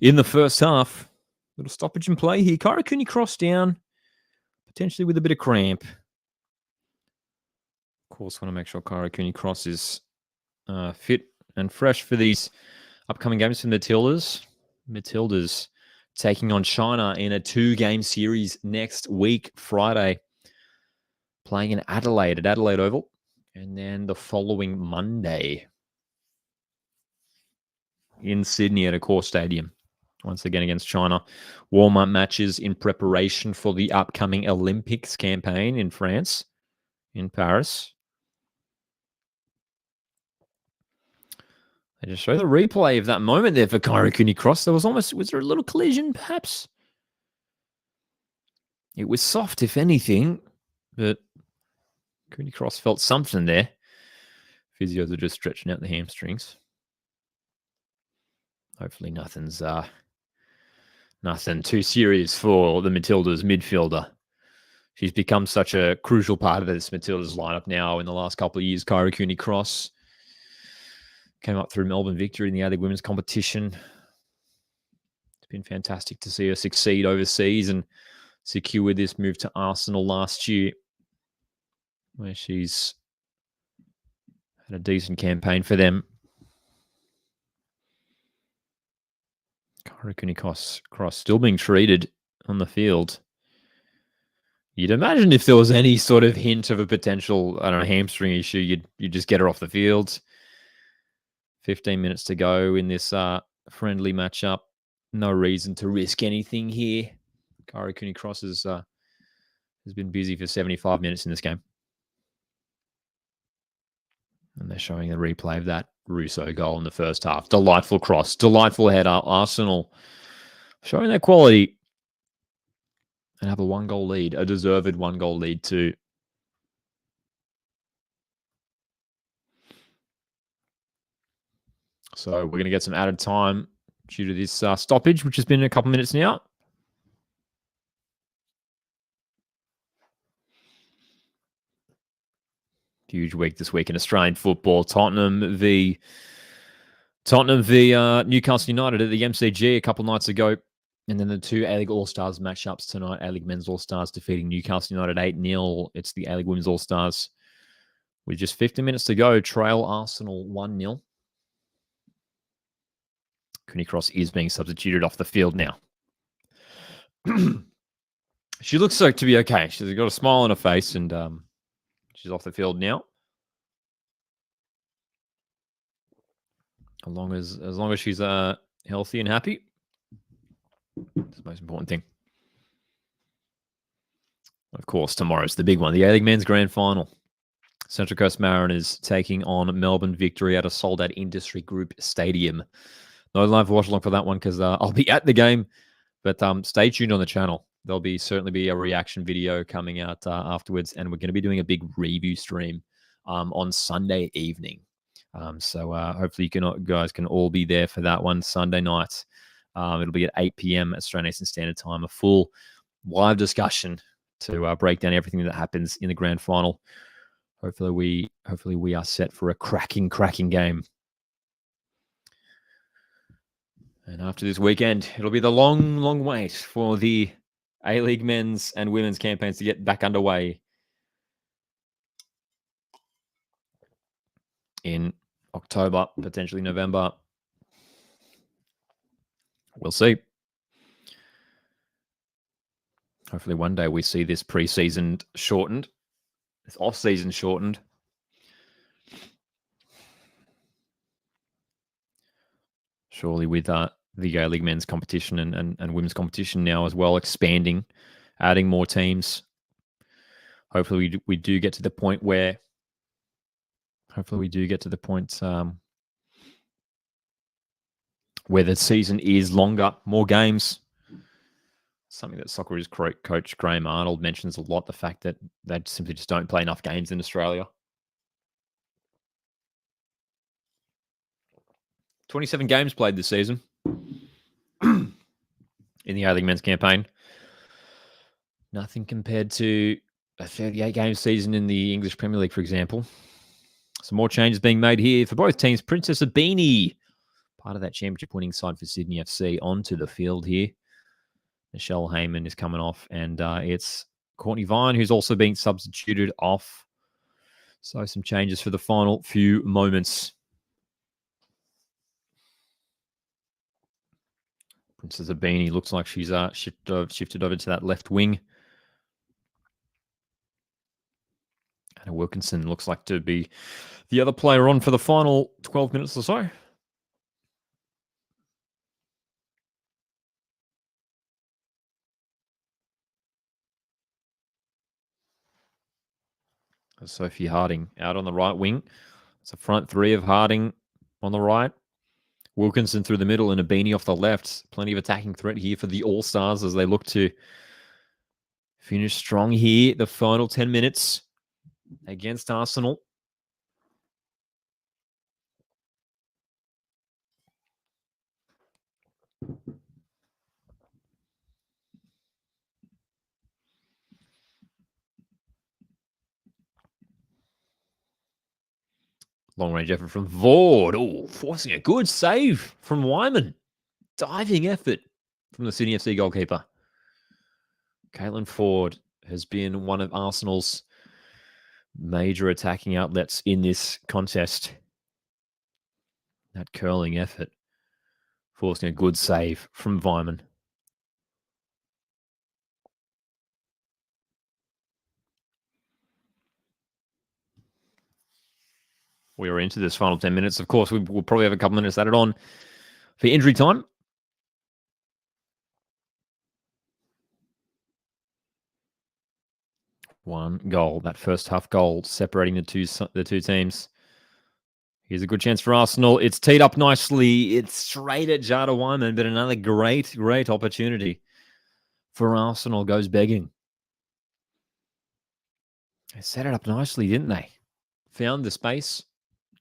in the first half. Little stoppage in play here. Karakuni crossed down, potentially with a bit of cramp. Of course, want to make sure Karakuni Cross is fit and fresh for these upcoming games for Matildas. Matildas taking on China in a 2-game series next week, Friday. Playing in Adelaide at Adelaide Oval. And then the following Monday in Sydney at Accor Stadium. Once again against China. Warm-up matches in preparation for the upcoming Olympics campaign in France, in Paris. I just show the replay of that moment there for Karakuni Cross. Was there a little collision, perhaps? It was soft, if anything, but Kuni Cross felt something there. Physios are just stretching out the hamstrings. Hopefully nothing too serious for the Matildas midfielder. She's become such a crucial part of this Matildas lineup now in the last couple of years. Karakuni Cross came up through Melbourne victory in the A-League Women's competition. It's been fantastic to see her succeed overseas and secure this move to Arsenal last year, where she's had a decent campaign for them. Karakuni Cross still being treated on the field. You'd imagine if there was any sort of hint of a potential, hamstring issue, you'd just get her off the field. 15 minutes to go in this friendly matchup. No reason to risk anything here. Karakuni Cross has been busy for 75 minutes in this game. And they're showing a replay of that Russo goal in the first half. Delightful cross. Delightful header. Arsenal showing their quality. And have a 1-goal lead. A deserved 1-goal lead too. So we're going to get some added time due to this stoppage, which has been a couple minutes now. Huge week this week in Australian football. Tottenham v Newcastle United at the MCG a couple nights ago. And then the two A-League All-Stars matchups tonight. A-League Men's All-Stars defeating Newcastle United 8-0. It's the A-League Women's All-Stars. With just 50 minutes to go, trail Arsenal 1-0. Cooney Cross is being substituted off the field now. She looks like to be okay. She's got a smile on her face, and she's off the field now. As long as she's healthy and happy, that's the most important thing. Of course, tomorrow's the big one, the A-League Men's Grand Final. Central Coast Mariners taking on Melbourne Victory at a sold-out Industry Group Stadium. No live watch along for that one because I'll be at the game, but stay tuned on the channel. There'll certainly be a reaction video coming out afterwards, and we're going to be doing a big review stream on Sunday evening. So hopefully you guys can all be there for that one Sunday night. It'll be at 8 p.m. Australian Eastern Standard Time, a full live discussion to break down everything that happens in the grand final. Hopefully we are set for a cracking game. And after this weekend, it'll be the long wait for the A-League men's and women's campaigns to get back underway in October, potentially November. We'll see. Hopefully one day we see this preseason shortened, this off-season shortened. Surely with the A-League men's competition and women's competition now as well, expanding, adding more teams. Hopefully we do get to the point where where the season is longer, more games. Something that Socceroos coach Graham Arnold mentions a lot, the fact that they simply just don't play enough games in Australia. 27 games played this season in the A-League men's campaign. Nothing compared to a 38-game season in the English Premier League, for example. Some more changes being made here for both teams. Princess Abini, part of that championship-winning side for Sydney FC, onto the field here. Michelle Heyman is coming off, and it's Courtney Vine who's also being substituted off. So some changes for the final few moments. Princess Abini looks like she's shifted over to that left wing. Anna Wilkinson looks like to be the other player on for the final 12 minutes or so. Sophie Harding out on the right wing. It's a front three of Harding on the right. Wilkinson through the middle and Abini off the left. Plenty of attacking threat here for the All-Stars as they look to finish strong here. The final 10 minutes against Arsenal. Long-range effort from Vord. Oh, forcing a good save from Wyman. Diving effort from the Sydney FC goalkeeper. Caitlin Ford has been one of Arsenal's major attacking outlets in this contest. That curling effort. Forcing a good save from Wyman. We are into this final 10 minutes. Of course, we'll probably have a couple minutes added on for injury time. One goal, that first half goal separating the two teams. Here's a good chance for Arsenal. It's teed up nicely. It's straight at Jada Wyman, but another great opportunity for Arsenal goes begging. They set it up nicely, didn't they? Found the space,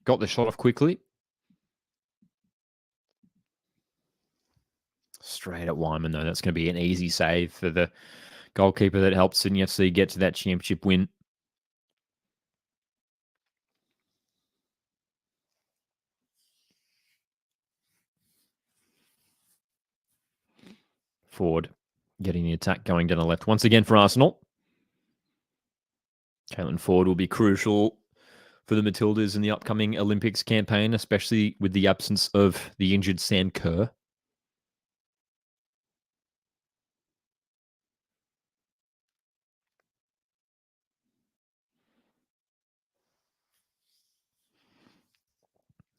got the shot off quickly. Straight at Wyman, though. That's going to be an easy save for the goalkeeper that helped Sydney FC get to that championship win. Ford getting the attack going down the left once again for Arsenal. Caitlin Ford will be crucial for the Matildas in the upcoming Olympics campaign, especially with the absence of the injured Sam Kerr.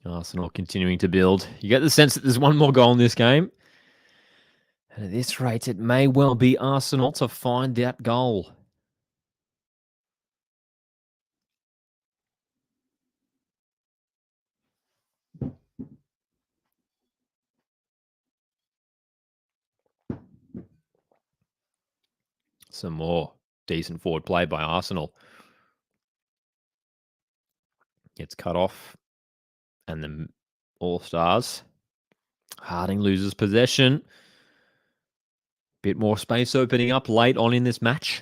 Arsenal continuing to build. You get the sense that there's one more goal in this game. And at this rate, it may well be Arsenal to find that goal. Some more decent forward play by Arsenal. Gets cut off. And the All-Stars. Harding loses possession. Bit more space opening up late on in this match.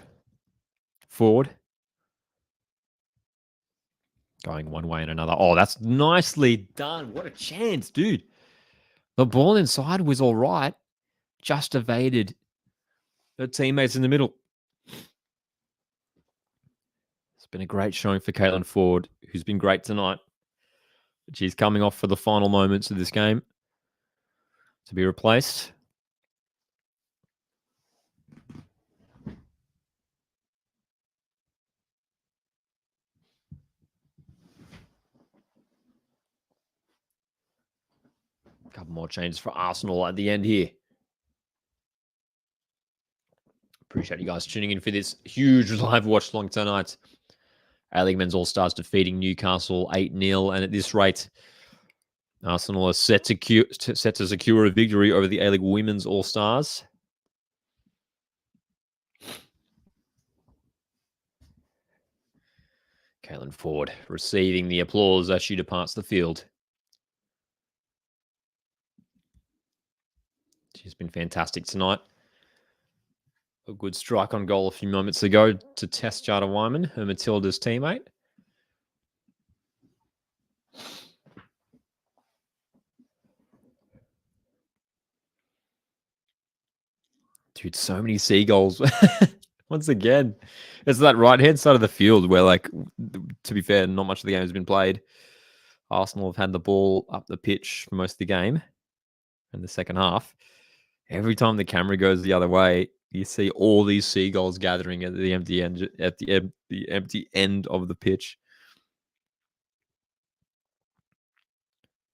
Ford. Going one way and another. Oh, that's nicely done. What a chance, dude. The ball inside was all right. Just evaded her teammates in the middle. It's been a great showing for Caitlin Ford, who's been great tonight. She's coming off for the final moments of this game to be replaced. A couple more changes for Arsenal at the end here. Appreciate you guys tuning in for this huge live watch along tonight. A-League Men's All-Stars defeating Newcastle 8-0. And at this rate, Arsenal are set to secure a victory over the A-League Women's All-Stars. Caitlin Ford receiving the applause as she departs the field. She's been fantastic tonight. A good strike on goal a few moments ago to Tess Jarder-Wyman, her Matilda's teammate. Dude, so many seagulls. Once again, it's that right-hand side of the field where, like, to be fair, not much of the game has been played. Arsenal have had the ball up the pitch for most of the game in the second half. Every time the camera goes the other way, you see all these seagulls gathering at the empty end, the empty end of the pitch.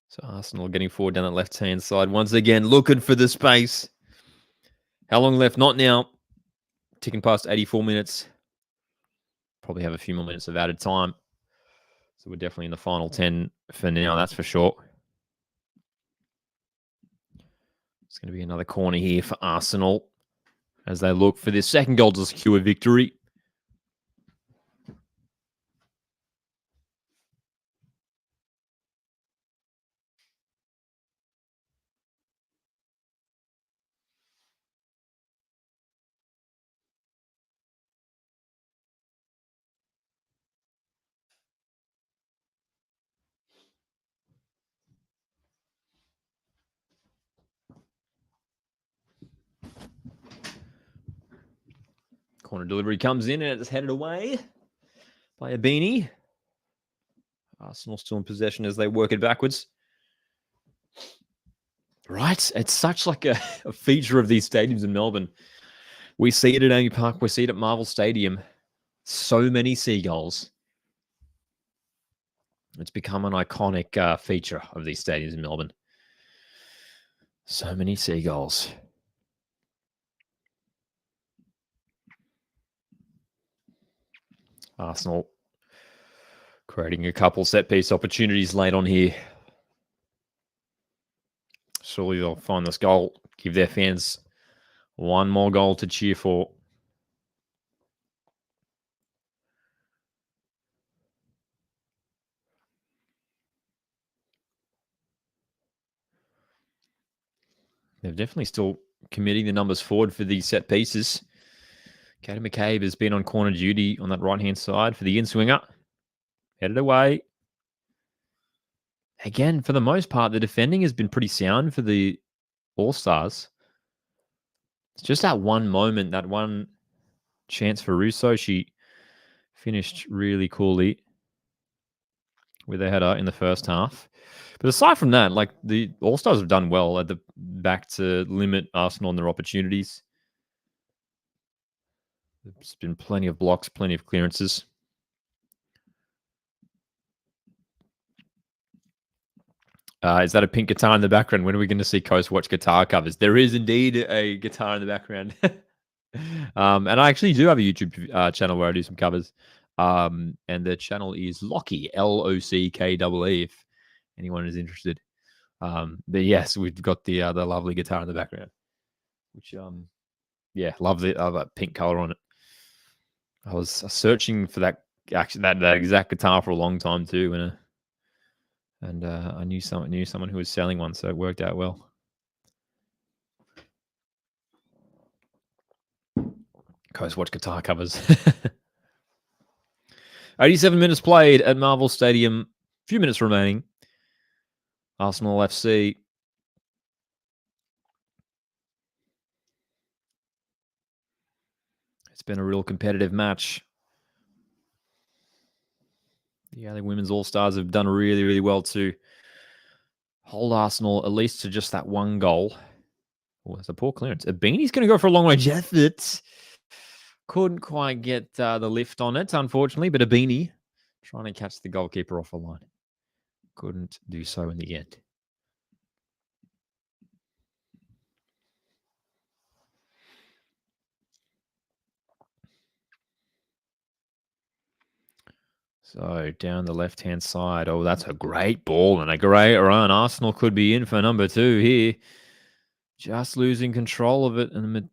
So Arsenal getting forward down the left-hand side. Once again, looking for the space. How long left? Not now. Ticking past 84 minutes. Probably have a few more minutes of added time. So we're definitely in the final 10 for now, that's for sure. It's going to be another corner here for Arsenal as they look for this second goal to secure victory. Corner delivery comes in and it's headed away by a beanie. Arsenal still in possession as they work it backwards. Right? It's such like a feature of these stadiums in Melbourne. We see it at AAMI Park. We see it at Marvel Stadium. So many seagulls. It's become an iconic feature of these stadiums in Melbourne. So many seagulls. Arsenal creating a couple set-piece opportunities late on here. Surely they'll find this goal, give their fans one more goal to cheer for. They're definitely still committing the numbers forward for these set pieces. Katie McCabe has been on corner duty on that right-hand side for the in-swinger. Headed away. Again, for the most part, the defending has been pretty sound for the All-Stars. It's just that one moment, that one chance for Russo. She finished really coolly with a header in the first half. But aside from that, like the All-Stars have done well at the back to limit Arsenal and their opportunities. There's been plenty of blocks, plenty of clearances. Is that a pink guitar in the background? When are we going to see Coast Watch guitar covers? There is indeed a guitar in the background. And I actually do have a YouTube channel where I do some covers. And the channel is Locky, Lockee, if anyone is interested. But yes, we've got the lovely guitar in the background, which yeah, love that pink color on it. I was searching for that exact guitar for a long time too, and I knew someone who was selling one, so it worked out well. Coast Watch guitar covers. 87 minutes played at Marvel Stadium. Few minutes remaining. Arsenal FC. It's been a real competitive match. Yeah, the women's All-Stars have done really, really well to hold Arsenal at least to just that one goal. Oh, that's a poor clearance. Abini's going to go for a long-range effort. Couldn't quite get the lift on it, unfortunately, but Abini trying to catch the goalkeeper off a line. Couldn't do so in the end. So down the left-hand side. Oh, that's a great ball and a great run. Arsenal could be in for number 2 here. Just losing control of it. And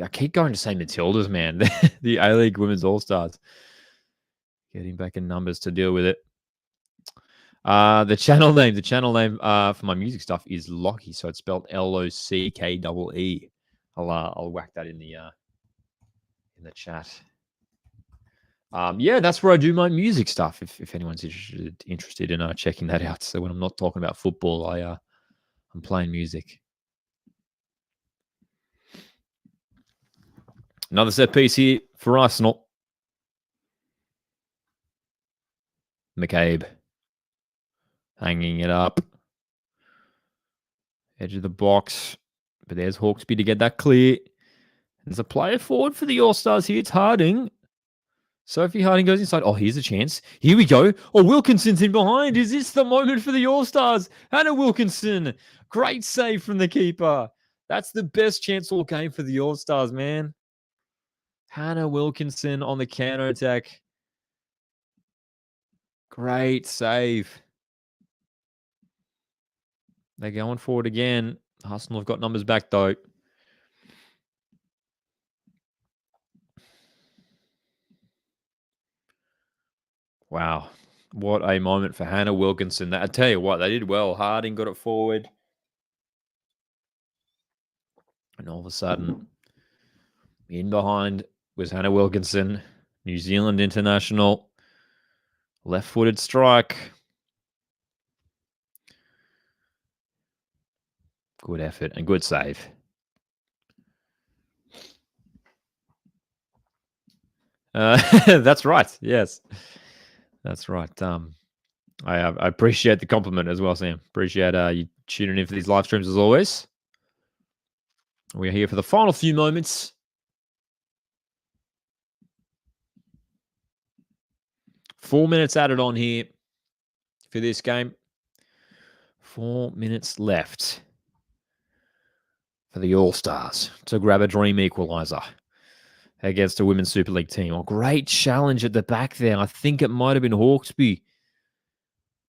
I keep going to say Matildas, man. The A-League Women's All-Stars. Getting back in numbers to deal with it. The channel name for my music stuff is Locky. So it's spelled Lockee. I'll whack that in the chat. Yeah, that's where I do my music stuff. If anyone's interested in checking that out. So when I'm not talking about football, I'm playing music. Another set piece here for Arsenal. McCabe hanging it up. Edge of the box. But there's Hawksby to get that clear. There's a player forward for the All-Stars here. It's Harding. Sophie Harding goes inside. Oh, here's a chance. Here we go. Oh, Wilkinson's in behind. Is this the moment for the All-Stars? Hannah Wilkinson. Great save from the keeper. That's the best chance all game for the All-Stars, man. Hannah Wilkinson on the counter-attack. Great save. They're going forward again. Arsenal have got numbers back, though. Wow. What a moment for Hannah Wilkinson. I tell you what, they did well. Harding got it forward. And all of a sudden, in behind was Hannah Wilkinson, New Zealand international. Left-footed strike. Good effort and good save. That's right. Yes, that's right. I appreciate the compliment as well, Sam. Appreciate you tuning in for these live streams as always. We are here for the final few moments. Four minutes added on here for this game. 4 minutes left for the All-Stars to grab a dream equaliser against a Women's Super League team. Oh, great challenge at the back there. I think it might have been Hawksby.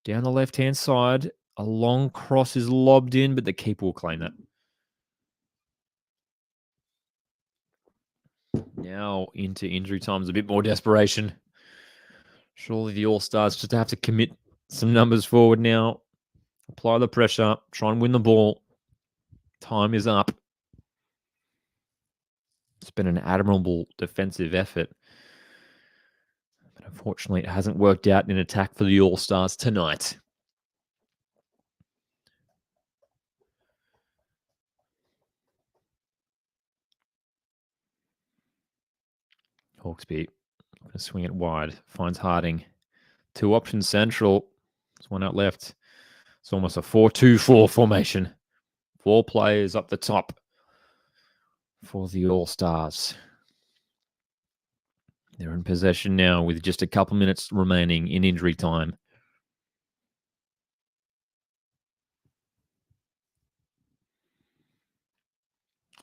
Down the left-hand side, a long cross is lobbed in, but the keeper will claim that. Now into injury times, a bit more desperation. Surely the All-Stars just have to commit some numbers forward now. Apply the pressure. Try and win the ball. Time is up. It's been an admirable defensive effort. But unfortunately, it hasn't worked out in attack for the All-Stars tonight. Hawksby going to swing it wide. Finds Harding. 2 options central. There's one out left. It's almost a 4-2-4 formation. 4 players up the top for the All-Stars. They're in possession now with just a couple minutes remaining in injury time.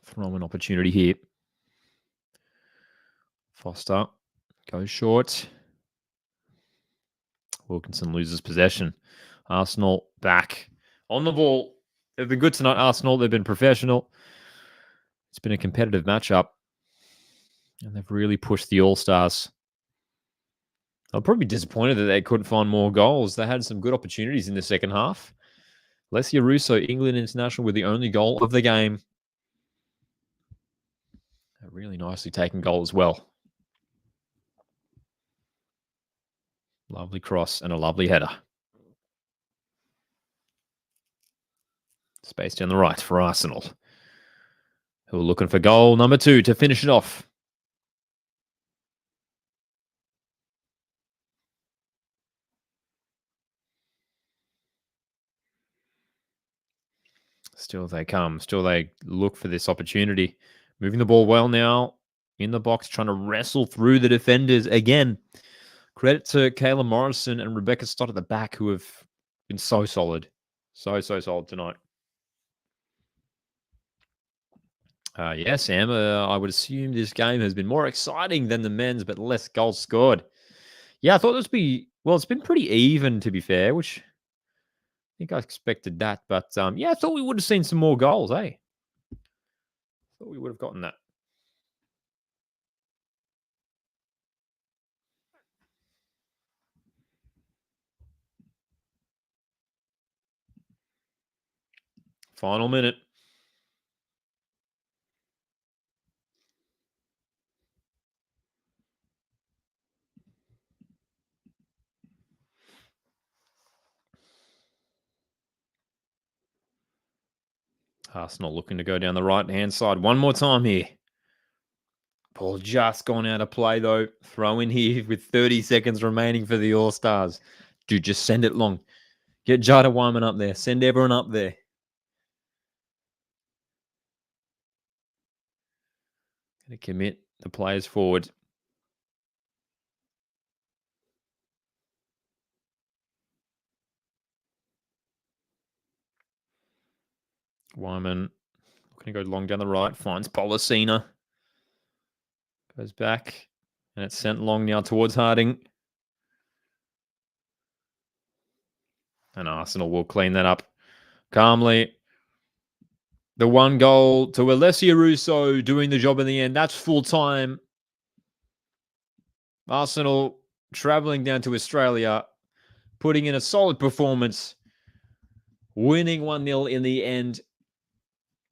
Throw an opportunity here. Foster goes short. Wilkinson loses possession. Arsenal back on the ball. They've been good tonight, Arsenal. They've been professional. It's been a competitive matchup. And they've really pushed the All-Stars. They're probably disappointed that they couldn't find more goals. They had some good opportunities in the second half. Alessia Russo, England international, with the only goal of the game. A really nicely taken goal as well. Lovely cross and a lovely header. Space down the right for Arsenal, who are looking for goal number 2 to finish it off. Still they come. Still they look for this opportunity. Moving the ball well now. In the box, trying to wrestle through the defenders again. Credit to Kayla Morrison and Rebecca Stott at the back, who have been so solid. So solid tonight. Yeah, Sam, I would assume this game has been more exciting than the men's, but less goals scored. Yeah, I thought this would be, well, it's been pretty even, to be fair, which I think I expected that. But yeah, I thought we would have seen some more goals, eh? Thought we would have gotten that. Final minute. Arsenal looking to go down the right-hand side one more time here. Ball just gone out of play, though. Throw in here with 30 seconds remaining for the All-Stars. Dude, just send it long. Get Jada Wyman up there. Send everyone up there. Gonna commit the players forward. Wyman looking to go long down the right. Finds Policina. Goes back. And it's sent long now towards Harding. And Arsenal will clean that up calmly. The 1 goal to Alessia Russo doing the job in the end. That's full time. Arsenal travelling down to Australia, putting in a solid performance, winning 1-0 in the end.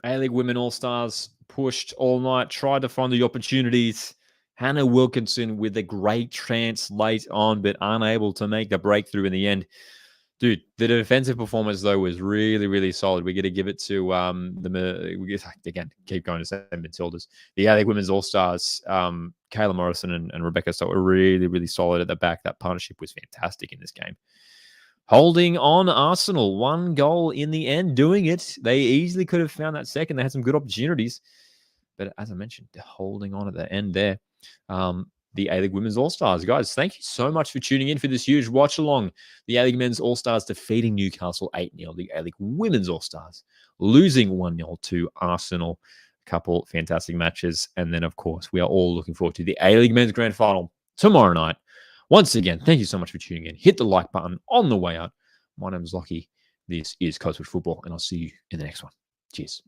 A-League Women All-Stars pushed all night, tried to find the opportunities. Hannah Wilkinson with a great chance late on, but unable to make the breakthrough in the end. Dude, the defensive performance, though, was really, really solid. We got to give it to again, keep going to say midfielders. The A-League Women's All-Stars, Kayla Morrison and Rebecca Stott were really, really solid at the back. That partnership was fantastic in this game. Holding on Arsenal, 1 goal in the end, doing it. They easily could have found that second. They had some good opportunities. But as I mentioned, they're holding on at the end there. The A-League Women's All-Stars. Guys, thank you so much for tuning in for this huge watch-along. The A-League Men's All-Stars defeating Newcastle 8-0. The A-League Women's All-Stars losing 1-0 to Arsenal. A couple fantastic matches. And then, of course, we are all looking forward to the A-League Men's Grand Final tomorrow night. Once again, thank you so much for tuning in. Hit the like button on the way out. My name is Lockie. This is Coastal Football, and I'll see you in the next one. Cheers.